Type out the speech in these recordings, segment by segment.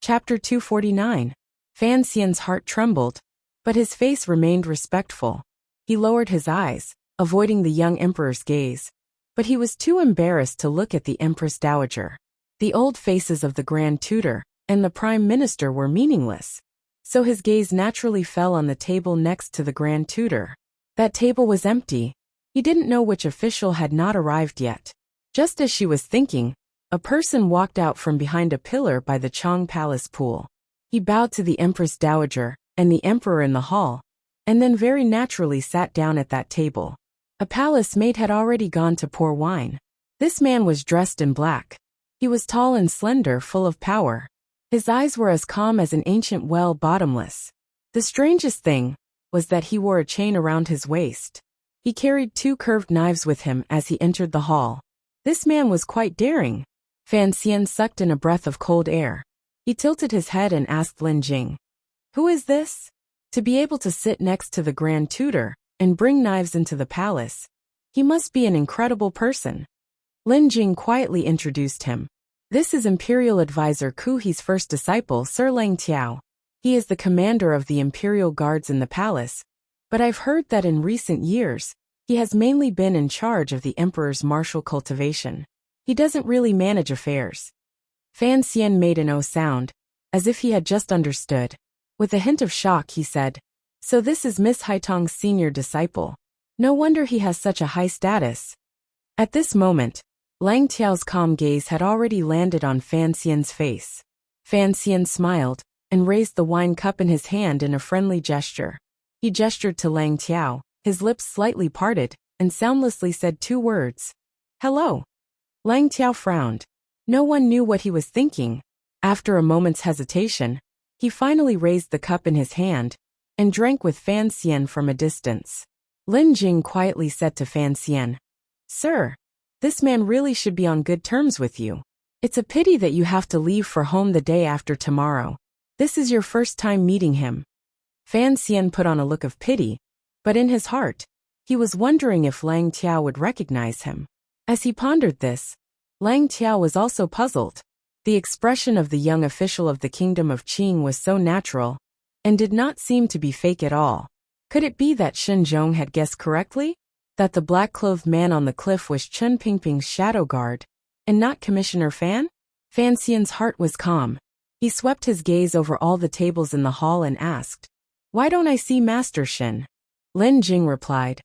Chapter 249. Fan Xian's heart trembled, but his face remained respectful. He lowered his eyes, avoiding the young emperor's gaze, but he was too embarrassed to look at the Empress Dowager. The old faces of the Grand Tutor and the Prime Minister were meaningless, so his gaze naturally fell on the table next to the Grand Tutor. That table was empty. He didn't know which official had not arrived yet. Just as she was thinking, a person walked out from behind a pillar by the Chang Palace pool. He bowed to the Empress Dowager and the Emperor in the hall, and then very naturally sat down at that table. A palace maid had already gone to pour wine. This man was dressed in black. He was tall and slender, full of power. His eyes were as calm as an ancient well, bottomless. The strangest thing was that he wore a chain around his waist. He carried 2 curved knives with him as he entered the hall. This man was quite daring. Fan Xian sucked in a breath of cold air. He tilted his head and asked Lin Jing, "Who is this?" To be able to sit next to the Grand Tutor and bring knives into the palace, he must be an incredible person. Lin Jing quietly introduced him. "This is Imperial Advisor Ku He's first disciple, Sir Lang Tiao. He is the commander of the Imperial Guards in the palace, but I've heard that in recent years, he has mainly been in charge of the Emperor's martial cultivation. He doesn't really manage affairs." Fan Xian made an O sound, as if he had just understood. With a hint of shock, he said, "So this is Miss Haitong's senior disciple. No wonder he has such a high status." At this moment, Lang Tiao's calm gaze had already landed on Fan Xian's face. Fan Xian smiled and raised the wine cup in his hand in a friendly gesture. He gestured to Lang Tiao, his lips slightly parted, and soundlessly said 2 words. "Hello." Lang Tiao frowned. No one knew what he was thinking. After a moment's hesitation, he finally raised the cup in his hand and drank with Fan Xian from a distance. Lin Jing quietly said to Fan Xian, "Sir, this man really should be on good terms with you. It's a pity that you have to leave for home the day after tomorrow. This is your first time meeting him." Fan Xian put on a look of pity, but in his heart, he was wondering if Lang Tiao would recognize him. As he pondered this, Lang Tiao was also puzzled. The expression of the young official of the kingdom of Qing was so natural, and did not seem to be fake at all. Could it be that Shen Zhong had guessed correctly? That the black-clothed man on the cliff was Chen Pingping's shadow guard, and not Commissioner Fan? Fan Xian's heart was calm. He swept his gaze over all the tables in the hall and asked, "Why don't I see Master Shen?" Lin Jing replied,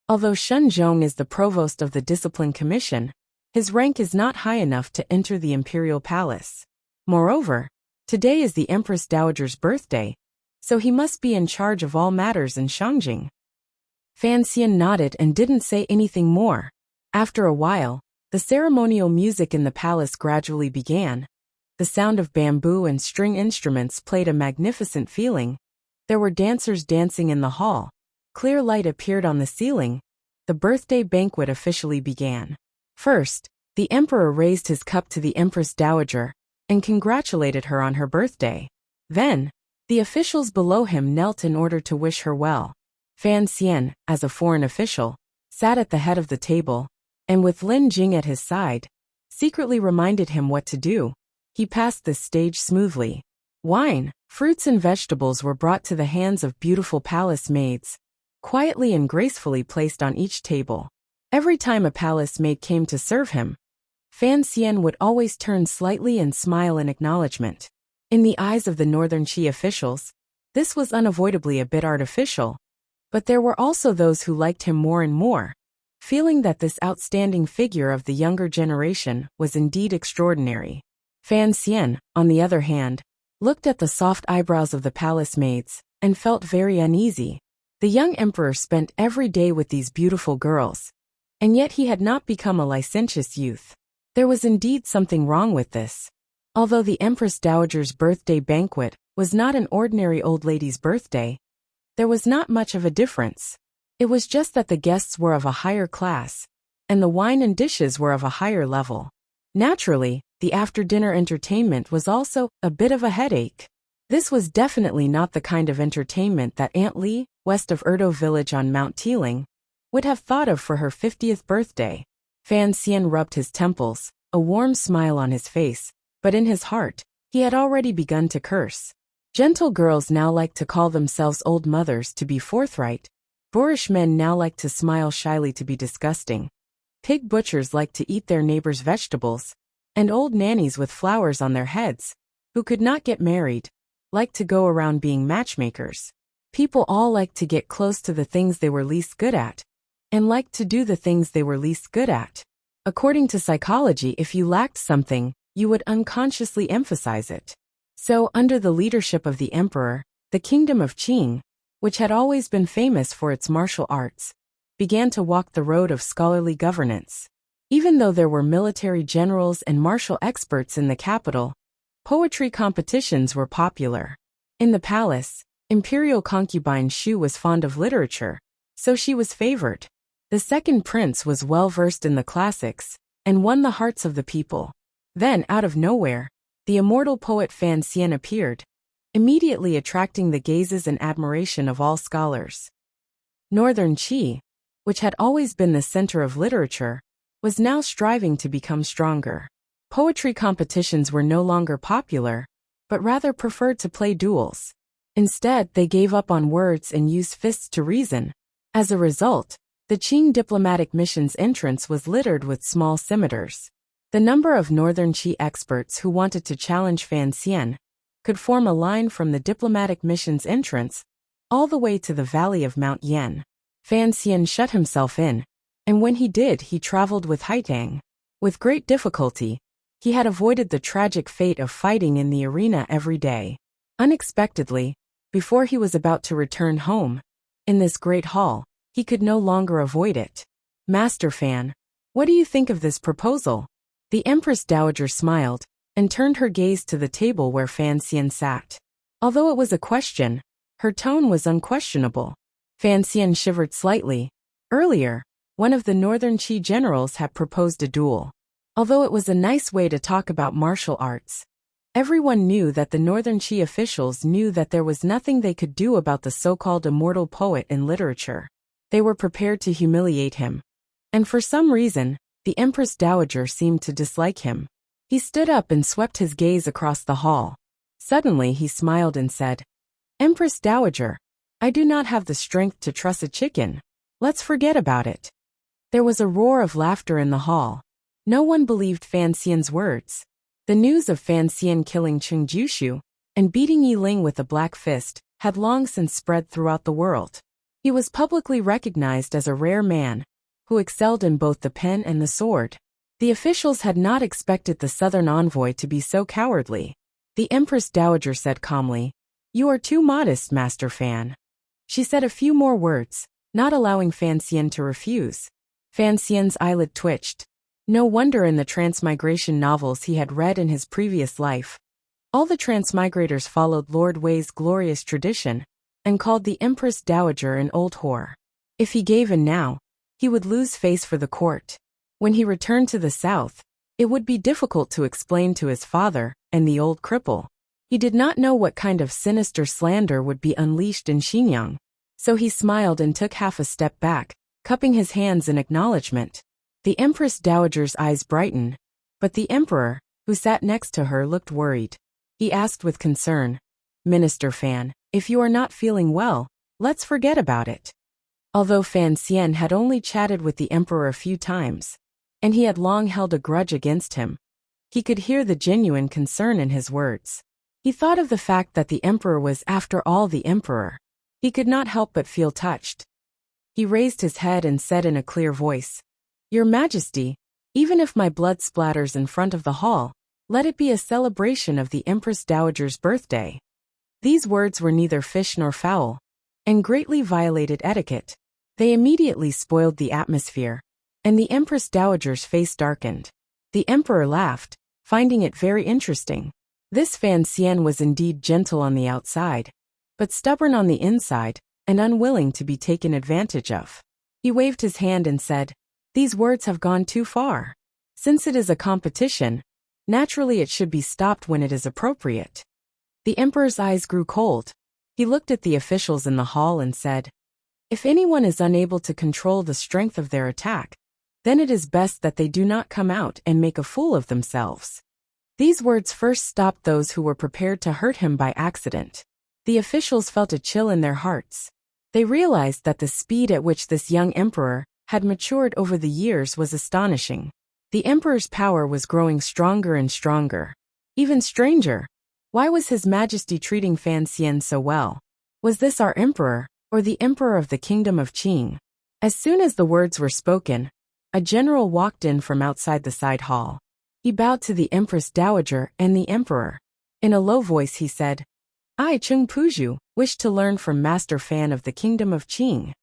"Although Shen Zhong is the provost of the Discipline Commission, his rank is not high enough to enter the Imperial Palace. Moreover, today is the Empress Dowager's birthday, so he must be in charge of all matters in Shangjing." Fan Xian nodded and didn't say anything more. After a while, the ceremonial music in the palace gradually began. The sound of bamboo and string instruments played a magnificent feeling. There were dancers dancing in the hall. Clear light appeared on the ceiling. The birthday banquet officially began. First, the emperor raised his cup to the Empress Dowager and congratulated her on her birthday. Then, the officials below him knelt in order to wish her well. Fan Xian, as a foreign official, sat at the head of the table, and with Lin Jing at his side, secretly reminded him what to do. He passed this stage smoothly. Wine, fruits and vegetables were brought to the hands of beautiful palace maids, quietly and gracefully placed on each table. Every time a palace maid came to serve him, Fan Xian would always turn slightly and smile in acknowledgement. In the eyes of the Northern Qi officials, this was unavoidably a bit artificial, but there were also those who liked him more and more, feeling that this outstanding figure of the younger generation was indeed extraordinary. Fan Xian, on the other hand, looked at the soft eyebrows of the palace maids and felt very uneasy. The young emperor spent every day with these beautiful girls, and yet he had not become a licentious youth. There was indeed something wrong with this. Although the Empress Dowager's birthday banquet was not an ordinary old lady's birthday, there was not much of a difference. It was just that the guests were of a higher class, and the wine and dishes were of a higher level. Naturally, the after-dinner entertainment was also a bit of a headache. This was definitely not the kind of entertainment that Aunt Li, west of Erdo village on Mount Teeling, would have thought of for her 50th birthday. Fan Xian rubbed his temples, a warm smile on his face, but in his heart, He had already begun to curse. Gentle girls now like to call themselves old mothers to be forthright. Boorish men now like to smile shyly to be disgusting. Pig butchers like to eat their neighbors' vegetables. And old nannies with flowers on their heads, who could not get married, like to go around being matchmakers. People all like to get close to the things they were least good at, and like to do the things they were least good at. According to psychology, if you lacked something, you would unconsciously emphasize it. So, under the leadership of the emperor, the kingdom of Qing, which had always been famous for its martial arts, began to walk the road of scholarly governance. Even though there were military generals and martial experts in the capital, poetry competitions were popular. In the palace, imperial concubine Shu was fond of literature, so she was favored. The second prince was well versed in the classics, and won the hearts of the people. Then, out of nowhere, the immortal poet Fan Xian appeared, immediately attracting the gazes and admiration of all scholars. Northern Qi, which had always been the center of literature, was now striving to become stronger. Poetry competitions were no longer popular, but rather preferred to play duels. Instead, they gave up on words and used fists to reason. As a result, the Qing diplomatic mission's entrance was littered with small scimitars. The number of Northern Qi experts who wanted to challenge Fan Xian could form a line from the diplomatic mission's entrance all the way to the valley of Mount Yan. Fan Xian shut himself in, and when he did, he traveled with Haitang. With great difficulty, he had avoided the tragic fate of fighting in the arena every day. Unexpectedly, before he was about to return home, in this great hall, he could no longer avoid it. Master Fan, what do you think of this proposal? The Empress Dowager smiled, and turned her gaze to the table where Fan Xian sat. Although it was a question, her tone was unquestionable. Fan Xian shivered slightly. Earlier, one of the Northern Qi generals had proposed a duel. Although it was a nice way to talk about martial arts, everyone knew that the Northern Qi officials knew that there was nothing they could do about the so-called immortal poet in literature. They were prepared to humiliate him. And for some reason, the Empress Dowager seemed to dislike him. He stood up and swept his gaze across the hall. Suddenly he smiled and said, "Empress Dowager, I do not have the strength to truss a chicken. Let's forget about it." There was a roar of laughter in the hall. No one believed Fan Xian's words. The news of Fan Xian killing Cheng Jiushu and beating Yi Ling with a black fist had long since spread throughout the world. He was publicly recognized as a rare man, who excelled in both the pen and the sword. The officials had not expected the southern envoy to be so cowardly. The Empress Dowager said calmly, "You are too modest, Master Fan." She said a few more words, not allowing Fan Xian to refuse. Fan Xian's eyelid twitched. No wonder in the transmigration novels he had read in his previous life, all the transmigrators followed Lord Wei's glorious tradition, and called the Empress Dowager an old whore. If he gave in now, he would lose face for the court. When he returned to the south, it would be difficult to explain to his father and the old cripple. He did not know what kind of sinister slander would be unleashed in Xinjiang, so he smiled and took half a step back, cupping his hands in acknowledgement. The Empress Dowager's eyes brightened, but the emperor, who sat next to her, looked worried. He asked with concern, "Minister Fan, if you are not feeling well, let's forget about it." Although Fan Xian had only chatted with the emperor a few times, and he had long held a grudge against him, he could hear the genuine concern in his words. He thought of the fact that the emperor was, after all, the emperor. He could not help but feel touched. He raised his head and said in a clear voice, "Your Majesty, even if my blood splatters in front of the hall, let it be a celebration of the Empress Dowager's birthday." These words were neither fish nor fowl, and greatly violated etiquette. They immediately spoiled the atmosphere, and the Empress Dowager's face darkened. The emperor laughed, finding it very interesting. This Fan Xian was indeed gentle on the outside, but stubborn on the inside, and unwilling to be taken advantage of. He waved his hand and said, "These words have gone too far. Since it is a competition, naturally it should be stopped when it is appropriate." The emperor's eyes grew cold. He looked at the officials in the hall and said, "If anyone is unable to control the strength of their attack, then it is best that they do not come out and make a fool of themselves." These words first stopped those who were prepared to hurt him by accident. The officials felt a chill in their hearts. They realized that the speed at which this young emperor had matured over the years was astonishing. The emperor's power was growing stronger and stronger. Even stranger, why was His Majesty treating Fan Xian so well? Was this our emperor, or the emperor of the kingdom of Qing? As soon as the words were spoken, a general walked in from outside the side hall. He bowed to the Empress Dowager and the emperor. In a low voice he said, "I, Cheng Puzhu, wish to learn from Master Fan of the kingdom of Qing."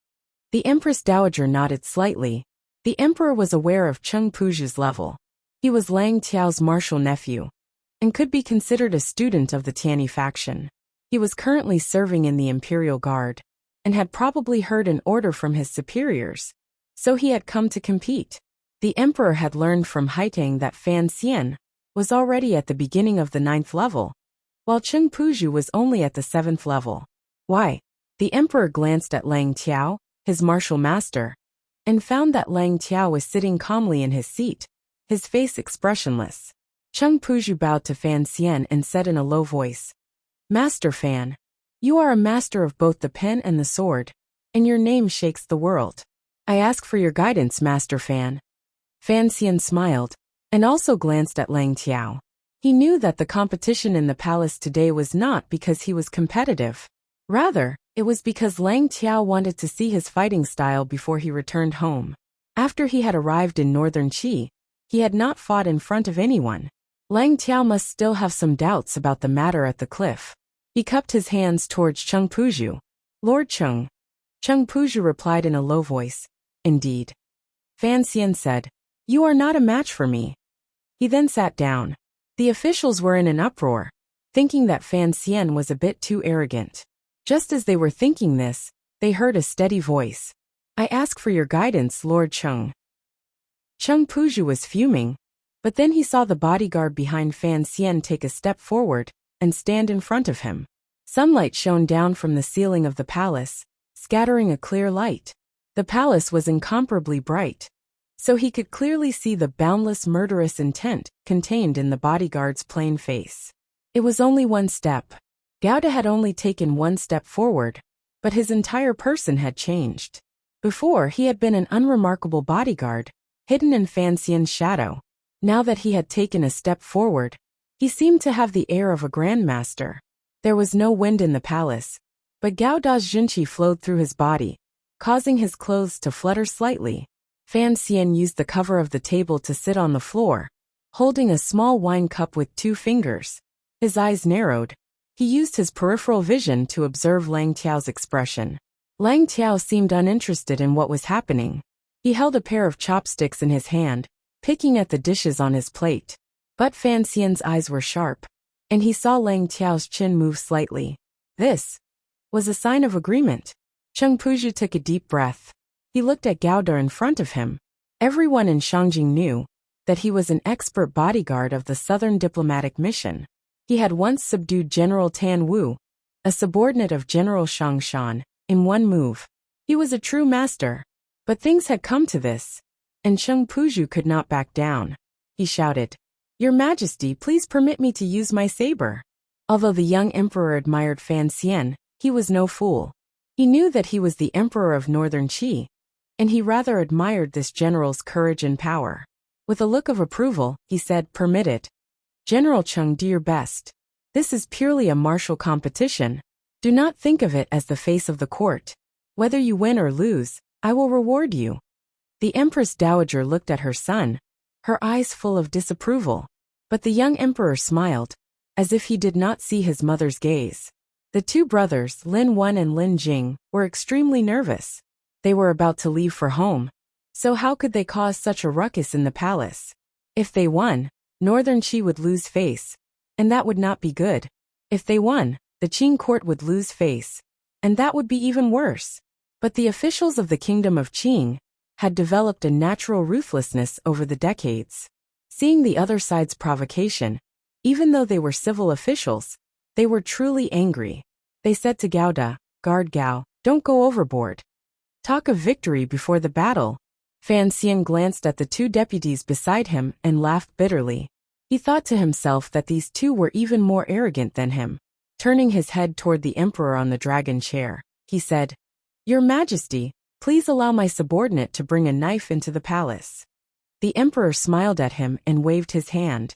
The Empress Dowager nodded slightly. The emperor was aware of Cheng Puzhu's level. He was Lang Tiao's martial nephew, and could be considered a student of the Tianyi faction. He was currently serving in the Imperial Guard, and had probably heard an order from his superiors, so he had come to compete. The emperor had learned from Haitang that Fan Xian was already at the beginning of the 9th level, while Cheng Puzhu was only at the 7th level. Why? The emperor glanced at Lang Tiao, his martial master, and found that Lang Tiao was sitting calmly in his seat, his face expressionless. Cheng Puzhu bowed to Fan Xian and said in a low voice, "Master Fan, you are a master of both the pen and the sword, and your name shakes the world. I ask for your guidance, Master Fan." Fan Xian smiled, and also glanced at Lang Tiao. He knew that the competition in the palace today was not because he was competitive. Rather, it was because Lang Tiao wanted to see his fighting style before he returned home. After he had arrived in northern Qi, he had not fought in front of anyone. Lang Tiao must still have some doubts about the matter at the cliff. He cupped his hands towards Cheng Puzhu. "Lord Cheng." Cheng Puzhu replied in a low voice, "Indeed." Fan Xian said, "You are not a match for me." He then sat down. The officials were in an uproar, thinking that Fan Xian was a bit too arrogant. Just as they were thinking this, they heard a steady voice. "I ask for your guidance, Lord Cheng." Cheng Puzhu was fuming, but then he saw the bodyguard behind Fan Xian take a step forward and stand in front of him. Sunlight shone down from the ceiling of the palace, scattering a clear light. The palace was incomparably bright, so he could clearly see the boundless murderous intent contained in the bodyguard's plain face. It was only one step. Gouda had only taken one step forward, but his entire person had changed. Before, he had been an unremarkable bodyguard, hidden in Fan Xian's shadow. Now that he had taken a step forward, he seemed to have the air of a grandmaster. There was no wind in the palace, but Gouda's junqi flowed through his body, causing his clothes to flutter slightly. Fan Xian used the cover of the table to sit on the floor, holding a small wine cup with 2 fingers. His eyes narrowed. He used his peripheral vision to observe Lang Tiao's expression. Lang Tiao seemed uninterested in what was happening. He held a pair of chopsticks in his hand, picking at the dishes on his plate. But Fan Xian's eyes were sharp, and he saw Lang Tiao's chin move slightly. This was a sign of agreement. Cheng Puzhu took a deep breath. He looked at Gouda in front of him. Everyone in Shangjing knew that he was an expert bodyguard of the Southern Diplomatic Mission. He had once subdued General Tan Wu, a subordinate of General Shang Shan, in one move. He was a true master. But things had come to this, and Cheng Puzhu could not back down. He shouted, "Your Majesty, please permit me to use my saber." Although the young emperor admired Fan Xian, he was no fool. He knew that he was the emperor of northern Qi, and he rather admired this general's courage and power. With a look of approval, he said, "Permit it. General Cheng, do your best. This is purely a martial competition. Do not think of it as the face of the court. Whether you win or lose, I will reward you." The Empress Dowager looked at her son, her eyes full of disapproval. But the young emperor smiled, as if he did not see his mother's gaze. The 2 brothers, Lin Wen and Lin Jing, were extremely nervous. They were about to leave for home, so how could they cause such a ruckus in the palace? If they won, northern Qi would lose face, and that would not be good. If they won, the Qing court would lose face, and that would be even worse. But the officials of the kingdom of Qing had developed a natural ruthlessness over the decades. Seeing the other side's provocation, even though they were civil officials, they were truly angry. They said to Gouda, "Guard Gao, don't go overboard. Talk of victory before the battle." Fan Xian glanced at the 2 deputies beside him and laughed bitterly. He thought to himself that these two were even more arrogant than him. Turning his head toward the emperor on the dragon chair, he said, "Your Majesty, please allow my subordinate to bring a knife into the palace." The emperor smiled at him and waved his hand.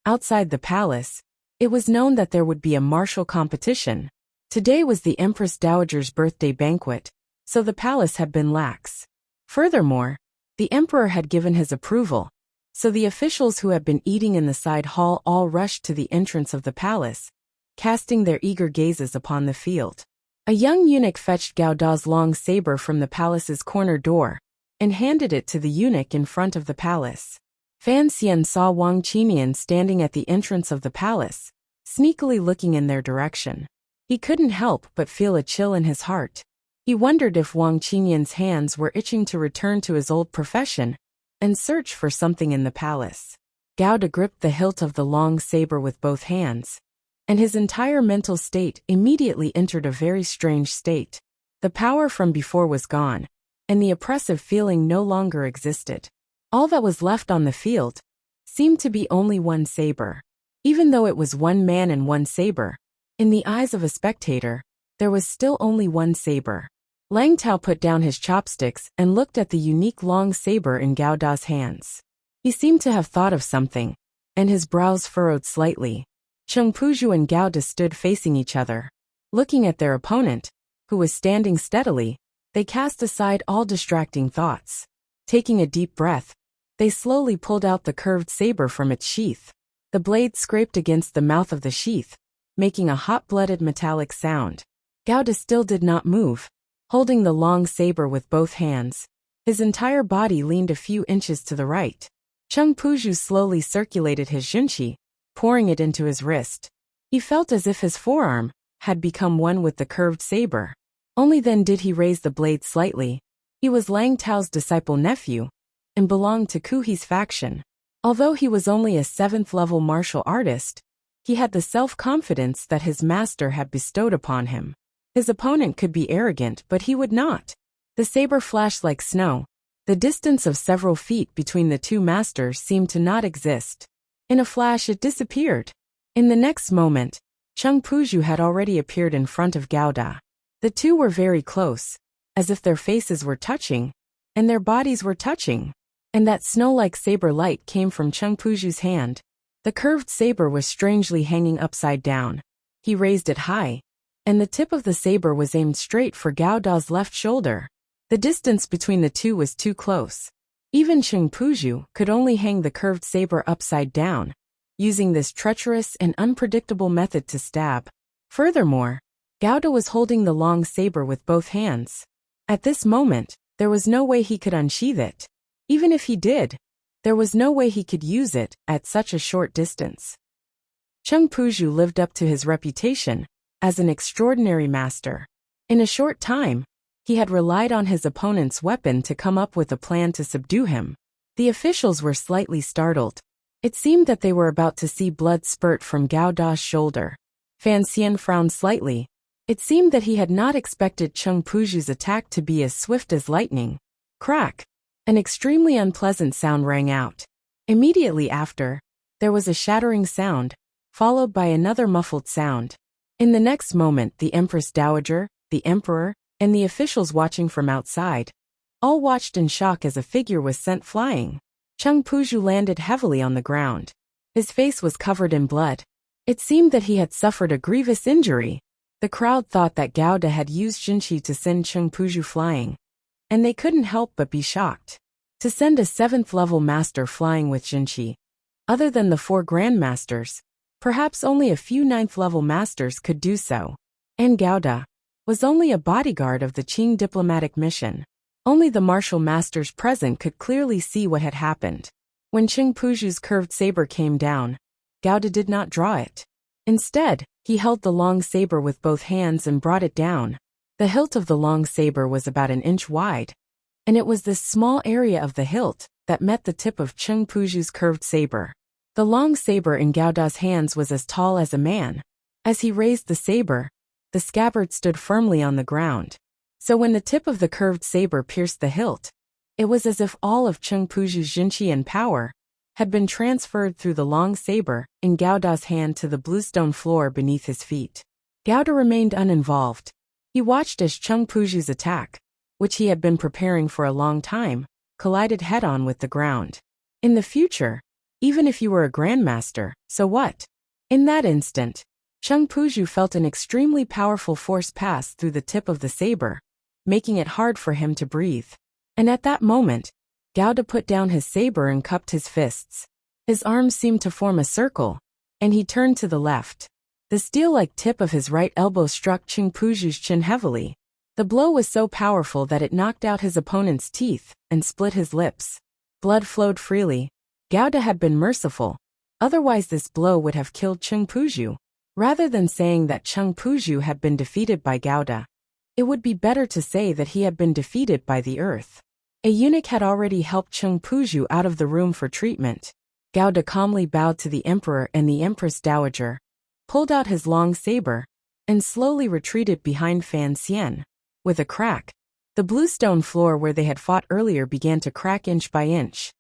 Outside the palace, it was known that there would be a martial competition. Today was the Empress Dowager's birthday banquet, so the palace had been lax. Furthermore, the emperor had given his approval, so the officials who had been eating in the side hall all rushed to the entrance of the palace, casting their eager gazes upon the field. A young eunuch fetched Gao Da's long saber from the palace's corner door and handed it to the eunuch in front of the palace. Fan Xian saw Wang Qinian standing at the entrance of the palace, sneakily looking in their direction. He couldn't help but feel a chill in his heart. He wondered if Wang Qinian's hands were itching to return to his old profession and search for something in the palace. Gao Da gripped the hilt of the long saber with both hands, and his entire mental state immediately entered a very strange state. The power from before was gone, and the oppressive feeling no longer existed. All that was left on the field seemed to be only one saber. Even though it was one man and one saber, in the eyes of a spectator, there was still only one saber. Lang Tao put down his chopsticks and looked at the unique long saber in Gao Da's hands. He seemed to have thought of something, and his brows furrowed slightly. Cheng Puzhu and Gao Da stood facing each other. Looking at their opponent, who was standing steadily, they cast aside all distracting thoughts. Taking a deep breath, they slowly pulled out the curved saber from its sheath. The blade scraped against the mouth of the sheath, making a hot-blooded metallic sound. Gao Da still did not move, holding the long saber with both hands. His entire body leaned a few inches to the right. Cheng Puzhu slowly circulated his junqi, pouring it into his wrist. He felt as if his forearm had become one with the curved saber. Only then did he raise the blade slightly. He was Lang Tao's disciple nephew, and belonged to Kuhi's faction. Although he was only a 7th-level martial artist, he had the self-confidence that his master had bestowed upon him. His opponent could be arrogant, but he would not. The saber flashed like snow. The distance of several feet between the two masters seemed to not exist. In a flash it disappeared. In the next moment, Cheng Puzhu had already appeared in front of Gao Da. The two were very close, as if their faces were touching, and their bodies were touching. And that snow-like saber light came from Cheng Puzhu's hand. The curved saber was strangely hanging upside down. He raised it high, and the tip of the saber was aimed straight for Gao Da's left shoulder. The distance between the two was too close. Even Cheng Puzhu could only hang the curved saber upside down, using this treacherous and unpredictable method to stab. Furthermore, Gao Da was holding the long saber with both hands. At this moment, there was no way he could unsheath it. Even if he did, there was no way he could use it at such a short distance. Cheng Puzhu lived up to his reputation as an extraordinary master. In a short time, he had relied on his opponent's weapon to come up with a plan to subdue him. The officials were slightly startled. It seemed that they were about to see blood spurt from Gao Da's shoulder. Fan Xian frowned slightly. It seemed that he had not expected Cheng Puzhu's attack to be as swift as lightning. Crack! An extremely unpleasant sound rang out. Immediately after, there was a shattering sound, followed by another muffled sound. In the next moment, the Empress Dowager, the Emperor, and the officials watching from outside all watched in shock as a figure was sent flying. Cheng Puzhu landed heavily on the ground. His face was covered in blood. It seemed that he had suffered a grievous injury. The crowd thought that Gao Da had used Jinqi to send Cheng Puzhu flying, and they couldn't help but be shocked. To send a 7th-level master flying with Jinqi, other than the 4 grandmasters, perhaps only a few 9th-level masters could do so. And Gao Da was only a bodyguard of the Qing diplomatic mission. Only the martial masters present could clearly see what had happened. When Cheng Puzhu's curved saber came down, Gao Da did not draw it. Instead, he held the long saber with both hands and brought it down. The hilt of the long saber was about an inch wide, and it was this small area of the hilt that met the tip of Cheng Puzhu's curved saber. The long saber in Gao Da's hands was as tall as a man. As he raised the saber, the scabbard stood firmly on the ground. So when the tip of the curved saber pierced the hilt, it was as if all of Cheng Puzhu's Jinqi and power had been transferred through the long saber in Gauda's hand to the bluestone floor beneath his feet. Gauda remained uninvolved. He watched as Chung Puju's attack, which he had been preparing for a long time, collided head-on with the ground. In the future, even if you were a grandmaster, so what? In that instant, Chung Puju felt an extremely powerful force pass through the tip of the saber, making it hard for him to breathe. And at that moment, Gauda put down his saber and cupped his fists. His arms seemed to form a circle, and he turned to the left. The steel-like tip of his right elbow struck Chung Puju's chin heavily. The blow was so powerful that it knocked out his opponent's teeth and split his lips. Blood flowed freely. Gauda had been merciful. Otherwise this blow would have killed Chung Puju. Rather than saying that Chung Puju had been defeated by Gauda, it would be better to say that he had been defeated by the earth. A eunuch had already helped Chung Puju out of the room for treatment. Gauda calmly bowed to the emperor and the empress dowager, pulled out his long saber, and slowly retreated behind Fan Xian. With a crack, the bluestone floor where they had fought earlier began to crack inch by inch.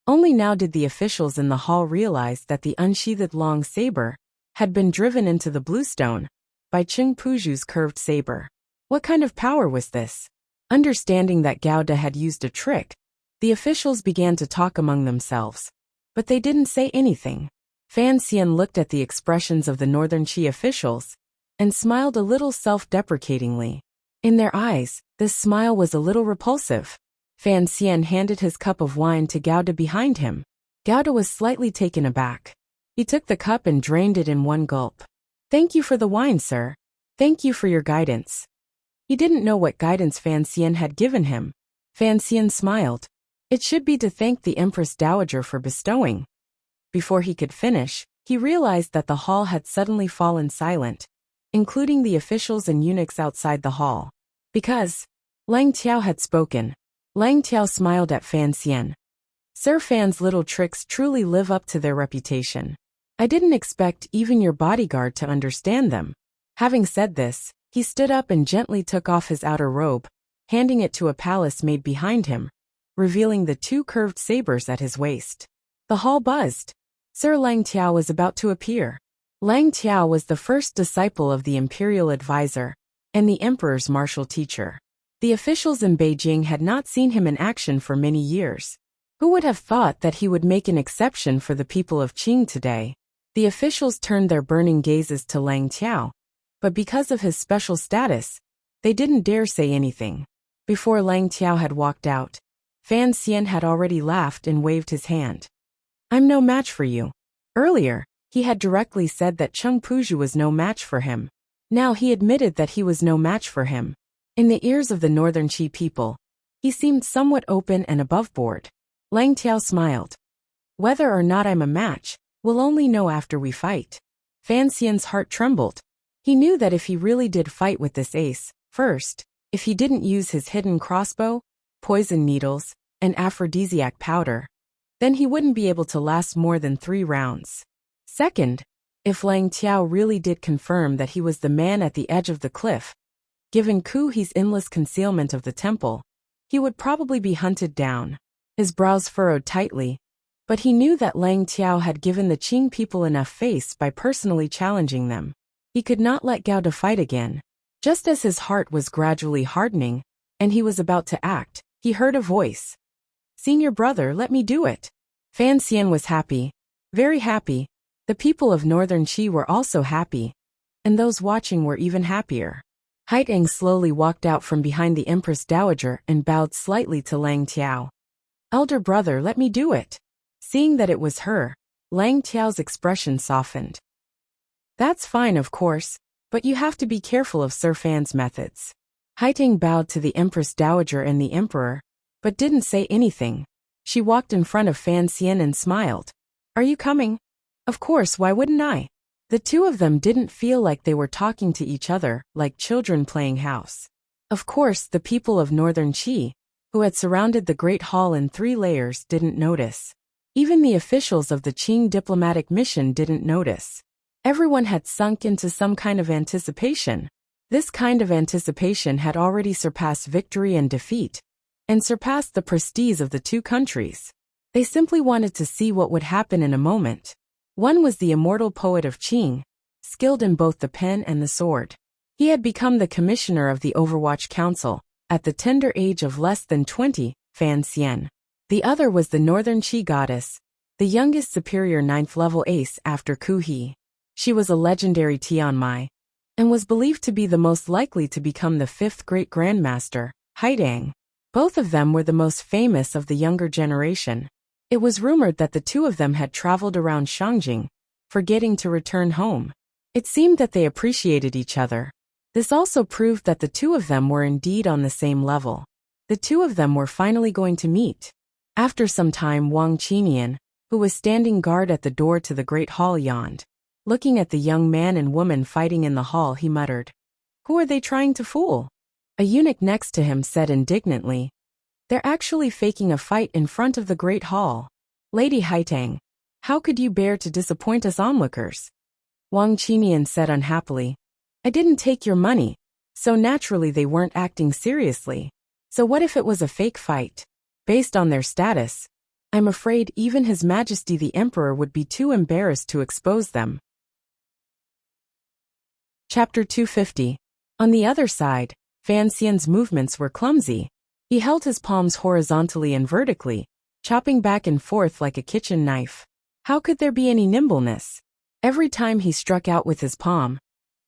Only now did the officials in the hall realize that the unsheathed long saber had been driven into the bluestone by Chung Puju's curved saber. What kind of power was this? Understanding that Gauda had used a trick, the officials began to talk among themselves. But they didn't say anything. Fan Xian looked at the expressions of the Northern Qi officials and smiled a little self-deprecatingly. In their eyes, this smile was a little repulsive. Fan Xian handed his cup of wine to Gauda behind him. Gauda was slightly taken aback. He took the cup and drained it in one gulp. "Thank you for the wine, sir. Thank you for your guidance." He didn't know what guidance Fan Xian had given him. Fan Xian smiled. It should be to thank the Empress Dowager for bestowing. Before he could finish, he realized that the hall had suddenly fallen silent, including the officials and eunuchs outside the hall. Because Lang Tiao had spoken. Lang Tiao smiled at Fan Xian. "Sir Fan's little tricks truly live up to their reputation. I didn't expect even your bodyguard to understand them." Having said this, he stood up and gently took off his outer robe, handing it to a palace maid behind him, revealing the two curved sabers at his waist. The hall buzzed. Sir Lang Tiao was about to appear. Lang Tiao was the first disciple of the imperial advisor and the emperor's martial teacher. The officials in Beijing had not seen him in action for many years. Who would have thought that he would make an exception for the people of Qing today? The officials turned their burning gazes to Lang Tiao, but because of his special status, they didn't dare say anything. Before Lang Tiao had walked out, Fan Xian had already laughed and waved his hand. "I'm no match for you." Earlier, he had directly said that Chung Puju was no match for him. Now he admitted that he was no match for him. In the ears of the Northern Qi people, he seemed somewhat open and above-board. Lang Tiao smiled. "Whether or not I'm a match, we'll only know after we fight." Fan Xian's heart trembled. He knew that if he really did fight with this ace, first, if he didn't use his hidden crossbow, poison needles, and aphrodisiac powder, then he wouldn't be able to last more than 3 rounds. Second, if Lang Tiao really did confirm that he was the man at the edge of the cliff, given Ku He's endless concealment of the temple, he would probably be hunted down. His brows furrowed tightly, but he knew that Lang Tiao had given the Qing people enough face by personally challenging them. He could not let Gauda fight again. Just as his heart was gradually hardening, and he was about to act, he heard a voice. "Senior brother, let me do it." Fan Xian was happy. Very happy. The people of Northern Qi were also happy. And those watching were even happier. Haiteng slowly walked out from behind the Empress Dowager and bowed slightly to Lang Tiao. "Elder brother, let me do it." Seeing that it was her, Lang Tiao's expression softened. "That's fine, of course, but you have to be careful of Sir Fan's methods." Haiteng bowed to the Empress Dowager and the Emperor, but didn't say anything. She walked in front of Fan Xian and smiled. "Are you coming?" "Of course, why wouldn't I?" The two of them didn't feel like they were talking to each other, like children playing house. Of course, the people of Northern Qi, who had surrounded the Great Hall in 3 layers, didn't notice. Even the officials of the Qing diplomatic mission didn't notice. Everyone had sunk into some kind of anticipation. This kind of anticipation had already surpassed victory and defeat, and surpassed the prestige of the 2 countries. They simply wanted to see what would happen in a moment. One was the immortal poet of Qing, skilled in both the pen and the sword. He had become the commissioner of the Overwatch Council, at the tender age of less than 20, Fan Xian. The other was the Northern Qi goddess, the youngest superior 9th-level ace after Ku He. She was a legendary Tianmai, and was believed to be the most likely to become the 5th great grandmaster, Haidang. Both of them were the most famous of the younger generation. It was rumored that the two of them had traveled around Shangjing, forgetting to return home. It seemed that they appreciated each other. This also proved that the two of them were indeed on the same level. The two of them were finally going to meet. After some time, Wang Qinian, who was standing guard at the door to the great hall, yawned. Looking at the young man and woman fighting in the hall, he muttered, "Who are they trying to fool?" A eunuch next to him said indignantly, "They're actually faking a fight in front of the great hall. Lady Haitang, how could you bear to disappoint us onlookers?" Wang Qinian said unhappily, "I didn't take your money, so naturally they weren't acting seriously. So what if it was a fake fight? Based on their status, I'm afraid even His Majesty the Emperor would be too embarrassed to expose them." Chapter 250. On the other side, Fan Xian's movements were clumsy. He held his palms horizontally and vertically, chopping back and forth like a kitchen knife. How could there be any nimbleness? Every time he struck out with his palm,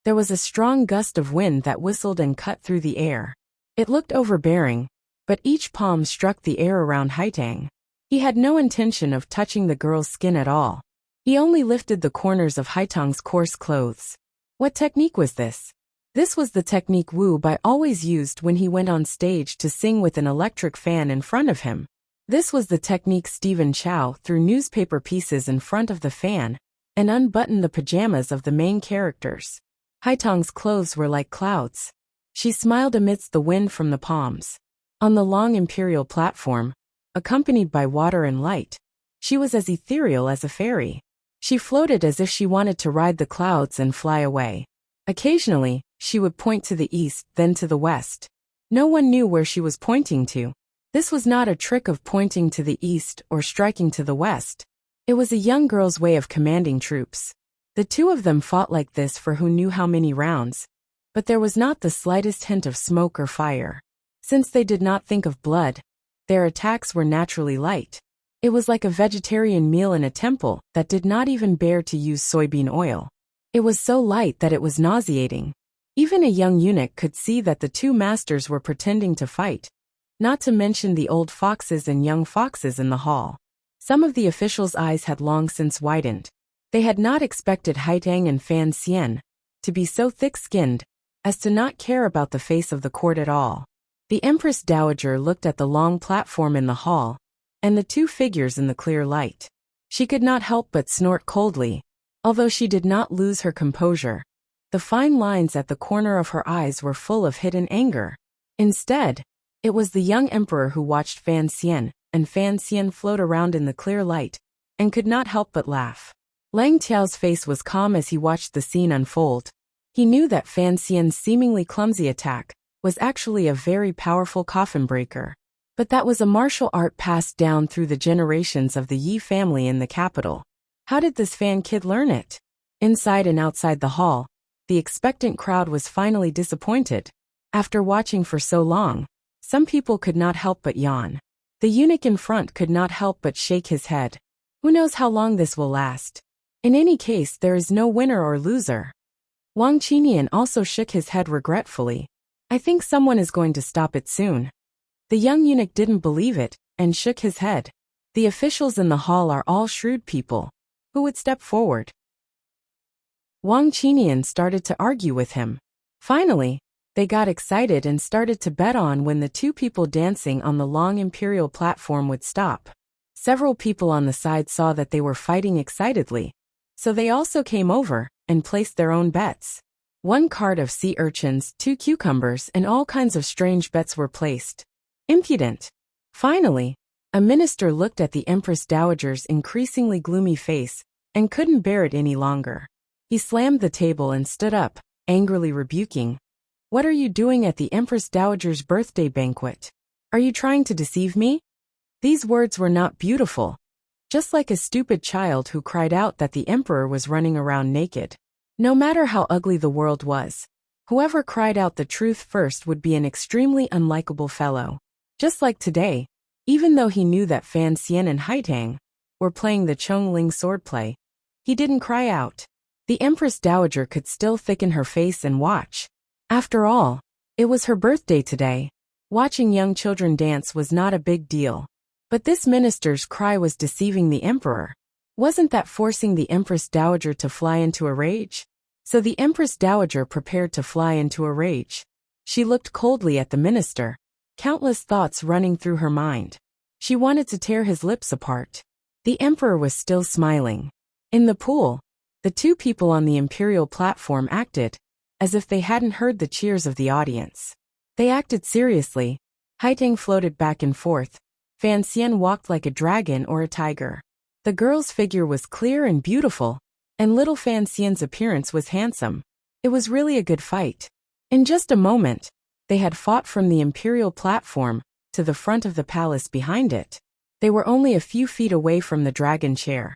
there was a strong gust of wind that whistled and cut through the air. It looked overbearing, but each palm struck the air around Haitang. He had no intention of touching the girl's skin at all. He only lifted the corners of Haitang's coarse clothes. What technique was this? This was the technique Wu Bai always used when he went on stage to sing with an electric fan in front of him. This was the technique Stephen Chow threw newspaper pieces in front of the fan and unbuttoned the pajamas of the main characters. Haitang's clothes were like clouds. She smiled amidst the wind from the palms. On the long imperial platform, accompanied by water and light, she was as ethereal as a fairy. She floated as if she wanted to ride the clouds and fly away. Occasionally, she would point to the east, then to the west. No one knew where she was pointing to. This was not a trick of pointing to the east or striking to the west. It was a young girl's way of commanding troops. The two of them fought like this for who knew how many rounds, but there was not the slightest hint of smoke or fire. Since they did not think of blood, their attacks were naturally light. It was like a vegetarian meal in a temple that did not even bear to use soybean oil. It was so light that it was nauseating. Even a young eunuch could see that the two masters were pretending to fight, not to mention the old foxes and young foxes in the hall. Some of the officials' eyes had long since widened. They had not expected Haitang and Fan Xian to be so thick-skinned as to not care about the face of the court at all. The Empress Dowager looked at the long platform in the hall and the two figures in the clear light. She could not help but snort coldly, although she did not lose her composure. The fine lines at the corner of her eyes were full of hidden anger. Instead, it was the young emperor who watched Fan Xian and Fan Xian float around in the clear light and could not help but laugh. Lang Tiao's face was calm as he watched the scene unfold. He knew that Fan Xian's seemingly clumsy attack was actually a very powerful coffin breaker. But that was a martial art passed down through the generations of the Yi family in the capital. How did this Fan kid learn it? Inside and outside the hall, the expectant crowd was finally disappointed. After watching for so long, some people could not help but yawn. The eunuch in front could not help but shake his head. Who knows how long this will last? In any case, there is no winner or loser. Wang Qinian also shook his head regretfully. I think someone is going to stop it soon. The young eunuch didn't believe it and shook his head. The officials in the hall are all shrewd people. Who would step forward? Wang Qinian started to argue with him. Finally, they got excited and started to bet on when the two people dancing on the long imperial platform would stop. Several people on the side saw that they were fighting excitedly, so they also came over and placed their own bets. One card of sea urchins, 2 cucumbers, and all kinds of strange bets were placed. Impudent. Finally, a minister looked at the Empress Dowager's increasingly gloomy face and couldn't bear it any longer. He slammed the table and stood up, angrily rebuking, "What are you doing at the Empress Dowager's birthday banquet? Are you trying to deceive me?" These words were not beautiful, just like a stupid child who cried out that the emperor was running around naked. No matter how ugly the world was, whoever cried out the truth first would be an extremely unlikable fellow. Just like today, even though he knew that Fan Xian and Haitang were playing the Chongling swordplay, he didn't cry out. The Empress Dowager could still thicken her face and watch. After all, it was her birthday today. Watching young children dance was not a big deal. But this minister's cry was deceiving the emperor. Wasn't that forcing the Empress Dowager to fly into a rage? So the Empress Dowager prepared to fly into a rage. She looked coldly at the minister, countless thoughts running through her mind. She wanted to tear his lips apart. The emperor was still smiling. In the pool, the two people on the imperial platform acted as if they hadn't heard the cheers of the audience. They acted seriously. Haitang floated back and forth. Fan Xian walked like a dragon or a tiger. The girl's figure was clear and beautiful, and little Fan Xian's appearance was handsome. It was really a good fight. In just a moment, they had fought from the imperial platform to the front of the palace behind it. They were only a few feet away from the dragon chair,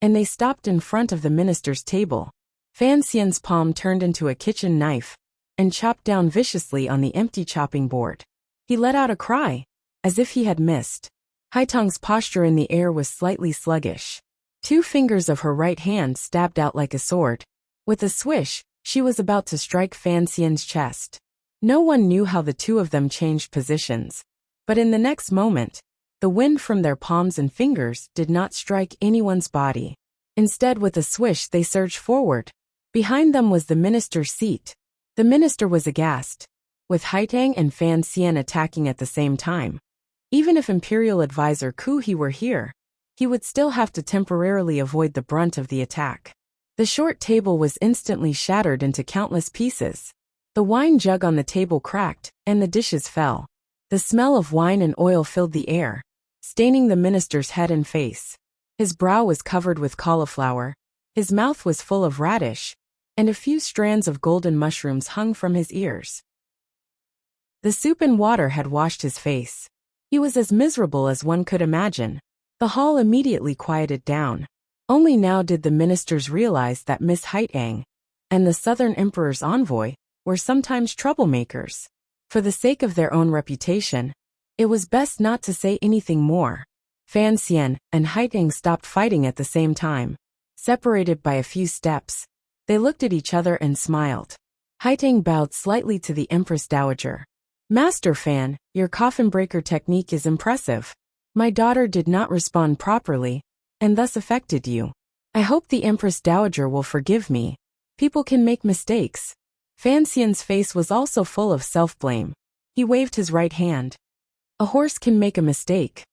and they stopped in front of the minister's table. Fan Xian's palm turned into a kitchen knife and chopped down viciously on the empty chopping board. He let out a cry, as if he had missed. Haitang's posture in the air was slightly sluggish. Two fingers of her right hand stabbed out like a sword. With a swish, she was about to strike Fan Xian's chest. No one knew how the two of them changed positions. But in the next moment, the wind from their palms and fingers did not strike anyone's body. Instead, with a swish, they surged forward. Behind them was the minister's seat. The minister was aghast, with Haitang and Fan Xian attacking at the same time. Even if Imperial Advisor Ku He were here, he would still have to temporarily avoid the brunt of the attack. The short table was instantly shattered into countless pieces. The wine jug on the table cracked, and the dishes fell. The smell of wine and oil filled the air, staining the minister's head and face. His brow was covered with cauliflower, his mouth was full of radish, and a few strands of golden mushrooms hung from his ears. The soup and water had washed his face. He was as miserable as one could imagine. The hall immediately quieted down. Only now did the ministers realize that Miss Haitang and the Southern Emperor's envoy were sometimes troublemakers. For the sake of their own reputation, it was best not to say anything more. Fan Xian and Haitang stopped fighting at the same time. Separated by a few steps, they looked at each other and smiled. Haitang bowed slightly to the Empress Dowager. Master Fan, your coffin breaker technique is impressive. My daughter did not respond properly, and thus affected you. I hope the Empress Dowager will forgive me. People can make mistakes. Fan Xian's face was also full of self-blame. He waved his right hand. A horse can make a mistake.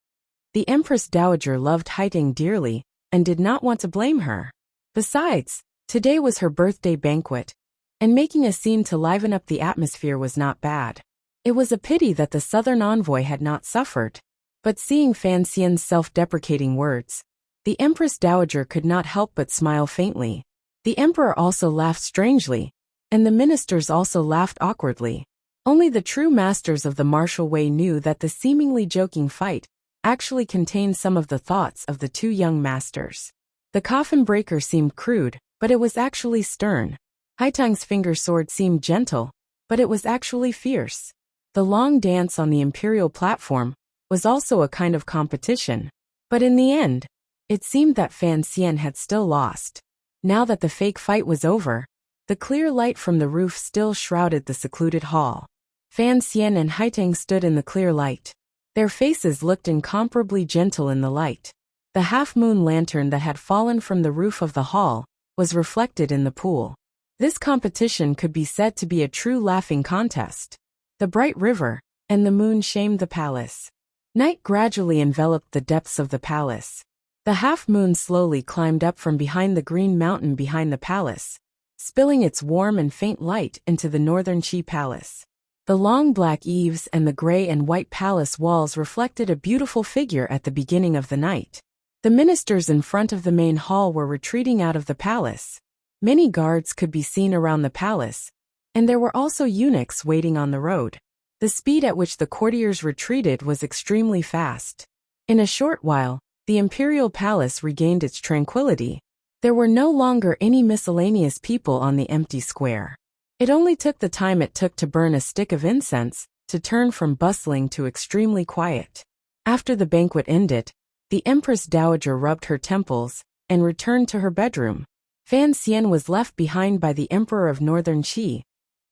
The Empress Dowager loved Haitang dearly, and did not want to blame her. Besides, today was her birthday banquet, and making a scene to liven up the atmosphere was not bad. It was a pity that the Southern envoy had not suffered. But seeing Fan Xian's self-deprecating words, the Empress Dowager could not help but smile faintly. The Emperor also laughed strangely, and the ministers also laughed awkwardly. Only the true masters of the martial way knew that the seemingly joking fight actually contained some of the thoughts of the two young masters. The coffin breaker seemed crude, but it was actually stern. Haitang's finger sword seemed gentle, but it was actually fierce. The long dance on the imperial platform was also a kind of competition. But in the end, it seemed that Fan Xian had still lost. Now that the fake fight was over, the clear light from the roof still shrouded the secluded hall. Fan Xian and Haitang stood in the clear light. Their faces looked incomparably gentle in the light. The half-moon lantern that had fallen from the roof of the hall was reflected in the pool. This competition could be said to be a true laughing contest. The bright river and the moon shamed the palace. Night gradually enveloped the depths of the palace. The half-moon slowly climbed up from behind the green mountain behind the palace, spilling its warm and faint light into the northern Qi Palace. The long black eaves and the gray and white palace walls reflected a beautiful figure at the beginning of the night. The ministers in front of the main hall were retreating out of the palace. Many guards could be seen around the palace, and there were also eunuchs waiting on the road. The speed at which the courtiers retreated was extremely fast. In a short while, the imperial palace regained its tranquility. There were no longer any miscellaneous people on the empty square. It only took the time it took to burn a stick of incense to turn from bustling to extremely quiet. After the banquet ended, the Empress Dowager rubbed her temples and returned to her bedroom. Fan Xian was left behind by the Emperor of Northern Qi,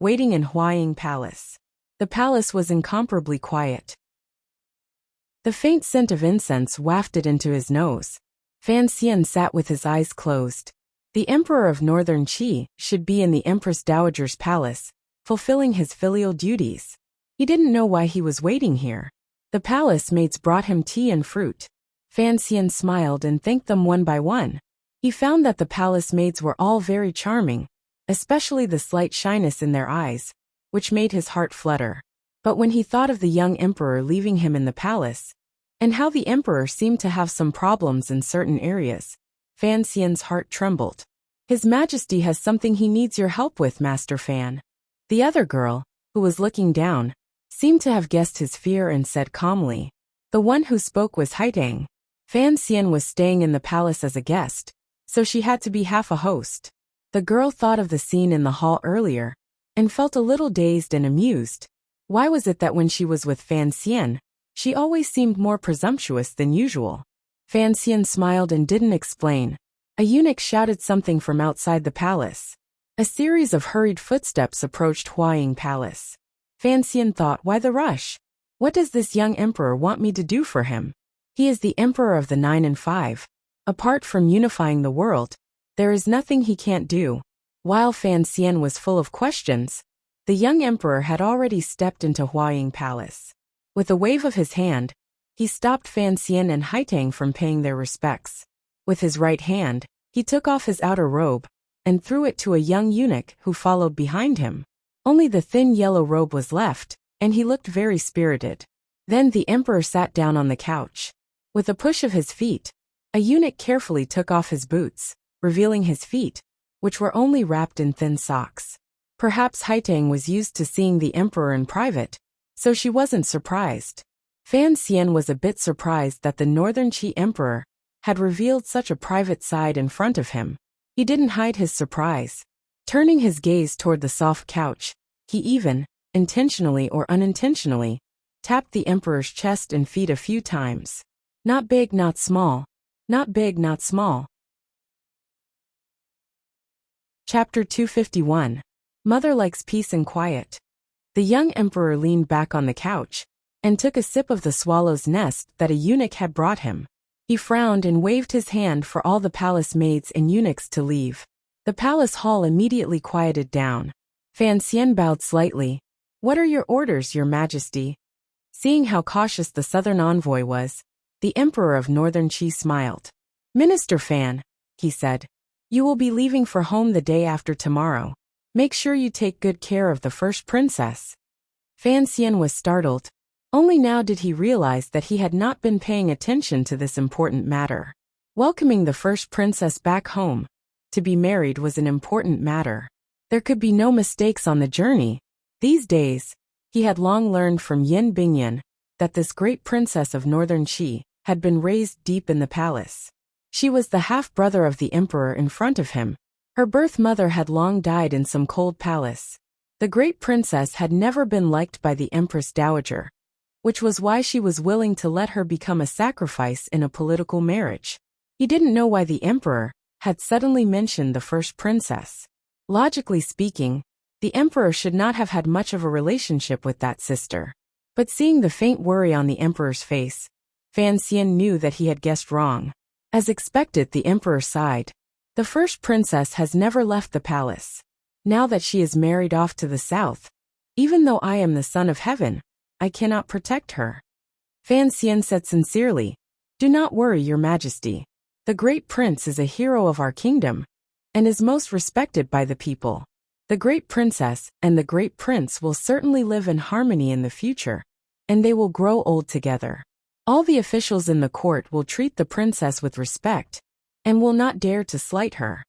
waiting in Huaying Palace. The palace was incomparably quiet. The faint scent of incense wafted into his nose. Fan Xian sat with his eyes closed. The Emperor of Northern Qi should be in the Empress Dowager's palace, fulfilling his filial duties. He didn't know why he was waiting here. The palace maids brought him tea and fruit. Fan Xian smiled and thanked them one by one. He found that the palace maids were all very charming, especially the slight shyness in their eyes, which made his heart flutter. But when he thought of the young emperor leaving him in the palace, and how the emperor seemed to have some problems in certain areas, Fan Xian's heart trembled. His Majesty has something he needs your help with, Master Fan. The other girl, who was looking down, seemed to have guessed his fear and said calmly. The one who spoke was Haitang. Fan Xian was staying in the palace as a guest, so she had to be half a host. The girl thought of the scene in the hall earlier, and felt a little dazed and amused. Why was it that when she was with Fan Xian, she always seemed more presumptuous than usual? Fan Xian smiled and didn't explain. A eunuch shouted something from outside the palace. A series of hurried footsteps approached Huaying Palace. Fan Xian thought, why the rush? What does this young emperor want me to do for him? He is the emperor of the 9 and 5. Apart from unifying the world, there is nothing he can't do. While Fan Xian was full of questions, the young emperor had already stepped into Huaying Palace. With a wave of his hand, he stopped Fan Xian and Haitang from paying their respects. With his right hand, he took off his outer robe and threw it to a young eunuch who followed behind him. Only the thin yellow robe was left, and he looked very spirited. Then the emperor sat down on the couch. With a push of his feet, a eunuch carefully took off his boots, revealing his feet, which were only wrapped in thin socks. Perhaps Haitang was used to seeing the emperor in private, so she wasn't surprised. Fan Xian was a bit surprised that the Northern Qi emperor had revealed such a private side in front of him. He didn't hide his surprise. Turning his gaze toward the soft couch, he even, intentionally or unintentionally, tapped the emperor's chest and feet a few times. Not big, not small. Not big, not small. Chapter 251. Mother likes peace and quiet. The young emperor leaned back on the couch and took a sip of the swallow's nest that a eunuch had brought him. He frowned and waved his hand for all the palace maids and eunuchs to leave. The palace hall immediately quieted down. Fan Xian bowed slightly. What are your orders, Your Majesty? Seeing how cautious the southern envoy was, the Emperor of Northern Qi smiled. Minister Fan, he said, you will be leaving for home the day after tomorrow. Make sure you take good care of the first princess. Fan Xian was startled. Only now did he realize that he had not been paying attention to this important matter. Welcoming the first princess back home to be married was an important matter. There could be no mistakes on the journey. These days, he had long learned from Yin Bingyan that this great princess of Northern Qi had been raised deep in the palace. She was the half-brother of the emperor in front of him. Her birth mother had long died in some cold palace. The great princess had never been liked by the Empress Dowager, which was why she was willing to let her become a sacrifice in a political marriage. He didn't know why the emperor had suddenly mentioned the first princess. Logically speaking, the emperor should not have had much of a relationship with that sister. But seeing the faint worry on the emperor's face, Fan Xian knew that he had guessed wrong. As expected, the emperor sighed. The first princess has never left the palace. Now that she is married off to the south, even though I am the son of heaven, I cannot protect her. Fan Xian said sincerely, do not worry, Your Majesty. The great prince is a hero of our kingdom, and is most respected by the people. The great princess and the great prince will certainly live in harmony in the future, and they will grow old together. All the officials in the court will treat the princess with respect, and will not dare to slight her.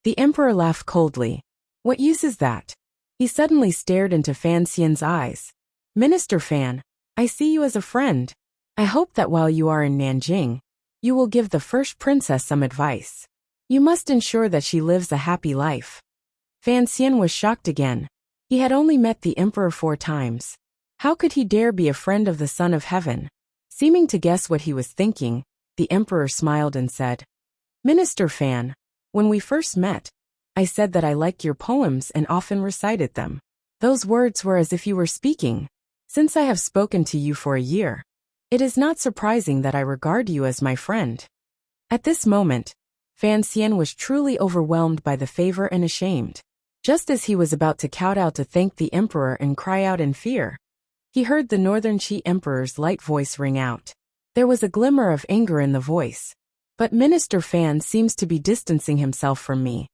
The emperor laughed coldly. What use is that? He suddenly stared into Fan Xian's eyes. Minister Fan, I see you as a friend. I hope that while you are in Nanjing, you will give the first princess some advice. You must ensure that she lives a happy life." Fan Xian was shocked again. He had only met the emperor 4 times. How could he dare be a friend of the Son of Heaven? Seeming to guess what he was thinking, the emperor smiled and said, "Minister Fan, when we first met, I said that I liked your poems and often recited them. Those words were as if you were speaking. Since I have spoken to you for a year, it is not surprising that I regard you as my friend." At this moment, Fan Xian was truly overwhelmed by the favor and ashamed. Just as he was about to kowtow to thank the emperor and cry out in fear, he heard the Northern Qi Emperor's light voice ring out. There was a glimmer of anger in the voice. "But Minister Fan seems to be distancing himself from me.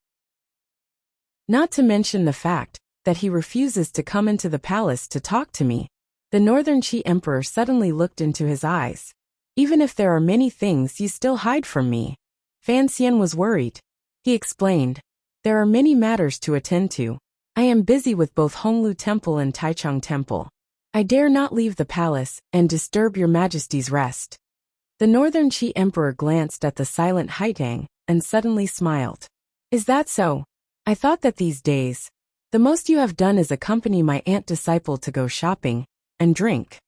Not to mention the fact that he refuses to come into the palace to talk to me." The Northern Qi Emperor suddenly looked into his eyes. "Even if there are many things you still hide from me." Fan Xian was worried. He explained, "There are many matters to attend to. I am busy with both Honglu Temple and Taichung Temple. I dare not leave the palace and disturb your majesty's rest." The Northern Qi Emperor glanced at the silent Haitang and suddenly smiled. "Is that so? I thought that these days, the most you have done is accompany my aunt disciple to go shopping and drink."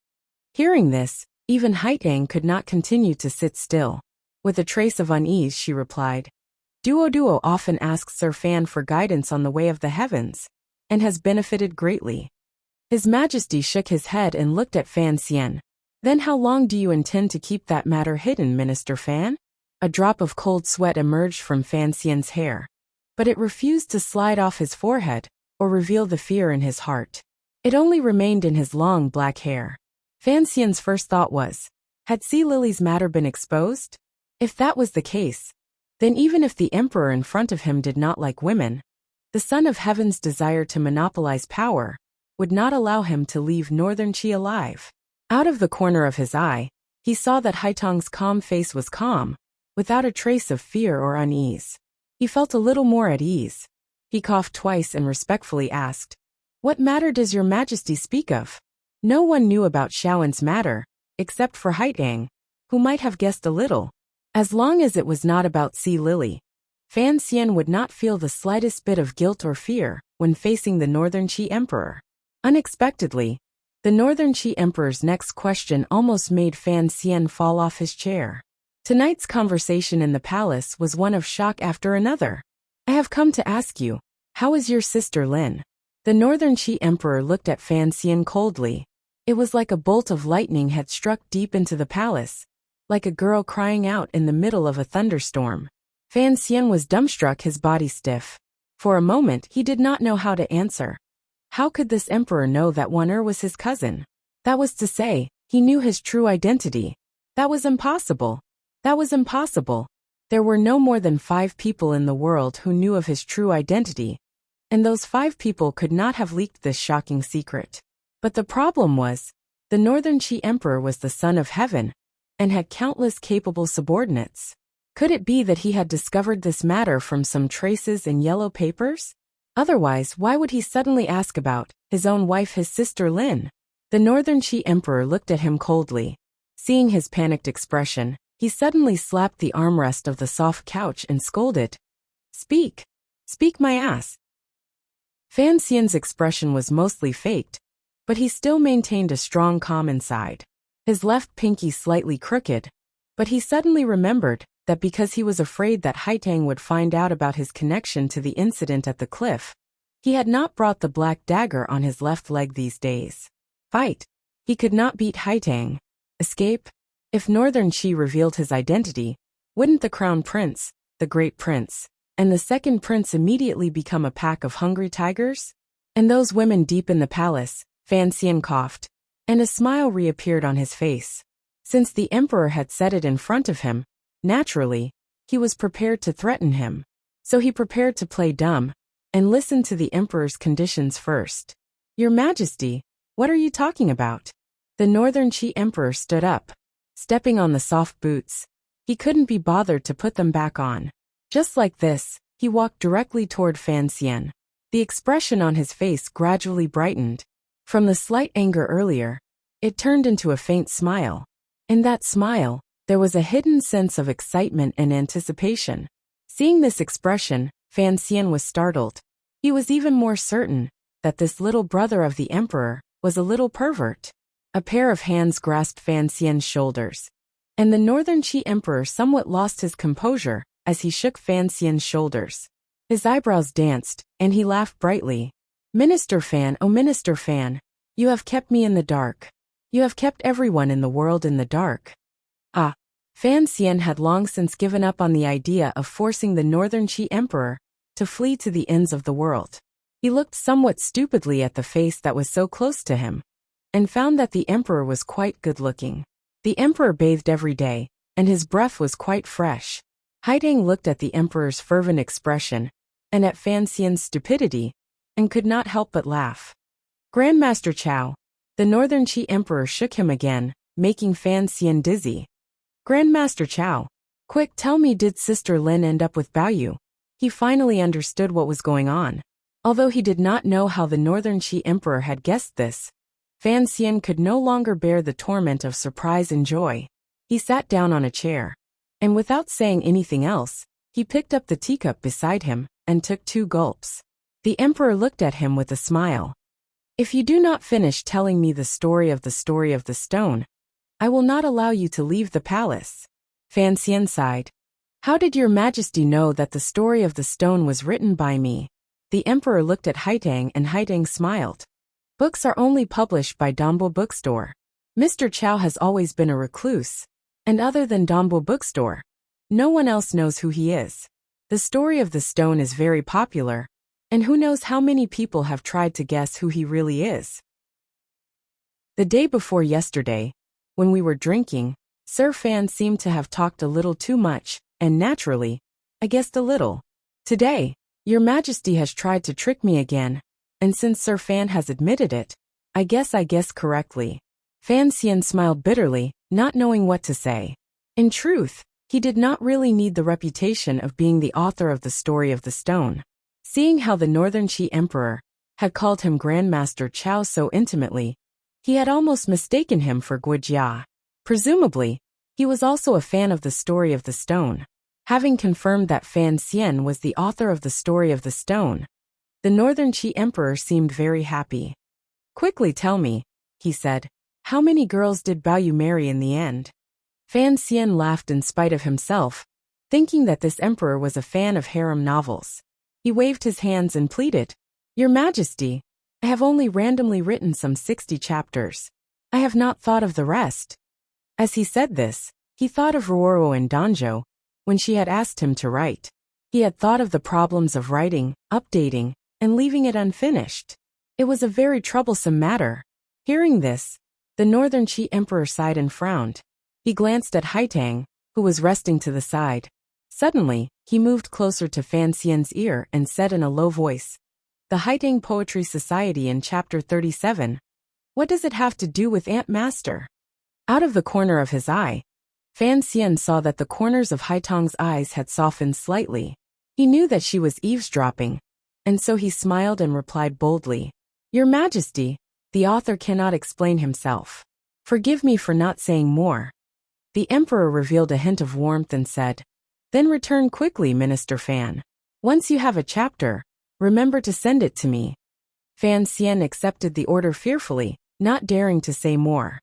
Hearing this, even Haitang could not continue to sit still. With a trace of unease, she replied, Duo often asks Sir Fan for guidance on the way of the heavens, and has benefited greatly." His Majesty shook his head and looked at Fan Xian. "Then how long do you intend to keep that matter hidden, Minister Fan?" A drop of cold sweat emerged from Fan Xian's hair, but it refused to slide off his forehead or reveal the fear in his heart. It only remained in his long black hair. Fan Xian's first thought was, had Sea Lily's matter been exposed? If that was the case, then even if the emperor in front of him did not like women, the Son of Heaven's desire to monopolize power would not allow him to leave Northern Qi alive. Out of the corner of his eye, he saw that Haitang's calm face was calm, without a trace of fear or unease. He felt a little more at ease. He coughed twice and respectfully asked, "What matter does your Majesty speak of?" No one knew about Xiaowen's matter, except for Haitang, who might have guessed a little. As long as it was not about Sea Lily, Fan Xian would not feel the slightest bit of guilt or fear when facing the Northern Qi Emperor. Unexpectedly, the Northern Qi Emperor's next question almost made Fan Xian fall off his chair. Tonight's conversation in the palace was one of shock after another. "I have come to ask you, how is your sister Lin?" The Northern Qi Emperor looked at Fan Xian coldly. It was like a bolt of lightning had struck deep into the palace, like a girl crying out in the middle of a thunderstorm. Fan Xian was dumbstruck, his body stiff. For a moment he did not know how to answer. How could this emperor know that Wan was his cousin? That was to say, he knew his true identity. That was impossible. That was impossible. There were no more than 5 people in the world who knew of his true identity, and those 5 people could not have leaked this shocking secret. But the problem was, the Northern Qi Emperor was the Son of Heaven, and had countless capable subordinates. Could it be that he had discovered this matter from some traces in yellow papers? Otherwise, why would he suddenly ask about his own wife, his sister Lin? The Northern Qi Emperor looked at him coldly. Seeing his panicked expression, he suddenly slapped the armrest of the soft couch and scolded, "Speak! Speak, my ass!" Fan Xian's expression was mostly faked, but he still maintained a strong calm inside. His left pinky slightly crooked, but he suddenly remembered that because he was afraid that Haitang would find out about his connection to the incident at the cliff, he had not brought the black dagger on his left leg these days. Fight. He could not beat Haitang. Escape. If Northern Qi revealed his identity, wouldn't the Crown Prince, the Great Prince, and the Second Prince immediately become a pack of hungry tigers? And those women deep in the palace? Fan Xian coughed, and a smile reappeared on his face. Since the emperor had said it in front of him, naturally, he was prepared to threaten him. So he prepared to play dumb and listen to the emperor's conditions first. "Your Majesty, what are you talking about?" The Northern Qi Emperor stood up. Stepping on the soft boots, he couldn't be bothered to put them back on. Just like this, he walked directly toward Fan Xian. The expression on his face gradually brightened. From the slight anger earlier, it turned into a faint smile. In that smile, there was a hidden sense of excitement and anticipation. Seeing this expression, Fan Xian was startled. He was even more certain that this little brother of the emperor was a little pervert. A pair of hands grasped Fan Xian's shoulders, and the Northern Qi emperor somewhat lost his composure as he shook Fan Xian's shoulders. His eyebrows danced, and he laughed brightly. Minister Fan, oh Minister Fan, you have kept me in the dark. You have kept everyone in the world in the dark. Ah! Fan Xian had long since given up on the idea of forcing the Northern Qi emperor to flee to the ends of the world. He looked somewhat stupidly at the face that was so close to him, and found that the emperor was quite good-looking. The emperor bathed every day, and his breath was quite fresh. Haidang looked at the emperor's fervent expression, and at Fan Xian's stupidity, and could not help but laugh. Grandmaster Chao. The Northern Qi emperor shook him again, making Fan Xian dizzy. Grandmaster Chao. Quick, tell me, did Sister Lin end up with Baoyu? He finally understood what was going on. Although he did not know how the Northern Qi emperor had guessed this, Fan Xian could no longer bear the torment of surprise and joy. He sat down on a chair, and without saying anything else, he picked up the teacup beside him and took 2 gulps. The emperor looked at him with a smile. If you do not finish telling me the story of the stone, I will not allow you to leave the palace. Fan Xian sighed. How did your majesty know that the story of the stone was written by me? The emperor looked at Haidang, and Haidang smiled. Books are only published by Dombo Bookstore. Mr. Chao has always been a recluse, and other than Dombo Bookstore, no one else knows who he is. The story of the stone is very popular, and who knows how many people have tried to guess who he really is. The day before yesterday, when we were drinking, Sir Fan seemed to have talked a little too much, and naturally, I guessed a little. Today, Your Majesty has tried to trick me again, and since Sir Fan has admitted it, I guessed correctly. Fan Xian smiled bitterly, not knowing what to say. In truth, he did not really need the reputation of being the author of the story of the stone. Seeing how the Northern Qi emperor had called him Grandmaster Chao so intimately, he had almost mistaken him for Guojia. Presumably, he was also a fan of the story of the stone. Having confirmed that Fan Xian was the author of the story of the stone, the Northern Qi emperor seemed very happy. Quickly tell me, he said, how many girls did Baoyu marry in the end? Fan Xian laughed in spite of himself, thinking that this emperor was a fan of harem novels. He waved his hands and pleaded, Your Majesty, I have only randomly written some 60 chapters. I have not thought of the rest. As he said this, he thought of Ruoro and Danzhou, when she had asked him to write. He had thought of the problems of writing, updating, and leaving it unfinished. It was a very troublesome matter. Hearing this, the Northern Qi emperor sighed and frowned. He glanced at Haitang, who was resting to the side. Suddenly, he moved closer to Fan Xian's ear and said in a low voice, The Haitang Poetry Society in Chapter 37. What does it have to do with Aunt Master? Out of the corner of his eye, Fan Xian saw that the corners of Haitang's eyes had softened slightly. He knew that she was eavesdropping, and so he smiled and replied boldly, Your Majesty, the author cannot explain himself. Forgive me for not saying more. The emperor revealed a hint of warmth and said, Then return quickly, Minister Fan. Once you have a chapter, remember to send it to me. Fan Xian accepted the order fearfully, not daring to say more.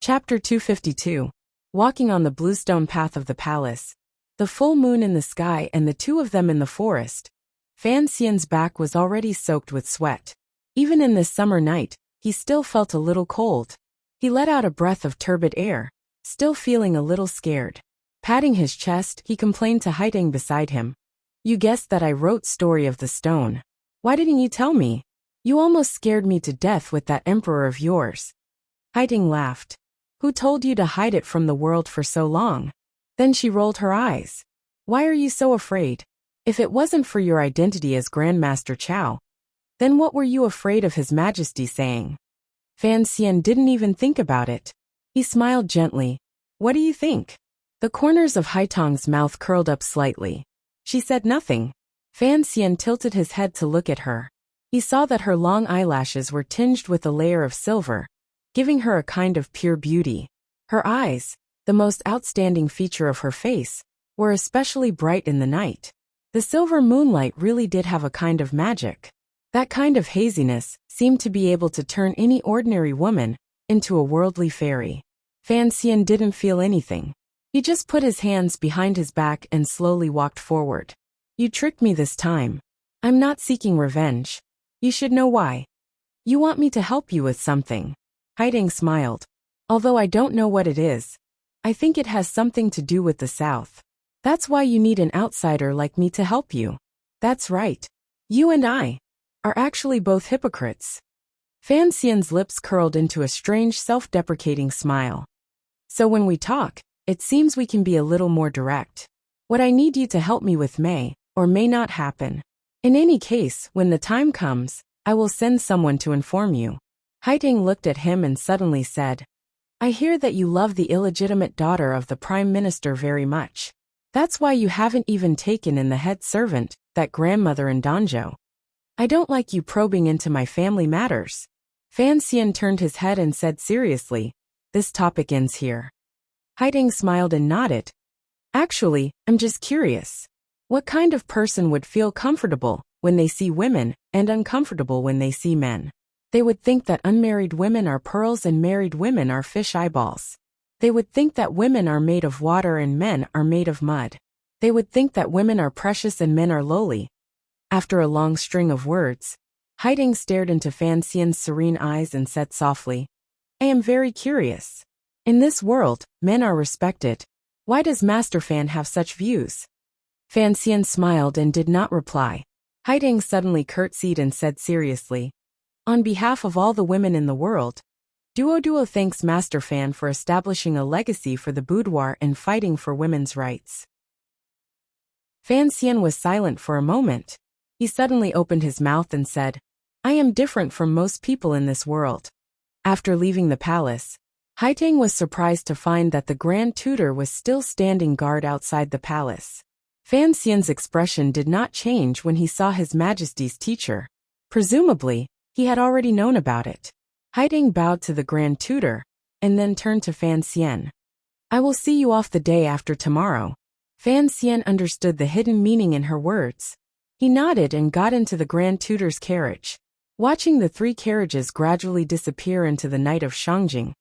Chapter 252. Walking on the bluestone path of the palace, the full moon in the sky and the 2 of them in the forest, Fan Xian's back was already soaked with sweat. Even in this summer night, he still felt a little cold. He let out a breath of turbid air, still feeling a little scared. Patting his chest, he complained to Haitang beside him. You guessed that I wrote Story of the Stone. Why didn't you tell me? You almost scared me to death with that emperor of yours. Haitang laughed. Who told you to hide it from the world for so long? Then she rolled her eyes. Why are you so afraid? If it wasn't for your identity as Grandmaster Chao, then what were you afraid of His Majesty saying? Fan Xian didn't even think about it. He smiled gently. What do you think? The corners of Haitang's mouth curled up slightly. She said nothing. Fan Xian tilted his head to look at her. He saw that her long eyelashes were tinged with a layer of silver, giving her a kind of pure beauty. Her eyes, the most outstanding feature of her face, were especially bright in the night. The silver moonlight really did have a kind of magic. That kind of haziness seemed to be able to turn any ordinary woman into a worldly fairy. Fan Xian didn't feel anything. He just put his hands behind his back and slowly walked forward. You tricked me this time. I'm not seeking revenge. You should know why. You want me to help you with something. Haiding smiled. Although I don't know what it is, I think it has something to do with the South. That's why you need an outsider like me to help you. That's right. You and I are actually both hypocrites. Fan Xian's lips curled into a strange self-deprecating smile. So when we talk, it seems we can be a little more direct. What I need you to help me with may, or may not happen. In any case, when the time comes, I will send someone to inform you. Haiding looked at him and suddenly said, I hear that you love the illegitimate daughter of the Prime Minister very much. That's why you haven't even taken in the head servant, that grandmother in Danzhou. I don't like you probing into my family matters. Fan Xian turned his head and said seriously, this topic ends here. Haiding smiled and nodded. Actually, I'm just curious. What kind of person would feel comfortable when they see women and uncomfortable when they see men? They would think that unmarried women are pearls and married women are fish eyeballs. They would think that women are made of water and men are made of mud. They would think that women are precious and men are lowly. After a long string of words, Haiding stared into Fan Xian's serene eyes and said softly, I am very curious. In this world, men are respected. Why does Master Fan have such views? Fan Xian smiled and did not reply. Haiding suddenly curtsied and said seriously, on behalf of all the women in the world, Duo thanks Master Fan for establishing a legacy for the boudoir and fighting for women's rights. Fan Xian was silent for a moment. He suddenly opened his mouth and said, I am different from most people in this world. After leaving the palace, Haiding was surprised to find that the Grand Tutor was still standing guard outside the palace. Fan Xian's expression did not change when he saw His Majesty's teacher. Presumably, he had already known about it. Haiding bowed to the Grand Tutor, and then turned to Fan Xian. I will see you off the day after tomorrow. Fan Xian understood the hidden meaning in her words. He nodded and got into the Grand Tutor's carriage. Watching the 3 carriages gradually disappear into the night of Shangjing,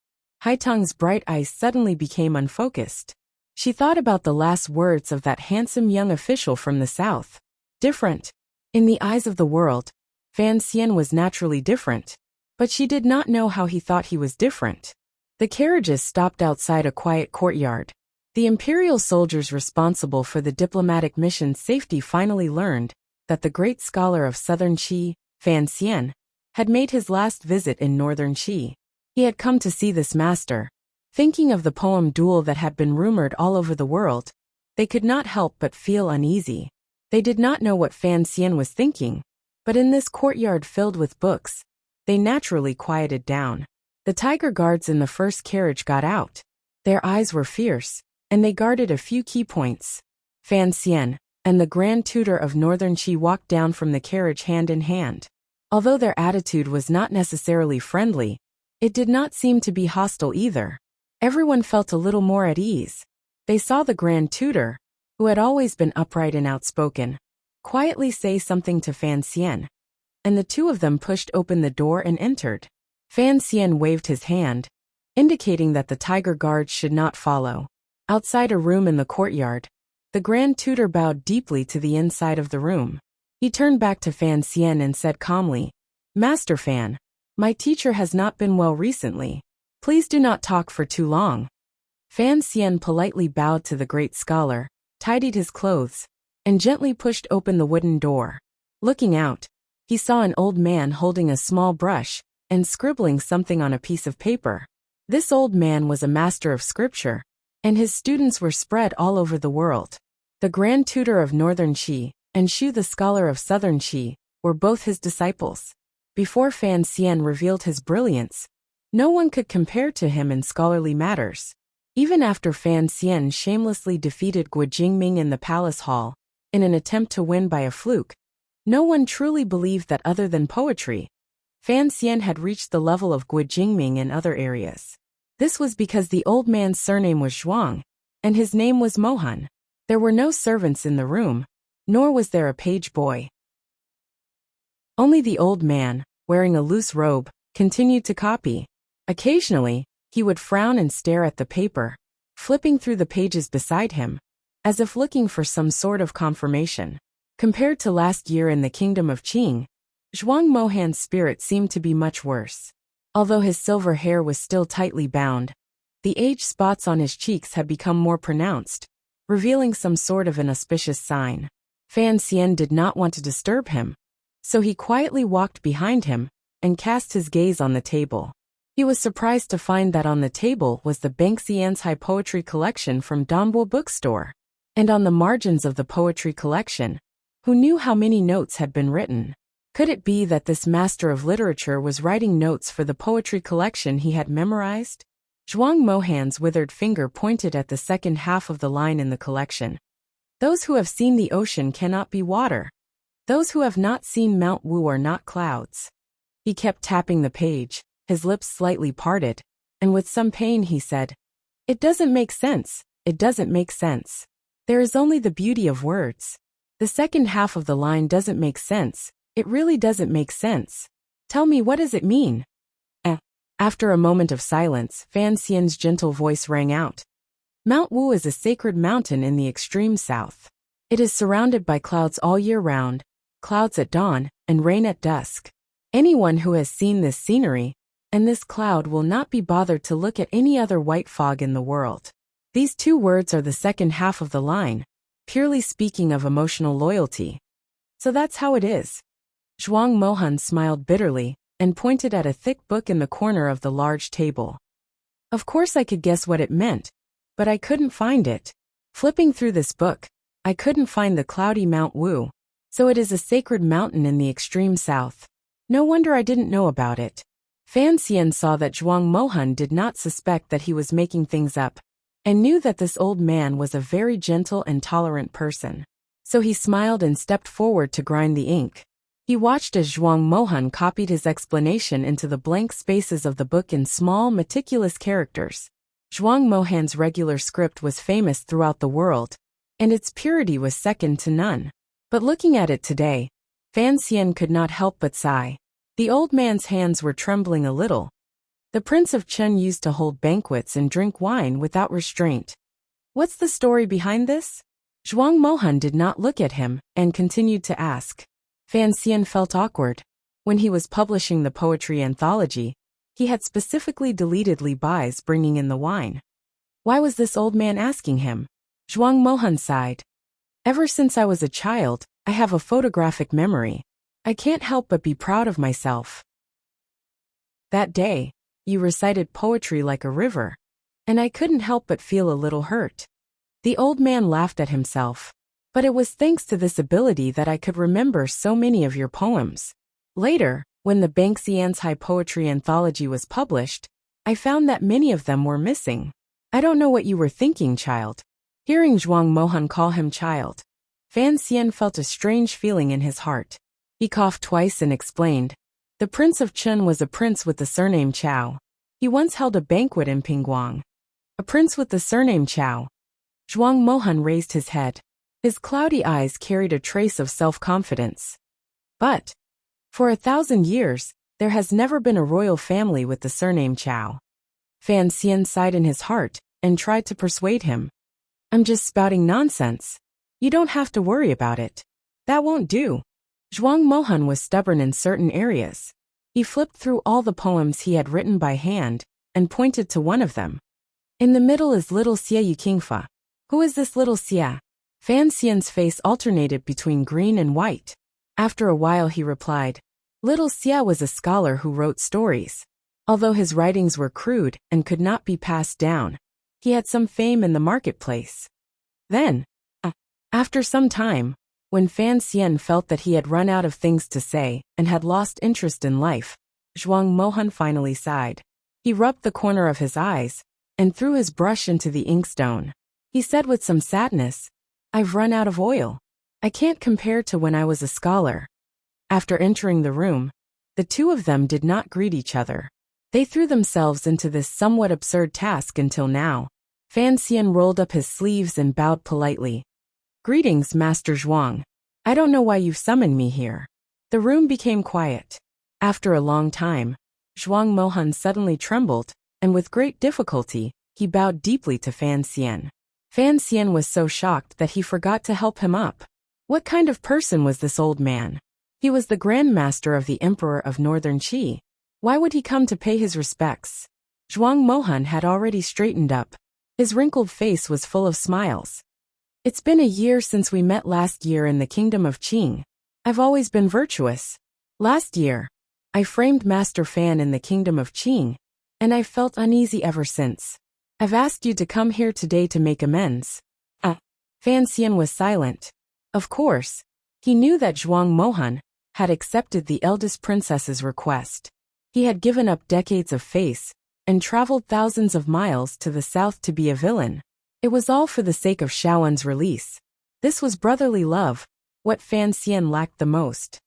Haitang's bright eyes suddenly became unfocused. She thought about the last words of that handsome young official from the south. Different. In the eyes of the world, Fan Xian was naturally different, but she did not know how he thought he was different. The carriages stopped outside a quiet courtyard. The imperial soldiers responsible for the diplomatic mission's safety finally learned that the great scholar of southern Qi, Fan Xian, had made his last visit in northern Qi. He had come to see this master. Thinking of the poem duel that had been rumored all over the world, they could not help but feel uneasy. They did not know what Fan Xian was thinking, but in this courtyard filled with books, they naturally quieted down. The tiger guards in the first carriage got out. Their eyes were fierce, and they guarded a few key points. Fan Xian and the Grand Tutor of Northern Qi walked down from the carriage hand in hand. Although their attitude was not necessarily friendly, it did not seem to be hostile either. Everyone felt a little more at ease. They saw the Grand Tutor, who had always been upright and outspoken, quietly say something to Fan Xian, and the two of them pushed open the door and entered. Fan Xian waved his hand, indicating that the tiger guards should not follow. Outside a room in the courtyard, the Grand Tutor bowed deeply to the inside of the room. He turned back to Fan Xian and said calmly, Master Fan, my teacher has not been well recently. Please do not talk for too long. Fan Xian politely bowed to the great scholar, tidied his clothes, and gently pushed open the wooden door. Looking out, he saw an old man holding a small brush and scribbling something on a piece of paper. This old man was a master of scripture, and his students were spread all over the world. The Grand Tutor of Northern Qi and Shu the scholar of Southern Qi were both his disciples. Before Fan Xian revealed his brilliance, no one could compare to him in scholarly matters. Even after Fan Xian shamelessly defeated Guo Jingming in the palace hall, in an attempt to win by a fluke, no one truly believed that other than poetry, Fan Xian had reached the level of Guijingming in other areas. This was because the old man's surname was Zhuang, and his name was Mohan. There were no servants in the room, nor was there a page boy. Only the old man, wearing a loose robe, continued to copy. Occasionally, he would frown and stare at the paper, flipping through the pages beside him, as if looking for some sort of confirmation. Compared to last year in the kingdom of Qing, Zhuang Mohan's spirit seemed to be much worse. Although his silver hair was still tightly bound, the age spots on his cheeks had become more pronounced, revealing some sort of an auspicious sign. Fan Xian did not want to disturb him, so he quietly walked behind him and cast his gaze on the table. He was surprised to find that on the table was the Banxian's High Poetry Collection from Donbo Bookstore. And on the margins of the poetry collection, who knew how many notes had been written? Could it be that this master of literature was writing notes for the poetry collection he had memorized? Zhuang Mohan's withered finger pointed at the second half of the line in the collection. Those who have seen the ocean cannot be water. Those who have not seen Mount Wu are not clouds. He kept tapping the page, his lips slightly parted, and with some pain he said, "It doesn't make sense, it doesn't make sense. There is only the beauty of words. The second half of the line doesn't make sense, it really doesn't make sense. Tell me, what does it mean?" After a moment of silence, Fan Xian's gentle voice rang out. Mount Wu is a sacred mountain in the extreme south. It is surrounded by clouds all year round, clouds at dawn, and rain at dusk. Anyone who has seen this scenery, and this cloud will not be bothered to look at any other white fog in the world. These two words are the second half of the line, purely speaking of emotional loyalty. So that's how it is. Zhuang Mohan smiled bitterly and pointed at a thick book in the corner of the large table. Of course I could guess what it meant, but I couldn't find it. Flipping through this book, I couldn't find the cloudy Mount Wu, so it is a sacred mountain in the extreme south. No wonder I didn't know about it. Fan Xian saw that Zhuang Mohan did not suspect that he was making things up, and knew that this old man was a very gentle and tolerant person. So he smiled and stepped forward to grind the ink. He watched as Zhuang Mohan copied his explanation into the blank spaces of the book in small, meticulous characters. Zhuang Mohan's regular script was famous throughout the world, and its purity was second to none. But looking at it today, Fan Xian could not help but sigh. The old man's hands were trembling a little. The Prince of Chen used to hold banquets and drink wine without restraint. What's the story behind this? Zhuang Mohan did not look at him and continued to ask. Fan Xian felt awkward. When he was publishing the poetry anthology, he had specifically deleted Li Bai's bringing in the wine. Why was this old man asking him? Zhuang Mohan sighed. Ever since I was a child, I have a photographic memory. I can't help but be proud of myself. That day, you recited poetry like a river, and I couldn't help but feel a little hurt. The old man laughed at himself. But it was thanks to this ability that I could remember so many of your poems. Later, when the Banxian's High Poetry Anthology was published, I found that many of them were missing. I don't know what you were thinking, child. Hearing Zhuang Mohan call him child, Fan Xian felt a strange feeling in his heart. He coughed twice and explained. The Prince of Chen was a prince with the surname Chao. He once held a banquet in Pingguang. A prince with the surname Chao. Zhuang Mohan raised his head. His cloudy eyes carried a trace of self-confidence. But, for 1,000 years, there has never been a royal family with the surname Chao. Fan Xian sighed in his heart and tried to persuade him. I'm just spouting nonsense. You don't have to worry about it. That won't do. Zhuang Mohan was stubborn in certain areas. He flipped through all the poems he had written by hand and pointed to one of them. In the middle is little Xie Yu Qingfa. Who is this little Xie? Fan Xian's face alternated between green and white. After a while he replied, Little Xie was a scholar who wrote stories. Although his writings were crude and could not be passed down, he had some fame in the marketplace. Then, after some time, when Fan Xian felt that he had run out of things to say and had lost interest in life, Zhuang Mohan finally sighed. He rubbed the corner of his eyes and threw his brush into the inkstone. He said with some sadness, I've run out of oil. I can't compare to when I was a scholar. After entering the room, The two of them did not greet each other. They threw themselves into this somewhat absurd task until now. Fan Xian rolled up his sleeves and bowed politely. Greetings, Master Zhuang. I don't know why you've summoned me here. The room became quiet. After a long time, Zhuang Mohan suddenly trembled, and with great difficulty, he bowed deeply to Fan Xian. Fan Xian was so shocked that he forgot to help him up. What kind of person was this old man? He was the Grand Master of the Emperor of Northern Qi. Why would he come to pay his respects? Zhuang Mohan had already straightened up. His wrinkled face was full of smiles. It's been a year since we met last year in the kingdom of Qing. I've always been virtuous. Last year, I framed Master Fan in the kingdom of Qing, and I've felt uneasy ever since. I've asked you to come here today to make amends. Fan Xian was silent. Of course, he knew that Zhuang Mohan had accepted the eldest princess's request. He had given up decades of face and traveled thousands of miles to the south to be a villain. It was all for the sake of Shaoan's release. This was brotherly love, what Fan Xian lacked the most.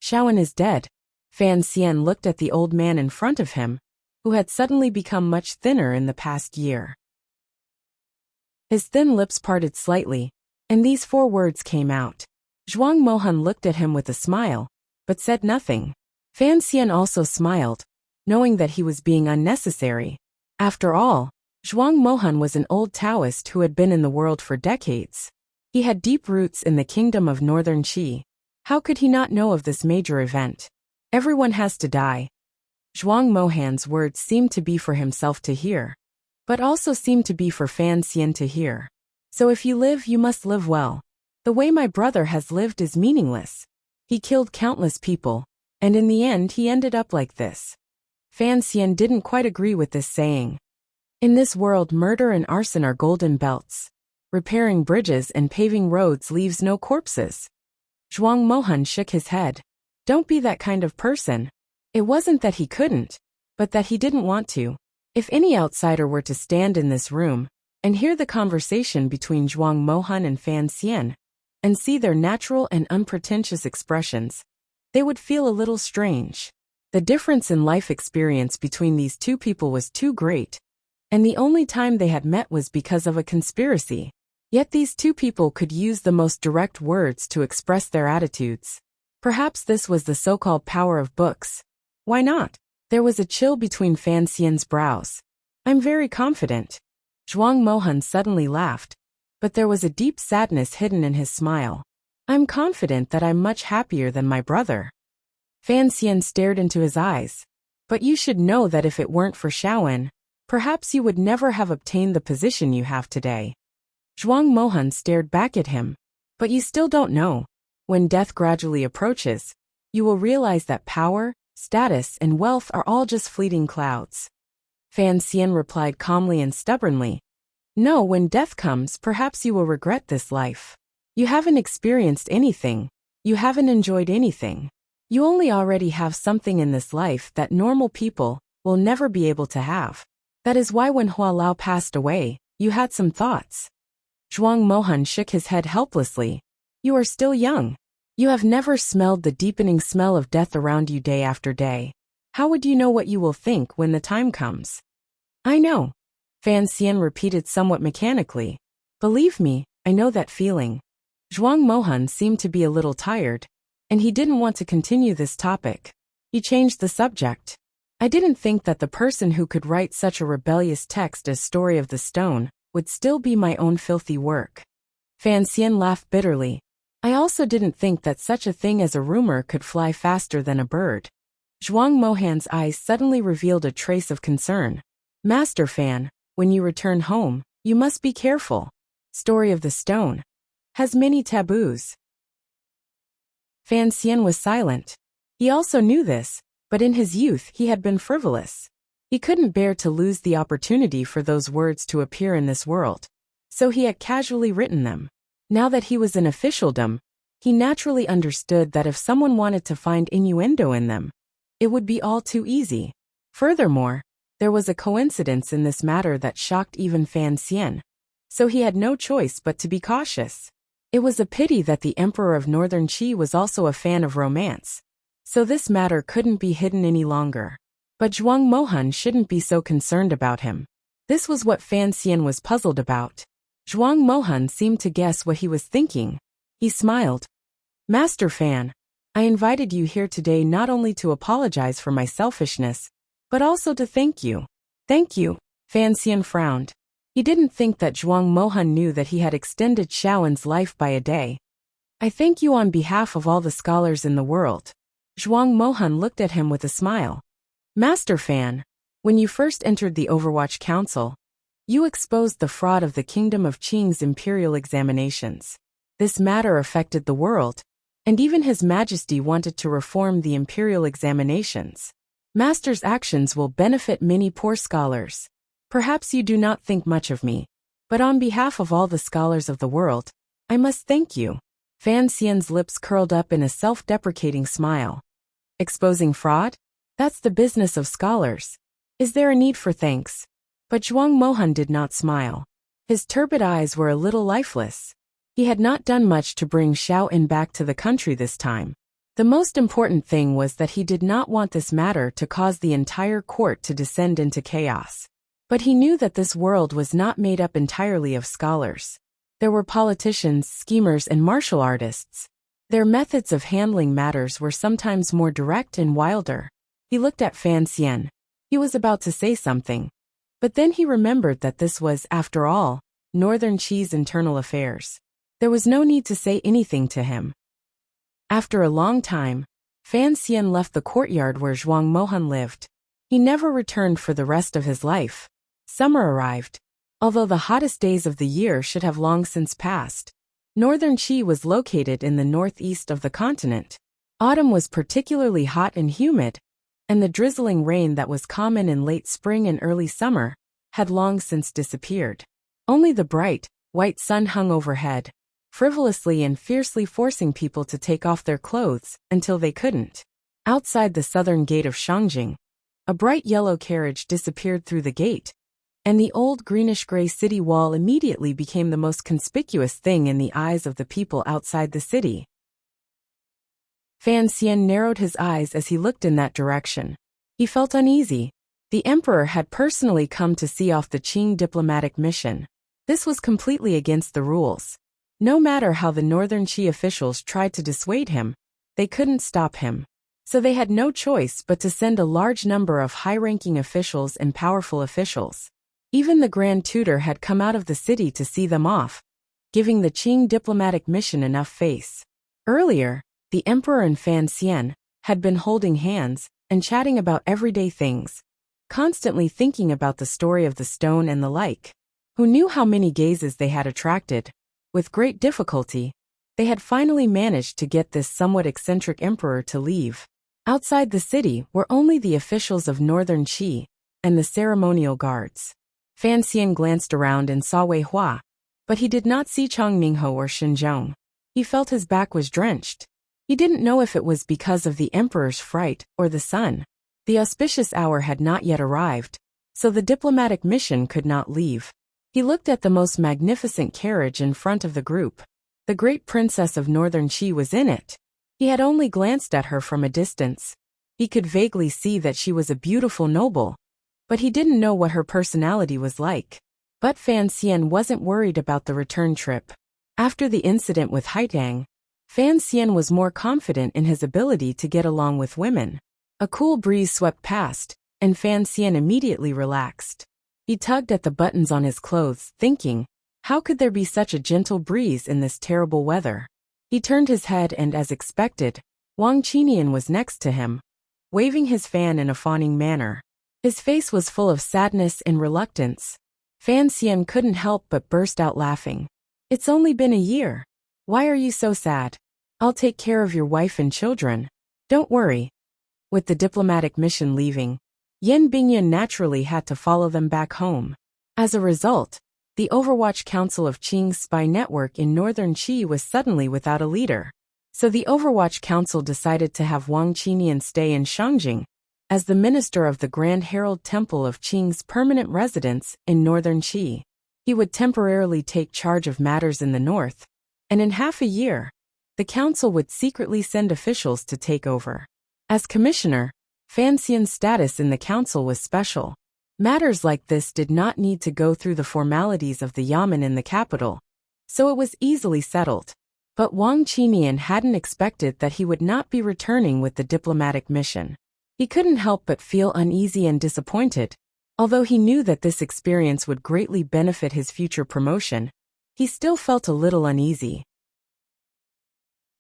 Shaoan is dead. Fan Xian looked at the old man in front of him, who had suddenly become much thinner in the past year. His thin lips parted slightly, and these 4 words came out. Zhuang Mohan looked at him with a smile, but said nothing. Fan Xian also smiled, knowing that he was being unnecessary. After all, Zhuang Mohan was an old Taoist who had been in the world for decades. He had deep roots in the kingdom of Northern Qi. How could he not know of this major event? Everyone has to die. Zhuang Mohan's words seemed to be for himself to hear, but also seemed to be for Fan Xian to hear. So if you live, you must live well. The way my brother has lived is meaningless. He killed countless people, and in the end he ended up like this. Fan Xian didn't quite agree with this saying. In this world, murder and arson are golden belts. Repairing bridges and paving roads leaves no corpses. Zhuang Mohan shook his head. Don't be that kind of person. It wasn't that he couldn't, but that he didn't want to. If any outsider were to stand in this room and hear the conversation between Zhuang Mohan and Fan Xian, and see their natural and unpretentious expressions, they would feel a little strange. The difference in life experience between these two people was too great, and the only time they had met was because of a conspiracy. Yet these two people could use the most direct words to express their attitudes. Perhaps this was the so-called power of books. Why not? There was a chill between Fan Xian's brows. I'm very confident. Zhuang Mohan suddenly laughed, but there was a deep sadness hidden in his smile. I'm confident that I'm much happier than my brother. Fan Xian stared into his eyes. But you should know that if it weren't for Shaoan, perhaps you would never have obtained the position you have today. Zhuang Mohan stared back at him. But you still don't know. When death gradually approaches, you will realize that power, status, and wealth are all just fleeting clouds. Fan Xian replied calmly and stubbornly. No, when death comes, perhaps you will regret this life. You haven't experienced anything. You haven't enjoyed anything. You only already have something in this life that normal people will never be able to have. That is why when Hua Lao passed away, you had some thoughts. Zhuang Mohan shook his head helplessly. You are still young. You have never smelled the deepening smell of death around you day after day. How would you know what you will think when the time comes? I know. Fan Xian repeated somewhat mechanically. Believe me, I know that feeling. Zhuang Mohan seemed to be a little tired, and he didn't want to continue this topic. He changed the subject. I didn't think that the person who could write such a rebellious text as Story of the Stone would still be my own filthy work. Fan Xian laughed bitterly. I also didn't think that such a thing as a rumor could fly faster than a bird. Zhuang Mohan's eyes suddenly revealed a trace of concern. Master Fan, when you return home, you must be careful. Story of the Stone has many taboos. Fan Xian was silent. He also knew this, but in his youth he had been frivolous. He couldn't bear to lose the opportunity for those words to appear in this world, so he had casually written them. Now that he was in officialdom, he naturally understood that if someone wanted to find innuendo in them, it would be all too easy. Furthermore, there was a coincidence in this matter that shocked even Fan Xian, so he had no choice but to be cautious. It was a pity that the Emperor of Northern Qi was also a fan of romance, so this matter couldn't be hidden any longer. But Zhuang Mohan shouldn't be so concerned about him. This was what Fan Xian was puzzled about. Zhuang Mohan seemed to guess what he was thinking. He smiled. Master Fan, I invited you here today not only to apologize for my selfishness, but also to thank you. Thank you, Fan Xian frowned. He didn't think that Zhuang Mohan knew that he had extended Xiaowen's life by a day. I thank you on behalf of all the scholars in the world. Zhuang Mohan looked at him with a smile. Master Fan, when you first entered the Overwatch Council, you exposed the fraud of the Kingdom of Qing's imperial examinations. This matter affected the world, and even His Majesty wanted to reform the imperial examinations. Master's actions will benefit many poor scholars. Perhaps you do not think much of me, but on behalf of all the scholars of the world, I must thank you. Fan Xian's lips curled up in a self-deprecating smile. Exposing fraud? That's the business of scholars. Is there a need for thanks? But Zhuang Mohan did not smile. His turbid eyes were a little lifeless. He had not done much to bring Xiaowen back to the country this time. The most important thing was that he did not want this matter to cause the entire court to descend into chaos. But he knew that this world was not made up entirely of scholars. There were politicians, schemers, and martial artists. Their methods of handling matters were sometimes more direct and wilder. He looked at Fan Xian. He was about to say something. But then he remembered that this was, after all, Northern Qi's internal affairs. There was no need to say anything to him. After a long time, Fan Xian left the courtyard where Zhuang Mohan lived. He never returned for the rest of his life. Summer arrived. Although the hottest days of the year should have long since passed, Northern Qi was located in the northeast of the continent. Autumn was particularly hot and humid, and the drizzling rain that was common in late spring and early summer had long since disappeared. Only the bright, white sun hung overhead, frivolously and fiercely forcing people to take off their clothes until they couldn't. Outside the southern gate of Shangjing, a bright yellow carriage disappeared through the gate, and the old greenish-gray city wall immediately became the most conspicuous thing in the eyes of the people outside the city. Fan Xian narrowed his eyes as he looked in that direction. He felt uneasy. The emperor had personally come to see off the Qing diplomatic mission. This was completely against the rules. No matter how the Northern Qi officials tried to dissuade him, they couldn't stop him. So they had no choice but to send a large number of high-ranking officials and powerful officials. Even the Grand Tutor had come out of the city to see them off, giving the Qing diplomatic mission enough face. Earlier, the emperor and Fan Xian had been holding hands and chatting about everyday things, constantly thinking about the story of the stone and the like. Who knew how many gazes they had attracted? With great difficulty, they had finally managed to get this somewhat eccentric emperor to leave. Outside the city were only the officials of Northern Qi and the ceremonial guards. Fan Xian glanced around and saw Wei Hua, but he did not see Chang Ningho or Xinzhong. He felt his back was drenched. He didn't know if it was because of the emperor's fright or the sun. The auspicious hour had not yet arrived, so the diplomatic mission could not leave. He looked at the most magnificent carriage in front of the group. The great princess of Northern Qi was in it. He had only glanced at her from a distance. He could vaguely see that she was a beautiful noble, but he didn't know what her personality was like. But Fan Xian wasn't worried about the return trip. After the incident with Haitang, Fan Xian was more confident in his ability to get along with women. A cool breeze swept past, and Fan Xian immediately relaxed. He tugged at the buttons on his clothes, thinking, how could there be such a gentle breeze in this terrible weather? He turned his head and, as expected, Wang Qinian was next to him, waving his fan in a fawning manner. His face was full of sadness and reluctance. Fan Xian couldn't help but burst out laughing. It's only been a year. Why are you so sad? I'll take care of your wife and children. Don't worry. With the diplomatic mission leaving, Yan Bingyan naturally had to follow them back home. As a result, the Overwatch Council of Qing's spy network in Northern Qi was suddenly without a leader. So the Overwatch Council decided to have Wang Qinian stay in Shangjing as the minister of the Grand Herald Temple of Qing's permanent residence in Northern Qi. He would temporarily take charge of matters in the north, and in half a year, the council would secretly send officials to take over. As commissioner, Fan Xian's status in the council was special. Matters like this did not need to go through the formalities of the yamen in the capital, so it was easily settled. But Wang Qinian hadn't expected that he would not be returning with the diplomatic mission. He couldn't help but feel uneasy and disappointed. Although he knew that this experience would greatly benefit his future promotion, he still felt a little uneasy.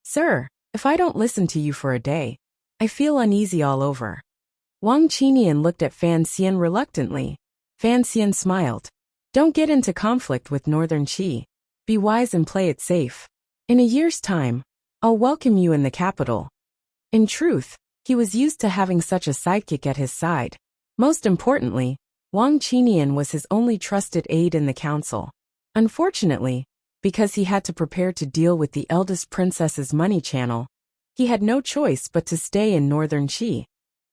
Sir, if I don't listen to you for a day, I feel uneasy all over. Wang Qinian looked at Fan Xian reluctantly. Fan Xian smiled. Don't get into conflict with Northern Qi. Be wise and play it safe. In a year's time, I'll welcome you in the capital. In truth, he was used to having such a sidekick at his side. Most importantly, Wang Qinian was his only trusted aide in the council. Unfortunately, because he had to prepare to deal with the eldest princess's money channel, he had no choice but to stay in Northern Qi.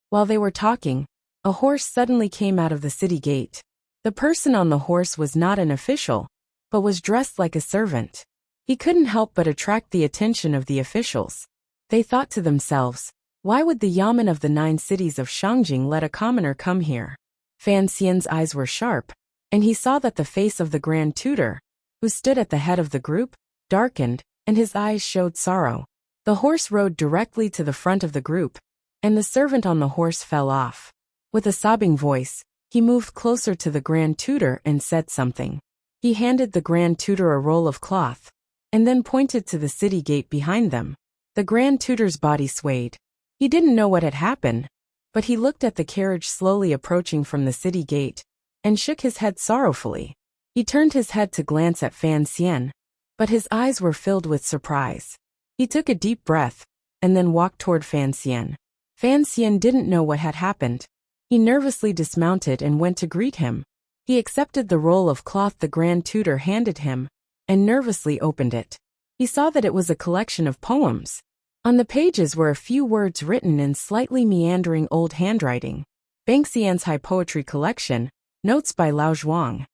While they were talking, a horse suddenly came out of the city gate. The person on the horse was not an official, but was dressed like a servant. He couldn't help but attract the attention of the officials. They thought to themselves, why would the yamen of the 9 cities of Shangjing let a commoner come here? Fan Xian's eyes were sharp, and he saw that the face of the Grand Tutor, who stood at the head of the group, darkened, and his eyes showed sorrow. The horse rode directly to the front of the group, and the servant on the horse fell off. With a sobbing voice, he moved closer to the Grand Tutor and said something. He handed the Grand Tutor a roll of cloth, and then pointed to the city gate behind them. The Grand Tutor's body swayed. He didn't know what had happened, but he looked at the carriage slowly approaching from the city gate, and shook his head sorrowfully. He turned his head to glance at Fan Xian, but his eyes were filled with surprise. He took a deep breath, and then walked toward Fan Xian. Fan Xian didn't know what had happened. He nervously dismounted and went to greet him. He accepted the roll of cloth the Grand Tutor handed him, and nervously opened it. He saw that it was a collection of poems. On the pages were a few words written in slightly meandering old handwriting. Bangxian's High Poetry Collection, Notes by Lao Zhuang.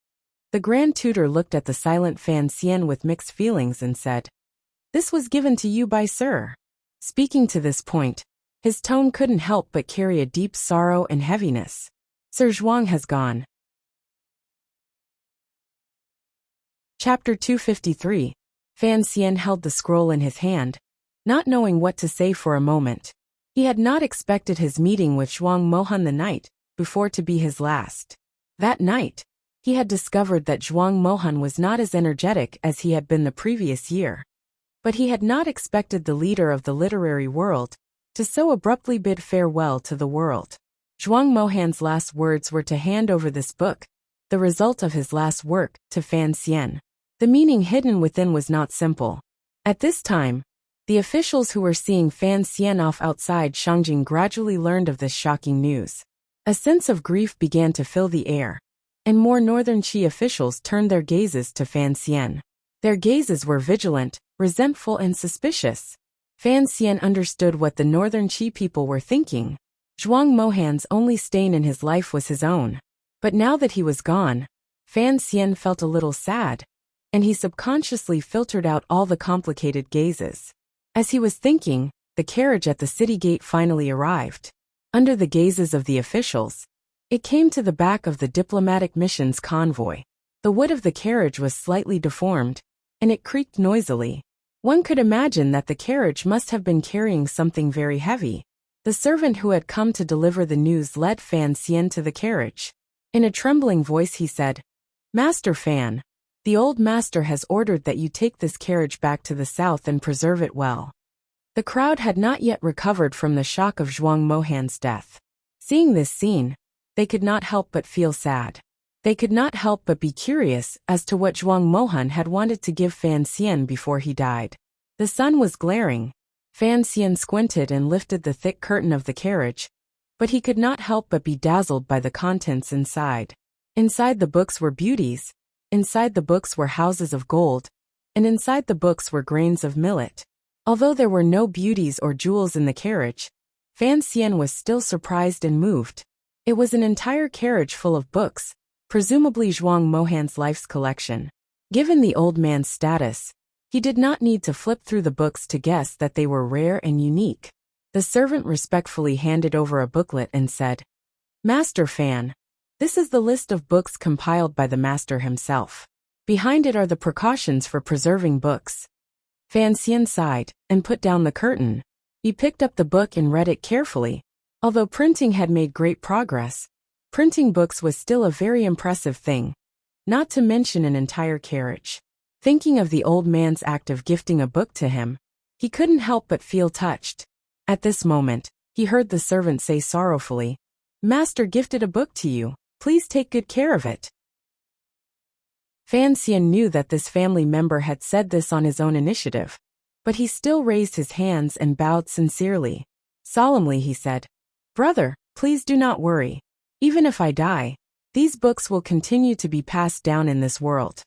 The Grand Tutor looked at the silent Fan Xian with mixed feelings and said, "This was given to you by Sir." Speaking to this point, his tone couldn't help but carry a deep sorrow and heaviness. Sir Zhuang has gone. Chapter 253. Fan Xian held the scroll in his hand, not knowing what to say for a moment. He had not expected his meeting with Zhuang Mohan the night before to be his last. That night, he had discovered that Zhuang Mohan was not as energetic as he had been the previous year. But he had not expected the leader of the literary world to so abruptly bid farewell to the world. Zhuang Mohan's last words were to hand over this book, the result of his last work, to Fan Xian. The meaning hidden within was not simple. At this time, the officials who were seeing Fan Xian off outside Shangjing gradually learned of this shocking news. A sense of grief began to fill the air, and more Northern Qi officials turned their gazes to Fan Xian. Their gazes were vigilant, resentful and suspicious. Fan Xian understood what the Northern Qi people were thinking. Zhuang Mohan's only stain in his life was his own. But now that he was gone, Fan Xian felt a little sad, and he subconsciously filtered out all the complicated gazes. As he was thinking, the carriage at the city gate finally arrived. Under the gazes of the officials, it came to the back of the diplomatic mission's convoy. The wood of the carriage was slightly deformed, and it creaked noisily. One could imagine that the carriage must have been carrying something very heavy. The servant who had come to deliver the news led Fan Xian to the carriage. In a trembling voice he said, "Master Fan, the old master has ordered that you take this carriage back to the south and preserve it well." The crowd had not yet recovered from the shock of Zhuang Mohan's death. Seeing this scene, they could not help but feel sad. They could not help but be curious as to what Zhuang Mohan had wanted to give Fan Xian before he died. The sun was glaring. Fan Xian squinted and lifted the thick curtain of the carriage, but he could not help but be dazzled by the contents inside. Inside the books were beauties, inside the books were houses of gold, and inside the books were grains of millet. Although there were no beauties or jewels in the carriage, Fan Xian was still surprised and moved. It was an entire carriage full of books, presumably Zhuang Mohan's life's collection. Given the old man's status, he did not need to flip through the books to guess that they were rare and unique. The servant respectfully handed over a booklet and said, "Master Fan, this is the list of books compiled by the master himself. Behind it are the precautions for preserving books." Fan Xian sighed and put down the curtain. He picked up the book and read it carefully. Although printing had made great progress, printing books was still a very impressive thing, not to mention an entire carriage. Thinking of the old man's act of gifting a book to him, he couldn't help but feel touched. At this moment, he heard the servant say sorrowfully, "Master gifted a book to you, please take good care of it." Fan Xian knew that this family member had said this on his own initiative, but he still raised his hands and bowed sincerely. Solemnly he said, "Brother, please do not worry. Even if I die, these books will continue to be passed down in this world."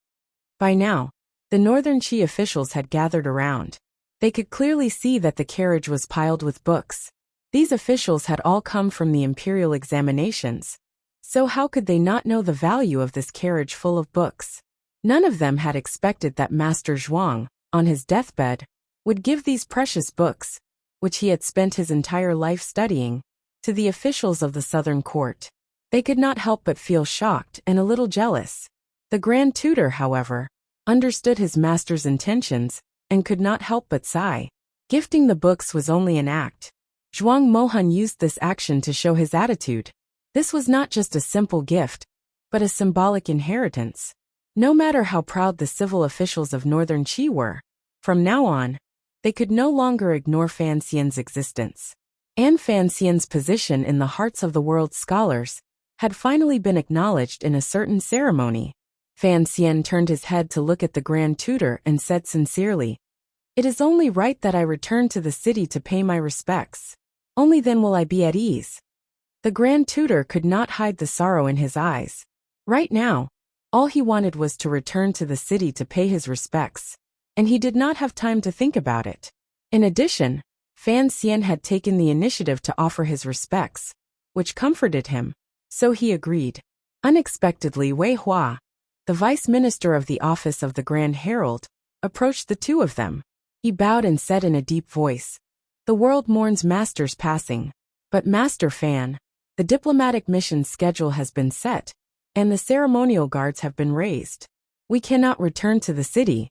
By now, the Northern Qi officials had gathered around. They could clearly see that the carriage was piled with books. These officials had all come from the imperial examinations, so how could they not know the value of this carriage full of books? None of them had expected that Master Zhuang, on his deathbed, would give these precious books, which he had spent his entire life studying, to the officials of the southern court. They could not help but feel shocked and a little jealous. The Grand Tutor, however, understood his master's intentions and could not help but sigh. Gifting the books was only an act. Zhuang Mohan used this action to show his attitude. This was not just a simple gift, but a symbolic inheritance. No matter how proud the civil officials of Northern Qi were, from now on, they could no longer ignore Fan Xian's existence. And Fan Xian's position in the hearts of the world's scholars had finally been acknowledged in a certain ceremony. Fan Xian turned his head to look at the Grand Tutor and said sincerely, "It is only right that I return to the city to pay my respects. Only then will I be at ease." The Grand Tutor could not hide the sorrow in his eyes. Right now, all he wanted was to return to the city to pay his respects, and he did not have time to think about it. In addition, Fan Xian had taken the initiative to offer his respects, which comforted him, so he agreed. Unexpectedly, Wei Hua, the vice minister of the office of the Grand Herald, approached the two of them. He bowed and said in a deep voice, "The world mourns Master's passing. But Master Fan, the diplomatic mission's schedule has been set, and the ceremonial guards have been raised. We cannot return to the city."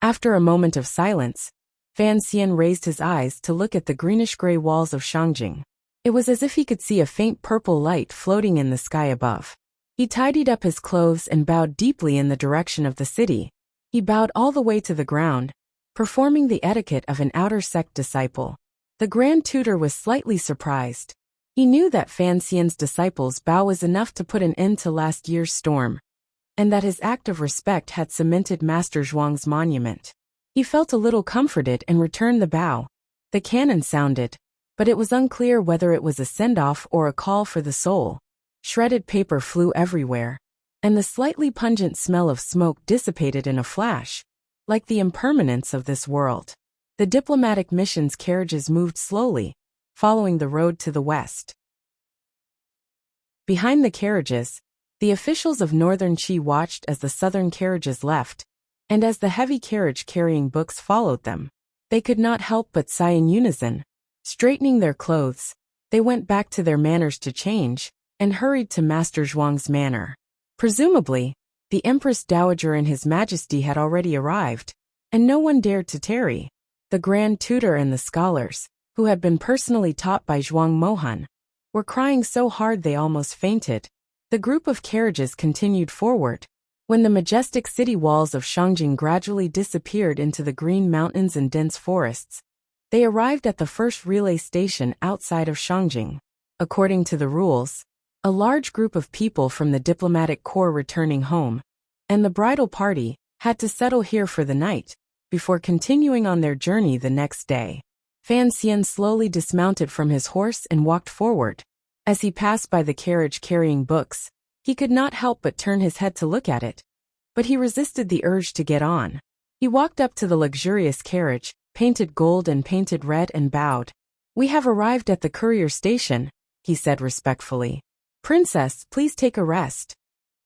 After a moment of silence, Fan Xian raised his eyes to look at the greenish-gray walls of Shangjing. It was as if he could see a faint purple light floating in the sky above. He tidied up his clothes and bowed deeply in the direction of the city. He bowed all the way to the ground, performing the etiquette of an outer sect disciple. The Grand Tutor was slightly surprised. He knew that Fan Xian's disciples' bow was enough to put an end to last year's storm, and that his act of respect had cemented Master Zhuang's monument. He felt a little comforted and returned the bow. The cannon sounded, but it was unclear whether it was a send-off or a call for the soul. Shredded paper flew everywhere, and the slightly pungent smell of smoke dissipated in a flash, like the impermanence of this world. The diplomatic mission's carriages moved slowly, following the road to the west. Behind the carriages, the officials of Northern Qi watched as the southern carriages left, and as the heavy carriage carrying books followed them. They could not help but sigh in unison. Straightening their clothes, they went back to their manners to change, and hurried to Master Zhuang's manor. Presumably, the Empress Dowager and His Majesty had already arrived, and no one dared to tarry. The Grand Tutor and the scholars, who had been personally taught by Zhuang Mohan, were crying so hard they almost fainted. The group of carriages continued forward. When the majestic city walls of Shangjing gradually disappeared into the green mountains and dense forests, they arrived at the first relay station outside of Shangjing. According to the rules, a large group of people from the diplomatic corps returning home, and the bridal party, had to settle here for the night, before continuing on their journey the next day. Fan Xian slowly dismounted from his horse and walked forward. As he passed by the carriage carrying books, he could not help but turn his head to look at it, but he resisted the urge to get on. He walked up to the luxurious carriage, painted gold and painted red, and bowed. "We have arrived at the courier station," he said respectfully. "Princess, please take a rest."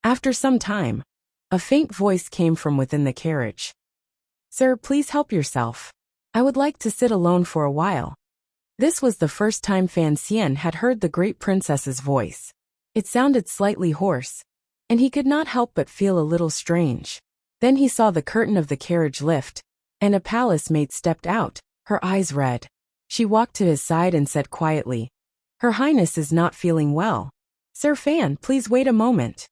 After some time, a faint voice came from within the carriage. "Sir, please help yourself. I would like to sit alone for a while." This was the first time Fan Xian had heard the great princess's voice. It sounded slightly hoarse, and he could not help but feel a little strange. Then he saw the curtain of the carriage lift, and a palace maid stepped out, her eyes red. She walked to his side and said quietly, "Her Highness is not feeling well. Sir Fan, please wait a moment."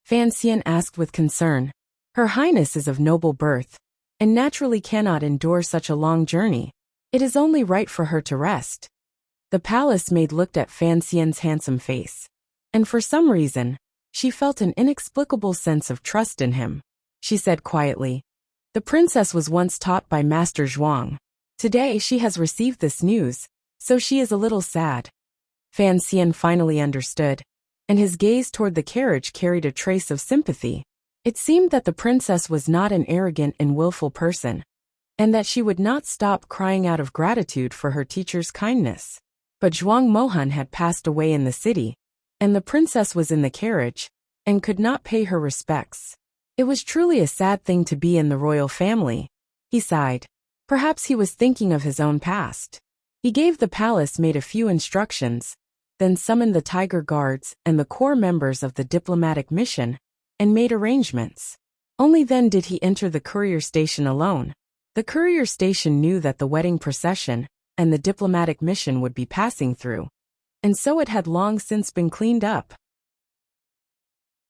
Fan Xian asked with concern. Her Highness is of noble birth, and naturally cannot endure such a long journey. It is only right for her to rest. The palace maid looked at Fan Xian's handsome face, and for some reason, she felt an inexplicable sense of trust in him. She said quietly, "The princess was once taught by Master Zhuang. Today she has received this news, so she is a little sad." Fan Xian finally understood, and his gaze toward the carriage carried a trace of sympathy. It seemed that the princess was not an arrogant and willful person, and that she would not stop crying out of gratitude for her teacher's kindness. But Zhuang Mohan had passed away in the city, and the princess was in the carriage, and could not pay her respects. It was truly a sad thing to be in the royal family. He sighed. Perhaps he was thinking of his own past. He gave the palace maid a few instructions, then summoned the Tiger Guards and the core members of the diplomatic mission, and made arrangements. Only then did he enter the courier station alone. The courier station knew that the wedding procession and the diplomatic mission would be passing through, and so it had long since been cleaned up.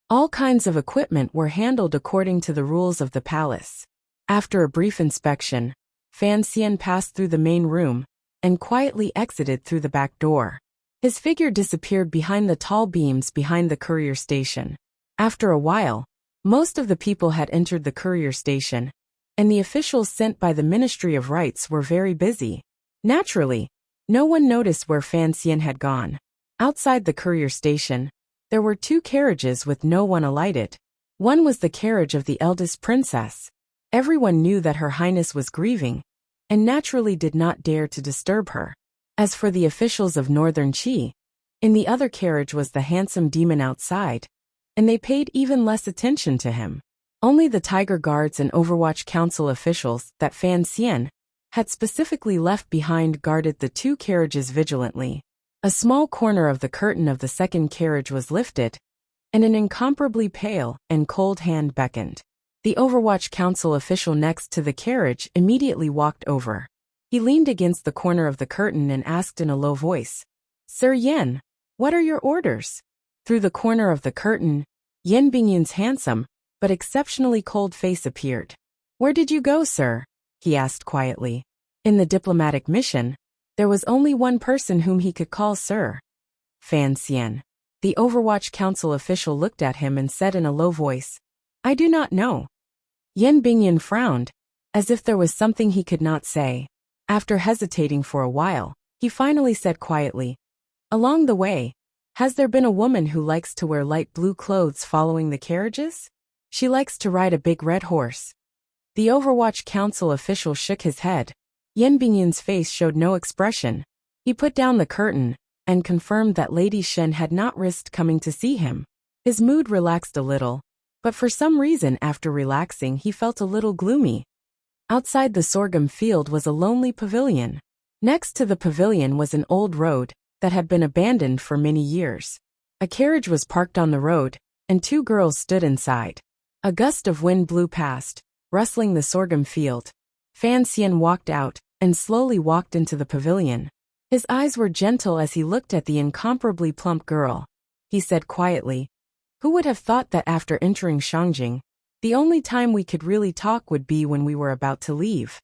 All kinds of equipment were handled according to the rules of the palace. After a brief inspection, Fan Xian passed through the main room and quietly exited through the back door. His figure disappeared behind the tall beams behind the courier station. After a while, most of the people had entered the courier station, and the officials sent by the Ministry of Rights were very busy. Naturally, no one noticed where Fan Xian had gone. Outside the courier station, there were 2 carriages with no one alighted. One was the carriage of the eldest princess. Everyone knew that Her Highness was grieving, and naturally did not dare to disturb her. As for the officials of Northern Qi, in the other carriage was the handsome demon outside, and they paid even less attention to him. Only the Tiger Guards and Overwatch Council officials that Fan Xian had specifically left behind guarded the 2 carriages vigilantly. A small corner of the curtain of the second carriage was lifted, and an incomparably pale and cold hand beckoned. The Overwatch Council official next to the carriage immediately walked over. He leaned against the corner of the curtain and asked in a low voice, "Sir Yen, what are your orders?" Through the corner of the curtain, Yen Bingyun's handsome but exceptionally cold face appeared. "Where did you go, sir?" he asked quietly. In the diplomatic mission, there was only one person whom he could call sir. Fan Xian. The Overwatch Council official looked at him and said in a low voice, "I do not know." Yen Bingyun frowned, as if there was something he could not say. After hesitating for a while, he finally said quietly, "Along the way, has there been a woman who likes to wear light blue clothes following the carriages? She likes to ride a big red horse." The Overwatch Council official shook his head. Yen Bingyun's face showed no expression. He put down the curtain and confirmed that Lady Shen had not risked coming to see him. His mood relaxed a little, but for some reason after relaxing he felt a little gloomy. Outside the sorghum field was a lonely pavilion. Next to the pavilion was an old road that had been abandoned for many years. A carriage was parked on the road, and 2 girls stood inside. A gust of wind blew past, rustling the sorghum field. Fan Xian walked out and slowly walked into the pavilion. His eyes were gentle as he looked at the incomparably plump girl. He said quietly, "Who would have thought that after entering Shangjing, the only time we could really talk would be when we were about to leave?"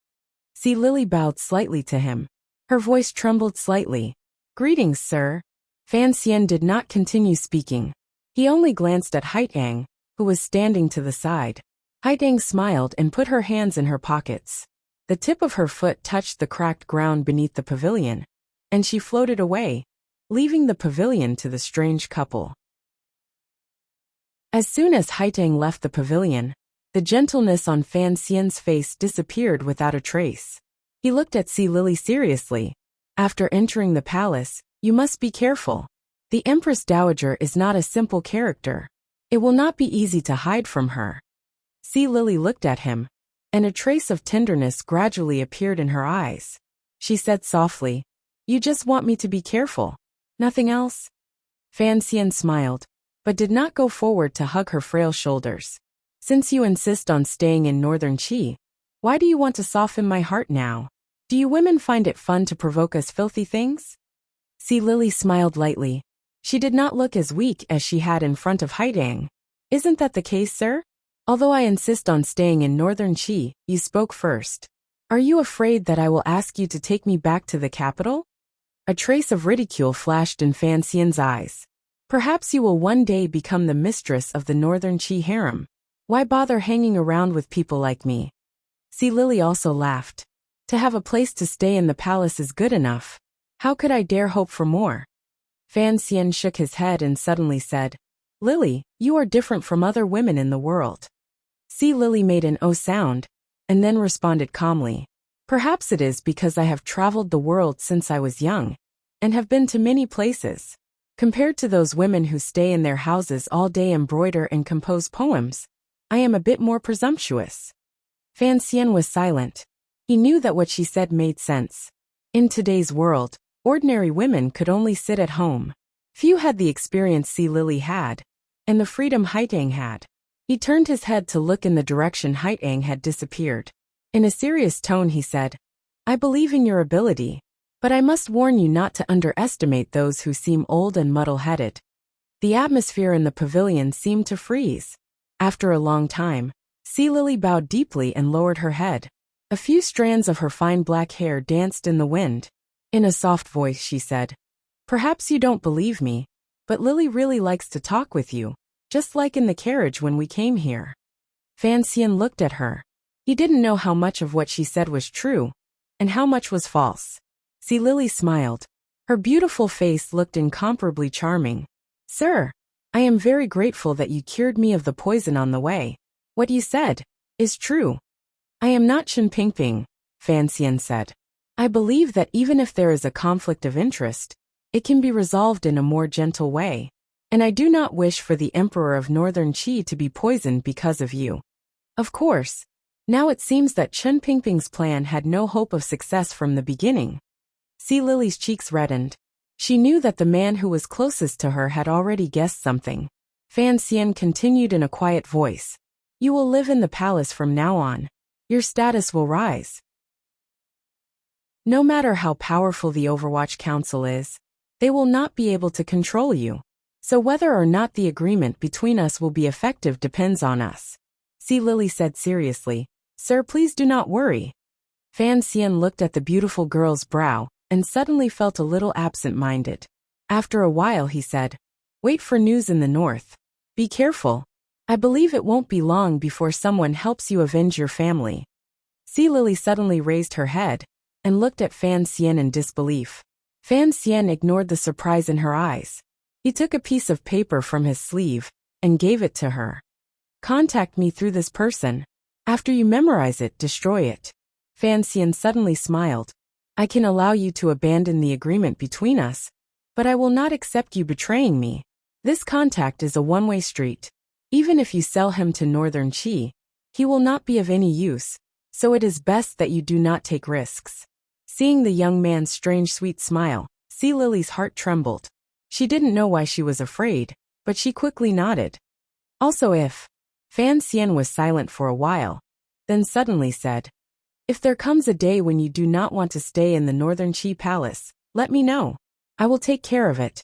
Si Lily bowed slightly to him. Her voice trembled slightly. "Greetings, sir." Fan Xian did not continue speaking. He only glanced at Haitang, who was standing to the side. Haitang smiled and put her hands in her pockets. The tip of her foot touched the cracked ground beneath the pavilion, and she floated away, leaving the pavilion to the strange couple. As soon as Haitang left the pavilion, the gentleness on Fan Xian's face disappeared without a trace. He looked at Si Lily seriously. "After entering the palace, you must be careful. The Empress Dowager is not a simple character. It will not be easy to hide from her." Si Lily looked at him, and a trace of tenderness gradually appeared in her eyes. She said softly, You just want me to be careful. Nothing else? Fan Xian smiled, but did not go forward to hug her frail shoulders. Since you insist on staying in Northern Qi, why do you want to soften my heart now? Do you women find it fun to provoke us filthy things? Si Lily smiled lightly. She did not look as weak as she had in front of Haidang. Isn't that the case, sir? Although I insist on staying in Northern Qi, you spoke first. Are you afraid that I will ask you to take me back to the capital? A trace of ridicule flashed in Fan Xian's eyes. Perhaps you will one day become the mistress of the Northern Qi harem. Why bother hanging around with people like me? Si Lily also laughed. To have a place to stay in the palace is good enough. How could I dare hope for more? Fan Xian shook his head and suddenly said, Lily, you are different from other women in the world. Si Lily made an "oh" sound, and then responded calmly. Perhaps it is because I have traveled the world since I was young, and have been to many places. Compared to those women who stay in their houses all day embroider and compose poems, I am a bit more presumptuous. Fan Xian was silent. He knew that what she said made sense. In today's world, ordinary women could only sit at home. Few had the experience Si Lily had, and the freedom Haitang had. He turned his head to look in the direction Haitang had disappeared. In a serious tone he said, I believe in your ability, but I must warn you not to underestimate those who seem old and muddle-headed. The atmosphere in the pavilion seemed to freeze. After a long time, Si Lily bowed deeply and lowered her head. A few strands of her fine black hair danced in the wind. In a soft voice she said, Perhaps you don't believe me, but Lily really likes to talk with you, just like in the carriage when we came here. Fan Xian looked at her. He didn't know how much of what she said was true, and how much was false. Si Lily smiled. Her beautiful face looked incomparably charming. Sir, I am very grateful that you cured me of the poison on the way. What you said is true. I am not Chen Pingping, Fan Xian said. I believe that even if there is a conflict of interest, it can be resolved in a more gentle way. And I do not wish for the Emperor of Northern Qi to be poisoned because of you. Of course, now it seems that Chen Pingping's plan had no hope of success from the beginning. Si Lily's cheeks reddened. She knew that the man who was closest to her had already guessed something. Fan Xian continued in a quiet voice. You will live in the palace from now on. Your status will rise. No matter how powerful the Overwatch Council is, they will not be able to control you. So whether or not the agreement between us will be effective depends on us. Si Lily said seriously, Sir, please do not worry. Fan Xian looked at the beautiful girl's brow, and suddenly felt a little absent-minded. After a while he said, Wait for news in the north. Be careful. I believe it won't be long before someone helps you avenge your family. Si Lily suddenly raised her head, and looked at Fan Xian in disbelief. Fan Xian ignored the surprise in her eyes. He took a piece of paper from his sleeve, and gave it to her. Contact me through this person. After you memorize it, destroy it. Fan Xian suddenly smiled. I can allow you to abandon the agreement between us, but I will not accept you betraying me. This contact is a one-way street. Even if you sell him to Northern Qi, he will not be of any use, so it is best that you do not take risks. Seeing the young man's strange sweet smile, Si Lily's heart trembled. She didn't know why she was afraid, but she quickly nodded. Also if. Fan Xian was silent for a while, then suddenly said, If there comes a day when you do not want to stay in the Northern Qi Palace, let me know. I will take care of it.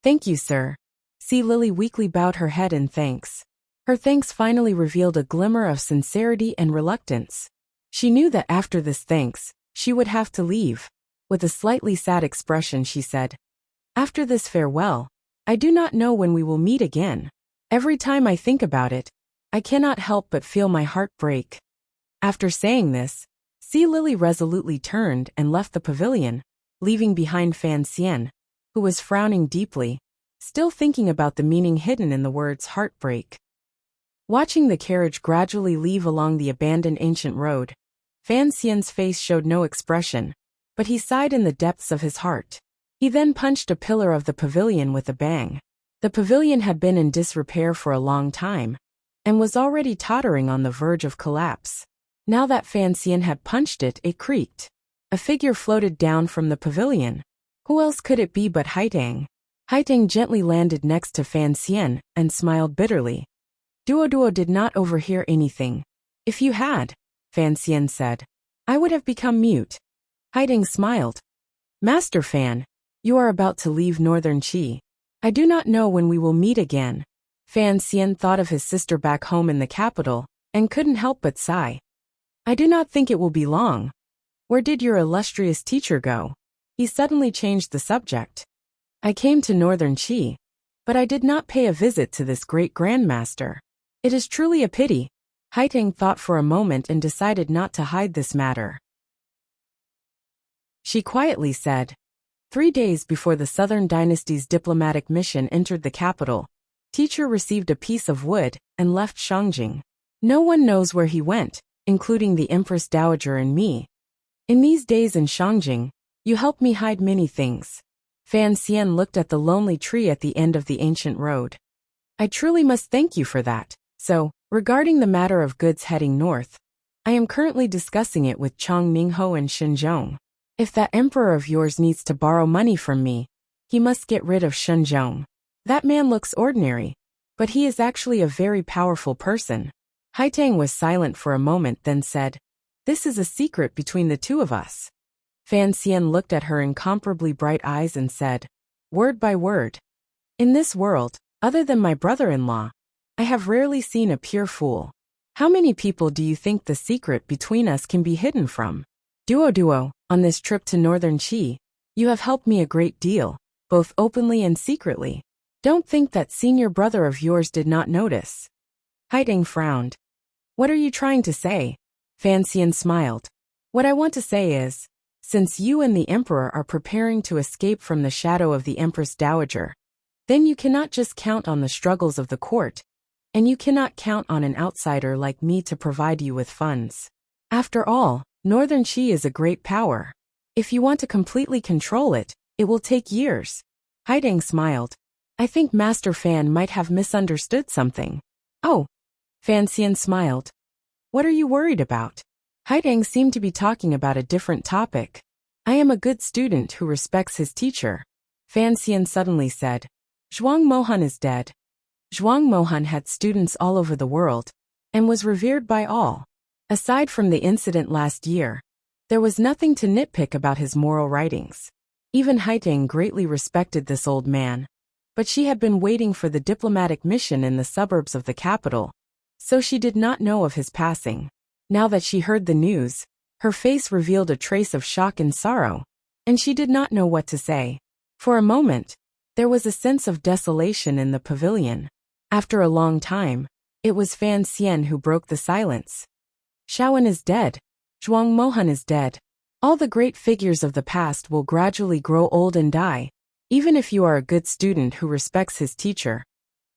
Thank you, sir. Si Lily weakly bowed her head in thanks. Her thanks finally revealed a glimmer of sincerity and reluctance. She knew that after this thanks, she would have to leave. With a slightly sad expression she said, After this farewell, I do not know when we will meet again. Every time I think about it, I cannot help but feel my heart break. After saying this, Si Lily resolutely turned and left the pavilion, leaving behind Fan Xian, who was frowning deeply, still thinking about the meaning hidden in the words heartbreak. Watching the carriage gradually leave along the abandoned ancient road, Fan Xian's face showed no expression, but he sighed in the depths of his heart. He then punched a pillar of the pavilion with a bang. The pavilion had been in disrepair for a long time, and was already tottering on the verge of collapse. Now that Fan Xian had punched it, it creaked. A figure floated down from the pavilion. Who else could it be but Haitang? Haitang gently landed next to Fan Xian and smiled bitterly. Duo did not overhear anything. If you had, Fan Xian said, I would have become mute. Haitang smiled. Master Fan, you are about to leave Northern Qi. I do not know when we will meet again. Fan Xian thought of his sister back home in the capital and couldn't help but sigh. I do not think it will be long. Where did your illustrious teacher go? He suddenly changed the subject. I came to Northern Qi, but I did not pay a visit to this great grandmaster. It is truly a pity. Haitang thought for a moment and decided not to hide this matter. She quietly said, 3 days before the Southern Dynasty's diplomatic mission entered the capital, teacher received a piece of wood and left Shangjing. No one knows where he went, including the Empress Dowager and me. In these days in Shangjing, you helped me hide many things. Fan Xian looked at the lonely tree at the end of the ancient road. I truly must thank you for that. So, regarding the matter of goods heading north, I am currently discussing it with Chang Ningho and Shenzhong. If that emperor of yours needs to borrow money from me, he must get rid of Shenzhong. That man looks ordinary, but he is actually a very powerful person. Haitang was silent for a moment then said, This is a secret between the two of us. Fan Xian looked at her incomparably bright eyes and said, Word by word. In this world, other than my brother-in-law, I have rarely seen a pure fool. How many people do you think the secret between us can be hidden from? Duo, on this trip to Northern Qi, you have helped me a great deal, both openly and secretly. Don't think that senior brother of yours did not notice. Haitang frowned. What are you trying to say? Fan Xian smiled. What I want to say is, since you and the emperor are preparing to escape from the shadow of the Empress Dowager, then you cannot just count on the struggles of the court, and you cannot count on an outsider like me to provide you with funds. After all, Northern Qi is a great power. If you want to completely control it, it will take years. Haitang smiled. I think Master Fan might have misunderstood something. Oh. Fan Xian smiled. What are you worried about? Haitang seemed to be talking about a different topic. I am a good student who respects his teacher. Fan Xian suddenly said. Zhuang Mohan is dead. Zhuang Mohan had students all over the world, and was revered by all. Aside from the incident last year, there was nothing to nitpick about his moral writings. Even Haitang greatly respected this old man. But she had been waiting for the diplomatic mission in the suburbs of the capital, so she did not know of his passing. Now that she heard the news, her face revealed a trace of shock and sorrow, and she did not know what to say. For a moment, there was a sense of desolation in the pavilion. After a long time, it was Fan Xian who broke the silence. Shaowen is dead. Zhuang Mohan is dead. All the great figures of the past will gradually grow old and die. Even if you are a good student who respects his teacher,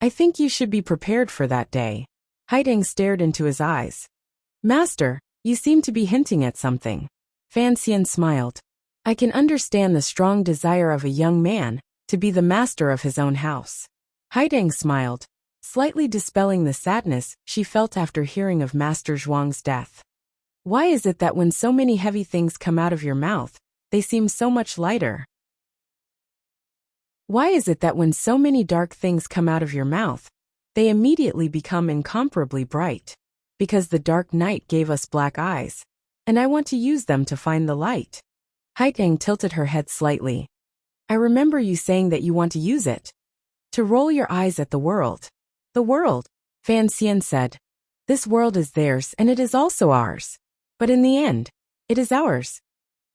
I think you should be prepared for that day. Haitang stared into his eyes. Master, you seem to be hinting at something. Fan Xian smiled. I can understand the strong desire of a young man to be the master of his own house. Haitang smiled, slightly dispelling the sadness she felt after hearing of Master Zhuang's death. Why is it that when so many heavy things come out of your mouth, they seem so much lighter? Why is it that when so many dark things come out of your mouth, they immediately become incomparably bright? Because the dark night gave us black eyes, and I want to use them to find the light. Haitang tilted her head slightly. I remember you saying that you want to use it. To roll your eyes at the world. The world, Fan Xian said. This world is theirs and it is also ours. But in the end, it is ours.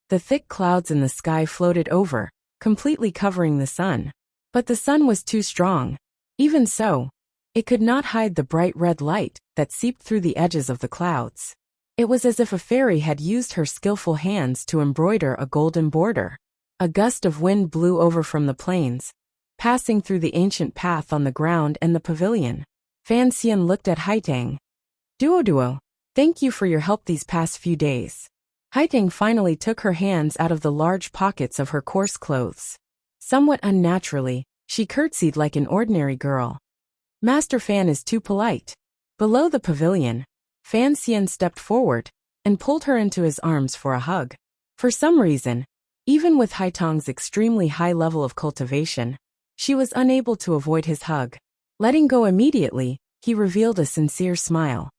The thick clouds in the sky floated over, completely covering the sun. But the sun was too strong. Even so, it could not hide the bright red light that seeped through the edges of the clouds. It was as if a fairy had used her skillful hands to embroider a golden border. A gust of wind blew over from the plains, passing through the ancient path on the ground and the pavilion. Fan Xian looked at Haitang. Duo, thank you for your help these past few days. Haitang finally took her hands out of the large pockets of her coarse clothes. Somewhat unnaturally, she curtsied like an ordinary girl. Master Fan is too polite. Below the pavilion, Fan Xian stepped forward and pulled her into his arms for a hug. For some reason, Even with Haitong's extremely high level of cultivation, she was unable to avoid his hug. Letting go immediately, he revealed a sincere smile.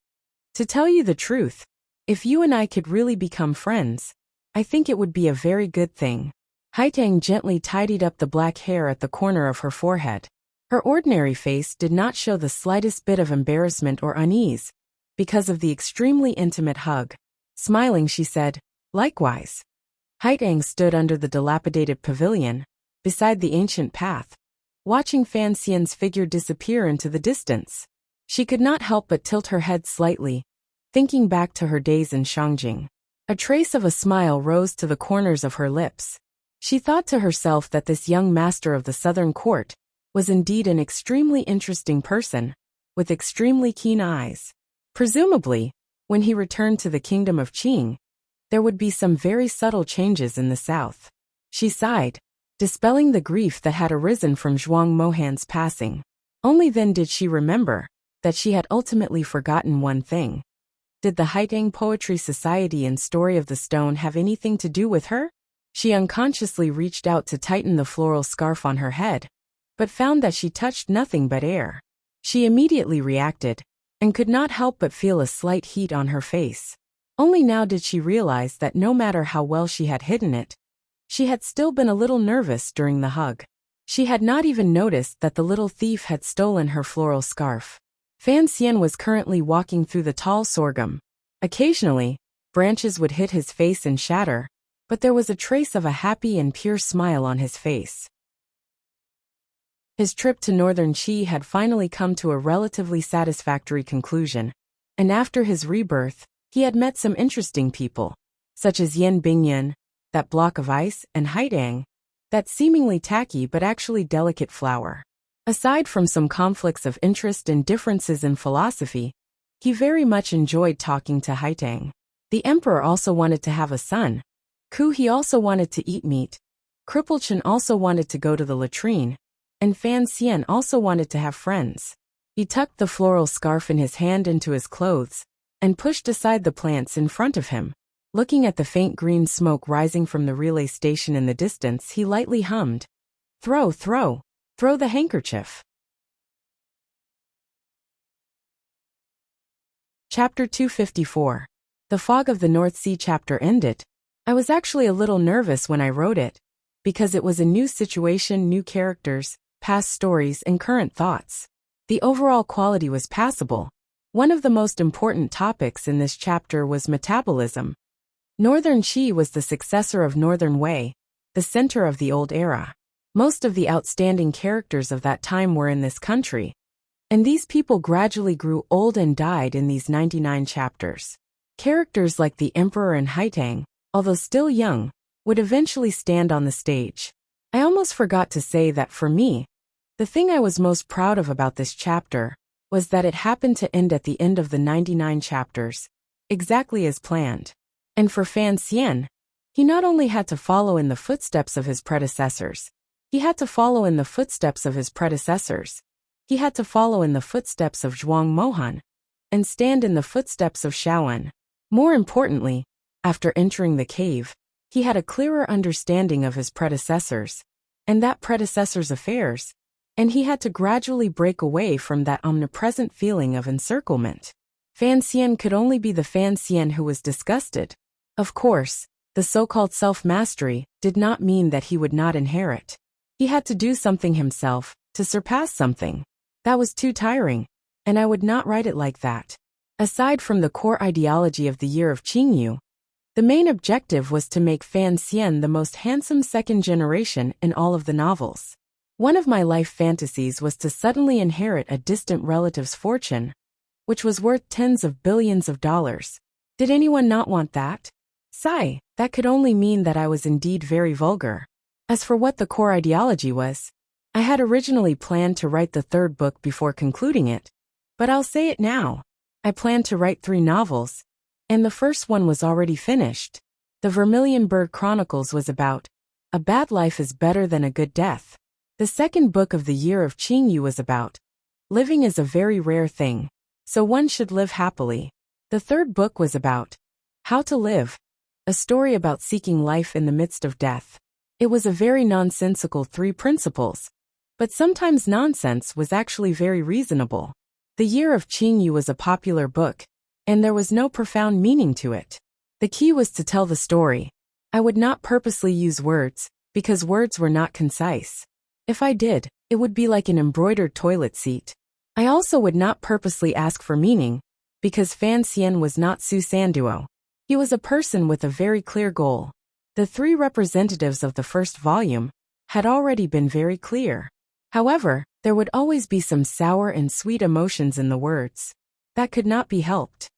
To tell you the truth, if you and I could really become friends, I think it would be a very good thing. Haitong gently tidied up the black hair at the corner of her forehead. Her ordinary face did not show the slightest bit of embarrassment or unease, because of the extremely intimate hug. Smiling, she said, "Likewise." Haitong stood under the dilapidated pavilion, beside the ancient path, watching Fan Xian's figure disappear into the distance. She could not help but tilt her head slightly, thinking back to her days in Shangjing. A trace of a smile rose to the corners of her lips. She thought to herself that this young master of the southern court was indeed an extremely interesting person, with extremely keen eyes. Presumably, when he returned to the kingdom of Qing, there would be some very subtle changes in the south. She sighed, dispelling the grief that had arisen from Zhuang Mohan's passing. Only then did she remember that she had ultimately forgotten one thing. Did the Haitong Poetry Society and Story of the Stone have anything to do with her? She unconsciously reached out to tighten the floral scarf on her head, but found that she touched nothing but air. She immediately reacted, and could not help but feel a slight heat on her face. Only now did she realize that no matter how well she had hidden it, she had still been a little nervous during the hug. She had not even noticed that the little thief had stolen her floral scarf. Fan Xian was currently walking through the tall sorghum. Occasionally, branches would hit his face and shatter, but there was a trace of a happy and pure smile on his face. His trip to northern Qi had finally come to a relatively satisfactory conclusion, and after his rebirth, he had met some interesting people, such as Yan Bingyan, that block of ice, and Haitong, that seemingly tacky but actually delicate flower. Aside from some conflicts of interest and differences in philosophy, he very much enjoyed talking to Haitong. The emperor also wanted to have a son. He also wanted to eat meat. Kripalchen also wanted to go to the latrine, and Fan Xian also wanted to have friends. He tucked the floral scarf in his hand into his clothes, and pushed aside the plants in front of him. Looking at the faint green smoke rising from the relay station in the distance, he lightly hummed, "Throw, throw, throw the handkerchief." Chapter 254. The Fog of the North Sea chapter ended. I was actually a little nervous when I wrote it, because it was a new situation, new characters, past stories, and current thoughts. The overall quality was passable. One of the most important topics in this chapter was metabolism. Northern Qi was the successor of Northern Wei, the center of the old era. Most of the outstanding characters of that time were in this country, and these people gradually grew old and died in these 99 chapters. Characters like the Emperor and Haitong, although still young, would eventually stand on the stage. I almost forgot to say that for me, the thing I was most proud of about this chapter was that it happened to end at the end of the 99 chapters, exactly as planned. And for Fan Xian, he not only had to follow in the footsteps of his predecessors, he had to follow in the footsteps of his predecessors. He had to follow in the footsteps of Zhuang Mohan, and stand in the footsteps of Shaoan. More importantly, after entering the cave, he had a clearer understanding of his predecessors, and that predecessor's affairs, and he had to gradually break away from that omnipresent feeling of encirclement. Fan Xian could only be the Fan Xian who was disgusted. Of course, the so-called self-mastery did not mean that he would not inherit. He had to do something himself, to surpass something. That was too tiring, and I would not write it like that. Aside from the core ideology of the year of Qingyu, the main objective was to make Fan Xian the most handsome second generation in all of the novels. One of my life fantasies was to suddenly inherit a distant relative's fortune, which was worth tens of billions of dollars. Did anyone not want that? Sigh, that could only mean that I was indeed very vulgar. As for what the core ideology was, I had originally planned to write the third book before concluding it, but I'll say it now. I planned to write 3 novels, and the first one was already finished. The Vermilion Bird Chronicles was about, a bad life is better than a good death. The second book of the year of Qingyu was about, living is a very rare thing, so one should live happily. The third book was about, how to live, a story about seeking life in the midst of death. It was a very nonsensical 3 principles, but sometimes nonsense was actually very reasonable. The Year of Qing Yu was a popular book, and there was no profound meaning to it. The key was to tell the story. I would not purposely use words, because words were not concise. If I did, it would be like an embroidered toilet seat. I also would not purposely ask for meaning, because Fan Xian was not Su Sanduo. He was a person with a very clear goal. The 3 representatives of the first volume had already been very clear. However, there would always be some sour and sweet emotions in the words. That could not be helped.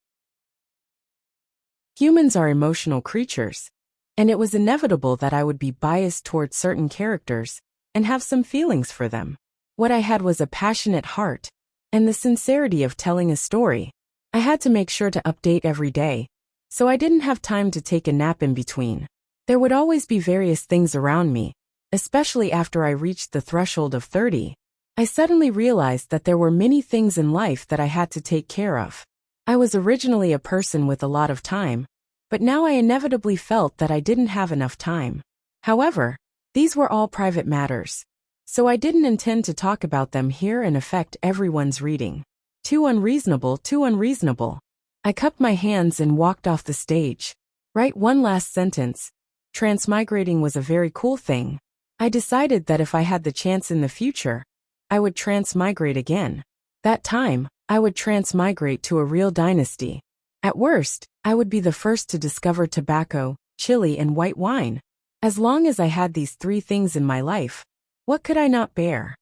Humans are emotional creatures, and it was inevitable that I would be biased towards certain characters and have some feelings for them. What I had was a passionate heart and the sincerity of telling a story. I had to make sure to update every day, so I didn't have time to take a nap in between. There would always be various things around me, especially after I reached the threshold of 30. I suddenly realized that there were many things in life that I had to take care of. I was originally a person with a lot of time, but now I inevitably felt that I didn't have enough time. However, these were all private matters, so I didn't intend to talk about them here and affect everyone's reading. Too unreasonable, too unreasonable. I cupped my hands and walked off the stage. Write one last sentence. Transmigrating was a very cool thing. I decided that if I had the chance in the future, I would transmigrate again. That time, I would transmigrate to a real dynasty. At worst, I would be the first to discover tobacco, chili, and white wine. As long as I had these 3 things in my life, what could I not bear?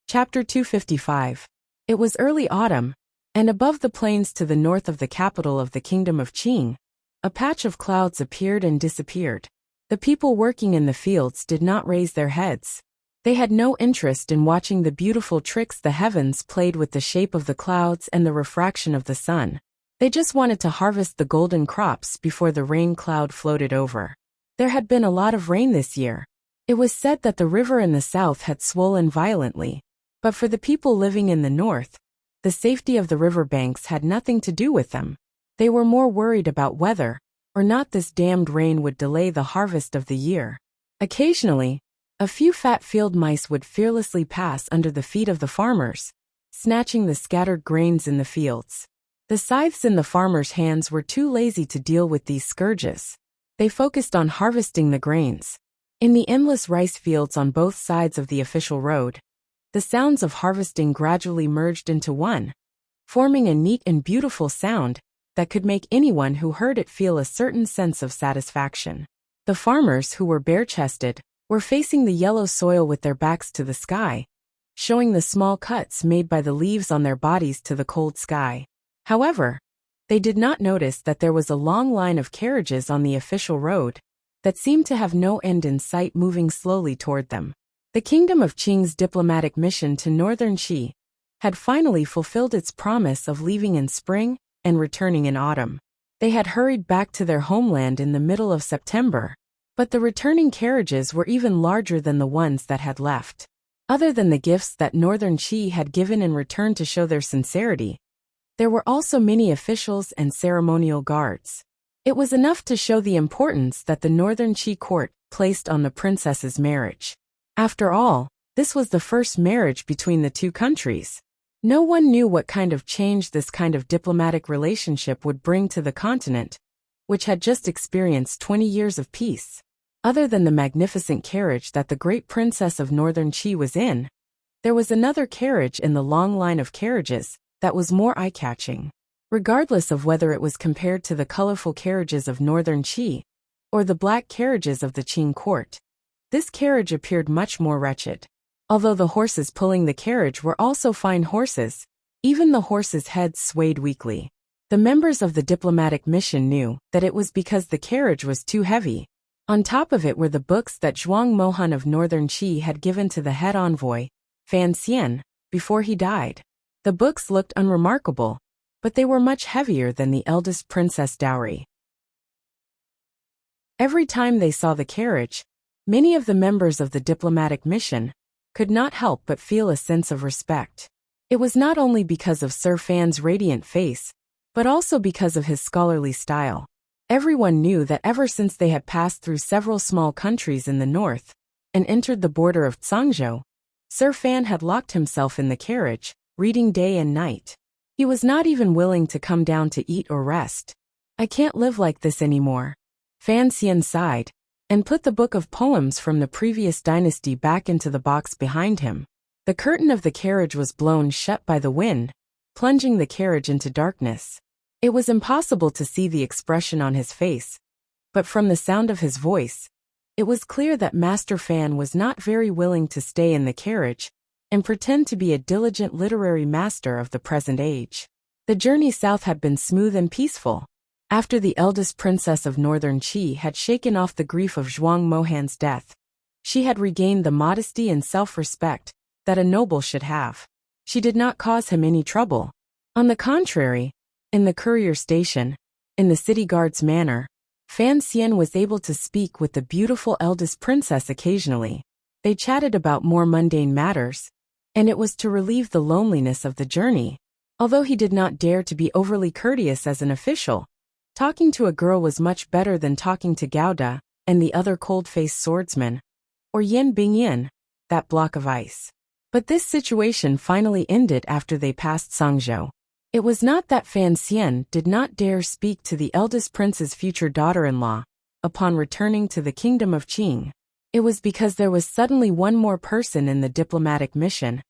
Chapter 255. It was early autumn, and above the plains to the north of the capital of the Kingdom of Qing, a patch of clouds appeared and disappeared. The people working in the fields did not raise their heads. They had no interest in watching the beautiful tricks the heavens played with the shape of the clouds and the refraction of the sun. They just wanted to harvest the golden crops before the rain cloud floated over. There had been a lot of rain this year. It was said that the river in the south had swollen violently, but for the people living in the north, the safety of the riverbanks had nothing to do with them. They were more worried about whether or not this damned rain would delay the harvest of the year. Occasionally, a few fat field mice would fearlessly pass under the feet of the farmers, snatching the scattered grains in the fields. The scythes in the farmers' hands were too lazy to deal with these scourges. They focused on harvesting the grains. In the endless rice fields on both sides of the official road, the sounds of harvesting gradually merged into one, forming a neat and beautiful sound that could make anyone who heard it feel a certain sense of satisfaction. The farmers, who were bare-chested, were facing the yellow soil with their backs to the sky, showing the small cuts made by the leaves on their bodies to the cold sky. However, they did not notice that there was a long line of carriages on the official road that seemed to have no end in sight, moving slowly toward them. The Kingdom of Qing's diplomatic mission to northern Qi had finally fulfilled its promise of leaving in spring and returning in autumn. They had hurried back to their homeland in the middle of September, but the returning carriages were even larger than the ones that had left. Other than the gifts that northern Qi had given in return to show their sincerity, there were also many officials and ceremonial guards. It was enough to show the importance that the northern Qi court placed on the princess's marriage. After all, this was the first marriage between the 2 countries. No one knew what kind of change this kind of diplomatic relationship would bring to the continent, which had just experienced 20 years of peace. Other than the magnificent carriage that the great princess of northern Qi was in, there was another carriage in the long line of carriages that was more eye-catching. Regardless of whether it was compared to the colorful carriages of northern Qi or the black carriages of the Qing court, this carriage appeared much more wretched. Although the horses pulling the carriage were also fine horses, even the horses' heads swayed weakly. The members of the diplomatic mission knew that it was because the carriage was too heavy. On top of it were the books that Zhuang Mohan of northern Qi had given to the head envoy, Fan Xian, before he died. The books looked unremarkable, but they were much heavier than the eldest princess dowry. Every time they saw the carriage, many of the members of the diplomatic mission could not help but feel a sense of respect. It was not only because of Sir Fan's radiant face, but also because of his scholarly style. Everyone knew that ever since they had passed through several small countries in the north and entered the border of Zhangzhou, Sir Fan had locked himself in the carriage, reading day and night. He was not even willing to come down to eat or rest. "I can't live like this anymore." Fan Xian sighed and put the book of poems from the previous dynasty back into the box behind him. The curtain of the carriage was blown shut by the wind, plunging the carriage into darkness. It was impossible to see the expression on his face, but from the sound of his voice, it was clear that Master Fan was not very willing to stay in the carriage and pretend to be a diligent literary master of the present age. The journey south had been smooth and peaceful. After the eldest princess of northern Qi had shaken off the grief of Zhuang Mohan's death, she had regained the modesty and self-respect that a noble should have. She did not cause him any trouble. On the contrary, in the courier station, in the city guard's manor, Fan Xian was able to speak with the beautiful eldest princess occasionally. They chatted about more mundane matters, and it was to relieve the loneliness of the journey. Although he did not dare to be overly courteous as an official, talking to a girl was much better than talking to Gouda and the other cold-faced swordsman, or Yen Bingyin, that block of ice. But this situation finally ended after they passed Sangzhou. It was not that Fan Xian did not dare speak to the eldest prince's future daughter-in-law upon returning to the kingdom of Qing. It was because there was suddenly one more person in the diplomatic mission,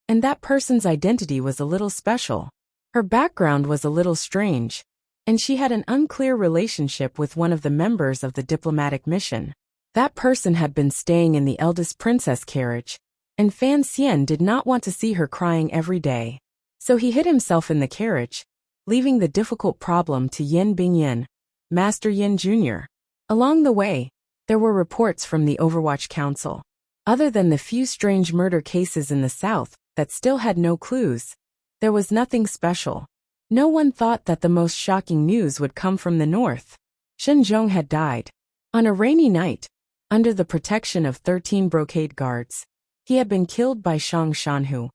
and that person's identity was a little special. Her background was a little strange, and she had an unclear relationship with one of the members of the diplomatic mission. That person had been staying in the eldest princess carriage, and Fan Xian did not want to see her crying every day. So he hid himself in the carriage, leaving the difficult problem to Yen Bingyin, Master Yin Jr. Along the way, there were reports from the Overwatch Council. Other than the few strange murder cases in the south that still had no clues, there was nothing special. No one thought that the most shocking news would come from the north. Shenzhong had died. On a rainy night, under the protection of 13 brocade guards, he had been killed by Shang Shanhu,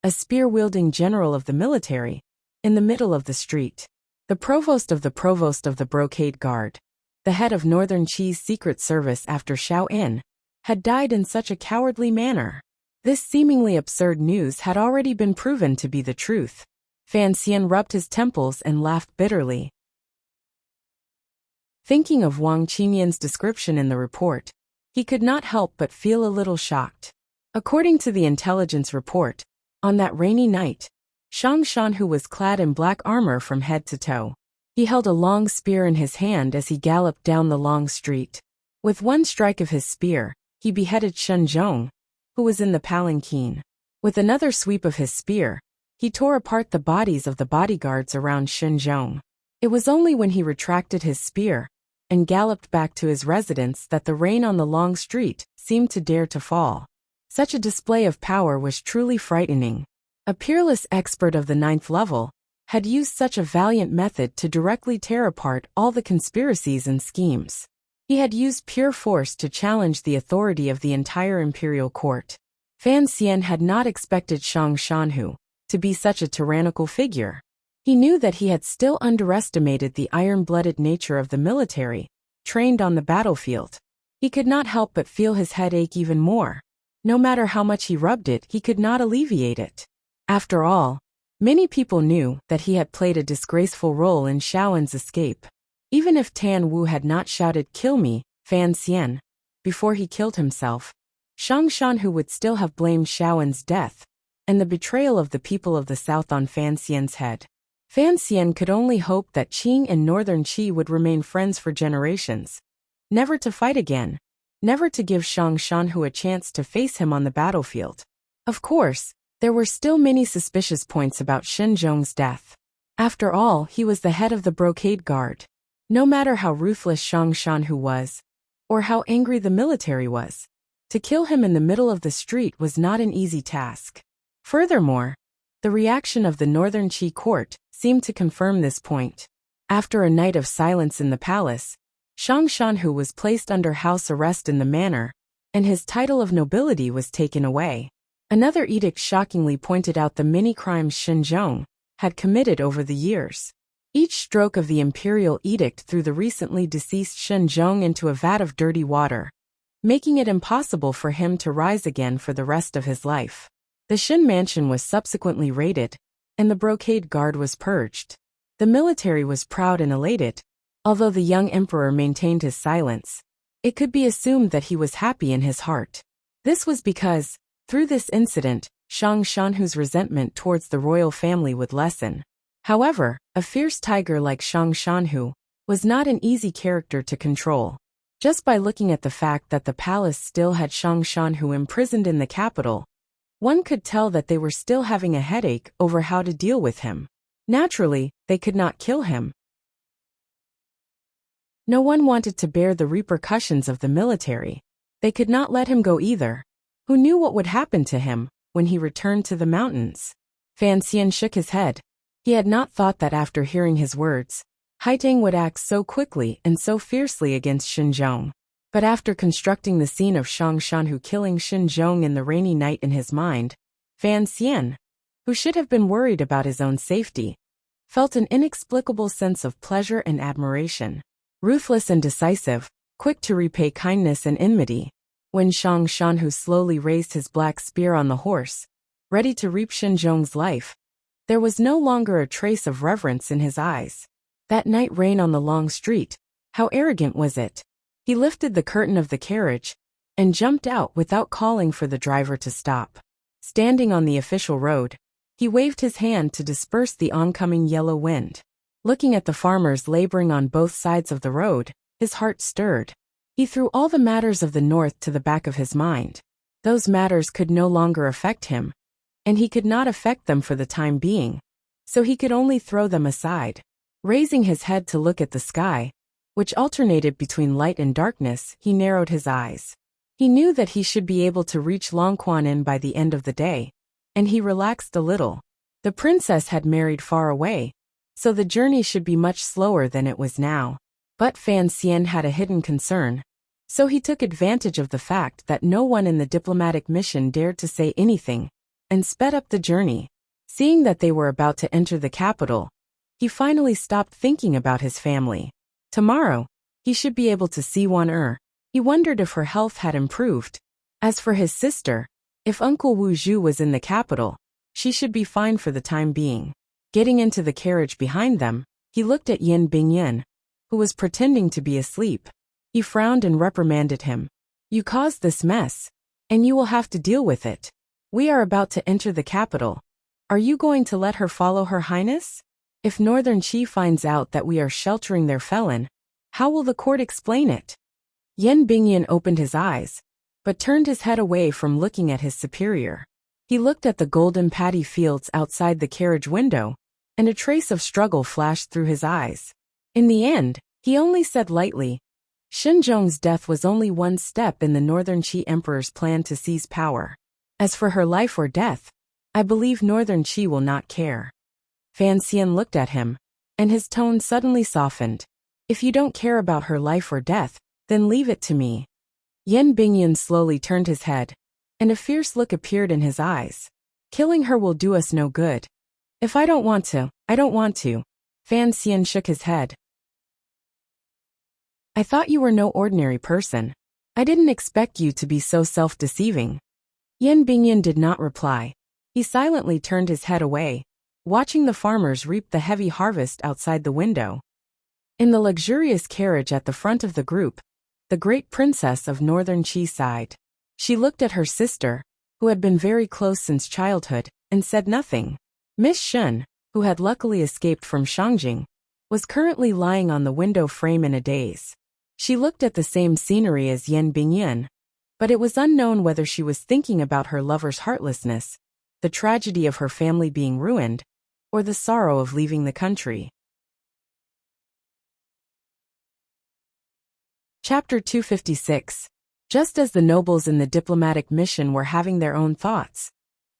a spear-wielding general of the military, in the middle of the street. The provost of the brocade guard, the head of Northern Qi's secret service after Xiao En, had died in such a cowardly manner. This seemingly absurd news had already been proven to be the truth. Fan Xian rubbed his temples and laughed bitterly. Thinking of Wang Qinyan's description in the report, he could not help but feel a little shocked. According to the intelligence report, on that rainy night, Shang Shanhu was clad in black armor from head to toe. He held a long spear in his hand as he galloped down the long street. With one strike of his spear, he beheaded Shenzhong, who was in the palanquin. With another sweep of his spear, he tore apart the bodies of the bodyguards around Shenzhong. It was only when he retracted his spear and galloped back to his residence that the rain on the long street seemed to dare to fall. Such a display of power was truly frightening. A peerless expert of the 9th level had used such a valiant method to directly tear apart all the conspiracies and schemes. He had used pure force to challenge the authority of the entire imperial court. Fan Xian had not expected Shang Shanhu to be such a tyrannical figure. He knew that he had still underestimated the iron-blooded nature of the military, trained on the battlefield. He could not help but feel his head ache even more. No matter how much he rubbed it, he could not alleviate it. After all, many people knew that he had played a disgraceful role in Xiaoen's escape. Even if Tan Wu had not shouted "Kill me, Fan Xian," before he killed himself, Shang Shanhu would still have blamed Xiaoen's death and the betrayal of the people of the south on Fan Xian's head. Fan Xian could only hope that Qing and Northern Qi would remain friends for generations, never to fight again, never to give Shang Shanhu a chance to face him on the battlefield. Of course, there were still many suspicious points about Shenzhong's death. After all, he was the head of the brocade guard. No matter how ruthless Shang Shanhu was, or how angry the military was, to kill him in the middle of the street was not an easy task. Furthermore, the reaction of the Northern Qi court seemed to confirm this point. After a night of silence in the palace, Shang Shanhu was placed under house arrest in the manor, and his title of nobility was taken away. Another edict shockingly pointed out the many crimes Shenzhong had committed over the years. Each stroke of the imperial edict threw the recently deceased Shenzhong into a vat of dirty water, making it impossible for him to rise again for the rest of his life. The Shen mansion was subsequently raided, and the brocade guard was purged. The military was proud and elated. Although the young emperor maintained his silence, it could be assumed that he was happy in his heart. This was because, through this incident, Shang Shanhu's resentment towards the royal family would lessen. However, a fierce tiger like Shang Shanhu was not an easy character to control. Just by looking at the fact that the palace still had Shang Shanhu imprisoned in the capital, one could tell that they were still having a headache over how to deal with him. Naturally, they could not kill him. No one wanted to bear the repercussions of the military. They could not let him go either. Who knew what would happen to him when he returned to the mountains? Fan Xian shook his head. He had not thought that after hearing his words, Haitang would act so quickly and so fiercely against Shenzhong. But after constructing the scene of Shang Shanhu killing Shenzhong in the rainy night in his mind, Fan Xian, who should have been worried about his own safety, felt an inexplicable sense of pleasure and admiration. Ruthless and decisive, quick to repay kindness and enmity, when Shang Shanhu slowly raised his black spear on the horse, ready to reap Shenzhong's life, there was no longer a trace of reverence in his eyes. That night rain on the long street, how arrogant was it? He lifted the curtain of the carriage and jumped out without calling for the driver to stop. Standing on the official road, he waved his hand to disperse the oncoming yellow wind. Looking at the farmers laboring on both sides of the road, his heart stirred. He threw all the matters of the north to the back of his mind. Those matters could no longer affect him, and he could not affect them for the time being, so he could only throw them aside. Raising his head to look at the sky, which alternated between light and darkness, he narrowed his eyes. He knew that he should be able to reach Longquanin by the end of the day, and he relaxed a little. The princess had married far away, so the journey should be much slower than it was now. But Fan Xian had a hidden concern, so he took advantage of the fact that no one in the diplomatic mission dared to say anything, and sped up the journey. Seeing that they were about to enter the capital, he finally stopped thinking about his family. Tomorrow, he should be able to see Wan. He wondered if her health had improved. As for his sister, if Uncle Wu Zhu was in the capital, she should be fine for the time being. Getting into the carriage behind them, he looked at Yan Bingyan, who was pretending to be asleep. He frowned and reprimanded him. You caused this mess, and you will have to deal with it. We are about to enter the capital. Are you going to let her follow Her Highness? If Northern Qi finds out that we are sheltering their felon, how will the court explain it? Yan Bingyan opened his eyes, but turned his head away from looking at his superior. He looked at the golden paddy fields outside the carriage window, and a trace of struggle flashed through his eyes. In the end, he only said lightly, Shenzhong's death was only one step in the Northern Qi Emperor's plan to seize power. As for her life or death, I believe Northern Qi will not care. Fan Xian looked at him, and his tone suddenly softened. If you don't care about her life or death, then leave it to me. Yan Bingyan slowly turned his head, and a fierce look appeared in his eyes. Killing her will do us no good. If I don't want to, I don't want to. Fan Xian shook his head. I thought you were no ordinary person. I didn't expect you to be so self-deceiving. Yan Bingyan did not reply. He silently turned his head away, watching the farmers reap the heavy harvest outside the window. In the luxurious carriage at the front of the group, the great princess of Northern Qi sighed. She looked at her sister, who had been very close since childhood, and said nothing. Miss Shen, who had luckily escaped from Shangjing, was currently lying on the window frame in a daze. She looked at the same scenery as Yan Bingyan, but it was unknown whether she was thinking about her lover's heartlessness, the tragedy of her family being ruined, or the sorrow of leaving the country. Chapter 256. Just as the nobles in the diplomatic mission were having their own thoughts,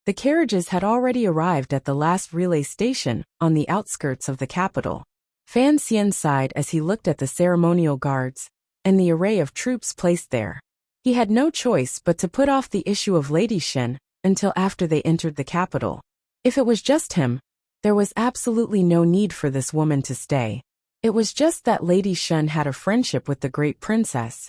the carriages had already arrived at the last relay station on the outskirts of the capital. Fan Xian sighed as he looked at the ceremonial guards and the array of troops placed there. He had no choice but to put off the issue of Lady Shen until after they entered the capital. If it was just him, There was absolutely no need for this woman to stay. It was just that Lady Shun had a friendship with the great princess,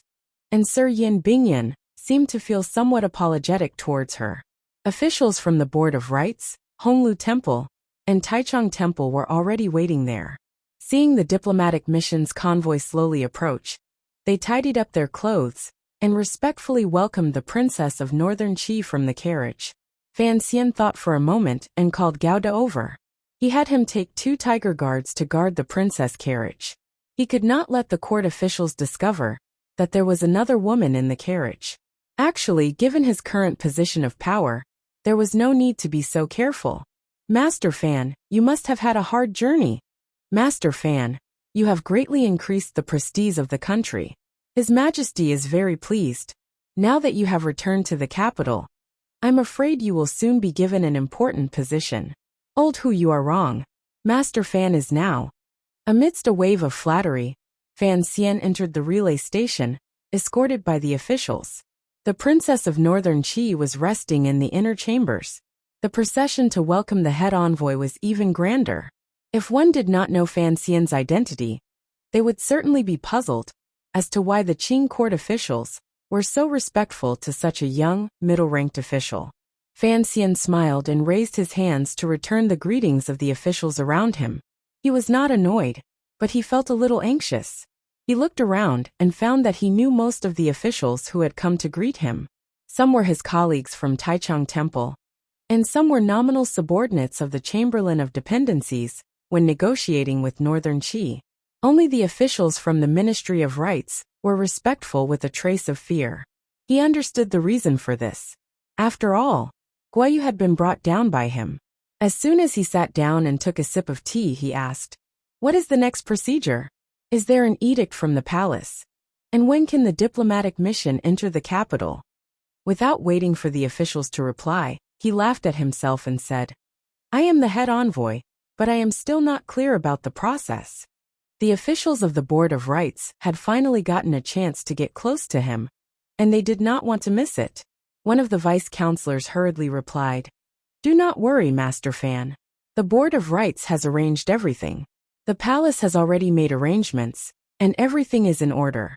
and Sir Yin Bingyan seemed to feel somewhat apologetic towards her. Officials from the Board of Rites, Honglu Temple, and Taichung Temple were already waiting there. Seeing the diplomatic mission's convoy slowly approach, they tidied up their clothes and respectfully welcomed the Princess of Northern Qi from the carriage. Fan Xian thought for a moment and called Gao De over. He had him take 2 tiger guards to guard the princess carriage. He could not let the court officials discover that there was another woman in the carriage. Actually, given his current position of power, there was no need to be so careful. Master Fan, you must have had a hard journey. Master Fan, you have greatly increased the prestige of the country. His Majesty is very pleased. Now that you have returned to the capital, I'm afraid you will soon be given an important position. Old Hu, you are wrong. Master Fan is now. Amidst a wave of flattery, Fan Xian entered the relay station, escorted by the officials. The Princess of Northern Qi was resting in the inner chambers. The procession to welcome the head envoy was even grander. If one did not know Fan Xian's identity, they would certainly be puzzled as to why the Qing court officials were so respectful to such a young, middle-ranked official. Fan Xian smiled and raised his hands to return the greetings of the officials around him. He was not annoyed, but he felt a little anxious. He looked around and found that he knew most of the officials who had come to greet him. Some were his colleagues from Taichung Temple, and some were nominal subordinates of the Chamberlain of Dependencies when negotiating with Northern Qi. Only the officials from the Ministry of Rites were respectful with a trace of fear. He understood the reason for this. After all, Guayu had been brought down by him. As soon as he sat down and took a sip of tea, he asked, "What is the next procedure? Is there an edict from the palace? And when can the diplomatic mission enter the capital?" Without waiting for the officials to reply, he laughed at himself and said, "I am the head envoy, but I am still not clear about the process." The officials of the Board of Rites had finally gotten a chance to get close to him, and they did not want to miss it. One of the vice-counselors hurriedly replied, "Do not worry, Master Fan. The Board of Rites has arranged everything. The palace has already made arrangements, and everything is in order."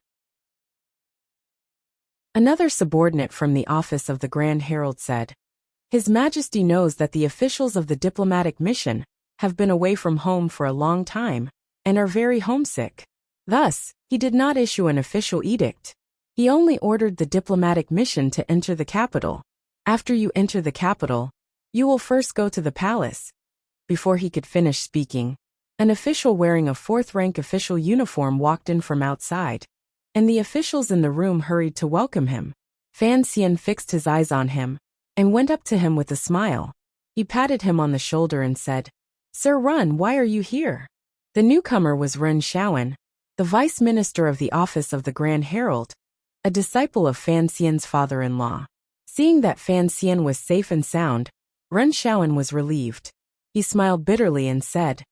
Another subordinate from the office of the Grand Herald said, "His Majesty knows that the officials of the diplomatic mission have been away from home for a long time and are very homesick. Thus, he did not issue an official edict. He only ordered the diplomatic mission to enter the capital. After you enter the capital, you will first go to the palace." Before he could finish speaking, an official wearing a 4th-rank official uniform walked in from outside, and the officials in the room hurried to welcome him. Fan Xian fixed his eyes on him and went up to him with a smile. He patted him on the shoulder and said, "Sir Run, why are you here?" The newcomer was Ren Shaoan, the vice minister of the office of the Grand Herald, a disciple of Fan Xian's father-in-law. Seeing that Fan Xian was safe and sound, Ren Shaoan was relieved. He smiled bitterly and said,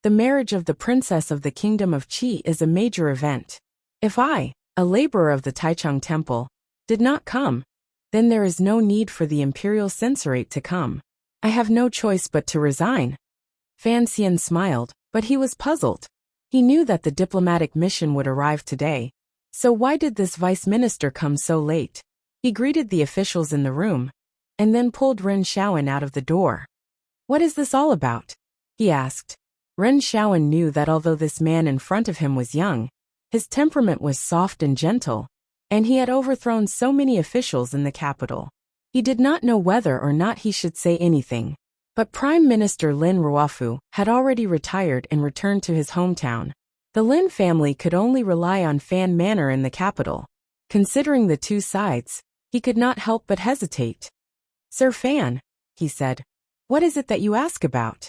"The marriage of the princess of the kingdom of Qi is a major event. If I, a laborer of the Taichung Temple, did not come, then there is no need for the imperial censorate to come. I have no choice but to resign." Fan Xian smiled, but he was puzzled. He knew that the diplomatic mission would arrive today, so why did this vice minister come so late? He greeted the officials in the room, and then pulled Ren Shaoan out of the door. "What is this all about?" he asked. Ren Shaoan knew that although this man in front of him was young, his temperament was soft and gentle, and he had overthrown so many officials in the capital. He did not know whether or not he should say anything. But Prime Minister Lin Ruofu had already retired and returned to his hometown. The Lin family could only rely on Fan Manor in the capital. Considering the two sides, he could not help but hesitate. "Sir Fan," he said, "what is it that you ask about?"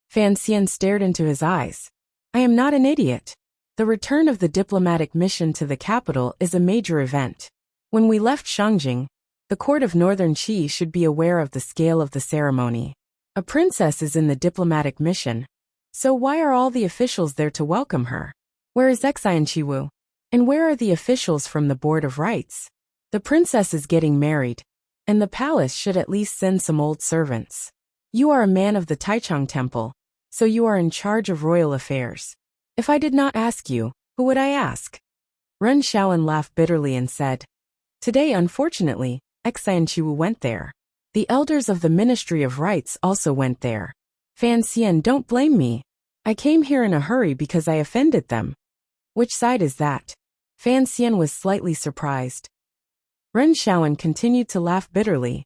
Fan Xian stared into his eyes. "I am not an idiot. The return of the diplomatic mission to the capital is a major event. When we left Shangjing, the court of Northern Qi should be aware of the scale of the ceremony. A princess is in the diplomatic mission, so why are all the officials there to welcome her? Where is Xian Qiwu? And where are the officials from the Board of Rites? The princess is getting married, and the palace should at least send some old servants. You are a man of the Taichung Temple, So you are in charge of royal affairs. If I did not ask you, who would I ask? Ren Xiaoan laughed bitterly and said, Today, unfortunately, Xian Chiwu went there. The elders of the Ministry of Rites also went there. Fan Xian, don't blame me. I came here in a hurry because I offended them. Which side is that? Fan Xian was slightly surprised. Ren Xiaoan continued to laugh bitterly.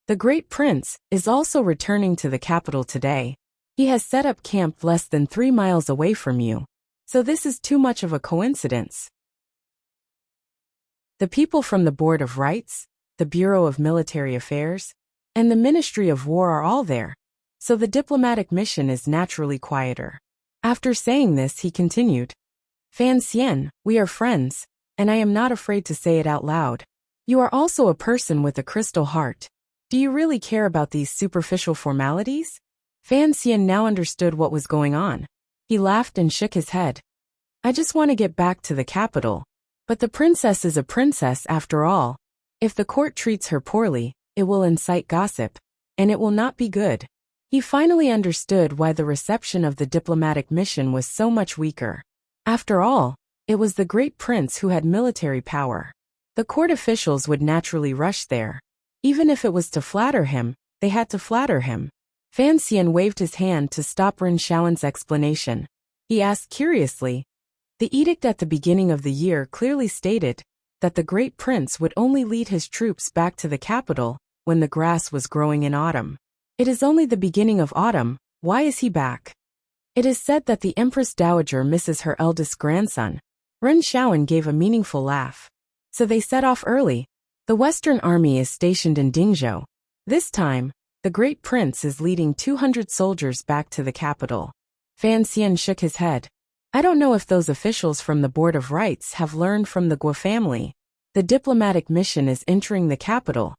The Great Prince is also returning to the capital today. He has set up camp less than 3 miles away from you. So this is too much of a coincidence. The people from the Board of Rites, the Bureau of Military Affairs, and the Ministry of War are all there. So the diplomatic mission is naturally quieter. After saying this, he continued. Fan Xian, we are friends, and I am not afraid to say it out loud. You are also a person with a crystal heart. Do you really care about these superficial formalities? Fan Xian now understood what was going on. He laughed and shook his head. I just want to get back to the capital. But the princess is a princess after all. If the court treats her poorly, it will incite gossip, and it will not be good. He finally understood why the reception of the diplomatic mission was so much weaker. After all, it was the great prince who had military power. The court officials would naturally rush there. Even if it was to flatter him, they had to flatter him. Fan Xian waved his hand to stop Ren Xiaoan's explanation. He asked curiously. The edict at the beginning of the year clearly stated that the great prince would only lead his troops back to the capital when the grass was growing in autumn. It is only the beginning of autumn, why is he back? It is said that the Empress Dowager misses her eldest grandson. Ren Xiaoan gave a meaningful laugh. So they set off early. The Western Army is stationed in Dingzhou. This time, the great prince is leading 200 soldiers back to the capital. Fan Xian shook his head. I don't know if those officials from the Board of Rites have learned from the Guo family. The diplomatic mission is entering the capital,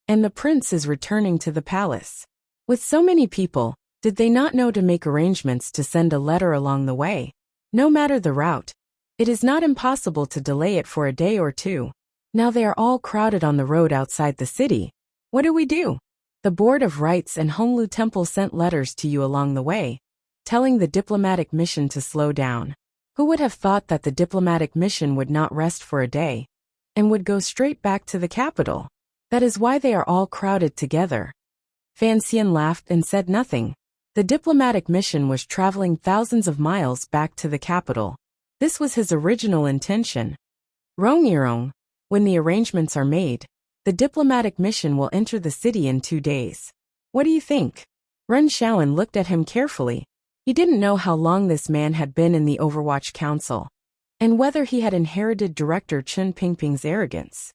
and the prince is returning to the palace. With so many people, did they not know to make arrangements to send a letter along the way? No matter the route, it is not impossible to delay it for a day or two. Now they are all crowded on the road outside the city. What do we do? The Board of Rites and Honglu Temple sent letters to you along the way, telling the diplomatic mission to slow down. Who would have thought that the diplomatic mission would not rest for a day, and would go straight back to the capital? That is why they are all crowded together. Fan Xian laughed and said nothing. The diplomatic mission was traveling thousands of miles back to the capital. This was his original intention. Rongyirong, when the arrangements are made, the diplomatic mission will enter the city in 2 days. What do you think? Ren Xiaoan looked at him carefully. He didn't know how long this man had been in the Overwatch Council, and whether he had inherited Director Chen Pingping's arrogance.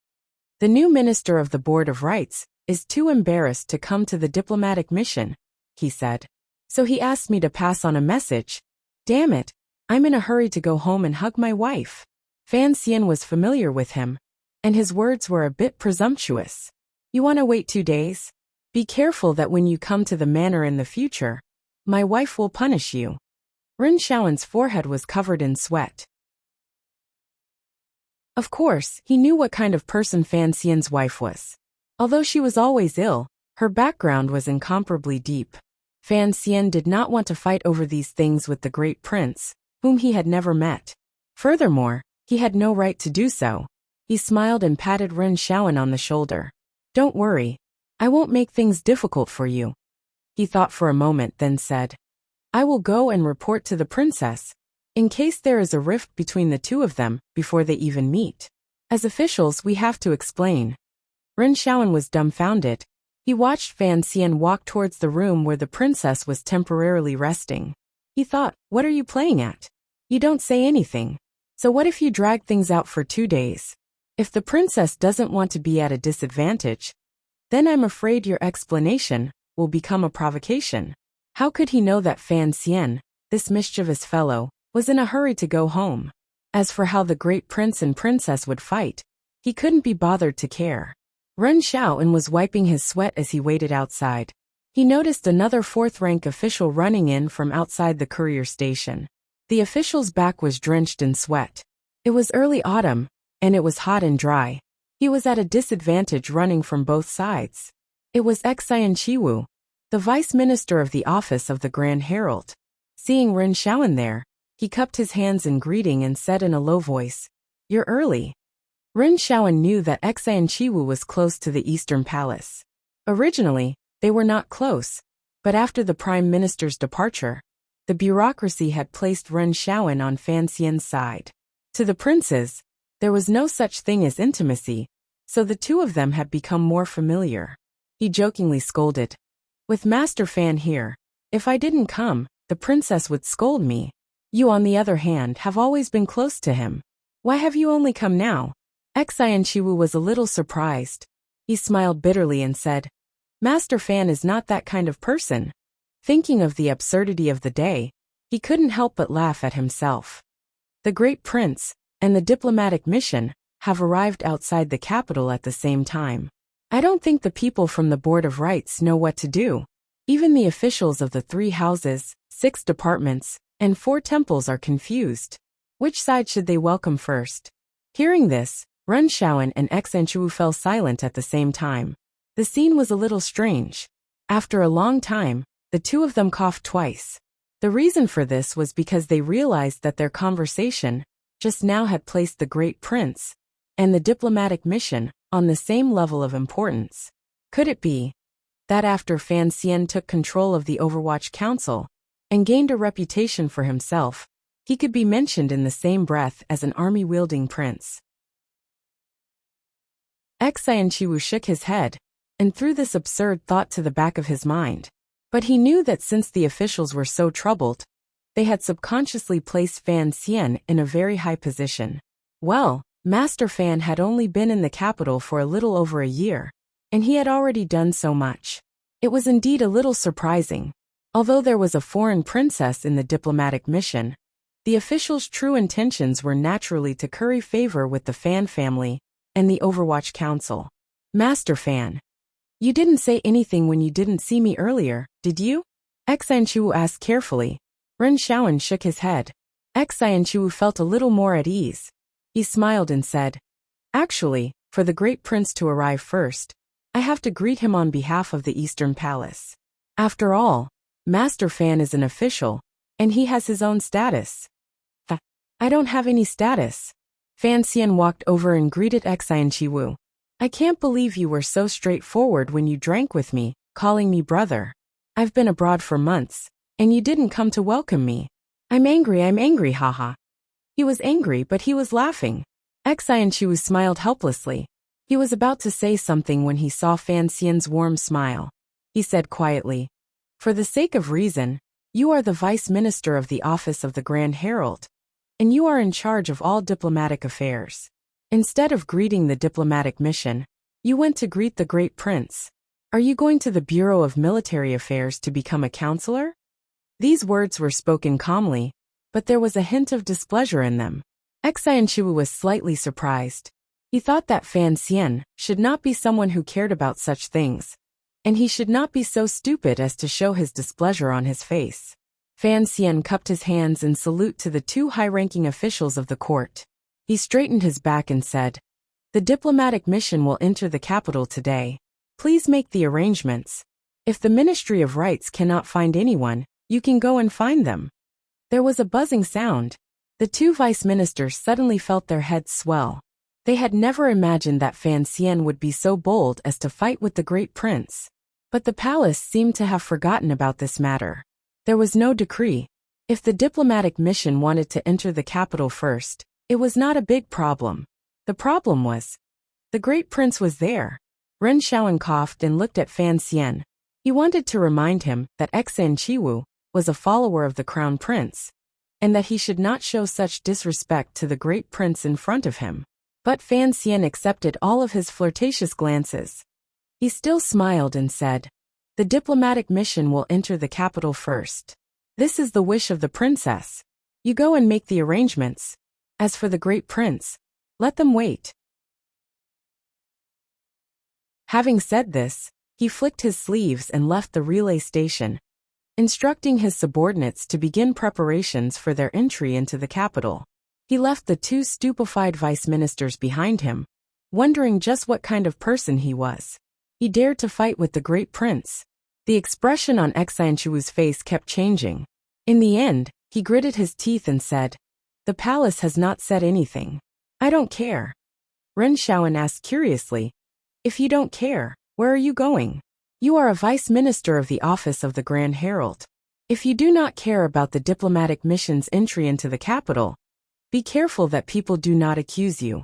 The new minister of the Board of Rites is too embarrassed to come to the diplomatic mission, he said. So he asked me to pass on a message. Damn it, I'm in a hurry to go home and hug my wife. Fan Xian was familiar with him, and his words were a bit presumptuous. You want to wait 2 days? Be careful that when you come to the manor in the future, my wife will punish you. Ren Xiaoan's forehead was covered in sweat. Of course, he knew what kind of person Fan Xian's wife was. Although she was always ill, her background was incomparably deep. Fan Xian did not want to fight over these things with the great prince, whom he had never met. Furthermore, he had no right to do so. He smiled and patted Ren Xiaoan on the shoulder. Don't worry. I won't make things difficult for you. He thought for a moment, then said, I will go and report to the princess, in case there is a rift between the two of them before they even meet. As officials, we have to explain. Ren Xiaoan was dumbfounded. He watched Fan Xian walk towards the room where the princess was temporarily resting. He thought, what are you playing at? You don't say anything. So what if you drag things out for 2 days? If the princess doesn't want to be at a disadvantage, then I'm afraid your explanation will become a provocation. How could he know that Fan Xian, this mischievous fellow, was in a hurry to go home? As for how the great prince and princess would fight, he couldn't be bothered to care. Ren Xiaoan was wiping his sweat as he waited outside. He noticed another 4th-rank official running in from outside the courier station. The official's back was drenched in sweat. It was early autumn, and it was hot and dry. He was at a disadvantage running from both sides. It was Xian Chiwu, the vice minister of the office of the Grand Herald. Seeing Ren Xiaoan there, he cupped his hands in greeting and said in a low voice, "You're early." Ren Xiaoan knew that Xian Chiwu was close to the Eastern Palace. Originally, they were not close, but after the Prime Minister's departure, the bureaucracy had placed Ren Xiaoan on Fan Xian's side. To the princes, there was no such thing as intimacy, so the two of them had become more familiar. He jokingly scolded, "With Master Fan here, if I didn't come, the princess would scold me. You, on the other hand, have always been close to him. Why have you only come now?" Xian Chiwu was a little surprised. He smiled bitterly and said, "Master Fan is not that kind of person." Thinking of the absurdity of the day, he couldn't help but laugh at himself. The Great Prince and the diplomatic mission have arrived outside the capital at the same time. I don't think the people from the Board of Rights know what to do. Even the officials of the 3 houses, 6 departments, and 4 temples are confused. Which side should they welcome first? Hearing this, Ren Xiaoan and Xian Chiwu fell silent at the same time. The scene was a little strange. After a long time, the two of them coughed twice. The reason for this was because they realized that their conversation just now had placed the Great Prince and the diplomatic mission on the same level of importance. Could it be that after Fan Xian took control of the Overwatch Council and gained a reputation for himself, he could be mentioned in the same breath as an army-wielding prince? Xian Chiwu shook his head and threw this absurd thought to the back of his mind. But he knew that since the officials were so troubled, they had subconsciously placed Fan Xian in a very high position. Well, Master Fan had only been in the capital for a little over a year, and he had already done so much. It was indeed a little surprising. Although there was a foreign princess in the diplomatic mission, the officials' true intentions were naturally to curry favor with the Fan family and the Overwatch Council. "Master Fan, you didn't say anything when you didn't see me earlier, did you?" Xian Chiwu asked carefully. Ren Xiaoan shook his head. Xian Chiwu felt a little more at ease. He smiled and said, "Actually, for the Great Prince to arrive first, I have to greet him on behalf of the Eastern Palace. After all, Master Fan is an official, and he has his own status." "I don't have any status." Fan Xian walked over and greeted Xian Chiwu. "I can't believe you were so straightforward when you drank with me, calling me brother. I've been abroad for months, and you didn't come to welcome me. I'm angry, haha." He was angry, but he was laughing. Xian Chiwu smiled helplessly. He was about to say something when he saw Fan Xian's warm smile. He said quietly, "For the sake of reason, you are the Vice Minister of the Office of the Grand Herald, and you are in charge of all diplomatic affairs. Instead of greeting the diplomatic mission, you went to greet the Great Prince. Are you going to the Bureau of Military Affairs to become a counselor?" These words were spoken calmly, but there was a hint of displeasure in them. Xian Chiwu was slightly surprised. He thought that Fan Xian should not be someone who cared about such things, and he should not be so stupid as to show his displeasure on his face. Fan Xian cupped his hands in salute to the 2 high-ranking officials of the court. He straightened his back and said, "The diplomatic mission will enter the capital today. Please make the arrangements. If the Ministry of Rights cannot find anyone, you can go and find them." There was a buzzing sound. The 2 vice ministers suddenly felt their heads swell. They had never imagined that Fan Xian would be so bold as to fight with the Great Prince. But the palace seemed to have forgotten about this matter. There was no decree. If the diplomatic mission wanted to enter the capital first, it was not a big problem. The problem was, the Great Prince was there. Ren Xiaoan coughed and looked at Fan Xian. He wanted to remind him that Xian Chiwu was a follower of the Crown Prince, and that he should not show such disrespect to the Great Prince in front of him. But Fan Xian accepted all of his flirtatious glances. He still smiled and said, "The diplomatic mission will enter the capital first. This is the wish of the princess. You go and make the arrangements. As for the Great Prince, let them wait." Having said this, he flicked his sleeves and left the relay station, instructing his subordinates to begin preparations for their entry into the capital. He left the 2 stupefied vice ministers behind him, wondering just what kind of person he was. He dared to fight with the Great Prince. The expression on Xian Chiwu's face kept changing. In the end, he gritted his teeth and said, "The palace has not said anything. I don't care." Ren Xiaoan asked curiously, "If you don't care, where are you going? You are a vice minister of the office of the Grand Herald. If you do not care about the diplomatic mission's entry into the capital, be careful that people do not accuse you."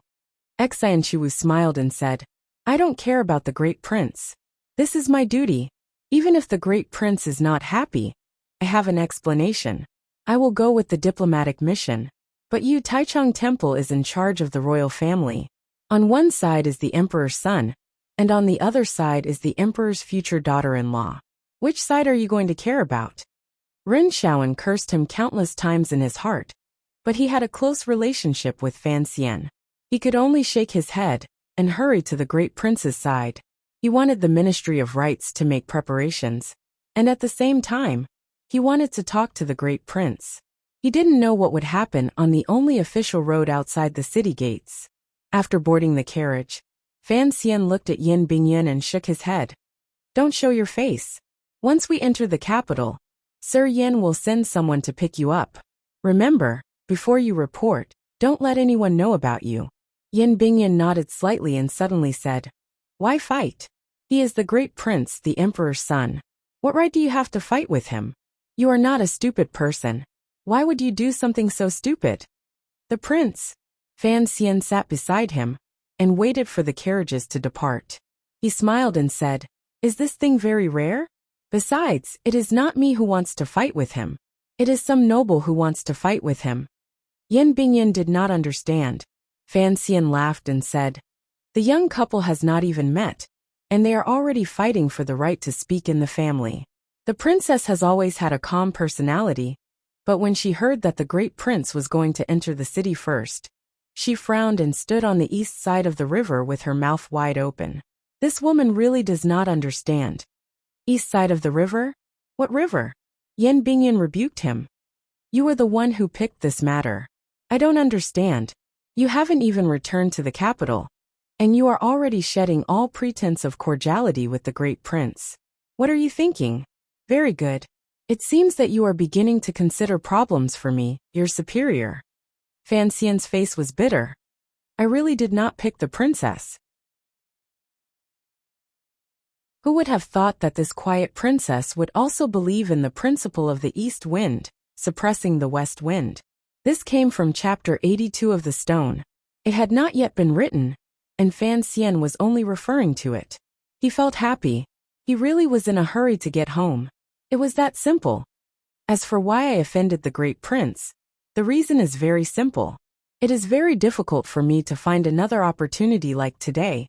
Xianqiwu smiled and said, "I don't care about the Great Prince. This is my duty. Even if the Great Prince is not happy, I have an explanation. I will go with the diplomatic mission. But Yu Taichung Temple is in charge of the royal family. On one side is the emperor's son, and on the other side is the emperor's future daughter-in-law. Which side are you going to care about?" Ren Xiaoan cursed him countless times in his heart, but he had a close relationship with Fan Xian. He could only shake his head and hurry to the Great Prince's side. He wanted the Ministry of Rites to make preparations, and at the same time, he wanted to talk to the Great Prince. He didn't know what would happen on the only official road outside the city gates. After boarding the carriage, Fan Xian looked at Yin Bingyun and shook his head. "Don't show your face. Once we enter the capital, Sir Yin will send someone to pick you up. Remember, before you report, don't let anyone know about you." Yin Bingyun nodded slightly and suddenly said, "Why fight? He is the Great Prince, the Emperor's son. What right do you have to fight with him? You are not a stupid person. Why would you do something so stupid?" The prince. Fan Xian sat beside him and waited for the carriages to depart. He smiled and said, "Is this thing very rare? Besides, it is not me who wants to fight with him. It is some noble who wants to fight with him." Yin Bingyun did not understand. Fan Xian laughed and said, "The young couple has not even met, and they are already fighting for the right to speak in the family. The princess has always had a calm personality, but when she heard that the Great Prince was going to enter the city first, she frowned and stood on the east side of the river with her mouth wide open. This woman really does not understand. East side of the river? What river?" Yin Bingyun rebuked him. "You were the one who picked this matter. I don't understand. You haven't even returned to the capital, and you are already shedding all pretense of cordiality with the Great Prince. What are you thinking? Very good. It seems that you are beginning to consider problems for me, your superior." Fan Xian's face was bitter. "I really did not pick the princess." Who would have thought that this quiet princess would also believe in the principle of the east wind, suppressing the west wind? This came from chapter 82 of the Stone. It had not yet been written, and Fan Xian was only referring to it. He felt happy. He really was in a hurry to get home. It was that simple. As for why I offended the Great Prince, the reason is very simple. It is very difficult for me to find another opportunity like today,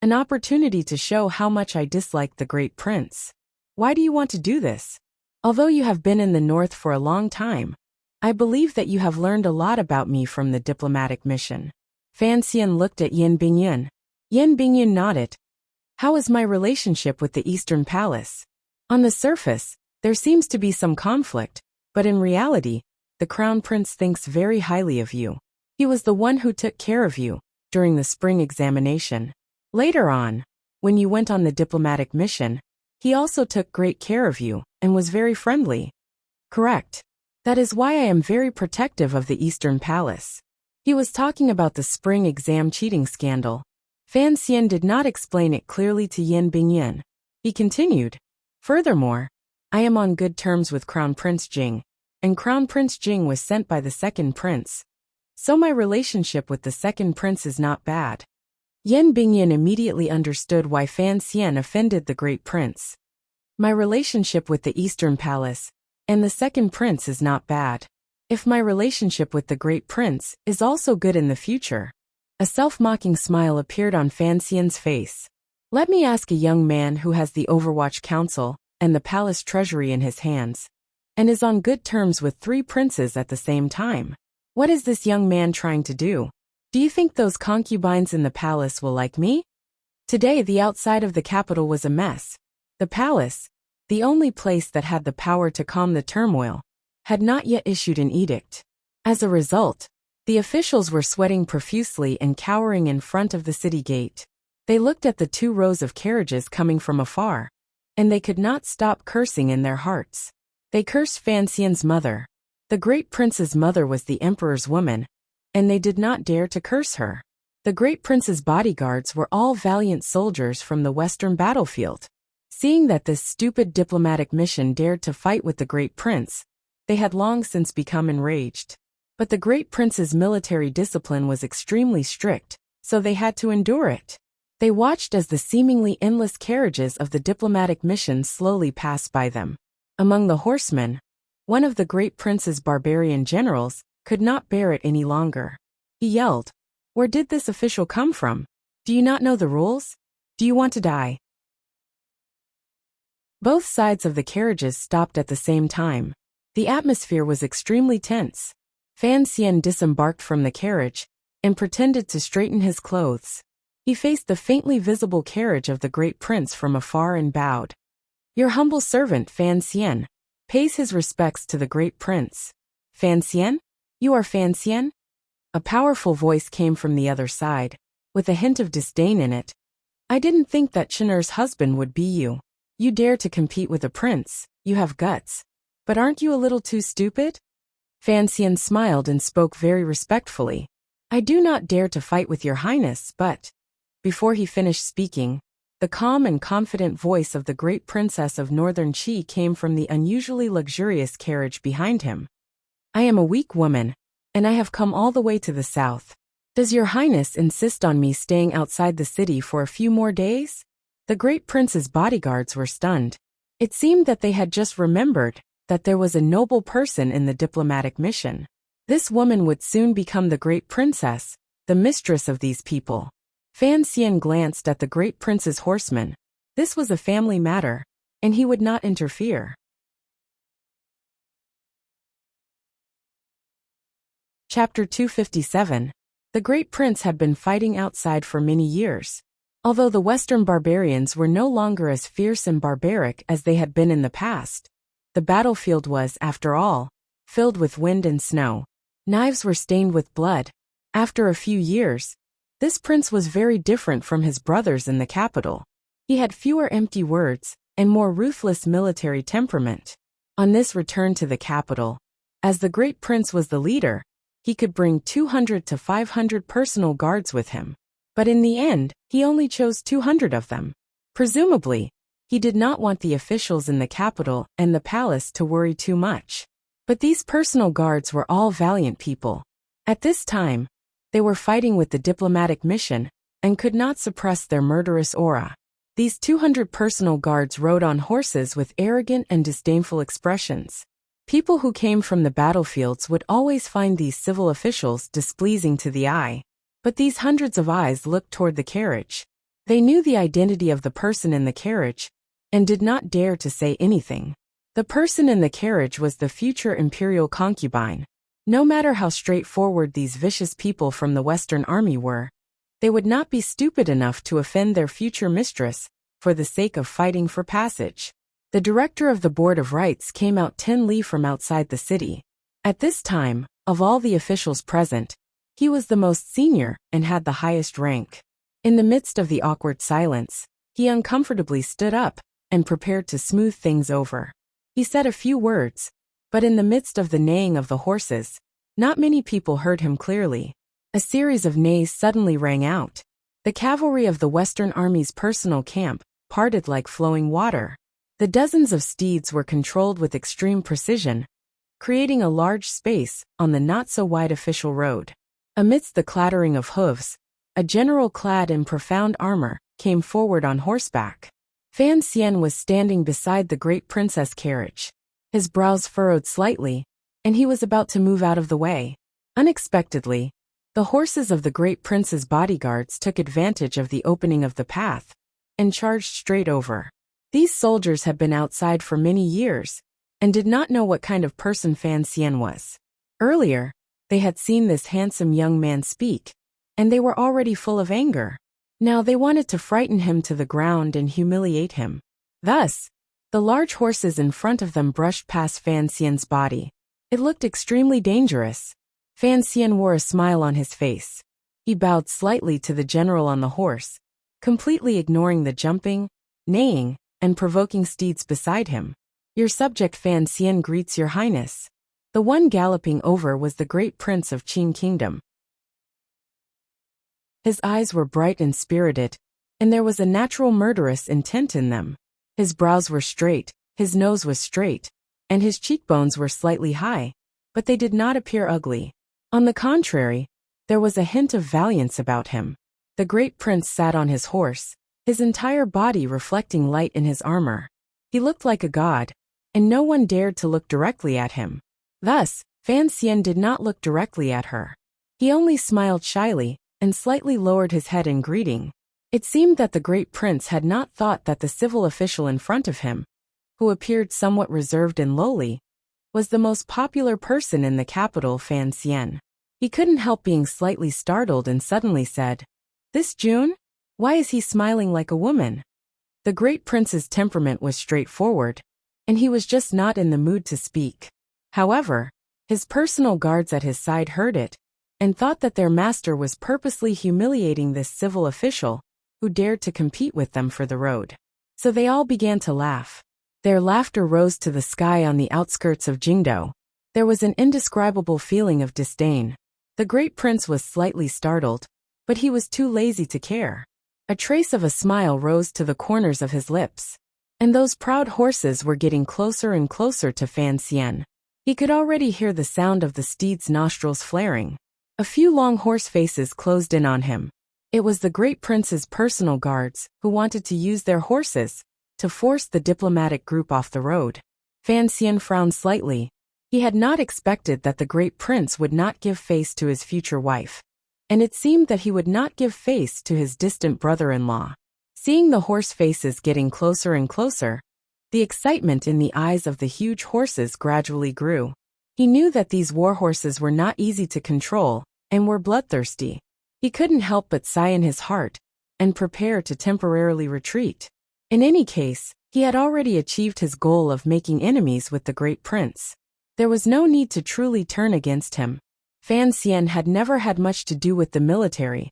an opportunity to show how much I dislike the Great Prince. Why do you want to do this? Although you have been in the north for a long time, I believe that you have learned a lot about me from the diplomatic mission." Fan Xian looked at Yin Bingyun. Yin Bingyun nodded. "How is my relationship with the Eastern Palace? On the surface, there seems to be some conflict, but in reality, the Crown Prince thinks very highly of you. He was the one who took care of you during the spring examination. Later on, when you went on the diplomatic mission, he also took great care of you and was very friendly." "Correct. That is why I am very protective of the Eastern Palace." He was talking about the spring exam cheating scandal. Fan Xian did not explain it clearly to Yin Bingyun. He continued, "Furthermore, I am on good terms with Crown Prince Jing, and Crown Prince Jing was sent by the second prince. So my relationship with the second prince is not bad." Yin Bingyun immediately understood why Fan Xian offended the Great Prince. "My relationship with the Eastern Palace and the second prince is not bad. If my relationship with the Great Prince is also good in the future." A self-mocking smile appeared on Fan Xian's face. "Let me ask a young man who has the Overwatch Council and the palace treasury in his hands, and is on good terms with 3 princes at the same time. What is this young man trying to do? Do you think those concubines in the palace will like me?" Today the outside of the capital was a mess. The palace, the only place that had the power to calm the turmoil, had not yet issued an edict. As a result, the officials were sweating profusely and cowering in front of the city gate. They looked at the 2 rows of carriages coming from afar, and they could not stop cursing in their hearts. They cursed Fan Xian's mother. The great prince's mother was the emperor's woman, and they did not dare to curse her. The great prince's bodyguards were all valiant soldiers from the western battlefield. Seeing that this stupid diplomatic mission dared to fight with the great prince, they had long since become enraged. But the great prince's military discipline was extremely strict, so they had to endure it. They watched as the seemingly endless carriages of the diplomatic mission slowly passed by them. Among the horsemen, one of the great prince's barbarian generals could not bear it any longer. He yelled, "Where did this official come from? Do you not know the rules? Do you want to die?" Both sides of the carriages stopped at the same time. The atmosphere was extremely tense. Fan Xian disembarked from the carriage and pretended to straighten his clothes. He faced the faintly visible carriage of the great prince from afar and bowed. "Your humble servant, Fan Xian, pays his respects to the great prince." "Fan Xian? You are Fan Xian?" A powerful voice came from the other side, with a hint of disdain in it. "I didn't think that Chener's husband would be you. You dare to compete with a prince, you have guts. But aren't you a little too stupid?" Fan Xian smiled and spoke very respectfully. "I do not dare to fight with your highness, but—" Before he finished speaking, the calm and confident voice of the great princess of Northern Qi came from the unusually luxurious carriage behind him. "I am a weak woman, and I have come all the way to the south. Does your highness insist on me staying outside the city for a few more days?" The great prince's bodyguards were stunned. It seemed that they had just remembered that there was a noble person in the diplomatic mission. This woman would soon become the great princess, the mistress of these people. Fan Xian glanced at the great prince's horsemen. This was a family matter, and he would not interfere. Chapter 257. The great prince had been fighting outside for many years. Although the Western barbarians were no longer as fierce and barbaric as they had been in the past, the battlefield was, after all, filled with wind and snow. Knives were stained with blood. After a few years, this prince was very different from his brothers in the capital. He had fewer empty words and more ruthless military temperament. On this return to the capital, as the great prince was the leader, he could bring 200 to 500 personal guards with him. But in the end, he only chose 200 of them. Presumably, he did not want the officials in the capital and the palace to worry too much. But these personal guards were all valiant people. At this time, they were fighting with the diplomatic mission and could not suppress their murderous aura. These 200 personal guards rode on horses with arrogant and disdainful expressions. People who came from the battlefields would always find these civil officials displeasing to the eye. But these hundreds of eyes looked toward the carriage. They knew the identity of the person in the carriage and did not dare to say anything. The person in the carriage was the future imperial concubine. No matter how straightforward these vicious people from the Western army were, they would not be stupid enough to offend their future mistress for the sake of fighting for passage. The director of the Board of Rites came out 10 li from outside the city. At this time, of all the officials present, he was the most senior and had the highest rank. In the midst of the awkward silence, he uncomfortably stood up and prepared to smooth things over. He said a few words, but in the midst of the neighing of the horses, not many people heard him clearly. A series of neighs suddenly rang out. The cavalry of the Western Army's personal camp parted like flowing water. The dozens of steeds were controlled with extreme precision, creating a large space on the not-so-wide official road. Amidst the clattering of hooves, a general clad in profound armor came forward on horseback. Fan Xian was standing beside the great princess carriage. His brows furrowed slightly, and he was about to move out of the way. Unexpectedly, the horses of the great prince's bodyguards took advantage of the opening of the path and charged straight over. These soldiers had been outside for many years and did not know what kind of person Fan Xian was. Earlier, they had seen this handsome young man speak, and they were already full of anger. Now they wanted to frighten him to the ground and humiliate him. Thus, the large horses in front of them brushed past Fan Xian's body. It looked extremely dangerous. Fan Xian wore a smile on his face. He bowed slightly to the general on the horse, completely ignoring the jumping, neighing, and provoking steeds beside him. Your subject Fan Xian greets your highness. The one galloping over was the great prince of Qing Kingdom. His eyes were bright and spirited, and there was a natural murderous intent in them. His brows were straight, his nose was straight, and his cheekbones were slightly high, but they did not appear ugly. On the contrary, there was a hint of valiance about him. The great prince sat on his horse, his entire body reflecting light in his armor. He looked like a god, and no one dared to look directly at him. Thus, Fan Xian did not look directly at her. He only smiled shyly and slightly lowered his head in greeting. It seemed that the great prince had not thought that the civil official in front of him, who appeared somewhat reserved and lowly, was the most popular person in the capital, Fan Xian. He couldn't help being slightly startled and suddenly said, "This June? Why is he smiling like a woman?" The great prince's temperament was straightforward, and he was just not in the mood to speak. However, his personal guards at his side heard it, and thought that their master was purposely humiliating this civil official, who dared to compete with them for the road. So they all began to laugh. Their laughter rose to the sky on the outskirts of Jingdou. There was an indescribable feeling of disdain. The great prince was slightly startled, but he was too lazy to care. A trace of a smile rose to the corners of his lips. And those proud horses were getting closer and closer to Fan Xian. He could already hear the sound of the steed's nostrils flaring. A few long horse faces closed in on him. It was the great prince's personal guards, who wanted to use their horses to force the diplomatic group off the road. Fan Xian frowned slightly. He had not expected that the great prince would not give face to his future wife, and it seemed that he would not give face to his distant brother-in-law. Seeing the horse faces getting closer and closer, the excitement in the eyes of the huge horses gradually grew. He knew that these war horses were not easy to control and were bloodthirsty. He couldn't help but sigh in his heart and prepare to temporarily retreat. In any case, he had already achieved his goal of making enemies with the great prince. There was no need to truly turn against him. Fan Xian had never had much to do with the military,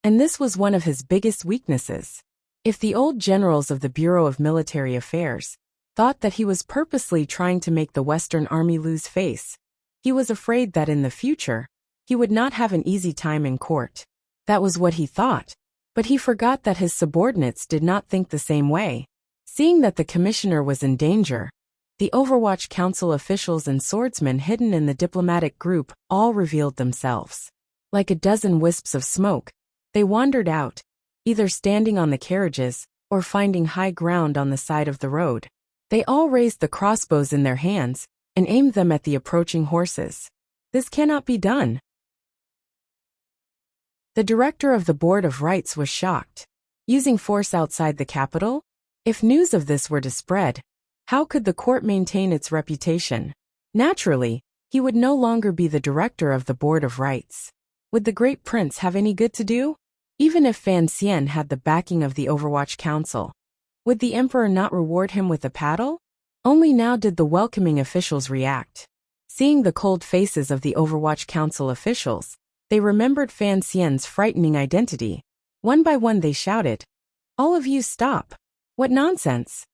and this was one of his biggest weaknesses. If the old generals of the Bureau of Military Affairs thought that he was purposely trying to make the Western Army lose face, he was afraid that in the future, he would not have an easy time in court. That was what he thought, but he forgot that his subordinates did not think the same way. Seeing that the commissioner was in danger, the Overwatch Council officials and swordsmen hidden in the diplomatic group all revealed themselves. Like a dozen wisps of smoke, they wandered out, either standing on the carriages or finding high ground on the side of the road. They all raised the crossbows in their hands and aimed them at the approaching horses. This cannot be done. The director of the Board of Rights was shocked. Using force outside the capital? If news of this were to spread, how could the court maintain its reputation? Naturally, he would no longer be the director of the Board of Rights. Would the great prince have any good to do? Even if Fan Xian had the backing of the Overwatch Council, would the emperor not reward him with a paddle? Only now did the welcoming officials react. Seeing the cold faces of the Overwatch Council officials, they remembered Fan Xian's frightening identity. One by one they shouted, "All of you stop! What nonsense!"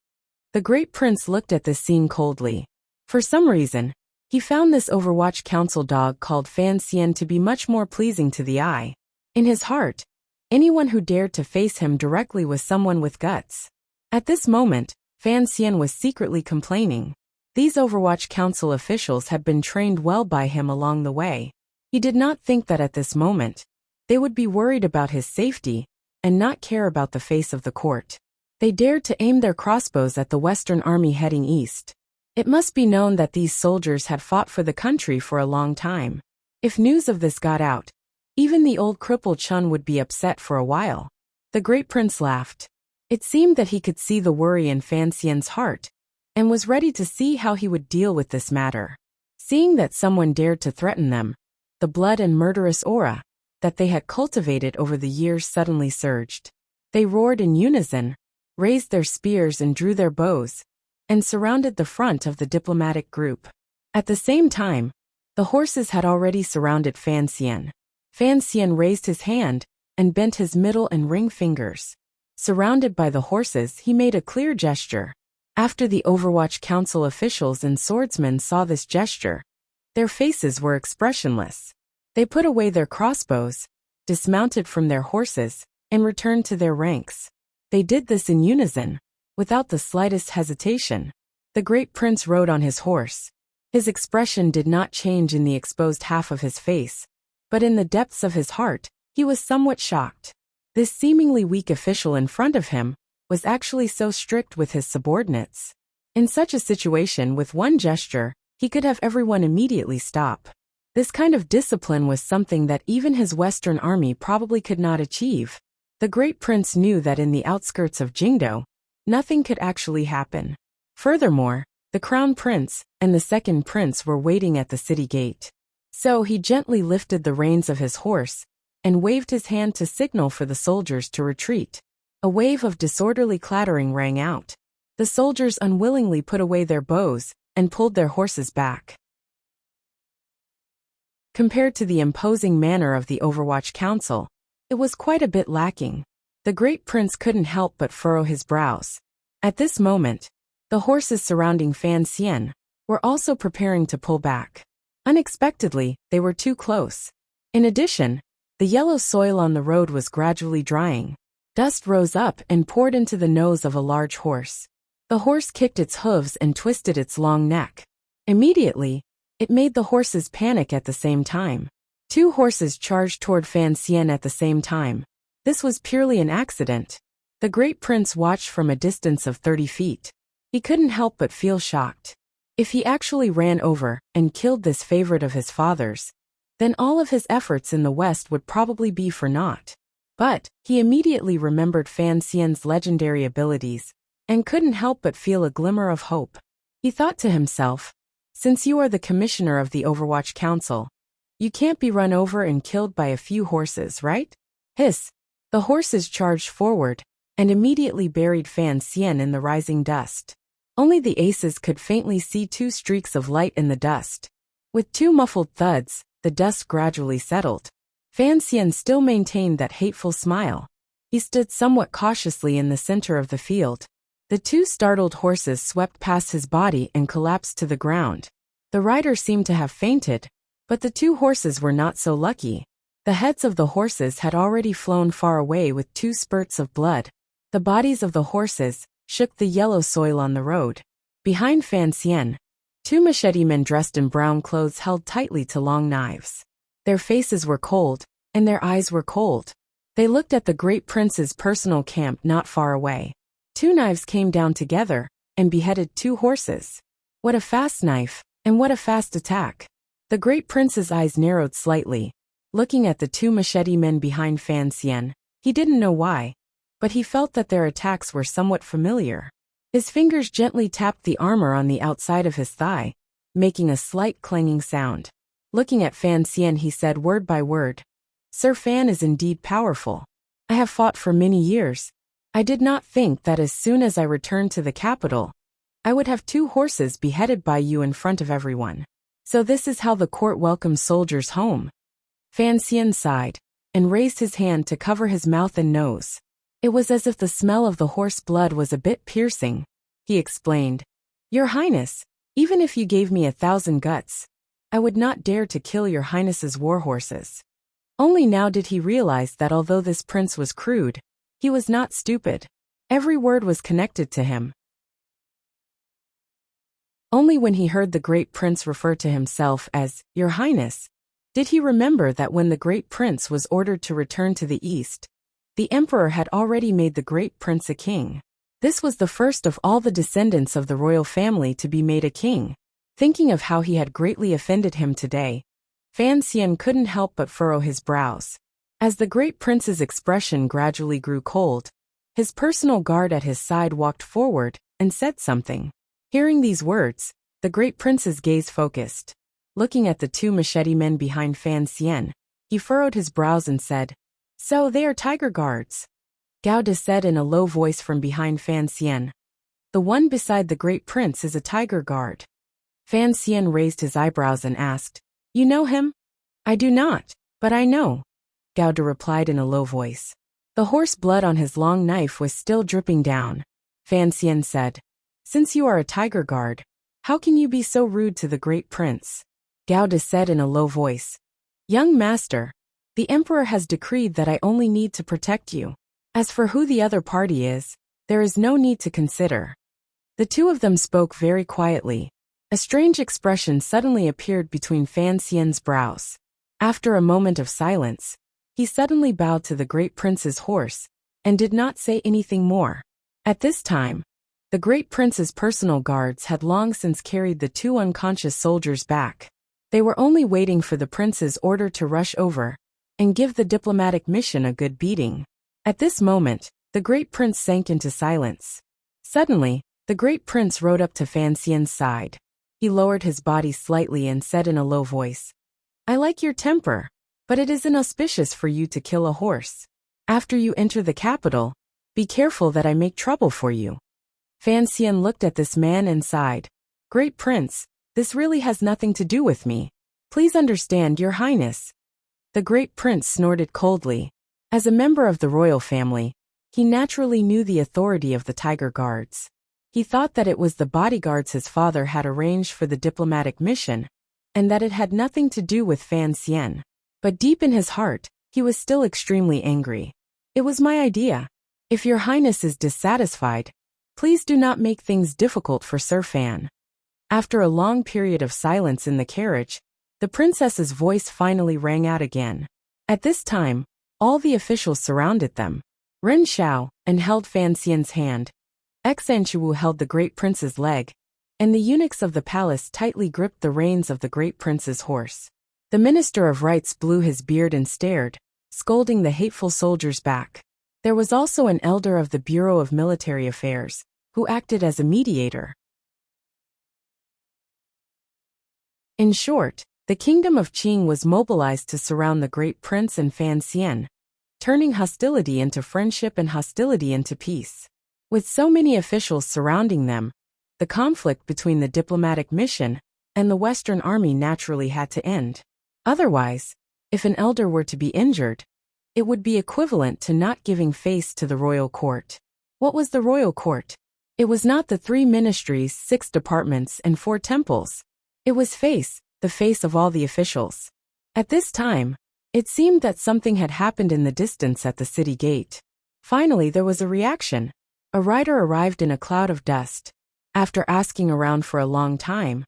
The great prince looked at this scene coldly. For some reason, he found this Overwatch Council dog called Fan Xian to be much more pleasing to the eye. In his heart, anyone who dared to face him directly was someone with guts. At this moment, Fan Xian was secretly complaining. These Overwatch Council officials had been trained well by him along the way. He did not think that at this moment, they would be worried about his safety and not care about the face of the court. They dared to aim their crossbows at the Western Army heading east. It must be known that these soldiers had fought for the country for a long time. If news of this got out, even the old cripple Chun would be upset for a while. The great prince laughed. It seemed that he could see the worry in Fan Xian's heart, and was ready to see how he would deal with this matter. Seeing that someone dared to threaten them, the blood and murderous aura that they had cultivated over the years suddenly surged. They roared in unison, raised their spears and drew their bows, and surrounded the front of the diplomatic group. At the same time, the horses had already surrounded Fan Xian. Fan Xian raised his hand and bent his middle and ring fingers. Surrounded by the horses, he made a clear gesture. After the Overwatch Council officials and swordsmen saw this gesture, their faces were expressionless. They put away their crossbows, dismounted from their horses, and returned to their ranks. They did this in unison, without the slightest hesitation. The great prince rode on his horse. His expression did not change in the exposed half of his face, but in the depths of his heart, he was somewhat shocked. This seemingly weak official in front of him was actually so strict with his subordinates. In such a situation, with one gesture, he could have everyone immediately stop. This kind of discipline was something that even his Western army probably could not achieve. The great prince knew that in the outskirts of Jingdo, nothing could actually happen. Furthermore, the crown prince and the second prince were waiting at the city gate. So he gently lifted the reins of his horse and waved his hand to signal for the soldiers to retreat. A wave of disorderly clattering rang out. The soldiers unwillingly put away their bows and pulled their horses back. Compared to the imposing manner of the Overwatch Council, it was quite a bit lacking. The great prince couldn't help but furrow his brows. At this moment, the horses surrounding Fan Xian were also preparing to pull back. Unexpectedly, they were too close. In addition, the yellow soil on the road was gradually drying. Dust rose up and poured into the nose of a large horse. The horse kicked its hooves and twisted its long neck. Immediately, it made the horses panic at the same time. Two horses charged toward Fan Xian at the same time. This was purely an accident. The great prince watched from a distance of 30 feet. He couldn't help but feel shocked. If he actually ran over and killed this favorite of his father's, then all of his efforts in the West would probably be for naught. But he immediately remembered Fan Xian's legendary abilities and couldn't help but feel a glimmer of hope. He thought to himself, since you are the commissioner of the Overwatch Council, you can't be run over and killed by a few horses, right? Hiss! The horses charged forward and immediately buried Fan Xian in the rising dust. Only the aces could faintly see two streaks of light in the dust. With two muffled thuds, the dust gradually settled. Fan Xian still maintained that hateful smile. He stood somewhat cautiously in the center of the field. The two startled horses swept past his body and collapsed to the ground. The rider seemed to have fainted, but the two horses were not so lucky. The heads of the horses had already flown far away with two spurts of blood. The bodies of the horses shook the yellow soil on the road. Behind Fan Xian, two machete men dressed in brown clothes held tightly to long knives. Their faces were cold, and their eyes were cold. They looked at the great prince's personal camp not far away. Two knives came down together and beheaded two horses. What a fast knife, and what a fast attack. The great prince's eyes narrowed slightly. Looking at the two machete men behind Fan Xian, he didn't know why, but he felt that their attacks were somewhat familiar. His fingers gently tapped the armor on the outside of his thigh, making a slight clanging sound. Looking at Fan Xian, he said word by word, "Sir Fan is indeed powerful. I have fought for many years. I did not think that as soon as I returned to the capital, I would have two horses beheaded by you in front of everyone. So this is how the court welcomes soldiers home." Fan Xian sighed and raised his hand to cover his mouth and nose. It was as if the smell of the horse blood was a bit piercing. He explained, "Your Highness, even if you gave me 1,000 guts, I would not dare to kill your Highness's war horses." Only now did he realize that although this prince was crude, he was not stupid. Every word was connected to him. Only when he heard the great prince refer to himself as "Your Highness," did he remember that when the great prince was ordered to return to the east, the emperor had already made the great prince a king. This was the first of all the descendants of the royal family to be made a king. Thinking of how he had greatly offended him today, Fan Xian couldn't help but furrow his brows. As the great prince's expression gradually grew cold, his personal guard at his side walked forward and said something. Hearing these words, the great prince's gaze focused. Looking at the two machete men behind Fan Xian, he furrowed his brows and said, "So they are tiger guards." Gao De said in a low voice from behind Fan Xian, "The one beside the great prince is a tiger guard." Fan Xian raised his eyebrows and asked, "You know him?" "I do not, but I know," Gao De replied in a low voice. The horse blood on his long knife was still dripping down. Fan Xian said, Since you are a tiger guard, how can you be so rude to the great prince? Gauda said in a low voice. Young master, the emperor has decreed that I only need to protect you. As for who the other party is, there is no need to consider. The two of them spoke very quietly. A strange expression suddenly appeared between Fan Xian's brows. After a moment of silence, he suddenly bowed to the great prince's horse and did not say anything more. At this time, the great prince's personal guards had long since carried the two unconscious soldiers back. They were only waiting for the prince's order to rush over and give the diplomatic mission a good beating. At this moment, the great prince sank into silence. Suddenly, the great prince rode up to Fan Xian's side. He lowered his body slightly and said in a low voice, I like your temper, but it is inauspicious for you to kill a horse. After you enter the capital, be careful that I make trouble for you. Fan Xian looked at this man and sighed. Great prince, this really has nothing to do with me. Please understand, your highness. The great prince snorted coldly. As a member of the royal family, he naturally knew the authority of the tiger guards. He thought that it was the bodyguards his father had arranged for the diplomatic mission, and that it had nothing to do with Fan Xian. But deep in his heart, he was still extremely angry. It was my idea. If your highness is dissatisfied, please do not make things difficult for Sir Fan. After a long period of silence in the carriage, the princess's voice finally rang out again. At this time, all the officials surrounded them. Ren Xiao and held Fan Xian's hand. Xanchuwu held the great prince's leg, and the eunuchs of the palace tightly gripped the reins of the great prince's horse. The minister of rights blew his beard and stared, scolding the hateful soldiers back. There was also an elder of the Bureau of Military Affairs, who acted as a mediator. In short, the kingdom of Qing was mobilized to surround the great prince and Fan Xian, turning hostility into friendship and hostility into peace. With so many officials surrounding them, the conflict between the diplomatic mission and the Western Army naturally had to end. Otherwise, if an elder were to be injured, it would be equivalent to not giving face to the royal court. What was the royal court? It was not the 3 ministries, 6 departments, and 4 temples. It was the face of all the officials. At this time, it seemed that something had happened in the distance at the city gate. Finally, there was a reaction. A rider arrived in a cloud of dust. After asking around for a long time,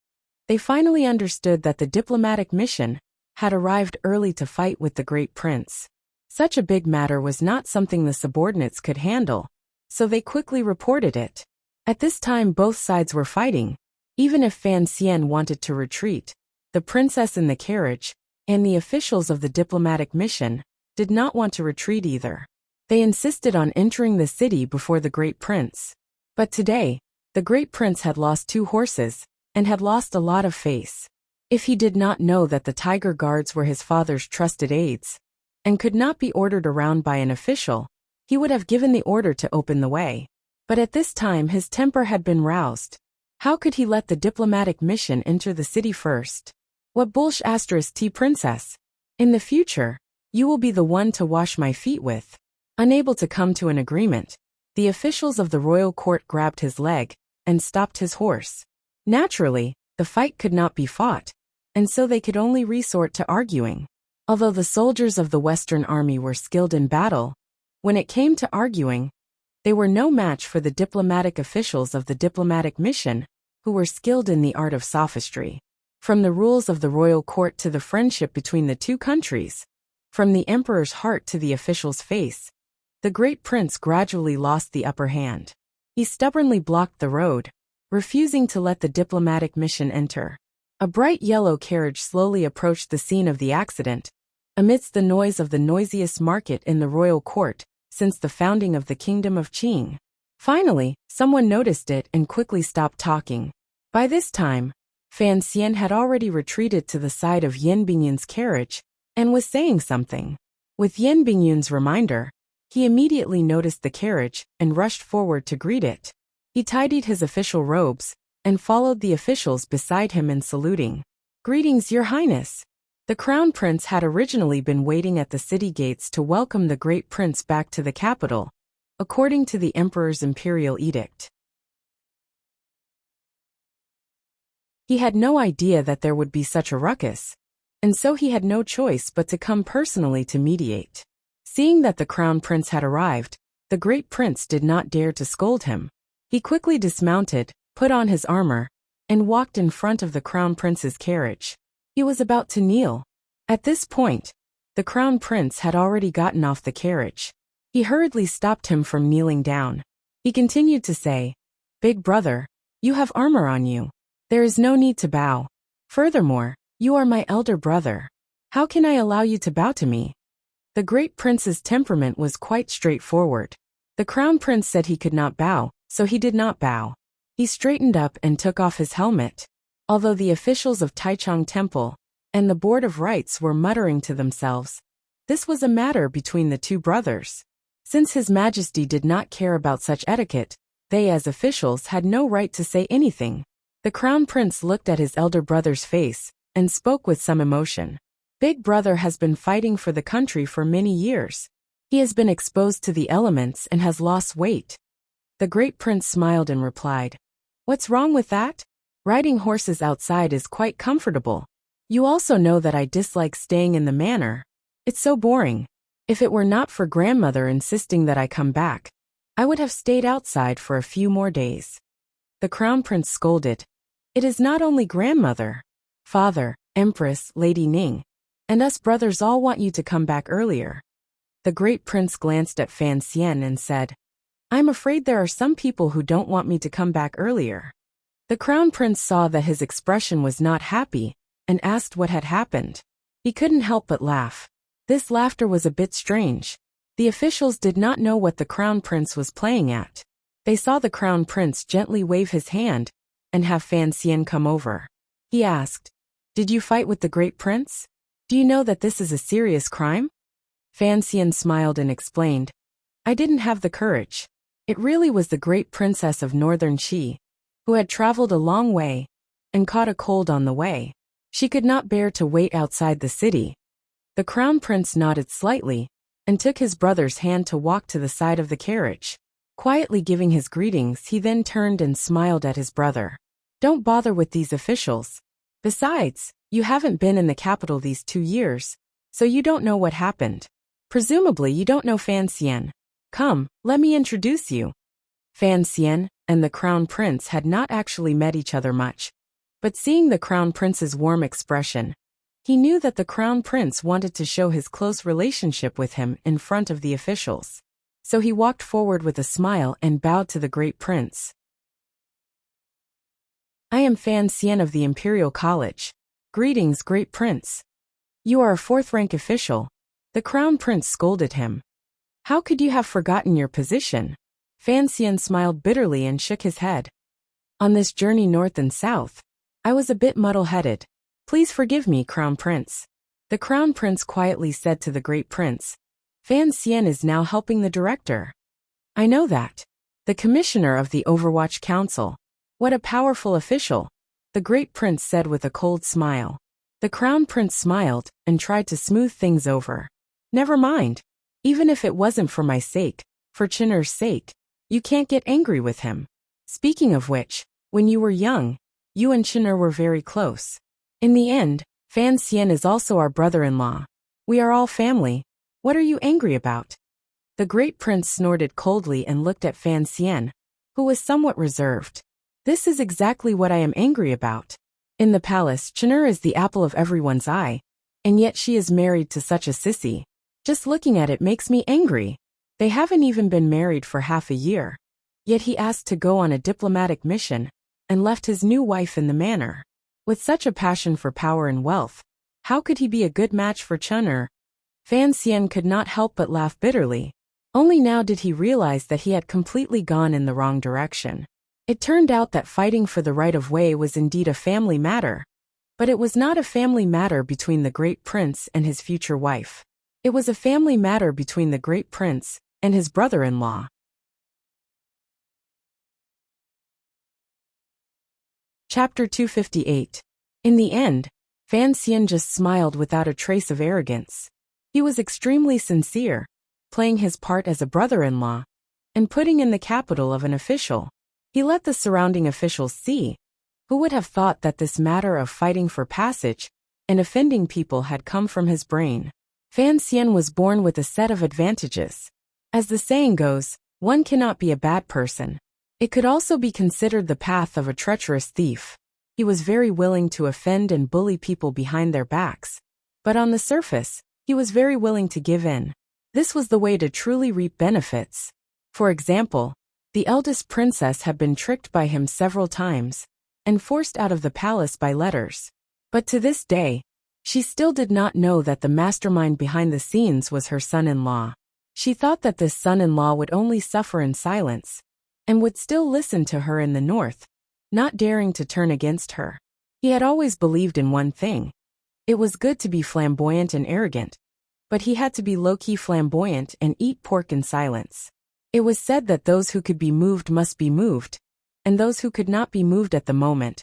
they finally understood that the diplomatic mission had arrived early to fight with the great prince. Such a big matter was not something the subordinates could handle, so they quickly reported it. At this time both sides were fighting. Even if Fan Xian wanted to retreat, the princess in the carriage and the officials of the diplomatic mission did not want to retreat either. They insisted on entering the city before the great prince. But today, the great prince had lost 2 horses and had lost a lot of face. If he did not know that the tiger guards were his father's trusted aides and could not be ordered around by an official, he would have given the order to open the way. But at this time his temper had been roused. How could he let the diplomatic mission enter the city first? What bullsh*t princess? In the future, you will be the one to wash my feet with. Unable to come to an agreement, the officials of the royal court grabbed his leg and stopped his horse. Naturally, the fight could not be fought, and so they could only resort to arguing. Although the soldiers of the Western Army were skilled in battle, when it came to arguing, they were no match for the diplomatic officials of the diplomatic mission, who were skilled in the art of sophistry. From the rules of the royal court to the friendship between the 2 countries, from the emperor's heart to the official's face, the great prince gradually lost the upper hand. He stubbornly blocked the road, refusing to let the diplomatic mission enter. A bright yellow carriage slowly approached the scene of the accident, amidst the noise of the noisiest market in the royal court since the founding of the kingdom of Qing. Finally, someone noticed it and quickly stopped talking. By this time, Fan Xian had already retreated to the side of Yin Bingyun's carriage and was saying something. With Yin Bingyun's reminder, he immediately noticed the carriage and rushed forward to greet it. He tidied his official robes and followed the officials beside him in saluting. Greetings, Your Highness. The crown prince had originally been waiting at the city gates to welcome the great prince back to the capital, according to the emperor's imperial edict. He had no idea that there would be such a ruckus, and so he had no choice but to come personally to mediate. Seeing that the crown prince had arrived, the great prince did not dare to scold him. He quickly dismounted, put on his armor, and walked in front of the crown prince's carriage. He was about to kneel. At this point, the crown prince had already gotten off the carriage. He hurriedly stopped him from kneeling down. He continued to say, "Big brother, you have armor on you. There is no need to bow. Furthermore, you are my elder brother. How can I allow you to bow to me?" The great prince's temperament was quite straightforward. The crown prince said he could not bow, so he did not bow. He straightened up and took off his helmet. Although the officials of Taichung Temple and the Board of Rites were muttering to themselves, this was a matter between the two brothers. Since His Majesty did not care about such etiquette, they as officials had no right to say anything. The crown prince looked at his elder brother's face and spoke with some emotion. Big brother has been fighting for the country for many years. He has been exposed to the elements and has lost weight. The great prince smiled and replied, "What's wrong with that? Riding horses outside is quite comfortable. You also know that I dislike staying in the manor. It's so boring. If it were not for grandmother insisting that I come back, I would have stayed outside for a few more days." The crown prince scolded, "It is not only grandmother. Father, Empress, Lady Ning, and us brothers all want you to come back earlier." The great prince glanced at Fan Xian and said, "I'm afraid there are some people who don't want me to come back earlier." The crown prince saw that his expression was not happy and asked what had happened. He couldn't help but laugh. This laughter was a bit strange. The officials did not know what the crown prince was playing at. They saw the crown prince gently wave his hand and have Fan Xian come over. He asked, "Did you fight with the great prince? Do you know that this is a serious crime?" Fan Xian smiled and explained, "I didn't have the courage. It really was the great princess of northern Qi, who had traveled a long way and caught a cold on the way. She could not bear to wait outside the city." The crown prince nodded slightly and took his brother's hand to walk to the side of the carriage. Quietly giving his greetings, he then turned and smiled at his brother. "Don't bother with these officials. Besides, you haven't been in the capital these 2 years, so you don't know what happened. Presumably you don't know Fan Xian. Come, let me introduce you." Fan Xian and the crown prince had not actually met each other much, but seeing the crown prince's warm expression, he knew that the crown prince wanted to show his close relationship with him in front of the officials. So he walked forward with a smile and bowed to the great prince. "I am Fan Xian of the Imperial College. Greetings, great prince. You are a 4th-rank official." The crown prince scolded him. "How could you have forgotten your position?" Fan Xian smiled bitterly and shook his head. "On this journey north and south, I was a bit muddle-headed. Please forgive me, Crown Prince." The Crown Prince quietly said to the great prince, "Fan Xian is now helping the director." "I know that. The commissioner of the Overwatch Council. What a powerful official," the great prince said with a cold smile. The Crown Prince smiled and tried to smooth things over. "Never mind. Even if it wasn't for my sake, for Chin'er's sake, you can't get angry with him. Speaking of which, when you were young, you and Chin'er were very close. In the end, Fan Xian is also our brother-in-law. We are all family. What are you angry about?" The great prince snorted coldly and looked at Fan Xian, who was somewhat reserved. "This is exactly what I am angry about. In the palace, Chin'er is the apple of everyone's eye, and yet she is married to such a sissy. Just looking at it makes me angry. They haven't even been married for half a year. Yet he asked to go on a diplomatic mission and left his new wife in the manor. With such a passion for power and wealth, how could he be a good match for Chin'er?" Fan Xian could not help but laugh bitterly. Only now did he realize that he had completely gone in the wrong direction. It turned out that fighting for the right of way was indeed a family matter. But it was not a family matter between the great prince and his future wife. It was a family matter between the great prince and his brother-in-law. Chapter 258. In the end, Fan Xian just smiled without a trace of arrogance. He was extremely sincere, playing his part as a brother-in-law, and putting in the capital of an official. He let the surrounding officials see Who would have thought that this matter of fighting for passage and offending people had come from his brain? Fan Xian was born with a set of advantages. As the saying goes, one cannot be a bad person. It could also be considered the path of a treacherous thief. He was very willing to offend and bully people behind their backs. But on the surface, he was very willing to give in. This was the way to truly reap benefits. For example, the eldest princess had been tricked by him several times and forced out of the palace by letters. But to this day, she still did not know that the mastermind behind the scenes was her son-in-law. She thought that this son-in-law would only suffer in silence and would still listen to her in the north, not daring to turn against her. He had always believed in one thing. It was good to be flamboyant and arrogant, but he had to be low-key flamboyant and eat pork in silence. It was said that those who could be moved must be moved, and those who could not be moved at the moment.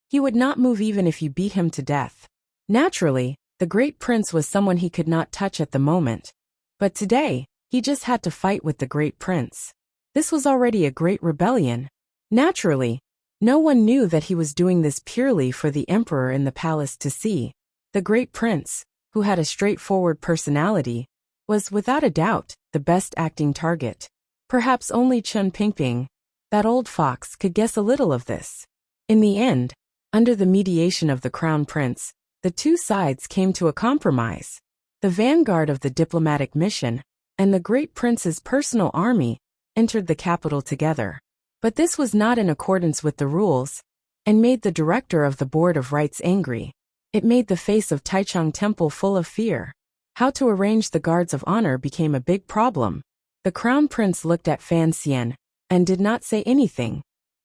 He would not move even if you beat him to death. Naturally, the great prince was someone he could not touch at the moment. But today, he just had to fight with the great prince. This was already a great rebellion. Naturally, no one knew that he was doing this purely for the emperor in the palace to see. The great prince, who had a straightforward personality, was without a doubt the best acting target. Perhaps only Chun Pingping, that old fox, could guess a little of this. In the end, under the mediation of the crown prince, the two sides came to a compromise. The vanguard of the diplomatic mission and the great prince's personal army entered the capital together. But this was not in accordance with the rules and made the director of the Board of Rites angry. It made the face of Taichung Temple full of fear. How to arrange the guards of honor became a big problem. The crown prince looked at Fan Xian and did not say anything,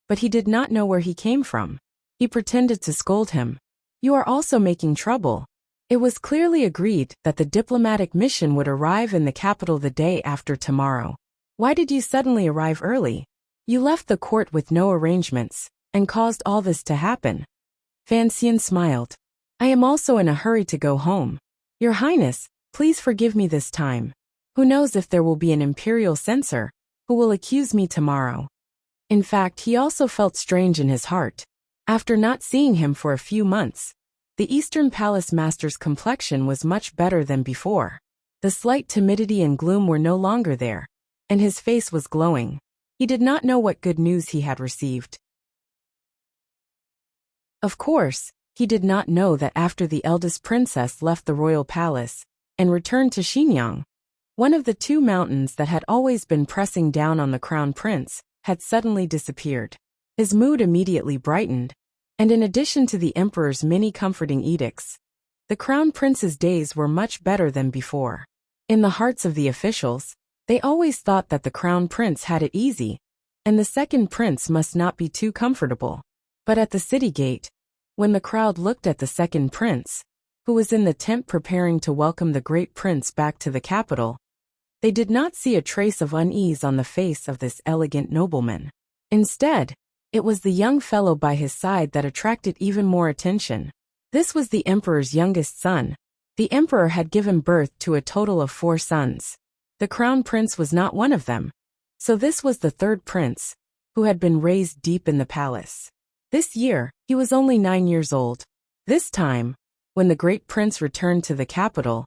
but he did not know where he came from. He pretended to scold him. "You are also making trouble." It was clearly agreed that the diplomatic mission would arrive in the capital the day after tomorrow. Why did you suddenly arrive early? You left the court with no arrangements and caused all this to happen. Fan Xian smiled. I am also in a hurry to go home. Your Highness, please forgive me this time. Who knows if there will be an imperial censor who will accuse me tomorrow. In fact, he also felt strange in his heart. After not seeing him for a few months, the Eastern Palace Master's complexion was much better than before. The slight timidity and gloom were no longer there, and his face was glowing. He did not know what good news he had received. Of course, he did not know that after the eldest princess left the royal palace and returned to Xinyang, one of the two mountains that had always been pressing down on the crown prince had suddenly disappeared. His mood immediately brightened, and in addition to the emperor's many comforting edicts, the crown prince's days were much better than before. In the hearts of the officials, they always thought that the crown prince had it easy, and the second prince must not be too comfortable. But at the city gate, when the crowd looked at the second prince, who was in the tent preparing to welcome the great prince back to the capital, they did not see a trace of unease on the face of this elegant nobleman. Instead, it was the young fellow by his side that attracted even more attention. This was the emperor's youngest son. The emperor had given birth to a total of 4 sons. The crown prince was not one of them. So this was the third prince, who had been raised deep in the palace. This year, he was only 9 years old. This time, when the great prince returned to the capital,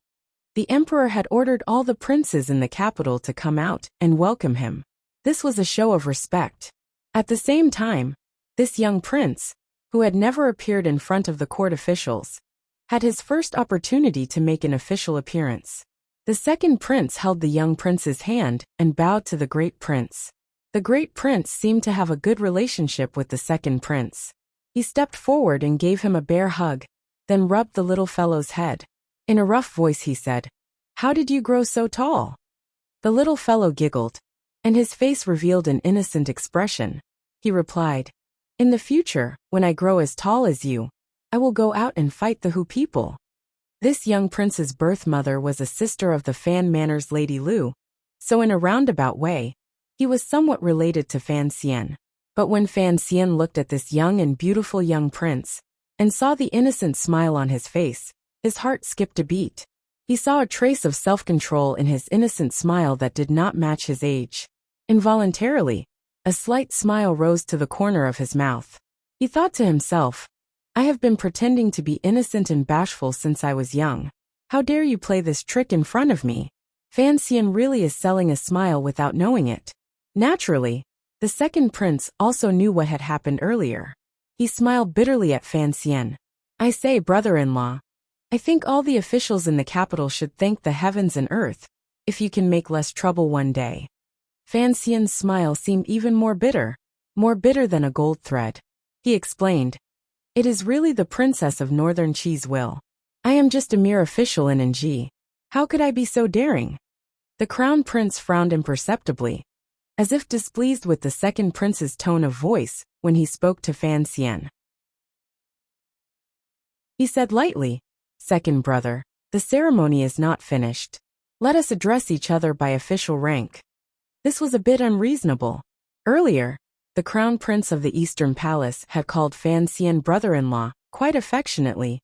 the emperor had ordered all the princes in the capital to come out and welcome him. This was a show of respect. At the same time, this young prince, who had never appeared in front of the court officials, had his first opportunity to make an official appearance. The second prince held the young prince's hand and bowed to the great prince. The great prince seemed to have a good relationship with the second prince. He stepped forward and gave him a bear hug, then rubbed the little fellow's head. In a rough voice he said, "How did you grow so tall?" The little fellow giggled, and his face revealed an innocent expression. He replied, "In the future, when I grow as tall as you, I will go out and fight the Hu people." This young prince's birth mother was a sister of the Fan Manor's Lady Lu, so in a roundabout way, he was somewhat related to Fan Xian. But when Fan Xian looked at this young and beautiful young prince, and saw the innocent smile on his face, his heart skipped a beat. He saw a trace of self-control in his innocent smile that did not match his age. Involuntarily, a slight smile rose to the corner of his mouth. He thought to himself, I have been pretending to be innocent and bashful since I was young. How dare you play this trick in front of me? Fan Xian really is selling a smile without knowing it. Naturally, the second prince also knew what had happened earlier. He smiled bitterly at Fan Xian. I say, brother-in-law, I think all the officials in the capital should thank the heavens and earth, if you can make less trouble one day. Fan Xian's smile seemed even more bitter than a gold thread. He explained, it is really the princess of Northern Qi's will. I am just a mere official in Enji. How could I be so daring? The crown prince frowned imperceptibly, as if displeased with the second prince's tone of voice when he spoke to Fan Xian. He said lightly, Second brother, the ceremony is not finished. Let us address each other by official rank. This was a bit unreasonable. Earlier, the crown prince of the Eastern Palace had called Fan Xian brother-in-law quite affectionately,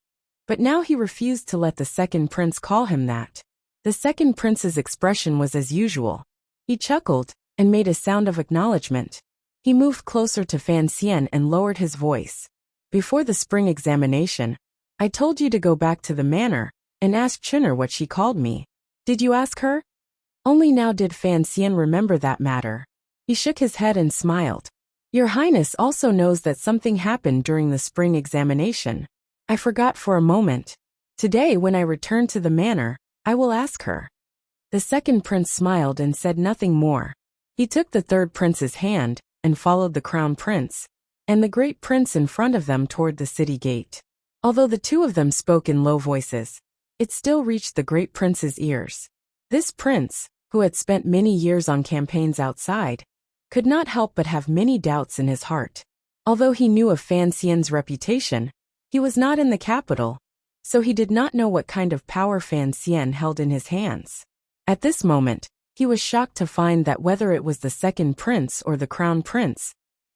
but now he refused to let the second prince call him that. The second prince's expression was as usual. He chuckled and made a sound of acknowledgement. He moved closer to Fan Xian and lowered his voice. Before the spring examination, I told you to go back to the manor and ask Chun'er what she called me. Did you ask her? Only now did Fan Xian remember that matter. He shook his head and smiled. Your Highness also knows that something happened during the spring examination. I forgot for a moment. Today when I return to the manor, I will ask her. The second prince smiled and said nothing more. He took the third prince's hand and followed the crown prince and the great prince in front of them toward the city gate. Although the two of them spoke in low voices, it still reached the great prince's ears. This prince, who had spent many years on campaigns outside, could not help but have many doubts in his heart. Although he knew of Fan Xian's reputation, he was not in the capital, so he did not know what kind of power Fan Xian held in his hands. At this moment, he was shocked to find that whether it was the second prince or the crown prince,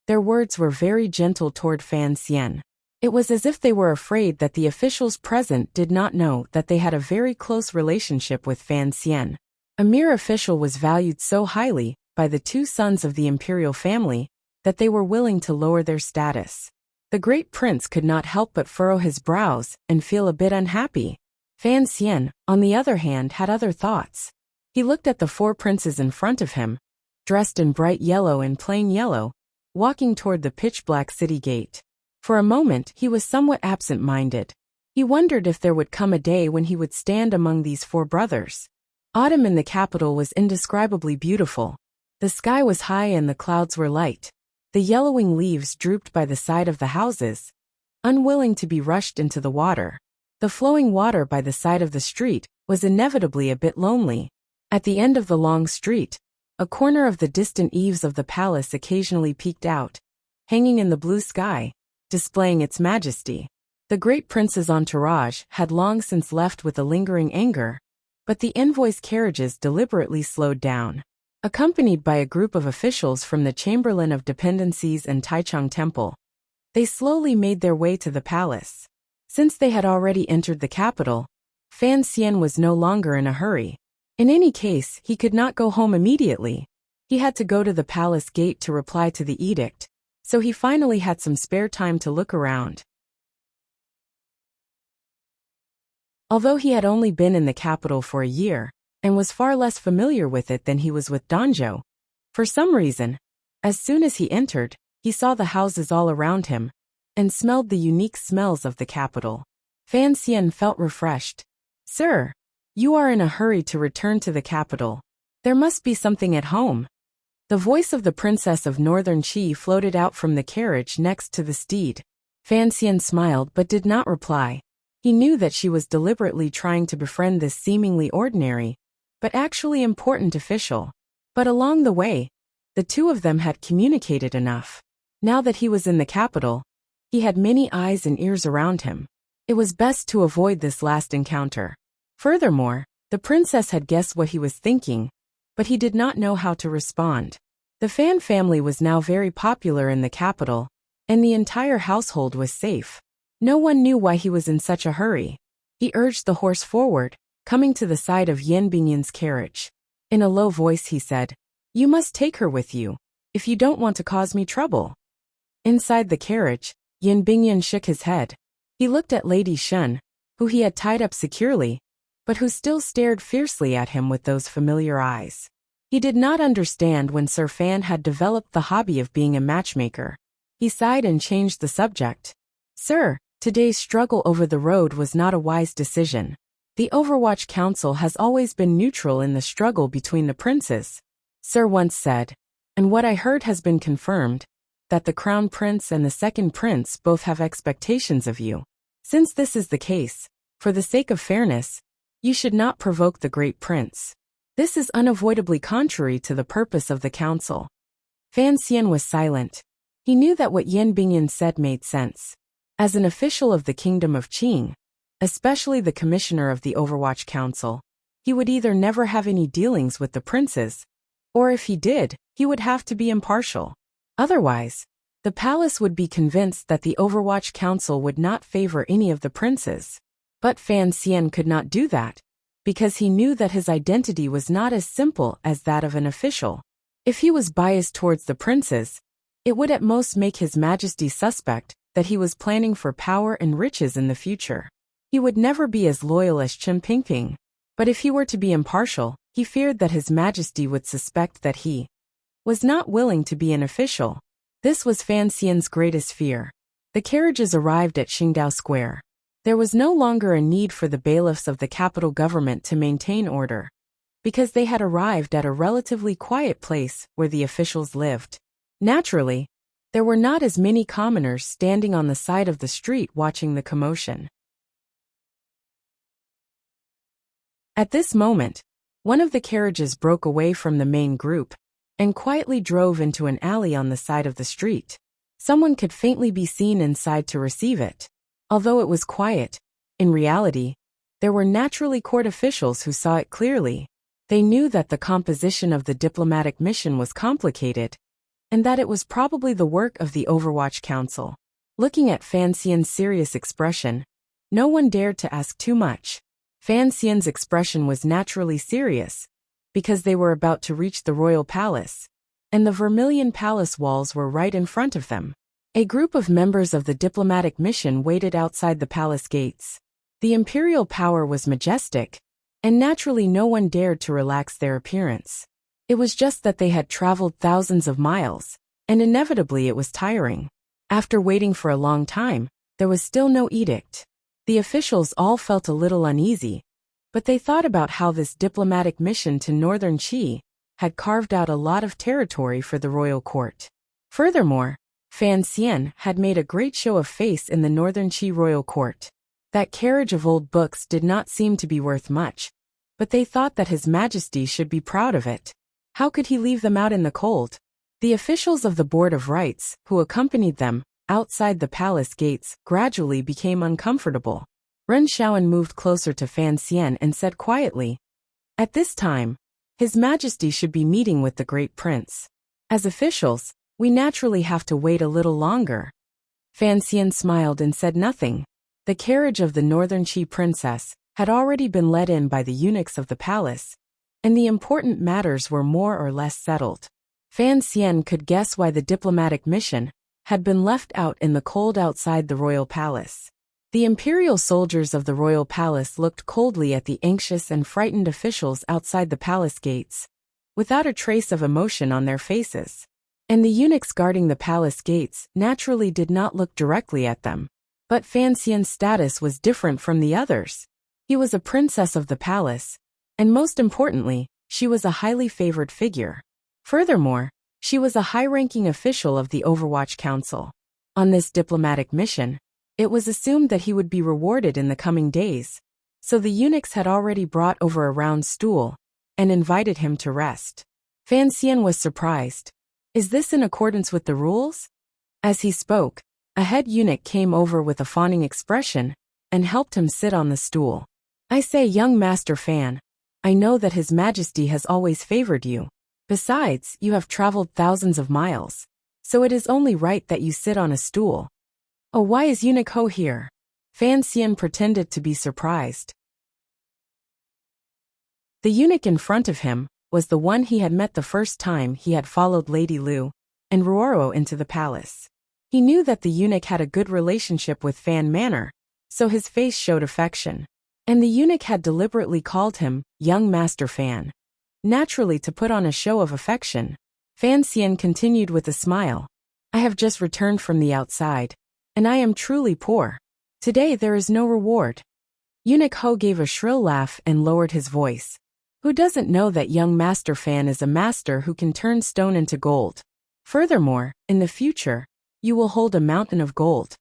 their words were very gentle toward Fan Xian. It was as if they were afraid that the officials present did not know that they had a very close relationship with Fan Xian. A mere official was valued so highly by the two sons of the imperial family that they were willing to lower their status. The great prince could not help but furrow his brows and feel a bit unhappy. Fan Xian, on the other hand, had other thoughts. He looked at the four princes in front of him, dressed in bright yellow and plain yellow, walking toward the pitch-black city gate. For a moment he was somewhat absent-minded. He wondered if there would come a day when he would stand among these four brothers. Autumn in the capital was indescribably beautiful. The sky was high and the clouds were light. The yellowing leaves drooped by the side of the houses, unwilling to be rushed into the water. The flowing water by the side of the street was inevitably a bit lonely. At the end of the long street, a corner of the distant eaves of the palace occasionally peeked out, hanging in the blue sky, displaying its majesty. The great prince's entourage had long since left with a lingering anger, but the envoys' carriages deliberately slowed down. Accompanied by a group of officials from the Chamberlain of Dependencies and Taichung Temple, they slowly made their way to the palace. Since they had already entered the capital, Fan Xian was no longer in a hurry. In any case, he could not go home immediately. He had to go to the palace gate to reply to the edict, so he finally had some spare time to look around. Although he had only been in the capital for a year, and was far less familiar with it than he was with Danzhou, for some reason, as soon as he entered, he saw the houses all around him, and smelled the unique smells of the capital. Fan Xian felt refreshed. Sir, you are in a hurry to return to the capital. There must be something at home. The voice of the princess of Northern Qi floated out from the carriage next to the steed. Fan Xian smiled but did not reply. He knew that she was deliberately trying to befriend this seemingly ordinary, but actually important official. But along the way, the two of them had communicated enough. Now that he was in the capital, he had many eyes and ears around him. It was best to avoid this last encounter. Furthermore, the princess had guessed what he was thinking, but he did not know how to respond. The Fan family was now very popular in the capital, and the entire household was safe. No one knew why he was in such a hurry. He urged the horse forward, coming to the side of Yan Bingyan's carriage. In a low voice he said, "You must take her with you, if you don't want to cause me trouble." Inside the carriage, Yin Bingyan shook his head. He looked at Lady Shun, who he had tied up securely, but who still stared fiercely at him with those familiar eyes. He did not understand when Sir Fan had developed the hobby of being a matchmaker. He sighed and changed the subject. Sir, today's struggle over the road was not a wise decision. The Overwatch Council has always been neutral in the struggle between the princes, Sir once said, and what I heard has been confirmed, that the Crown Prince and the Second Prince both have expectations of you. Since this is the case, for the sake of fairness, you should not provoke the Great Prince. This is unavoidably contrary to the purpose of the council. Fan Xian was silent. He knew that what Yin Bingyan said made sense. As an official of the Kingdom of Qing, especially the commissioner of the Overwatch Council, he would either never have any dealings with the princes, or if he did, he would have to be impartial. Otherwise, the palace would be convinced that the Overwatch Council would not favor any of the princes. But Fan Xian could not do that, because he knew that his identity was not as simple as that of an official. If he was biased towards the princes, it would at most make His Majesty suspect that he was planning for power and riches in the future. He would never be as loyal as Chen Pingping. But if he were to be impartial, he feared that His Majesty would suspect that he was not willing to be an official. This was Fan Xian's greatest fear. The carriages arrived at Qingdao Square. There was no longer a need for the bailiffs of the capital government to maintain order, because they had arrived at a relatively quiet place where the officials lived. Naturally, there were not as many commoners standing on the side of the street watching the commotion. At this moment, one of the carriages broke away from the main group and quietly drove into an alley on the side of the street. Someone could faintly be seen inside to receive it. Although it was quiet, in reality, there were naturally court officials who saw it clearly. They knew that the composition of the diplomatic mission was complicated, and that it was probably the work of the Overwatch Council. Looking at Fan Xian's serious expression, no one dared to ask too much. Fan Xian's expression was naturally serious, because they were about to reach the royal palace, and the Vermilion Palace walls were right in front of them. A group of members of the diplomatic mission waited outside the palace gates. The imperial power was majestic, and naturally no one dared to relax their appearance. It was just that they had traveled thousands of miles, and inevitably it was tiring. After waiting for a long time, there was still no edict. The officials all felt a little uneasy, but they thought about how this diplomatic mission to northern Qi had carved out a lot of territory for the royal court. Furthermore, Fan Xian had made a great show of face in the northern Qi royal court. That carriage of old books did not seem to be worth much, but they thought that His Majesty should be proud of it. How could he leave them out in the cold? The officials of the Board of Rights, who accompanied them outside the palace gates, gradually became uncomfortable. Ren Xiaoan moved closer to Fan Xian and said quietly, "At this time, His Majesty should be meeting with the Great Prince. As officials, we naturally have to wait a little longer." Fan Xian smiled and said nothing. The carriage of the Northern Qi princess had already been let in by the eunuchs of the palace, and the important matters were more or less settled. Fan Xian could guess why the diplomatic mission had been left out in the cold outside the royal palace. The imperial soldiers of the royal palace looked coldly at the anxious and frightened officials outside the palace gates, without a trace of emotion on their faces. And the eunuchs guarding the palace gates naturally did not look directly at them. But Fan Xian's status was different from the others. He was a princess of the palace, and most importantly, she was a highly favored figure. Furthermore, she was a high-ranking official of the Overwatch Council. On this diplomatic mission, it was assumed that he would be rewarded in the coming days, so the eunuchs had already brought over a round stool and invited him to rest. Fan Xian was surprised. "Is this in accordance with the rules?" As he spoke, a head eunuch came over with a fawning expression and helped him sit on the stool. "I say, young Master Fan, I know that His Majesty has always favored you. Besides, you have traveled thousands of miles, so it is only right that you sit on a stool." "Oh, why is Eunuch Ho here?" Fan Xian pretended to be surprised. The eunuch in front of him was the one he had met the first time he had followed Lady Lu and Ruoro into the palace. He knew that the eunuch had a good relationship with Fan Manor, so his face showed affection. And the eunuch had deliberately called him young Master Fan, naturally to put on a show of affection. Fan Xian continued with a smile. I have just returned from the outside, and I am truly poor. Today there is no reward. Eunuch Ho gave a shrill laugh and lowered his voice. Who doesn't know that young Master Fan is a master who can turn stone into gold? Furthermore, in the future, you will hold a mountain of gold.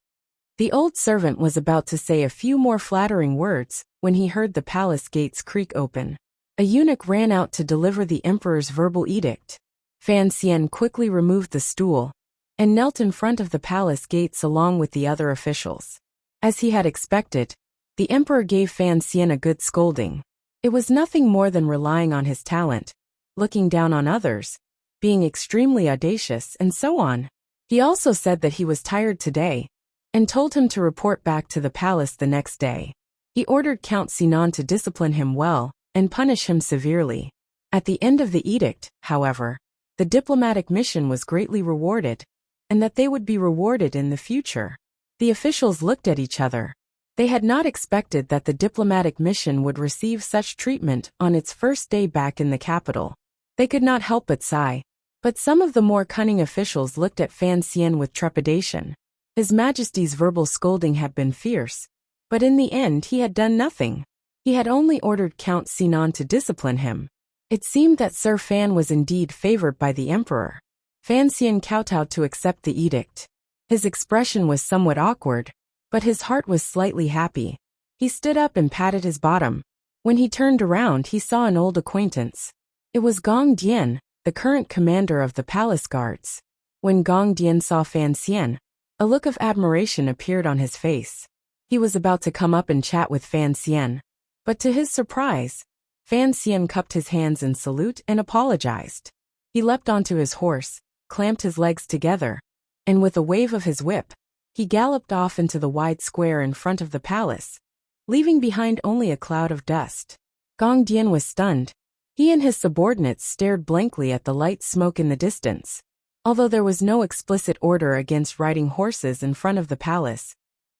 The old servant was about to say a few more flattering words when he heard the palace gates creak open. A eunuch ran out to deliver the emperor's verbal edict. Fan Xian quickly removed the stool and knelt in front of the palace gates along with the other officials. As he had expected, the emperor gave Fan Xian a good scolding. It was nothing more than relying on his talent, looking down on others, being extremely audacious, and so on. He also said that he was tired today, and told him to report back to the palace the next day. He ordered Count Sinan to discipline him well and punish him severely. At the end of the edict, however, the diplomatic mission was greatly rewarded, and that they would be rewarded in the future. The officials looked at each other. They had not expected that the diplomatic mission would receive such treatment on its first day back in the capital. They could not help but sigh. But some of the more cunning officials looked at Fan Xian with trepidation. His Majesty's verbal scolding had been fierce, but in the end he had done nothing. He had only ordered Count Sinan to discipline him. It seemed that Sir Fan was indeed favored by the emperor. Fan Xian kowtowed to accept the edict. His expression was somewhat awkward, but his heart was slightly happy. He stood up and patted his bottom. When he turned around he saw an old acquaintance. It was Gong Dian, the current commander of the palace guards. When Gong Dian saw Fan Xian, a look of admiration appeared on his face. He was about to come up and chat with Fan Xian, but to his surprise, Fan Xian cupped his hands in salute and apologized. He leapt onto his horse, clamped his legs together, and with a wave of his whip, he galloped off into the wide square in front of the palace, leaving behind only a cloud of dust. Gong Dian was stunned. He and his subordinates stared blankly at the light smoke in the distance. Although there was no explicit order against riding horses in front of the palace,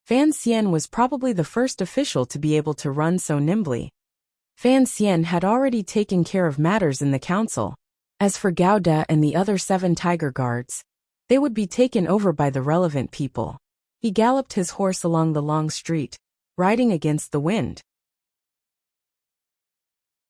Fan Xian was probably the first official to be able to run so nimbly. Fan Xian had already taken care of matters in the council. As for Gao De and the other 7 tiger guards, they would be taken over by the relevant people. He galloped his horse along the long street, riding against the wind.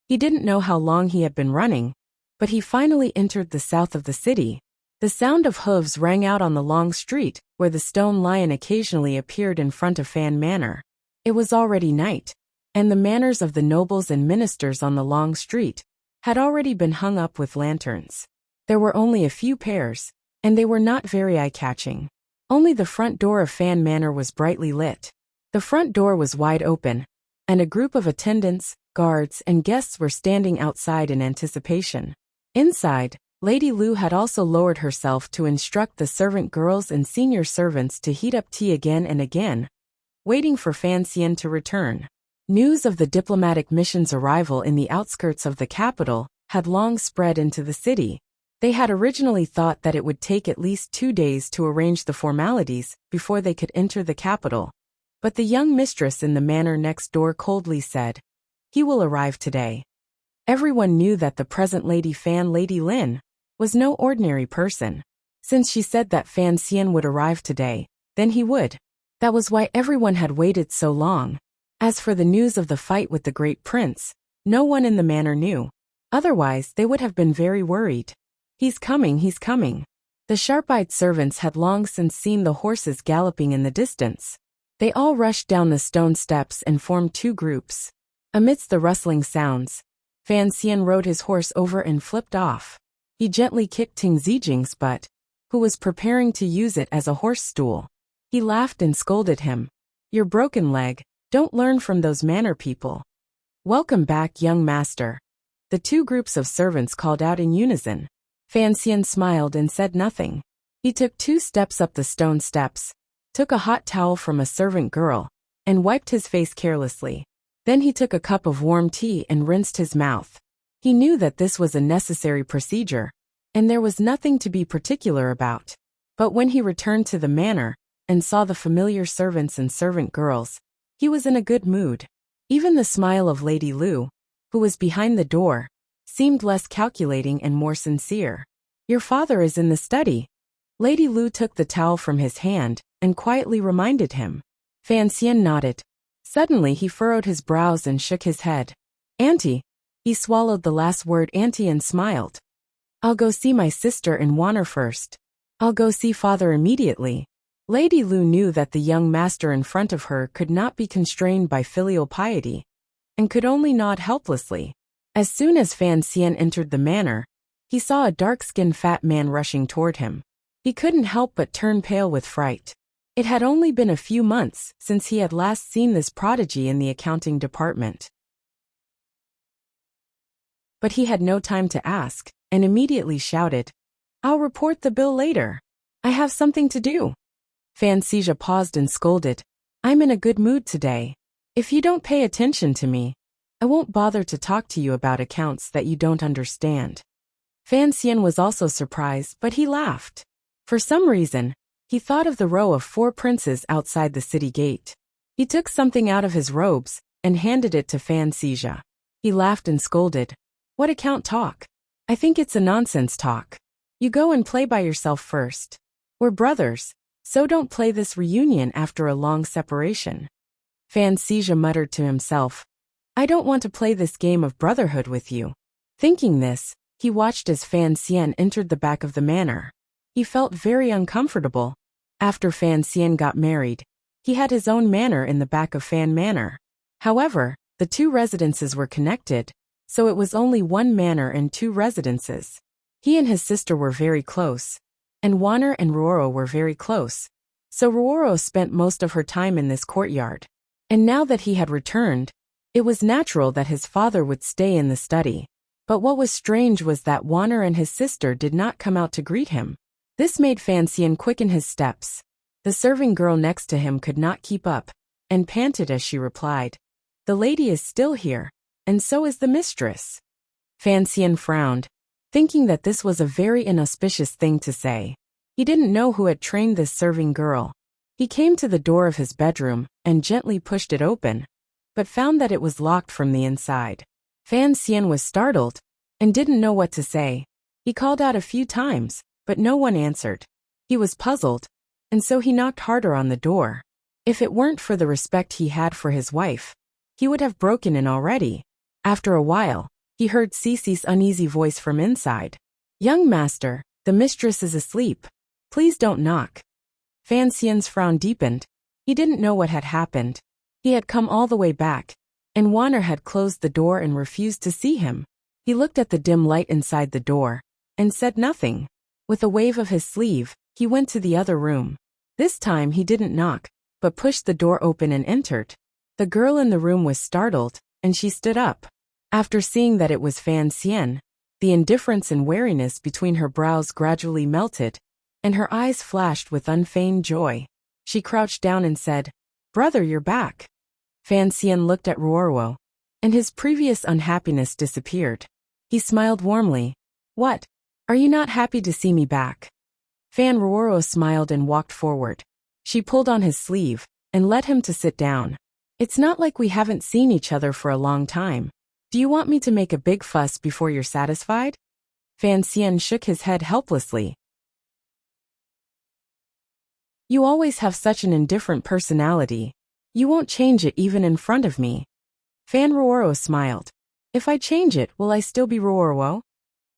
He didn't know how long he had been running, but he finally entered the south of the city. The sound of hooves rang out on the long street, where the stone lion occasionally appeared in front of Fan Manor. It was already night, and the manors of the nobles and ministers on the long street had already been hung up with lanterns. There were only a few pairs, and they were not very eye-catching. Only the front door of Fan Manor was brightly lit. The front door was wide open, and a group of attendants, guards, and guests were standing outside in anticipation. Inside, Lady Lu had also lowered herself to instruct the servant girls and senior servants to heat up tea again and again, waiting for Fan Xian to return. News of the diplomatic mission's arrival in the outskirts of the capital had long spread into the city. They had originally thought that it would take at least 2 days to arrange the formalities before they could enter the capital. But the young mistress in the manor next door coldly said, "He will arrive today." Everyone knew that the present Lady Fan, Lady Lin, was no ordinary person. Since she said that Fan Xian would arrive today, then he would. That was why everyone had waited so long. As for the news of the fight with the great prince, no one in the manor knew. Otherwise, they would have been very worried. He's coming, he's coming. The sharp-eyed servants had long since seen the horses galloping in the distance. They all rushed down the stone steps and formed 2 groups. Amidst the rustling sounds, Fan Xian rode his horse over and flipped off. He gently kicked Ting Zijing's butt, who was preparing to use it as a horse stool. He laughed and scolded him. "Your broken leg, don't learn from those manor people." "Welcome back, young master," the 2 groups of servants called out in unison. Fan Xian smiled and said nothing. He took 2 steps up the stone steps, took a hot towel from a servant girl, and wiped his face carelessly. Then he took a cup of warm tea and rinsed his mouth. He knew that this was a necessary procedure, and there was nothing to be particular about. But when he returned to the manor and saw the familiar servants and servant girls, he was in a good mood. Even the smile of Lady Lu, who was behind the door, seemed less calculating and more sincere. "Your father is in the study." Lady Lu took the towel from his hand and quietly reminded him. Fan Xian nodded. Suddenly he furrowed his brows and shook his head. "Auntie." He swallowed the last word auntie and smiled. "I'll go see my sister and Wanner first. I'll go see father immediately." Lady Lu knew that the young master in front of her could not be constrained by filial piety, and could only nod helplessly. As soon as Fan Xian entered the manor, he saw a dark-skinned fat man rushing toward him. He couldn't help but turn pale with fright. It had only been a few months since he had last seen this prodigy in the accounting department. But he had no time to ask, and immediately shouted, "I'll report the bill later. I have something to do." Fan Cija paused and scolded, "I'm in a good mood today. If you don't pay attention to me, I won't bother to talk to you about accounts that you don't understand." Fan Xian was also surprised, but he laughed. For some reason, he thought of the row of 4 princes outside the city gate. He took something out of his robes and handed it to Fan Cija. He laughed and scolded, "What account talk? I think it's a nonsense talk. You go and play by yourself first. We're brothers, so don't play this reunion after a long separation." Fan Cija muttered to himself, "I don't want to play this game of brotherhood with you." Thinking this, he watched as Fan Xian entered the back of the manor. He felt very uncomfortable. After Fan Xian got married, he had his own manor in the back of Fan Manor. However, the 2 residences were connected, so it was only 1 manor and 2 residences. He and his sister were very close, and Wanner and Ruoro were very close, so Ruoro spent most of her time in this courtyard. And now that he had returned, it was natural that his father would stay in the study. But what was strange was that Wanner and his sister did not come out to greet him. This made Fan Xian quicken his steps. The serving girl next to him could not keep up, and panted as she replied, "The lady is still here, and so is the mistress." Fan Xian frowned, thinking that this was a very inauspicious thing to say. He didn't know who had trained this serving girl. He came to the door of his bedroom and gently pushed it open, but found that it was locked from the inside. Fan Xian was startled and didn't know what to say. He called out a few times, but no one answered. He was puzzled, and so he knocked harder on the door. If it weren't for the respect he had for his wife, he would have broken in already. After a while, he heard Cece's uneasy voice from inside. "Young master, the mistress is asleep. Please don't knock." Fan Xian's frown deepened. He didn't know what had happened. He had come all the way back, and Wanner had closed the door and refused to see him. He looked at the dim light inside the door, and said nothing. With a wave of his sleeve, he went to the other room. This time he didn't knock, but pushed the door open and entered. The girl in the room was startled, and she stood up. After seeing that it was Fan Xian, the indifference and wariness between her brows gradually melted, and her eyes flashed with unfeigned joy. She crouched down and said, "Brother, you're back." Fan Xian looked at Ruoro, and his previous unhappiness disappeared. He smiled warmly. "What? Are you not happy to see me back?" Fan Ruoro smiled and walked forward. She pulled on his sleeve and led him to sit down. "It's not like we haven't seen each other for a long time. Do you want me to make a big fuss before you're satisfied?" Fan Xian shook his head helplessly. "You always have such an indifferent personality. You won't change it even in front of me." Fan Ruoro smiled. "If I change it, will I still be Ruoro?"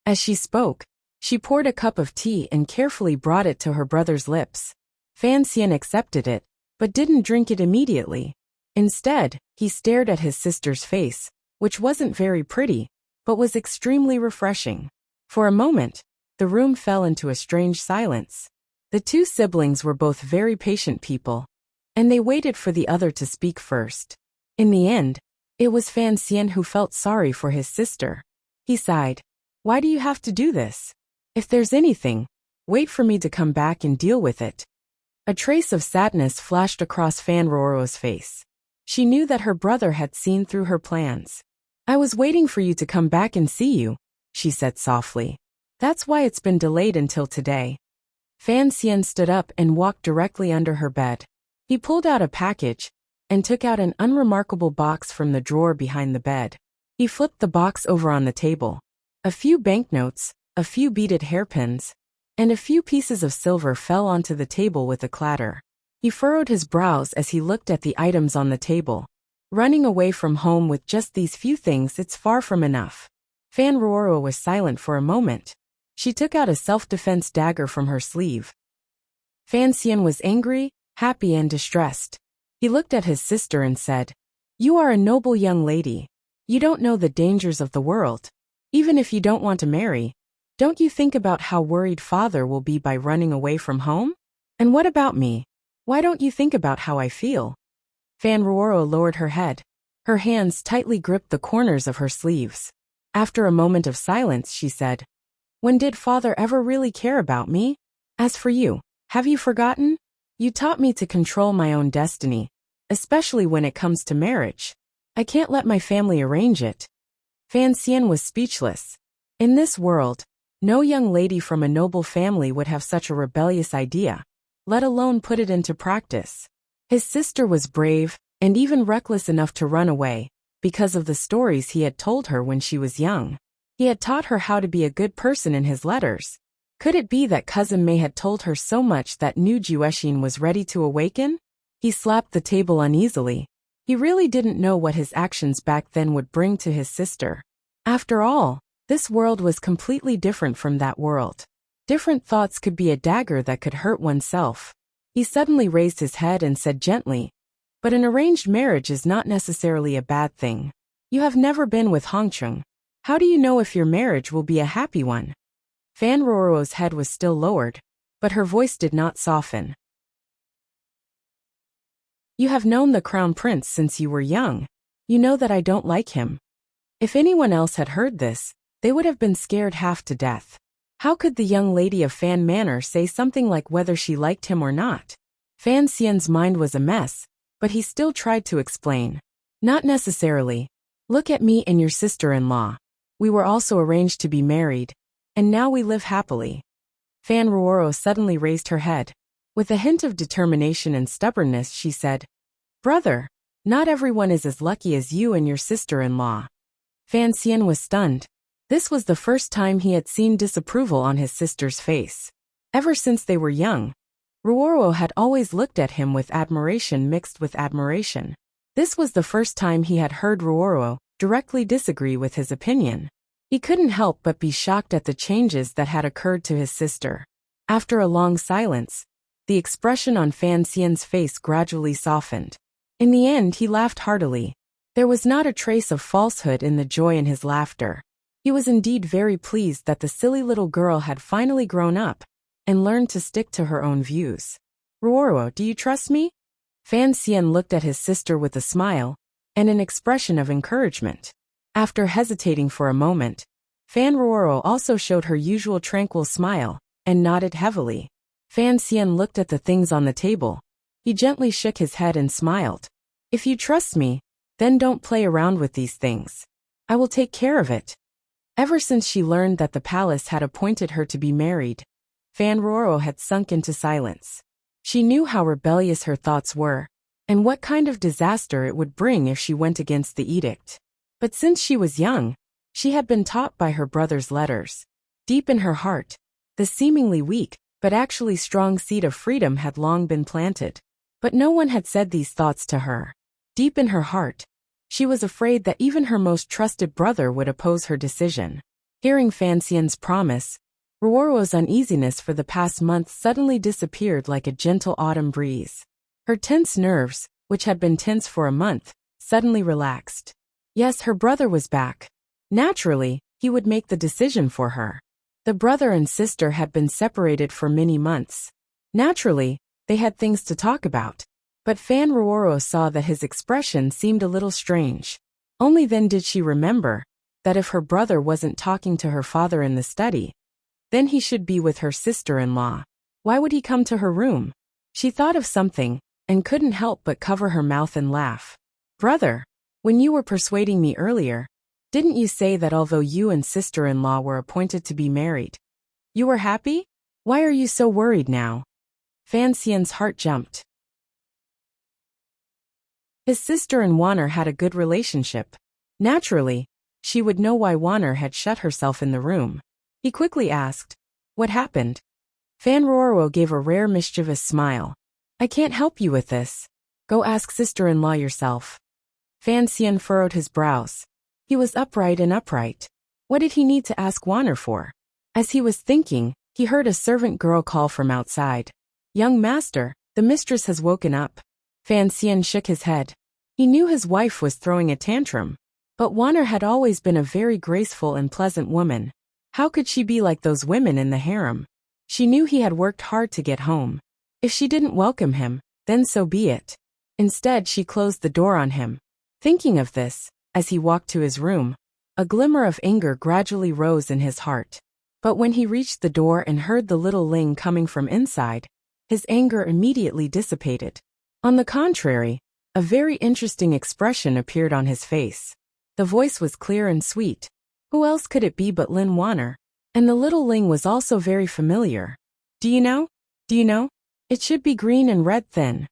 As she spoke, she poured a cup of tea and carefully brought it to her brother's lips. Fan Xian accepted it, but didn't drink it immediately. Instead, he stared at his sister's face, which wasn't very pretty, but was extremely refreshing. For a moment, the room fell into a strange silence. The 2 siblings were both very patient people, and they waited for the other to speak first. In the end, it was Fan Xian who felt sorry for his sister. He sighed. "Why do you have to do this? If there's anything, wait for me to come back and deal with it." A trace of sadness flashed across Fan Ruoro's face. She knew that her brother had seen through her plans. "I was waiting for you to come back and see you," she said softly. "That's why it's been delayed until today." Fan Xian stood up and walked directly under her bed. He pulled out a package and took out an unremarkable box from the drawer behind the bed. He flipped the box over on the table. A few banknotes, a few beaded hairpins, and a few pieces of silver fell onto the table with a clatter. He furrowed his brows as he looked at the items on the table. Running away from home with just these few things, it's far from enough. Fan Ruoro was silent for a moment. She took out a self-defense dagger from her sleeve. Fan Xian was angry, happy and distressed. He looked at his sister and said, "You are a noble young lady. You don't know the dangers of the world. Even if you don't want to marry, don't you think about how worried father will be by running away from home? And what about me? Why don't you think about how I feel?" Fan Ruoro lowered her head. Her hands tightly gripped the corners of her sleeves. After a moment of silence, she said, "When did father ever really care about me? As for you, have you forgotten? You taught me to control my own destiny, especially when it comes to marriage. I can't let my family arrange it." Fan Xian was speechless. In this world, no young lady from a noble family would have such a rebellious idea, let alone put it into practice. His sister was brave, and even reckless enough to run away, because of the stories he had told her when she was young. He had taught her how to be a good person in his letters. Could it be that Cousin May had told her so much that New Jueshin was ready to awaken? He slapped the table uneasily. He really didn't know what his actions back then would bring to his sister. After all, this world was completely different from that world. Different thoughts could be a dagger that could hurt oneself. He suddenly raised his head and said gently, "But an arranged marriage is not necessarily a bad thing. You have never been with Hongcheng. How do you know if your marriage will be a happy one?" Fan Ruoro's head was still lowered, but her voice did not soften. "You have known the Crown Prince since you were young. You know that I don't like him." If anyone else had heard this, they would have been scared half to death. How could the young lady of Fan Manor say something like whether she liked him or not? Fan Xian's mind was a mess, but he still tried to explain. "Not necessarily. Look at me and your sister-in-law. We were also arranged to be married, and now we live happily." Fan Ruoro suddenly raised her head. With a hint of determination and stubbornness, she said, "Brother, not everyone is as lucky as you and your sister-in-law." Fan Xian was stunned. This was the first time he had seen disapproval on his sister's face. Ever since they were young, Ruoro had always looked at him with admiration mixed with admiration. This was the first time he had heard Ruoro directly disagree with his opinion. He couldn't help but be shocked at the changes that had occurred to his sister. After a long silence, the expression on Fan Xian's face gradually softened. In the end, he laughed heartily. There was not a trace of falsehood in the joy in his laughter. He was indeed very pleased that the silly little girl had finally grown up and learned to stick to her own views. "Ruoro, do you trust me?" Fan Xian looked at his sister with a smile and an expression of encouragement. After hesitating for a moment, Fan Ruoro also showed her usual tranquil smile and nodded heavily. Fan Xian looked at the things on the table. He gently shook his head and smiled. "If you trust me, then don't play around with these things. I will take care of it." Ever since she learned that the palace had appointed her to be married, Fan Ruoro had sunk into silence. She knew how rebellious her thoughts were, and what kind of disaster it would bring if she went against the edict. But since she was young, she had been taught by her brother's letters. Deep in her heart, the seemingly weak, but actually strong seed of freedom had long been planted. But no one had said these thoughts to her. Deep in her heart, she was afraid that even her most trusted brother would oppose her decision. Hearing Fan Xian's promise, Ruoro's uneasiness for the past month suddenly disappeared like a gentle autumn breeze. Her tense nerves, which had been tense for a month, suddenly relaxed. Yes, her brother was back. Naturally, he would make the decision for her. The brother and sister had been separated for many months. Naturally, they had things to talk about. But Fan Ruoro saw that his expression seemed a little strange. Only then did she remember that if her brother wasn't talking to her father in the study, then he should be with her sister-in-law. Why would he come to her room? She thought of something and couldn't help but cover her mouth and laugh. "Brother, when you were persuading me earlier, didn't you say that although you and sister-in-law were appointed to be married, you were happy? Why are you so worried now? Fan Xian's heart jumped. His sister and Wanner had a good relationship. Naturally, she would know why Wanner had shut herself in the room. He quickly asked, "What happened?" Fan Roro gave a rare mischievous smile. "I can't help you with this. Go ask sister-in-law yourself." Fan Xian furrowed his brows. He was upright. What did he need to ask Wanner for? As he was thinking, he heard a servant girl call from outside. "Young master, the mistress has woken up." Fan Xian shook his head. He knew his wife was throwing a tantrum. But Wanner had always been a very graceful and pleasant woman. How could she be like those women in the harem? She knew he had worked hard to get home. If she didn't welcome him, then so be it. Instead, she closed the door on him. Thinking of this, as he walked to his room, a glimmer of anger gradually rose in his heart. But when he reached the door and heard the little Ling coming from inside, his anger immediately dissipated. On the contrary, a very interesting expression appeared on his face. The voice was clear and sweet. Who else could it be but Lin Wanner? And the little Ling was also very familiar. Do you know? It should be green and red thin."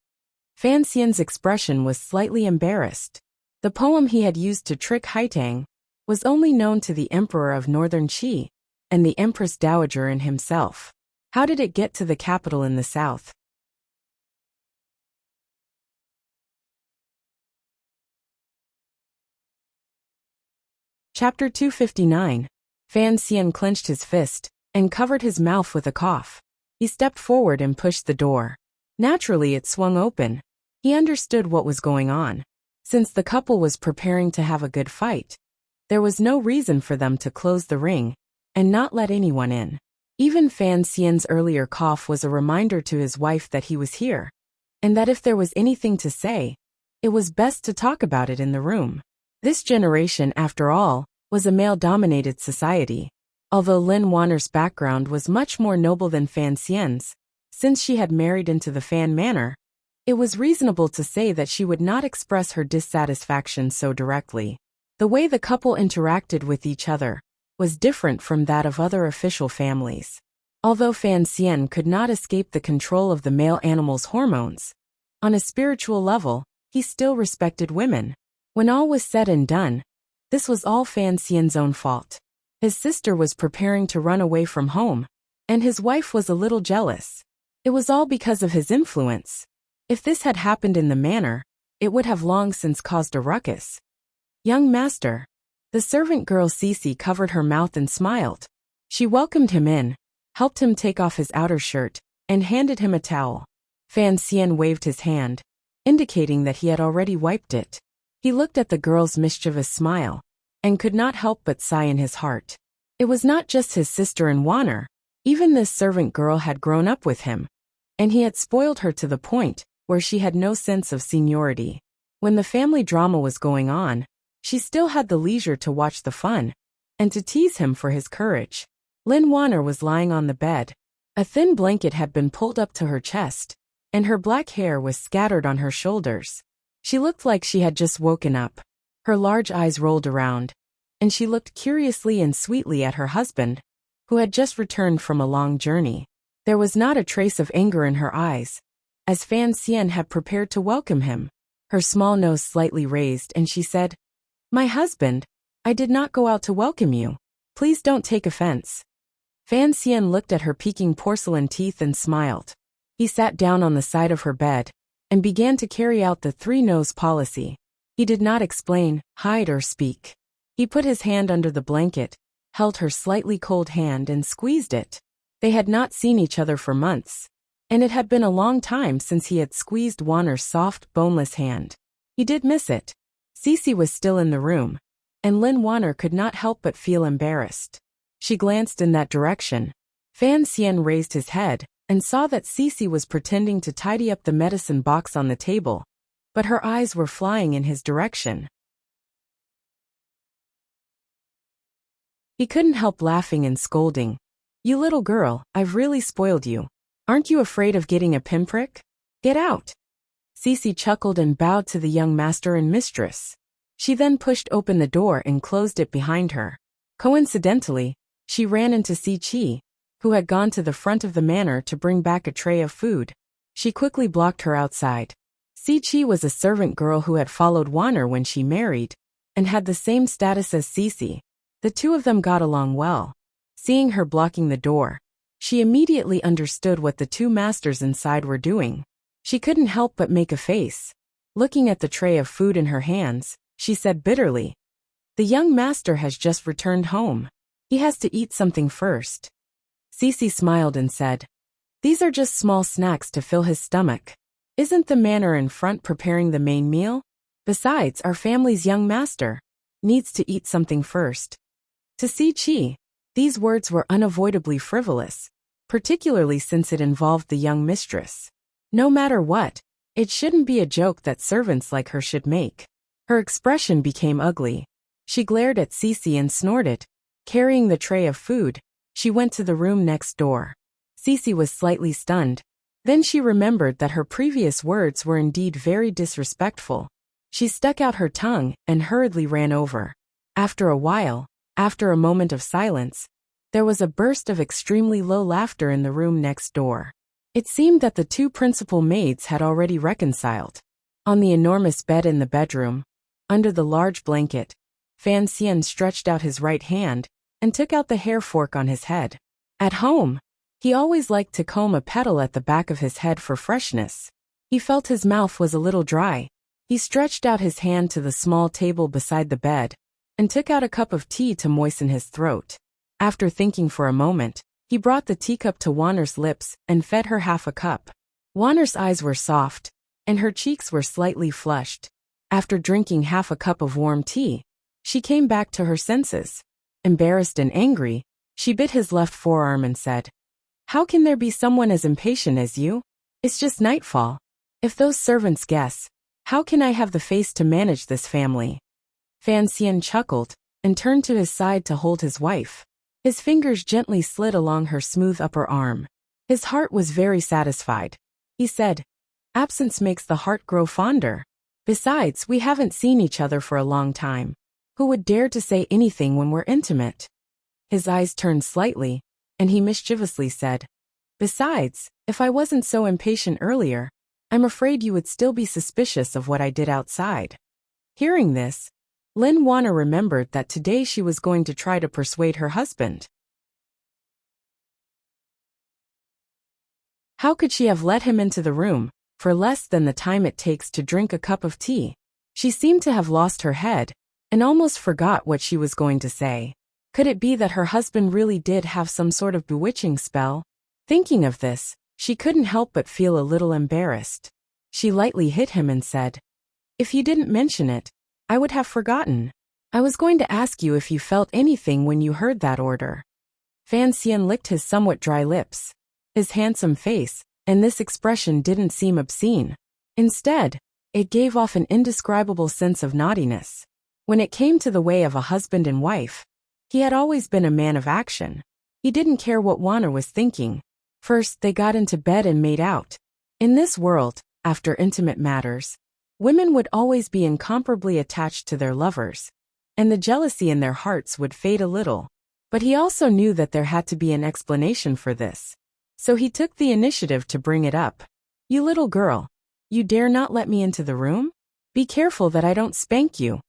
Fan Xian's expression was slightly embarrassed. The poem he had used to trick Haitang was only known to the Emperor of Northern Qi and the Empress Dowager and himself. How did it get to the capital in the south? Chapter 259. Fan Xian clenched his fist and covered his mouth with a cough. He stepped forward and pushed the door. Naturally, it swung open. He understood what was going on. Since the couple was preparing to have a good fight, there was no reason for them to close the ring and not let anyone in. Even Fan Xian's earlier cough was a reminder to his wife that he was here, and that if there was anything to say, it was best to talk about it in the room. This generation, after all, was a male-dominated society. Although Lin Wanner's background was much more noble than Fan Xian's, since she had married into the Fan manor, it was reasonable to say that she would not express her dissatisfaction so directly. The way the couple interacted with each other was different from that of other official families. Although Fan Xian could not escape the control of the male animal's hormones, on a spiritual level, he still respected women. When all was said and done, this was all Fan Xian's own fault. His sister was preparing to run away from home, and his wife was a little jealous. It was all because of his influence. If this had happened in the manor, it would have long since caused a ruckus. "Young master." The servant girl Cici covered her mouth and smiled. She welcomed him in, helped him take off his outer shirt, and handed him a towel. Fan Xian waved his hand, indicating that he had already wiped it. He looked at the girl's mischievous smile, and could not help but sigh in his heart. It was not just his sister and Wanner. Even this servant girl had grown up with him, and he had spoiled her to the point where she had no sense of seniority. When the family drama was going on, she still had the leisure to watch the fun, and to tease him for his courage. Lin Wanner was lying on the bed. A thin blanket had been pulled up to her chest, and her black hair was scattered on her shoulders. She looked like she had just woken up. Her large eyes rolled around, and she looked curiously and sweetly at her husband, who had just returned from a long journey. There was not a trace of anger in her eyes, as Fan Xian had prepared to welcome him. Her small nose slightly raised, and she said, "My husband, I did not go out to welcome you. Please don't take offense." Fan Xian looked at her peeking porcelain teeth and smiled. He sat down on the side of her bed and began to carry out the three-nose policy. He did not explain, hide, or speak. He put his hand under the blanket, held her slightly cold hand and squeezed it. They had not seen each other for months, and it had been a long time since he had squeezed Wanner's soft, boneless hand. He did miss it. Cici was still in the room, and Lin Wanner could not help but feel embarrassed. She glanced in that direction. Fan Xian raised his head and saw that Cici was pretending to tidy up the medicine box on the table, but her eyes were flying in his direction. He couldn't help laughing and scolding. "You little girl, I've really spoiled you. Aren't you afraid of getting a pinprick? Get out." Cici chuckled and bowed to the young master and mistress. She then pushed open the door and closed it behind her. Coincidentally, she ran into Si Chi, who had gone to the front of the manor to bring back a tray of food. She quickly blocked her outside. Sichi was a servant girl who had followed Wanner when she married, and had the same status as Cece. The two of them got along well. Seeing her blocking the door, she immediately understood what the two masters inside were doing. She couldn't help but make a face. Looking at the tray of food in her hands, she said bitterly, "The young master has just returned home. He has to eat something first." Cece smiled and said, "These are just small snacks to fill his stomach. Isn't the manor in front preparing the main meal? Besides, our family's young master needs to eat something first." To Sichi, these words were unavoidably frivolous, particularly since it involved the young mistress. No matter what, it shouldn't be a joke that servants like her should make. Her expression became ugly. She glared at Cece and snorted. Carrying the tray of food, she went to the room next door. Cece was slightly stunned. Then she remembered that her previous words were indeed very disrespectful. She stuck out her tongue and hurriedly ran over. After a while, after a moment of silence, there was a burst of extremely low laughter in the room next door. It seemed that the two principal maids had already reconciled. On the enormous bed in the bedroom, under the large blanket, Fan Xian stretched out his right hand and took out the hair fork on his head. At home, he always liked to comb a petal at the back of his head for freshness. He felt his mouth was a little dry. He stretched out his hand to the small table beside the bed and took out a cup of tea to moisten his throat. After thinking for a moment, he brought the teacup to Wanner's lips and fed her half a cup. Wanner's eyes were soft, and her cheeks were slightly flushed. After drinking half a cup of warm tea, she came back to her senses. Embarrassed and angry, she bit his left forearm and said, "How can there be someone as impatient as you? It's just nightfall. If those servants guess, how can I have the face to manage this family?" Fan Xian chuckled and turned to his side to hold his wife. His fingers gently slid along her smooth upper arm. His heart was very satisfied. He said, "Absence makes the heart grow fonder. Besides, we haven't seen each other for a long time. Who would dare to say anything when we're intimate?" His eyes turned slightly, and he mischievously said, "Besides, if I wasn't so impatient earlier, I'm afraid you would still be suspicious of what I did outside." Hearing this, Lin Wanner remembered that today she was going to try to persuade her husband. How could she have let him into the room for less than the time it takes to drink a cup of tea? She seemed to have lost her head and almost forgot what she was going to say. Could it be that her husband really did have some sort of bewitching spell? Thinking of this, she couldn't help but feel a little embarrassed. She lightly hit him and said, "If you didn't mention it, I would have forgotten. I was going to ask you if you felt anything when you heard that order." Fan Xian licked his somewhat dry lips. His handsome face, and this expression didn't seem obscene. Instead, it gave off an indescribable sense of naughtiness. When it came to the way of a husband and wife, he had always been a man of action. He didn't care what Wanner was thinking. First, they got into bed and made out. In this world, after intimate matters, women would always be incomparably attached to their lovers, and the jealousy in their hearts would fade a little. But he also knew that there had to be an explanation for this. So he took the initiative to bring it up. "You little girl, you dare not let me into the room? Be careful that I don't spank you."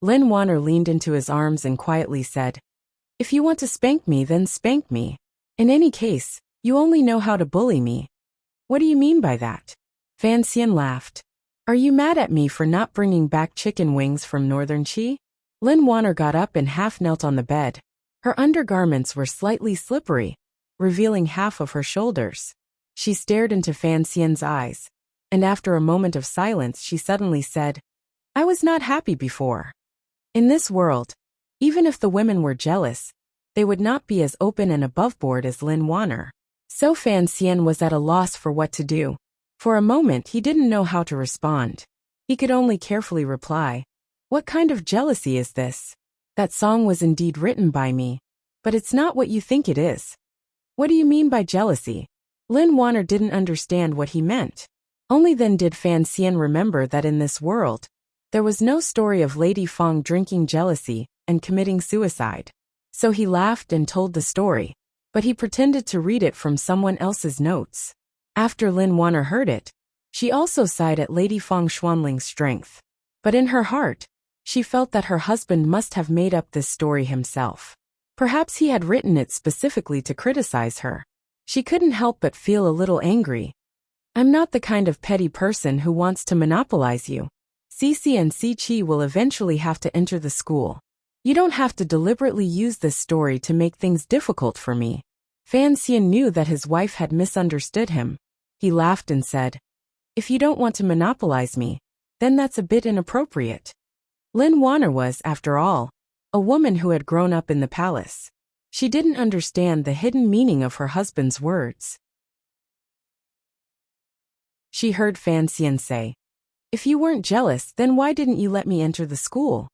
Lin Wanner leaned into his arms and quietly said, "If you want to spank me, then spank me. In any case, you only know how to bully me." "What do you mean by that?" Fan Xian laughed. "Are you mad at me for not bringing back chicken wings from Northern Qi?" Lin Wanner got up and half knelt on the bed. Her undergarments were slightly slippery, revealing half of her shoulders. She stared into Fan Xian's eyes, and after a moment of silence she suddenly said, "I was not happy before." In this world, even if the women were jealous, they would not be as open and aboveboard as Lin Wanner. So Fan Xian was at a loss for what to do. For a moment he didn't know how to respond. He could only carefully reply, "What kind of jealousy is this? That song was indeed written by me, but it's not what you think it is." "What do you mean by jealousy?" Lin Wanner didn't understand what he meant. Only then did Fan Xian remember that in this world, there was no story of Lady Feng drinking jealousy and committing suicide. So he laughed and told the story, but he pretended to read it from someone else's notes. After Lin Wanner heard it, she also sighed at Lady Feng Xuanling's strength. But in her heart, she felt that her husband must have made up this story himself. Perhaps he had written it specifically to criticize her. She couldn't help but feel a little angry. I'm not the kind of petty person who wants to monopolize you. Cici and Cici will eventually have to enter the school. You don't have to deliberately use this story to make things difficult for me. Fan Xian knew that his wife had misunderstood him. He laughed and said, if you don't want to monopolize me, then that's a bit inappropriate. Lin Wanner was, after all, a woman who had grown up in the palace. She didn't understand the hidden meaning of her husband's words. She heard Fan Xian say, if you weren't jealous, then why didn't you let me enter the school?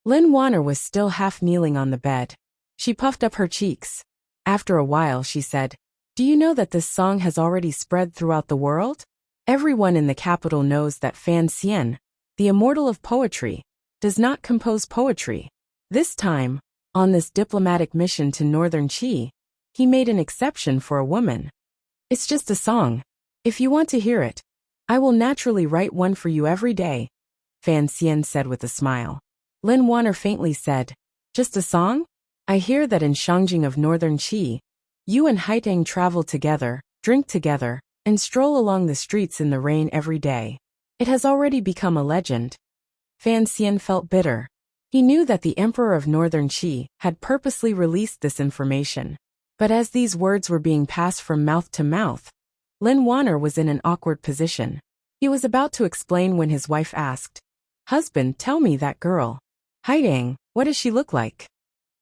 Lin Wanner was still half kneeling on the bed. She puffed up her cheeks. After a while she said, do you know that this song has already spread throughout the world? Everyone in the capital knows that Fan Xian, the immortal of poetry, does not compose poetry. This time, on this diplomatic mission to Northern Qi, he made an exception for a woman. It's just a song. If you want to hear it, I will naturally write one for you every day, Fan Xian said with a smile. Lin Wanner faintly said, just a song? I hear that in Shangjing of Northern Qi, you and Haitang travel together, drink together, and stroll along the streets in the rain every day. It has already become a legend. Fan Xian felt bitter. He knew that the Emperor of Northern Qi had purposely released this information. But as these words were being passed from mouth to mouth, Lin Wanner was in an awkward position. He was about to explain when his wife asked, husband, tell me that girl. Haitang, what does she look like?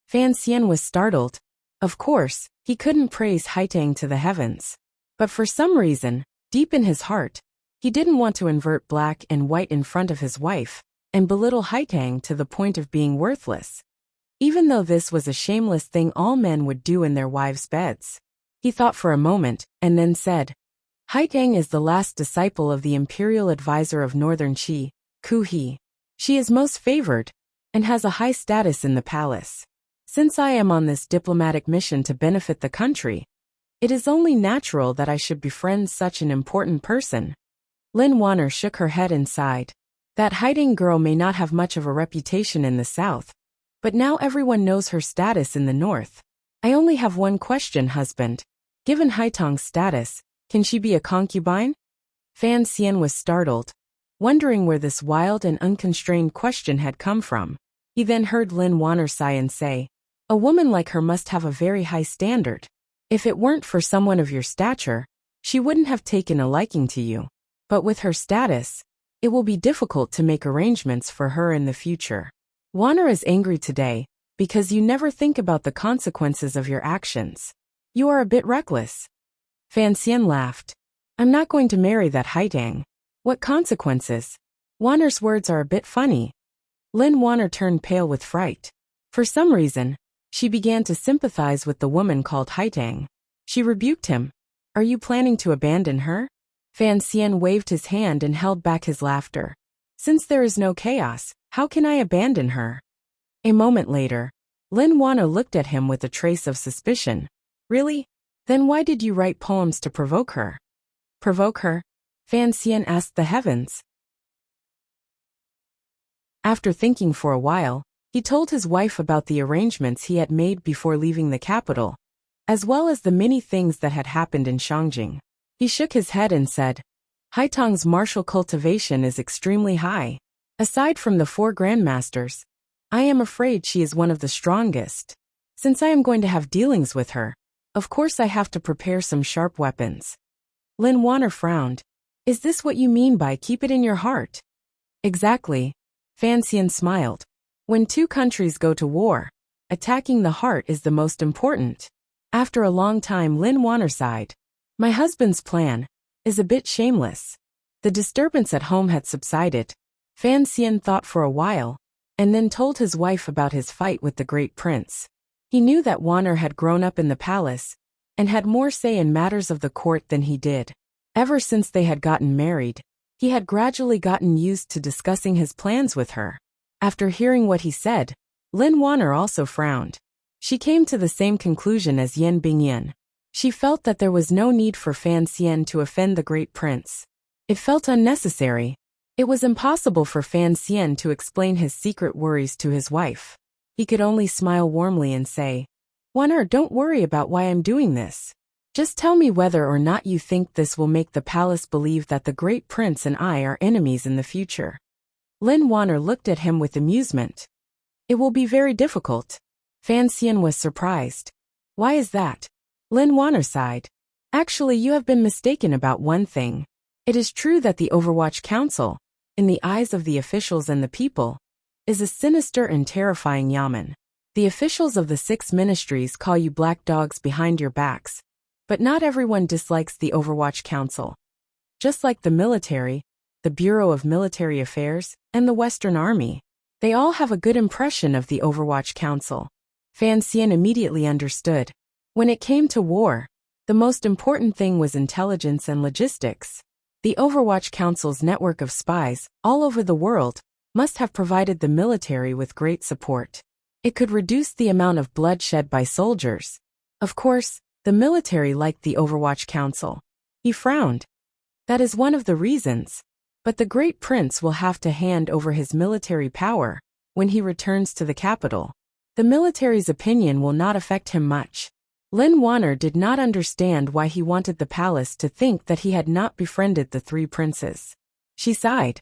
Fan Xian was startled. Of course, he couldn't praise Haitang to the heavens. But for some reason, deep in his heart, he didn't want to invert black and white in front of his wife and belittle Haitang to the point of being worthless. Even though this was a shameless thing all men would do in their wives' beds. He thought for a moment and then said, Haitang is the last disciple of the imperial advisor of Northern Qi, Ku He. She is most favored and has a high status in the palace. Since I am on this diplomatic mission to benefit the country, it is only natural that I should befriend such an important person. Lin Wanner shook her head and sighed. That Haitang girl may not have much of a reputation in the south, but now everyone knows her status in the north. I only have one question, husband. Given Haitang's status, can she be a concubine? Fan Xian was startled, wondering where this wild and unconstrained question had come from. He then heard Lin Wanner sigh and say, a woman like her must have a very high standard. If it weren't for someone of your stature, she wouldn't have taken a liking to you. But with her status, it will be difficult to make arrangements for her in the future. Wanner is angry today because you never think about the consequences of your actions. You are a bit reckless. Fan Xian laughed. I'm not going to marry that Haitang. What consequences? Wanner's words are a bit funny. Lin Wanner turned pale with fright. For some reason, she began to sympathize with the woman called Haitang. She rebuked him. Are you planning to abandon her? Fan Xian waved his hand and held back his laughter. Since there is no chaos, how can I abandon her? A moment later, Lin Wanner looked at him with a trace of suspicion. Really? Then why did you write poems to provoke her? Provoke her? Fan Xian asked the heavens. After thinking for a while, he told his wife about the arrangements he had made before leaving the capital, as well as the many things that had happened in Shangjing. He shook his head and said, Haitang's martial cultivation is extremely high. Aside from the 4 grandmasters, I am afraid she is one of the strongest. Since I am going to have dealings with her, of course I have to prepare some sharp weapons. Lin Wanner frowned. Is this what you mean by keep it in your heart? Exactly. Fan Xian smiled. When 2 countries go to war, attacking the heart is the most important. After a long time, Lin Wanner sighed. My husband's plan is a bit shameless. The disturbance at home had subsided. Fan Xian thought for a while, and then told his wife about his fight with the great prince. He knew that Wanner had grown up in the palace, and had more say in matters of the court than he did. Ever since they had gotten married, he had gradually gotten used to discussing his plans with her. After hearing what he said, Lin Wanner also frowned. She came to the same conclusion as Yan Bingyan. She felt that there was no need for Fan Xian to offend the great prince. It felt unnecessary. It was impossible for Fan Xian to explain his secret worries to his wife. He could only smile warmly and say, "Wan'er, don't worry about why I'm doing this. Just tell me whether or not you think this will make the palace believe that the great prince and I are enemies in the future." Lin Wan'er looked at him with amusement. "It will be very difficult." Fan Xian was surprised. "Why is that?" Lin Wan'er sighed. "Actually, you have been mistaken about one thing. It is true that the Overwatch Council, in the eyes of the officials and the people, is a sinister and terrifying yamen. The officials of the 6 ministries call you black dogs behind your backs, but not everyone dislikes the Overwatch Council. Just like the military, the Bureau of Military Affairs, and the Western Army, they all have a good impression of the Overwatch Council." Fan Xian immediately understood. When it came to war, the most important thing was intelligence and logistics. The Overwatch Council's network of spies, all over the world, must have provided the military with great support. It could reduce the amount of bloodshed by soldiers. Of course, the military liked the Overwatch Council. He frowned. "That is one of the reasons. But the great prince will have to hand over his military power when he returns to the capital. The military's opinion will not affect him much." Lin Wan'er did not understand why he wanted the palace to think that he had not befriended the 3 princes. She sighed.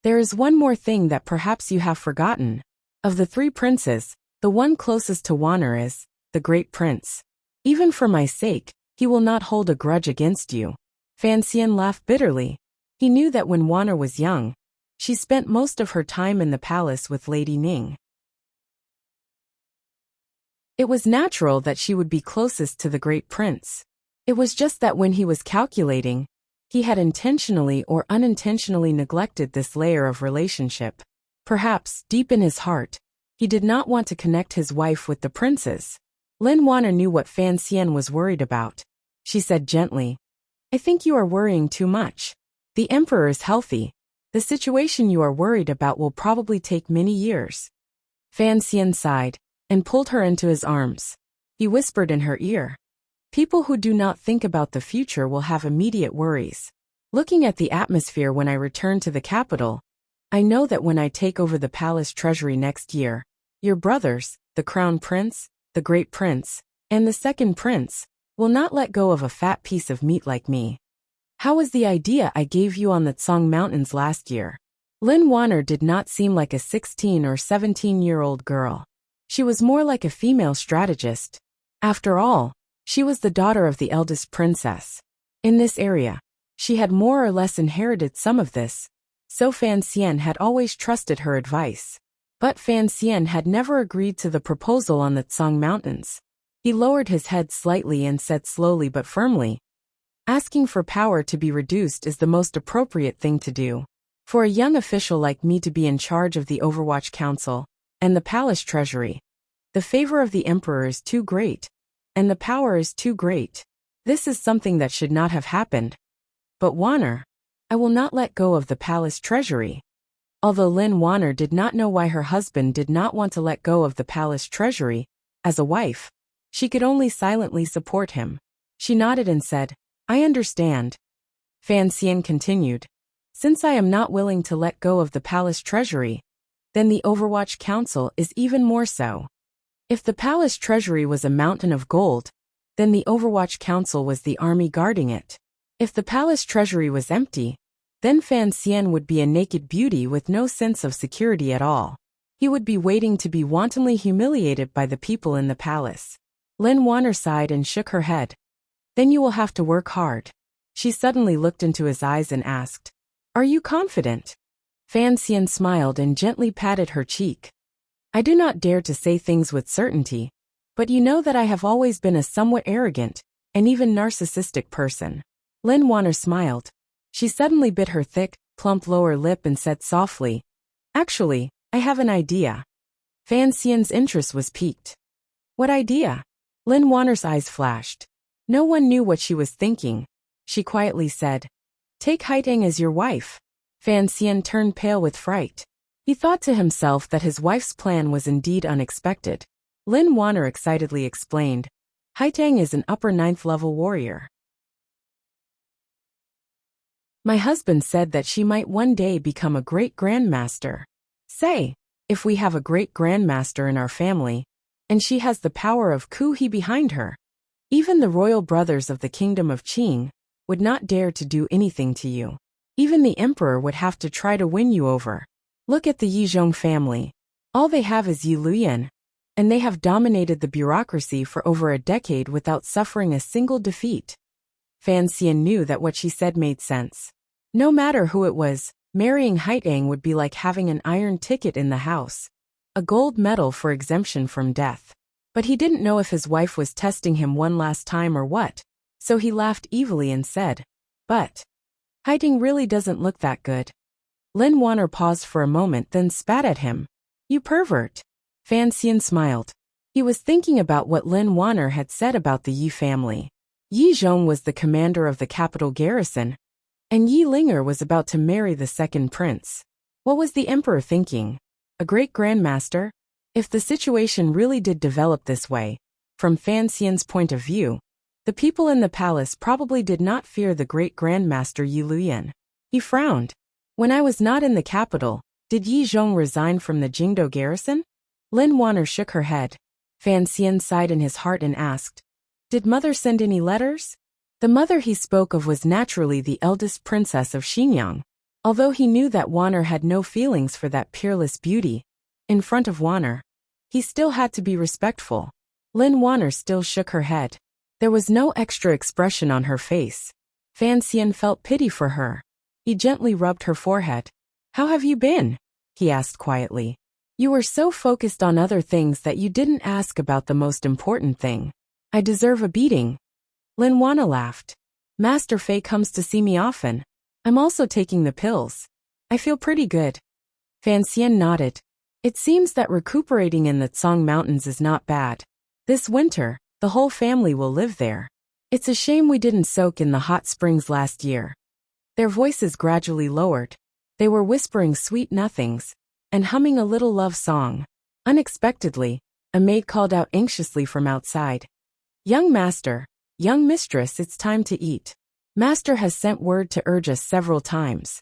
"There is one more thing that perhaps you have forgotten. Of the 3 princes, the one closest to Wan'er is the great prince. Even for my sake, he will not hold a grudge against you." Fan Xian laughed bitterly. He knew that when Wan'er was young, she spent most of her time in the palace with Lady Ning. It was natural that she would be closest to the great prince. It was just that when he was calculating, he had intentionally or unintentionally neglected this layer of relationship. Perhaps, deep in his heart, he did not want to connect his wife with the princes. Lin Wan'er knew what Fan Xian was worried about. She said gently, "I think you are worrying too much. The emperor is healthy. The situation you are worried about will probably take many years." Fan Xian sighed and pulled her into his arms. He whispered in her ear, "People who do not think about the future will have immediate worries. Looking at the atmosphere when I return to the capital, I know that when I take over the palace treasury next year, your brothers, the crown prince, the great prince, and the second prince, will not let go of a fat piece of meat like me. How was the idea I gave you on the Tsong Mountains last year?" Lin Wan'er did not seem like a 16 or 17-year-old girl. She was more like a female strategist. After all, she was the daughter of the eldest princess. In this area, she had more or less inherited some of this, so Fan Xian had always trusted her advice. But Fan Xian had never agreed to the proposal on the Tsong Mountains. He lowered his head slightly and said slowly but firmly, "Asking for power to be reduced is the most appropriate thing to do. For a young official like me to be in charge of the Overwatch Council and the palace treasury, the favor of the emperor is too great, and the power is too great. This is something that should not have happened. But Wan'er, I will not let go of the palace treasury." Although Lin Wan'er did not know why her husband did not want to let go of the palace treasury, as a wife, she could only silently support him. She nodded and said, "I understand." Fan Xian continued, "Since I am not willing to let go of the palace treasury, then the Overwatch Council is even more so. If the palace treasury was a mountain of gold, then the Overwatch Council was the army guarding it. If the palace treasury was empty, then Fan Xian would be a naked beauty with no sense of security at all. He would be waiting to be wantonly humiliated by the people in the palace." Lin Wan'er sighed and shook her head. "Then you will have to work hard." She suddenly looked into his eyes and asked, "Are you confident?" Fan Xian smiled and gently patted her cheek. "I do not dare to say things with certainty, but you know that I have always been a somewhat arrogant and even narcissistic person." Lin Wan'er smiled. She suddenly bit her thick, plump lower lip and said softly, "Actually, I have an idea." Fan Xian's interest was piqued. "What idea?" Lin Wan'er's eyes flashed. No one knew what she was thinking. She quietly said, "Take Haiteng as your wife." Fan Xian turned pale with fright. He thought to himself that his wife's plan was indeed unexpected. Lin Wanner excitedly explained. Haitang is an upper 9th level warrior. My husband said that she might one day become a great grandmaster. Say, if we have a great grandmaster in our family, and she has the power of Ku He behind her, even the royal brothers of the kingdom of Qing would not dare to do anything to you. Even the emperor would have to try to win you over. Look at the Yizhong family. All they have is Yi Luyan, and they have dominated the bureaucracy for over a decade without suffering a single defeat. Fan Xian knew that what she said made sense. No matter who it was, marrying Haitang would be like having an iron ticket in the house, a gold medal for exemption from death. But he didn't know if his wife was testing him one last time or what, so he laughed evilly and said, "But Haitang really doesn't look that good." Lin Wanner paused for a moment then spat at him. "You pervert." Fan Xian smiled. He was thinking about what Lin Wanner had said about the Yi family. Yi Zhong was the commander of the capital garrison, and Yi Linger was about to marry the second prince. What was the emperor thinking? A great grandmaster? If the situation really did develop this way, from Fan Xian's point of view, the people in the palace probably did not fear the great grandmaster Yi Luyan. He frowned. When I was not in the capital, did Yi Zhong resign from the Jingdo garrison? Lin Wanner shook her head. Fan Xian sighed in his heart and asked, "Did mother send any letters?" The mother he spoke of was naturally the eldest princess of Xinjiang. Although he knew that Wanner had no feelings for that peerless beauty, in front of Wanner, he still had to be respectful. Lin Wanner still shook her head. There was no extra expression on her face. Fan Xian felt pity for her. He gently rubbed her forehead. "How have you been?" he asked quietly. "You were so focused on other things that you didn't ask about the most important thing." "I deserve a beating." Lin Wanner laughed. "Master Fei comes to see me often. I'm also taking the pills. I feel pretty good." Fan Xian nodded. "It seems that recuperating in the Tsang Mountains is not bad. This winter, the whole family will live there. It's a shame we didn't soak in the hot springs last year." Their voices gradually lowered. They were whispering sweet nothings and humming a little love song. Unexpectedly, a maid called out anxiously from outside. "Young master, young mistress, it's time to eat. Master has sent word to urge us several times."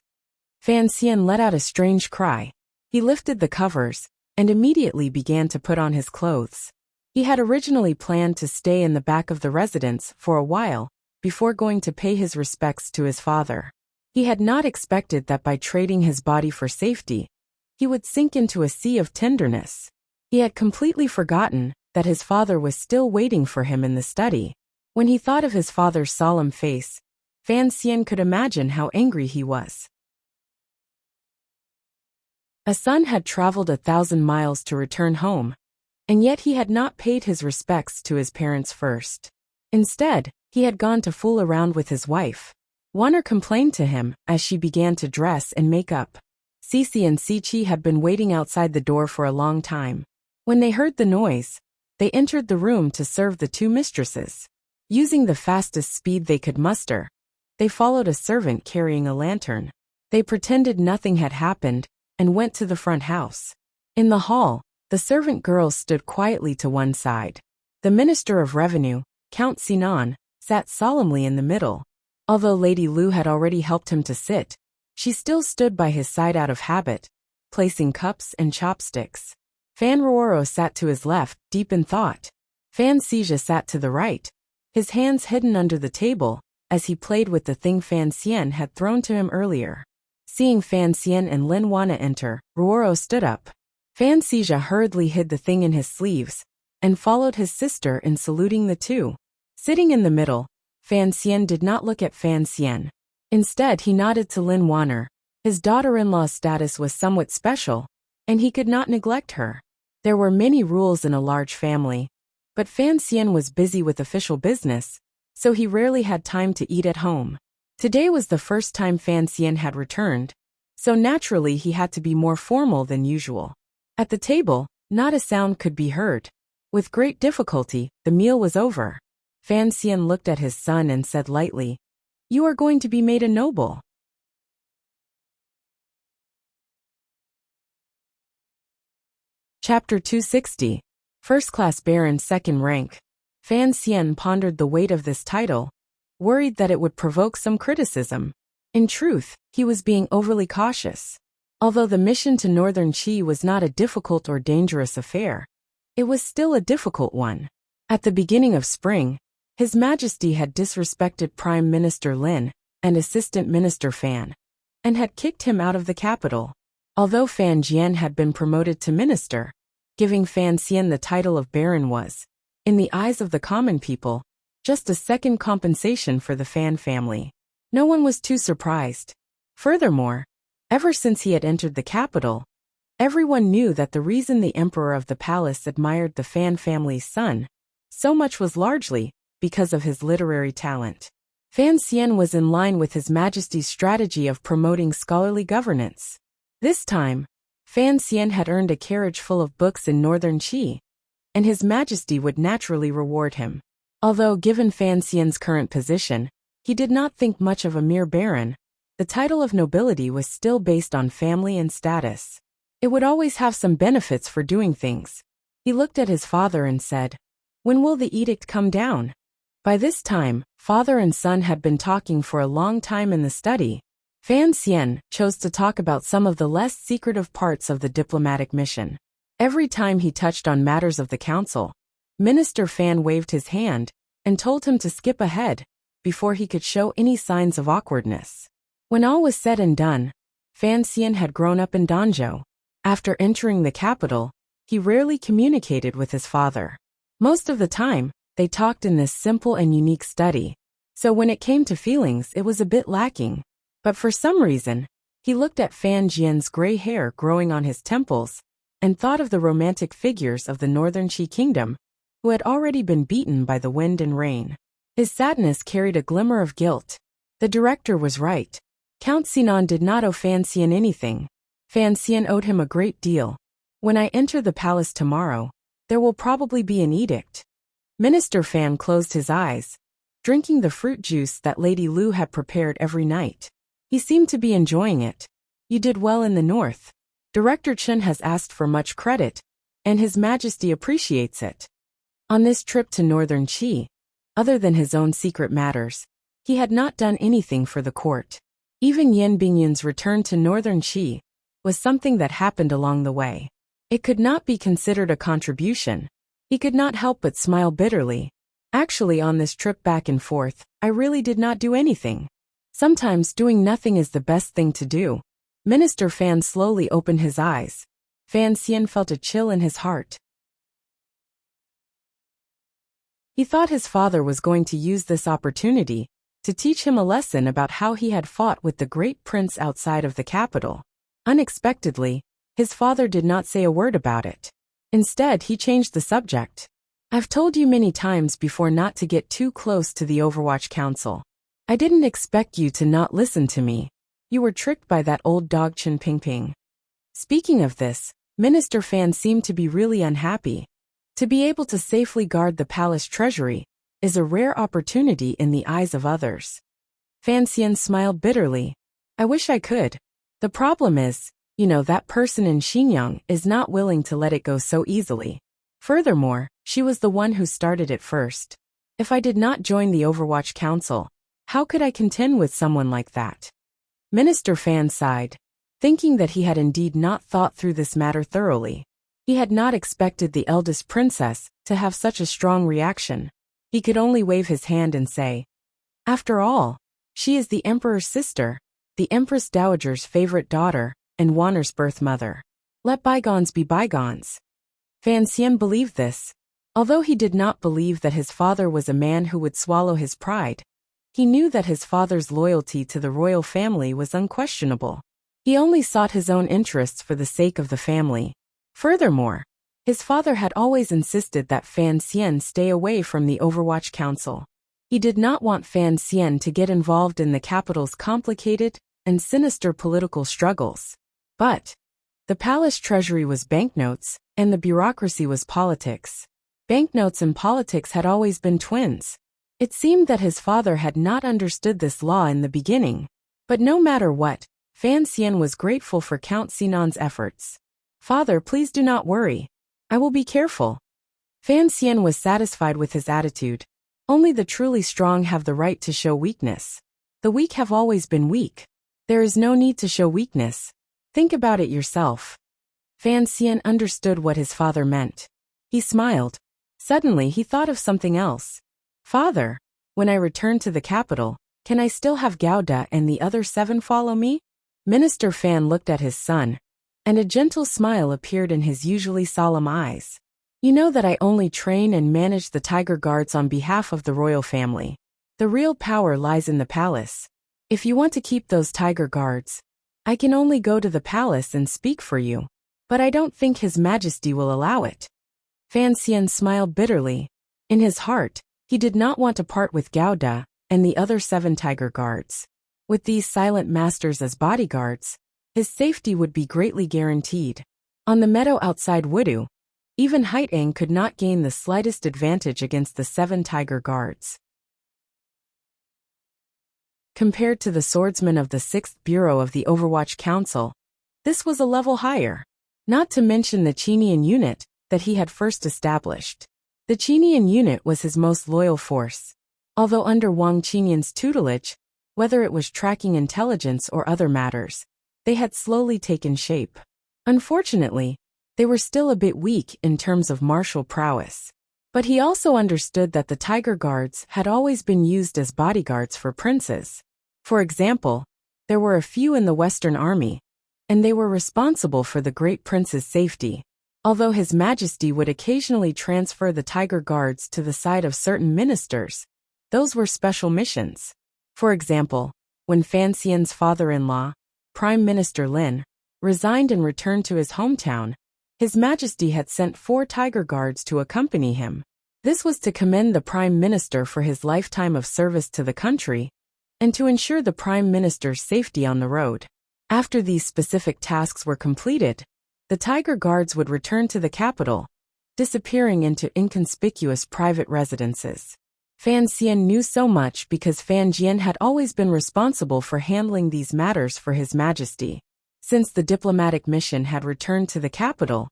Fan Xian let out a strange cry. He lifted the covers and immediately began to put on his clothes. He had originally planned to stay in the back of the residence for a while before going to pay his respects to his father. He had not expected that by trading his body for safety, he would sink into a sea of tenderness. He had completely forgotten that his father was still waiting for him in the study. When he thought of his father's solemn face, Fan Xian could imagine how angry he was. A son had traveled 1,000 miles to return home, and yet he had not paid his respects to his parents first. Instead, he had gone to fool around with his wife. Wanner complained to him as she began to dress and make up. Cici and Sichi had been waiting outside the door for a long time. When they heard the noise, they entered the room to serve the two mistresses. Using the fastest speed they could muster, they followed a servant carrying a lantern. They pretended nothing had happened and went to the front house. In the hall, the servant girls stood quietly to one side. The Minister of Revenue, Count Sinan, sat solemnly in the middle. Although Lady Lu had already helped him to sit, she still stood by his side out of habit, placing cups and chopsticks. Fan Ruoro sat to his left, deep in thought. Fan Xija sat to the right, his hands hidden under the table, as he played with the thing Fan Xian had thrown to him earlier. Seeing Fan Xian and Lin Wanner enter, Ruoro stood up. Fan Xija hurriedly hid the thing in his sleeves, and followed his sister in saluting the two. Sitting in the middle, Fan Xian did not look at Fan Xian. Instead, he nodded to Lin Wanner. His daughter-in-law's status was somewhat special, and he could not neglect her. There were many rules in a large family, but Fan Xian was busy with official business, so he rarely had time to eat at home. Today was the first time Fan Xian had returned, so naturally he had to be more formal than usual. At the table, not a sound could be heard. With great difficulty, the meal was over. Fan Xian looked at his son and said lightly, "You are going to be made a noble." Chapter 260. First-class Baron second rank. Fan Xian pondered the weight of this title, worried that it would provoke some criticism. In truth, he was being overly cautious. Although the mission to Northern Qi was not a difficult or dangerous affair, it was still a difficult one. At the beginning of spring, His Majesty had disrespected Prime Minister Lin and Assistant Minister Fan, and had kicked him out of the capital. Although Fan Jian had been promoted to minister, giving Fan Xian the title of Baron was, in the eyes of the common people, just a second compensation for the Fan family. No one was too surprised. Furthermore, ever since he had entered the capital, everyone knew that the reason the Emperor of the Palace admired the Fan family's son so much was largely because of his literary talent. Fan Xian was in line with His Majesty's strategy of promoting scholarly governance. This time, Fan Xian had earned a carriage full of books in Northern Qi, and His Majesty would naturally reward him. Although given Fan Xian's current position, he did not think much of a mere baron. The title of nobility was still based on family and status. It would always have some benefits for doing things. He looked at his father and said, "When will the edict come down?" By this time, father and son had been talking for a long time in the study. Fan Xian chose to talk about some of the less secretive parts of the diplomatic mission. Every time he touched on matters of the council, Minister Fan waved his hand and told him to skip ahead before he could show any signs of awkwardness. When all was said and done, Fan Xian had grown up in Danzhou. After entering the capital, he rarely communicated with his father. Most of the time, they talked in this simple and unique study, so when it came to feelings it was a bit lacking. But for some reason, he looked at Fan Jian's gray hair growing on his temples, and thought of the romantic figures of the Northern Qi kingdom, who had already been beaten by the wind and rain. His sadness carried a glimmer of guilt. The director was right. Count Sinan did not owe Fan Xian anything. Fan Xian owed him a great deal. When I enter the palace tomorrow, there will probably be an edict. Minister Fan closed his eyes, drinking the fruit juice that Lady Lu had prepared every night. He seemed to be enjoying it. You did well in the north. Director Chen has asked for much credit, and His Majesty appreciates it. On this trip to Northern Qi, other than his own secret matters, he had not done anything for the court. Even Yan Bingyun's return to Northern Qi was something that happened along the way. It could not be considered a contribution. He could not help but smile bitterly. Actually, on this trip back and forth, I really did not do anything. Sometimes doing nothing is the best thing to do. Minister Fan slowly opened his eyes. Fan Xian felt a chill in his heart. He thought his father was going to use this opportunity to teach him a lesson about how he had fought with the great prince outside of the capital. Unexpectedly, his father did not say a word about it. Instead, he changed the subject. I've told you many times before not to get too close to the Overwatch Council. I didn't expect you to not listen to me. You were tricked by that old dog Chen Pingping. Speaking of this, Minister Fan seemed to be really unhappy. To be able to safely guard the palace treasury is a rare opportunity in the eyes of others. Fan Xian smiled bitterly. I wish I could. The problem is, that person in Xinjiang is not willing to let it go so easily. Furthermore, she was the one who started it first. If I did not join the Overwatch Council, how could I contend with someone like that? Minister Fan sighed, thinking that he had indeed not thought through this matter thoroughly. He had not expected the eldest princess to have such a strong reaction. He could only wave his hand and say, "After all, she is the Emperor's sister, the Empress Dowager's favorite daughter, and Wanner's birth mother. Let bygones be bygones." Fan Xian believed this. Although he did not believe that his father was a man who would swallow his pride, he knew that his father's loyalty to the royal family was unquestionable. He only sought his own interests for the sake of the family. Furthermore, his father had always insisted that Fan Xian stay away from the Overwatch Council. He did not want Fan Xian to get involved in the capital's complicated and sinister political struggles. But the palace treasury was banknotes, and the bureaucracy was politics. Banknotes and politics had always been twins. It seemed that his father had not understood this law in the beginning. But no matter what, Fan Xian was grateful for Count Sinan's efforts. "Father, please do not worry. I will be careful." Fan Xian was satisfied with his attitude. Only the truly strong have the right to show weakness. The weak have always been weak. There is no need to show weakness. Think about it yourself. Fan Xian understood what his father meant. He smiled. Suddenly he thought of something else. Father, when I return to the capital, can I still have Gao Da and the other 7 follow me? Minister Fan looked at his son, and a gentle smile appeared in his usually solemn eyes. You know that I only train and manage the tiger guards on behalf of the royal family. The real power lies in the palace. If you want to keep those tiger guards, I can only go to the palace and speak for you. But I don't think His Majesty will allow it. Fan Xian smiled bitterly. In his heart, he did not want to part with Gao Da and the other 7 tiger guards. With these silent masters as bodyguards, his safety would be greatly guaranteed. On the meadow outside Wudu, even Haitang could not gain the slightest advantage against the 7 tiger guards. Compared to the swordsmen of the 6th Bureau of the Overwatch Council, this was a level higher. Not to mention the Qinian unit that he had first established. The Qinian unit was his most loyal force. Although under Wang Qinian's tutelage, whether it was tracking intelligence or other matters, they had slowly taken shape. Unfortunately, they were still a bit weak in terms of martial prowess. But he also understood that the tiger guards had always been used as bodyguards for princes. For example, there were a few in the Western Army, and they were responsible for the great prince's safety. Although His Majesty would occasionally transfer the tiger guards to the side of certain ministers, those were special missions. For example, when Fan Xian's father-in-law, Prime Minister Lin, resigned and returned to his hometown, His Majesty had sent 4 tiger guards to accompany him. This was to commend the Prime Minister for his lifetime of service to the country, and to ensure the Prime Minister's safety on the road. After these specific tasks were completed, the tiger guards would return to the capital, disappearing into inconspicuous private residences. Fan Xian knew so much because Fan Jian had always been responsible for handling these matters for His Majesty. Since the diplomatic mission had returned to the capital,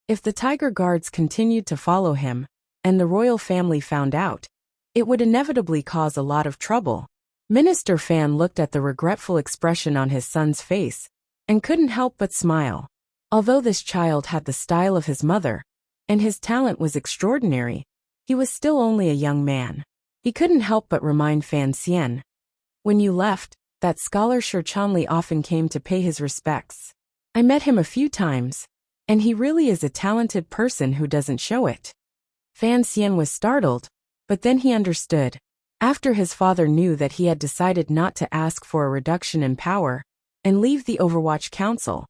if the tiger guards continued to follow him, and the royal family found out, it would inevitably cause a lot of trouble. Minister Fan looked at the regretful expression on his son's face, and couldn't help but smile. Although this child had the style of his mother, and his talent was extraordinary, he was still only a young man. He couldn't help but remind Fan Xian. When you left, that scholar Shi Chanli often came to pay his respects. I met him a few times, and he really is a talented person who doesn't show it. Fan Xian was startled, but then he understood. After his father knew that he had decided not to ask for a reduction in power and leave the Overwatch Council,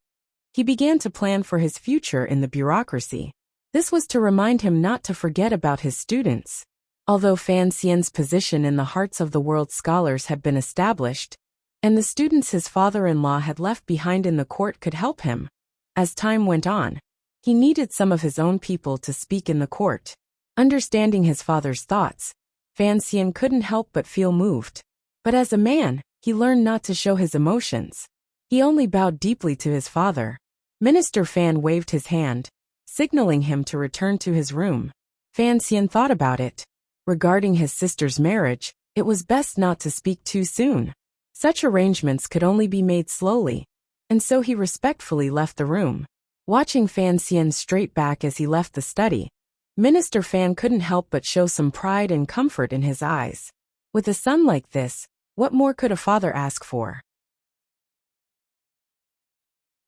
he began to plan for his future in the bureaucracy. This was to remind him not to forget about his students. Although Fan Xian's position in the hearts of the world's scholars had been established, and the students his father-in-law had left behind in the court could help him, as time went on, he needed some of his own people to speak in the court. Understanding his father's thoughts, Fan Xian couldn't help but feel moved. But as a man, he learned not to show his emotions. He only bowed deeply to his father. Minister Fan waved his hand, signaling him to return to his room. Fan Xian thought about it. Regarding his sister's marriage, it was best not to speak too soon. Such arrangements could only be made slowly, and so he respectfully left the room. Watching Fan Xian's straight back as he left the study, Minister Fan couldn't help but show some pride and comfort in his eyes. With a son like this, what more could a father ask for?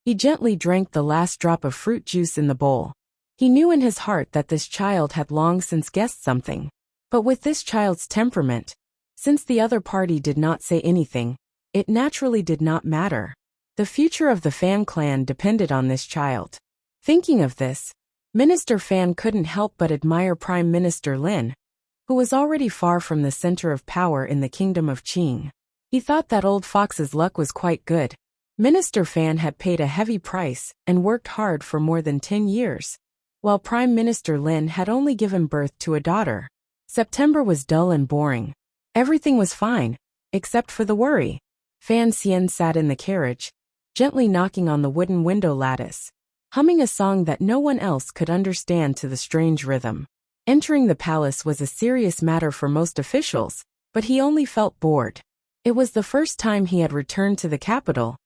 He gently drank the last drop of fruit juice in the bowl. He knew in his heart that this child had long since guessed something. But with this child's temperament, since the other party did not say anything, it naturally did not matter. The future of the Fan clan depended on this child. Thinking of this, Minister Fan couldn't help but admire Prime Minister Lin, who was already far from the center of power in the kingdom of Qing. He thought that old fox's luck was quite good. Minister Fan had paid a heavy price and worked hard for more than 10 years, while Prime Minister Lin had only given birth to a daughter. September was dull and boring. Everything was fine, except for the worry. Fan Xian sat in the carriage, gently knocking on the wooden window lattice, humming a song that no one else could understand to the strange rhythm. Entering the palace was a serious matter for most officials, but he only felt bored. It was the first time he had returned to the capital,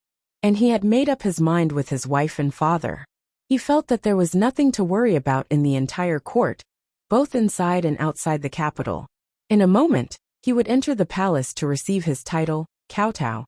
and he had made up his mind with his wife and father. He felt that there was nothing to worry about in the entire court, both inside and outside the capital. In a moment, he would enter the palace to receive his title, kowtow,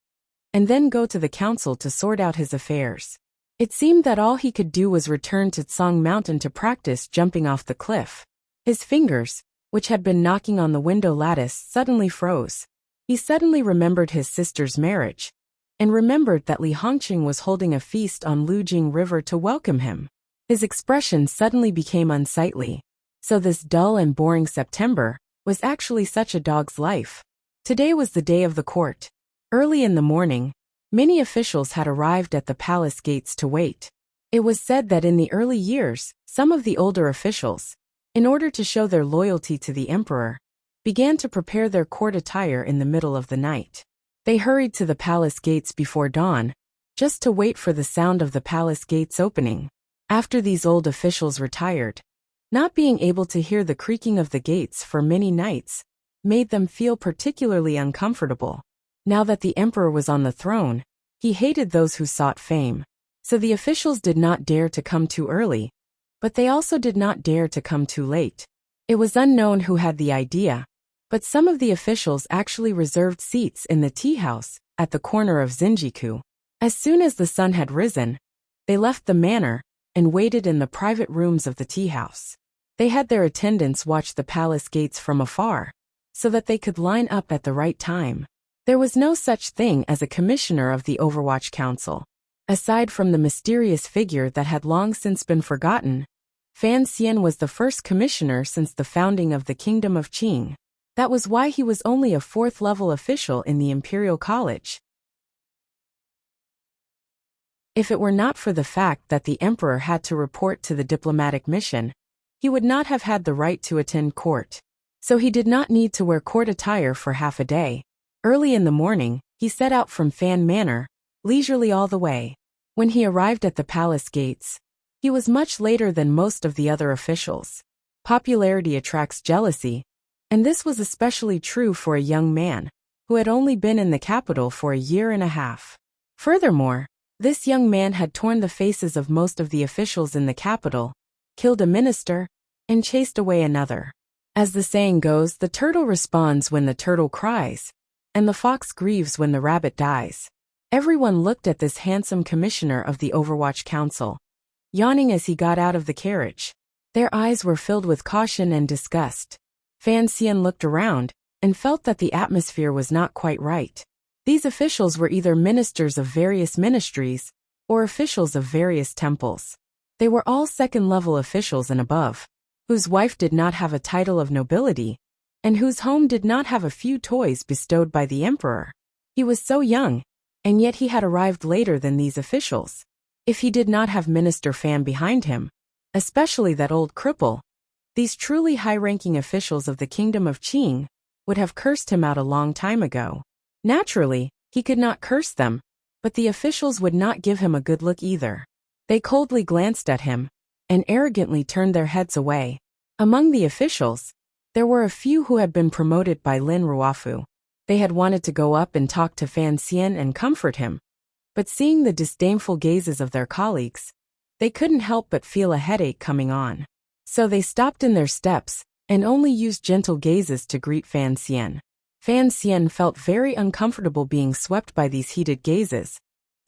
and then go to the council to sort out his affairs. It seemed that all he could do was return to Tsang Mountain to practice jumping off the cliff. His fingers, which had been knocking on the window lattice, suddenly froze. He suddenly remembered his sister's marriage, and remembered that Li Hongqing was holding a feast on Lujing River to welcome him. His expression suddenly became unsightly. So this dull and boring September was actually such a dog's life. Today was the day of the court. Early in the morning, many officials had arrived at the palace gates to wait. It was said that in the early years, some of the older officials, in order to show their loyalty to the emperor, began to prepare their court attire in the middle of the night. They hurried to the palace gates before dawn, just to wait for the sound of the palace gates opening. After these old officials retired, not being able to hear the creaking of the gates for many nights made them feel particularly uncomfortable. Now that the emperor was on the throne, he hated those who sought fame. So the officials did not dare to come too early, but they also did not dare to come too late. It was unknown who had the idea, but some of the officials actually reserved seats in the tea house at the corner of Zinjiku. As soon as the sun had risen, they left the manor and waited in the private rooms of the tea house. They had their attendants watch the palace gates from afar, so that they could line up at the right time. There was no such thing as a commissioner of the Overwatch Council. Aside from the mysterious figure that had long since been forgotten, Fan Xian was the first commissioner since the founding of the Kingdom of Qing. That was why he was only a fourth-level official in the Imperial College. If it were not for the fact that the emperor had to report to the diplomatic mission, he would not have had the right to attend court. So he did not need to wear court attire for half a day. Early in the morning, he set out from Fan Manor, leisurely all the way. When he arrived at the palace gates, he was much later than most of the other officials. Popularity attracts jealousy, and this was especially true for a young man who had only been in the capital for a year and a half. Furthermore, this young man had torn the faces of most of the officials in the capital, killed a minister, and chased away another. As the saying goes, the turtle responds when the turtle cries, and the fox grieves when the rabbit dies. Everyone looked at this handsome commissioner of the Overwatch Council, yawning as he got out of the carriage. Their eyes were filled with caution and disgust. Fan Xian looked around and felt that the atmosphere was not quite right. These officials were either ministers of various ministries or officials of various temples. They were all second-level officials and above, whose wife did not have a title of nobility, and whose home did not have a few toys bestowed by the emperor. He was so young, and yet he had arrived later than these officials. If he did not have Minister Fan behind him, especially that old cripple, these truly high-ranking officials of the Kingdom of Qing would have cursed him out a long time ago. Naturally, he could not curse them, but the officials would not give him a good look either. They coldly glanced at him and arrogantly turned their heads away. Among the officials, there were a few who had been promoted by Lin Ruofu. They had wanted to go up and talk to Fan Xian and comfort him, but seeing the disdainful gazes of their colleagues, they couldn't help but feel a headache coming on. So they stopped in their steps and only used gentle gazes to greet Fan Xian. Fan Xian felt very uncomfortable being swept by these heated gazes,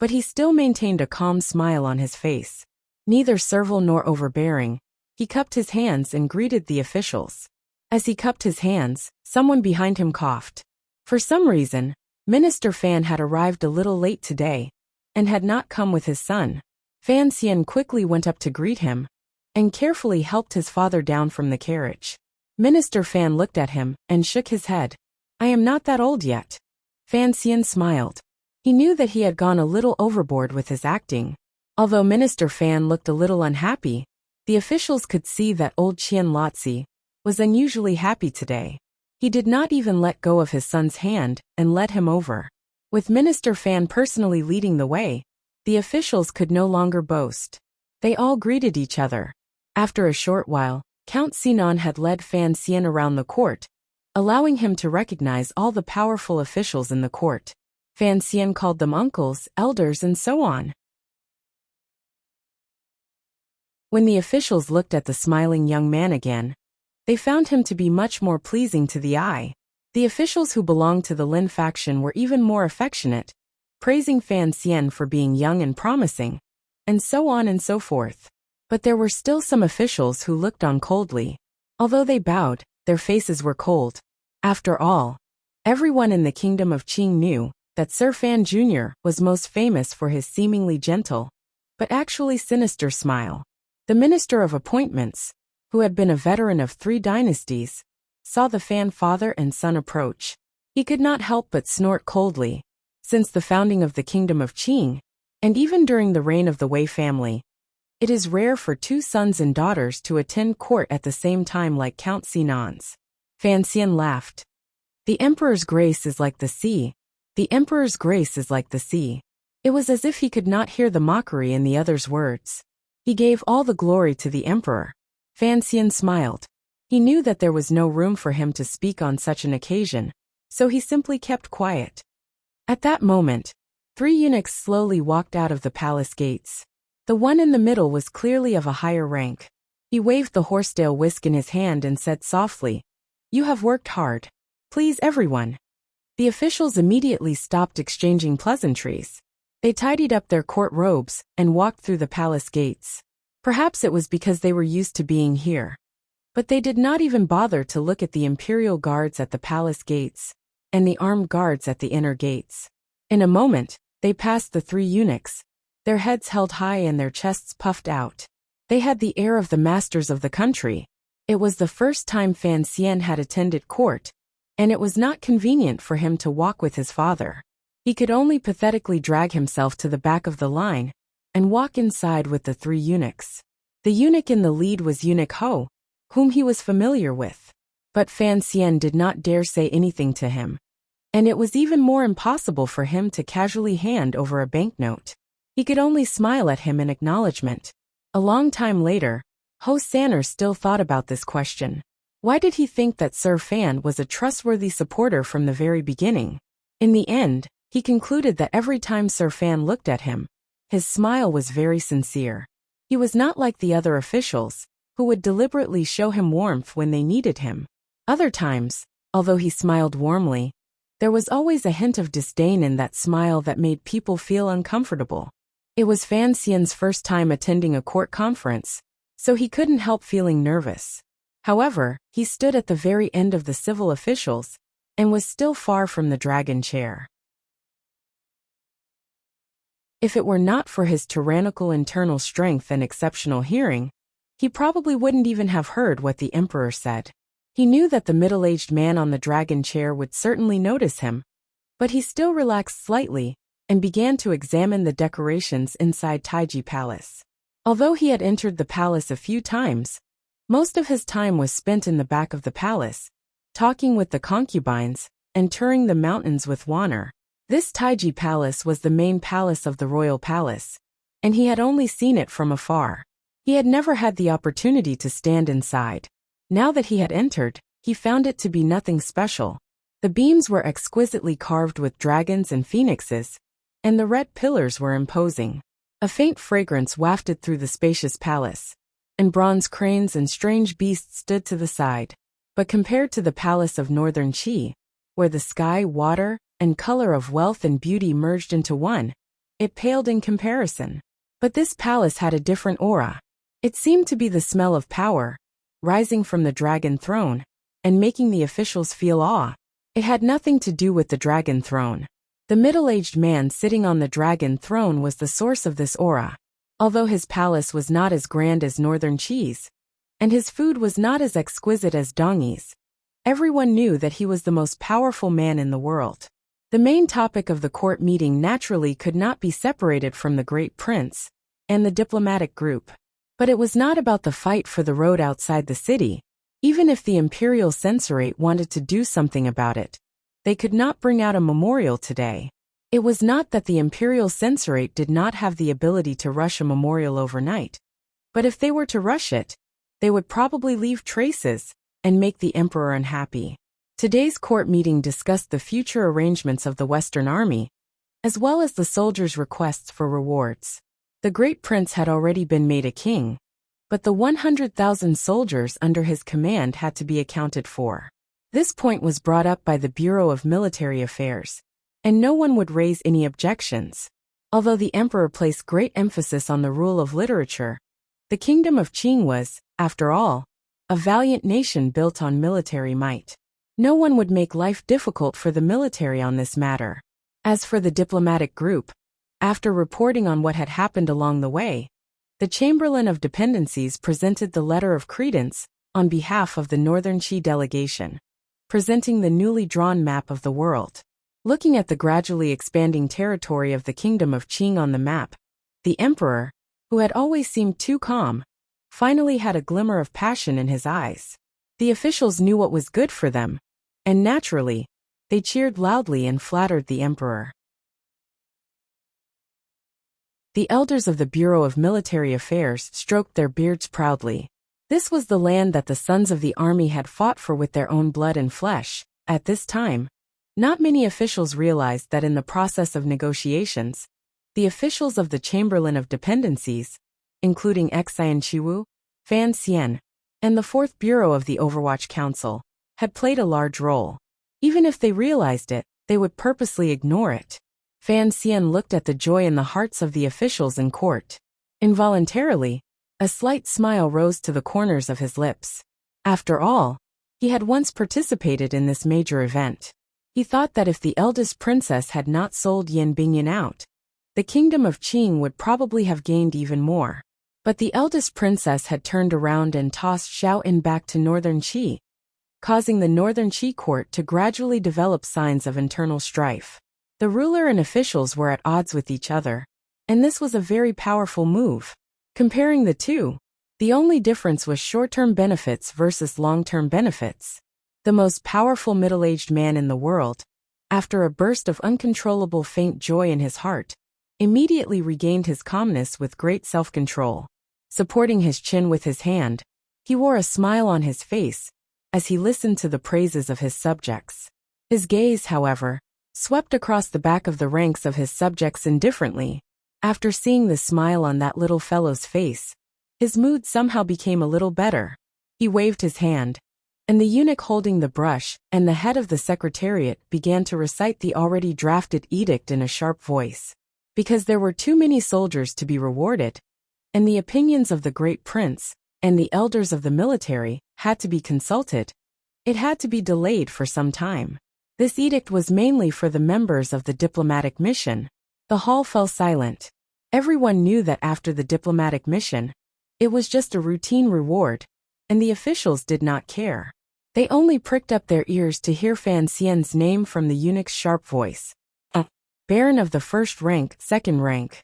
but he still maintained a calm smile on his face. Neither servile nor overbearing, he cupped his hands and greeted the officials. As he cupped his hands, someone behind him coughed. For some reason, Minister Fan had arrived a little late today and had not come with his son. Fan Xian quickly went up to greet him and carefully helped his father down from the carriage. Minister Fan looked at him and shook his head. "I am not that old yet." Fan Xian smiled. He knew that he had gone a little overboard with his acting. Although Minister Fan looked a little unhappy, the officials could see that old Qian Lotzi was unusually happy today. He did not even let go of his son's hand and led him over. With Minister Fan personally leading the way, the officials could no longer boast. They all greeted each other. After a short while, Count Sinan had led Fan Xian around the court, allowing him to recognize all the powerful officials in the court. Fan Xian called them uncles, elders, and so on. When the officials looked at the smiling young man again, they found him to be much more pleasing to the eye. The officials who belonged to the Lin faction were even more affectionate, praising Fan Xian for being young and promising, and so on and so forth. But there were still some officials who looked on coldly. Although they bowed, their faces were cold. After all, everyone in the kingdom of Qing knew that Sir Fan Jr. was most famous for his seemingly gentle, but actually sinister smile. The Minister of Appointments, who had been a veteran of 3 dynasties, saw the Fan father and son approach. He could not help but snort coldly. Since the founding of the kingdom of Qing, and even during the reign of the Wei family, it is rare for 2 sons and daughters to attend court at the same time like Count Sinan's. Fan Xian laughed. The Emperor's grace is like the sea. The Emperor's grace is like the sea. It was as if he could not hear the mockery in the other's words. He gave all the glory to the Emperor. Fan Xian smiled. He knew that there was no room for him to speak on such an occasion, so he simply kept quiet. At that moment, 3 eunuchs slowly walked out of the palace gates. The one in the middle was clearly of a higher rank. He waved the horsetail whisk in his hand and said softly, "You have worked hard. Please, everyone." The officials immediately stopped exchanging pleasantries. They tidied up their court robes and walked through the palace gates. Perhaps it was because they were used to being here. But they did not even bother to look at the imperial guards at the palace gates and the armed guards at the inner gates. In a moment, they passed the 3 eunuchs, their heads held high and their chests puffed out. They had the air of the masters of the country. It was the first time Fan Xian had attended court, and it was not convenient for him to walk with his father. He could only pathetically drag himself to the back of the line and walk inside with the 3 eunuchs. The eunuch in the lead was Eunuch Ho, whom he was familiar with. But Fan Xian did not dare say anything to him, and it was even more impossible for him to casually hand over a banknote. He could only smile at him in acknowledgement. A long time later, Ho Sanner still thought about this question. Why did he think that Sir Fan was a trustworthy supporter from the very beginning? In the end, he concluded that every time Sir Fan looked at him, his smile was very sincere. He was not like the other officials, who would deliberately show him warmth when they needed him. Other times, although he smiled warmly, there was always a hint of disdain in that smile that made people feel uncomfortable. It was Fan Xian's first time attending a court conference, so he couldn't help feeling nervous. However, he stood at the very end of the civil officials and was still far from the dragon chair. If it were not for his tyrannical internal strength and exceptional hearing, he probably wouldn't even have heard what the Emperor said. He knew that the middle-aged man on the dragon chair would certainly notice him, but he still relaxed slightly and began to examine the decorations inside Taiji Palace. Although he had entered the palace a few times, most of his time was spent in the back of the palace, talking with the concubines and touring the mountains with Wanner. This Taiji Palace was the main palace of the royal palace, and he had only seen it from afar. He had never had the opportunity to stand inside. Now that he had entered, he found it to be nothing special. The beams were exquisitely carved with dragons and phoenixes, and the red pillars were imposing. A faint fragrance wafted through the spacious palace, and bronze cranes and strange beasts stood to the side. But compared to the palace of northern Qi, where the sky, water, and color of wealth and beauty merged into one, it paled in comparison. But this palace had a different aura. It seemed to be the smell of power, rising from the dragon throne, and making the officials feel awe. It had nothing to do with the dragon throne. The middle-aged man sitting on the dragon throne was the source of this aura. Although his palace was not as grand as northern Qi's, and his food was not as exquisite as Dongyi's, everyone knew that he was the most powerful man in the world. The main topic of the court meeting naturally could not be separated from the great prince and the diplomatic group. But it was not about the fight for the road outside the city. Even if the imperial censorate wanted to do something about it, they could not bring out a memorial today. It was not that the imperial censorate did not have the ability to rush a memorial overnight. But if they were to rush it, They would probably leave traces and make the emperor unhappy. Today's court meeting discussed the future arrangements of the Western Army, as well as the soldiers' requests for rewards. The great prince had already been made a king, but the 100,000 soldiers under his command had to be accounted for. This point was brought up by the Bureau of Military Affairs, and no one would raise any objections. Although the emperor placed great emphasis on the rule of literature, the kingdom of Qing was, after all, a valiant nation built on military might. No one would make life difficult for the military on this matter. As for the diplomatic group, after reporting on what had happened along the way, the Chamberlain of Dependencies presented the letter of credence on behalf of the Northern Qi delegation, presenting the newly drawn map of the world. Looking at the gradually expanding territory of the Kingdom of Qing on the map, the emperor, who had always seemed too calm, finally had a glimmer of passion in his eyes. The officials knew what was good for them, and naturally, they cheered loudly and flattered the emperor. The elders of the Bureau of Military Affairs stroked their beards proudly. This was the land that the sons of the army had fought for with their own blood and flesh. At this time, not many officials realized that in the process of negotiations, the officials of the Chamberlain of Dependencies, including Xian Chiwu, Fan Xian, and the 4th Bureau of the Overwatch Council, had played a large role. Even if they realized it, they would purposely ignore it. Fan Xian looked at the joy in the hearts of the officials in court. Involuntarily, a slight smile rose to the corners of his lips. After all, he had once participated in this major event. He thought that if the eldest princess had not sold Yan Bingyan out, the kingdom of Qing would probably have gained even more. But the eldest princess had turned around and tossed Xiao In back to Northern Qi, causing the Northern Qi court to gradually develop signs of internal strife. The ruler and officials were at odds with each other, and this was a very powerful move. Comparing the two, the only difference was short-term benefits versus long-term benefits. The most powerful middle-aged man in the world, after a burst of uncontrollable faint joy in his heart, immediately regained his calmness with great self-control. Supporting his chin with his hand, he wore a smile on his face as he listened to the praises of his subjects. His gaze, however, swept across the back of the ranks of his subjects indifferently. After seeing the smile on that little fellow's face, his mood somehow became a little better. He waved his hand, and the eunuch holding the brush and the head of the secretariat began to recite the already drafted edict in a sharp voice. Because there were too many soldiers to be rewarded, and the opinions of the great prince and the elders of the military had to be consulted, it had to be delayed for some time. This edict was mainly for the members of the diplomatic mission. The hall fell silent. Everyone knew that after the diplomatic mission, it was just a routine reward, and the officials did not care. They only pricked up their ears to hear Fan Xian's name from the eunuch's sharp voice. Baron of the 1st rank, 2nd rank.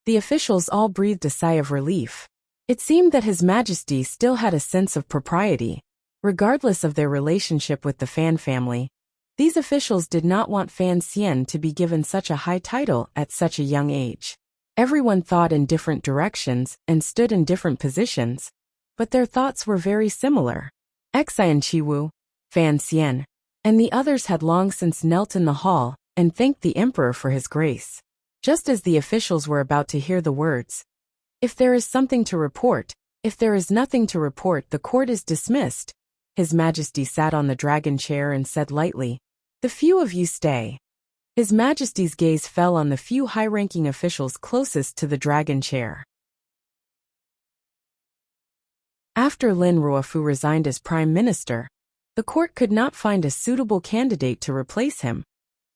The officials all breathed a sigh of relief. It seemed that His Majesty still had a sense of propriety. Regardless of their relationship with the Fan family, these officials did not want Fan Xian to be given such a high title at such a young age. Everyone thought in different directions and stood in different positions, but their thoughts were very similar. Xian Chiwu, Fan Xian, and the others had long since knelt in the hall and thanked the emperor for his grace. Just as the officials were about to hear the words, "If there is something to report, if there is nothing to report, the court is dismissed," His Majesty sat on the dragon chair and said lightly, "The few of you stay." His Majesty's gaze fell on the few high-ranking officials closest to the dragon chair. After Lin Ruofu resigned as Prime Minister, the court could not find a suitable candidate to replace him,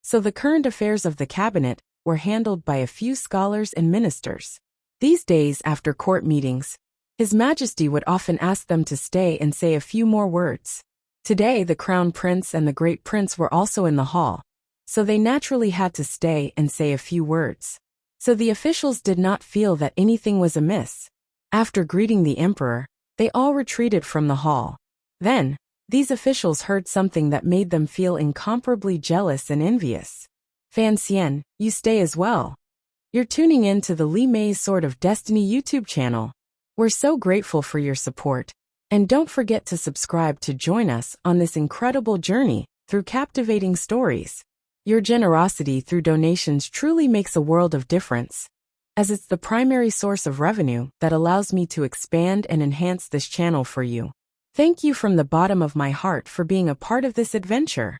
so the current affairs of the cabinet were handled by a few scholars and ministers. These days, after court meetings, His Majesty would often ask them to stay and say a few more words. Today, the Crown Prince and the Great Prince were also in the hall, so they naturally had to stay and say a few words. So the officials did not feel that anything was amiss. After greeting the emperor, they all retreated from the hall. Then, these officials heard something that made them feel incomparably jealous and envious. "Fan Xian, you stay as well. You're tuning in to the Li Mei's Sword of Destiny YouTube channel. We're so grateful for your support, And don't forget to subscribe to join us on this incredible journey through captivating stories. Your generosity through donations truly makes a world of difference, as it's the primary source of revenue that allows me to expand and enhance this channel for you. Thank you from the bottom of my heart for being a part of this adventure.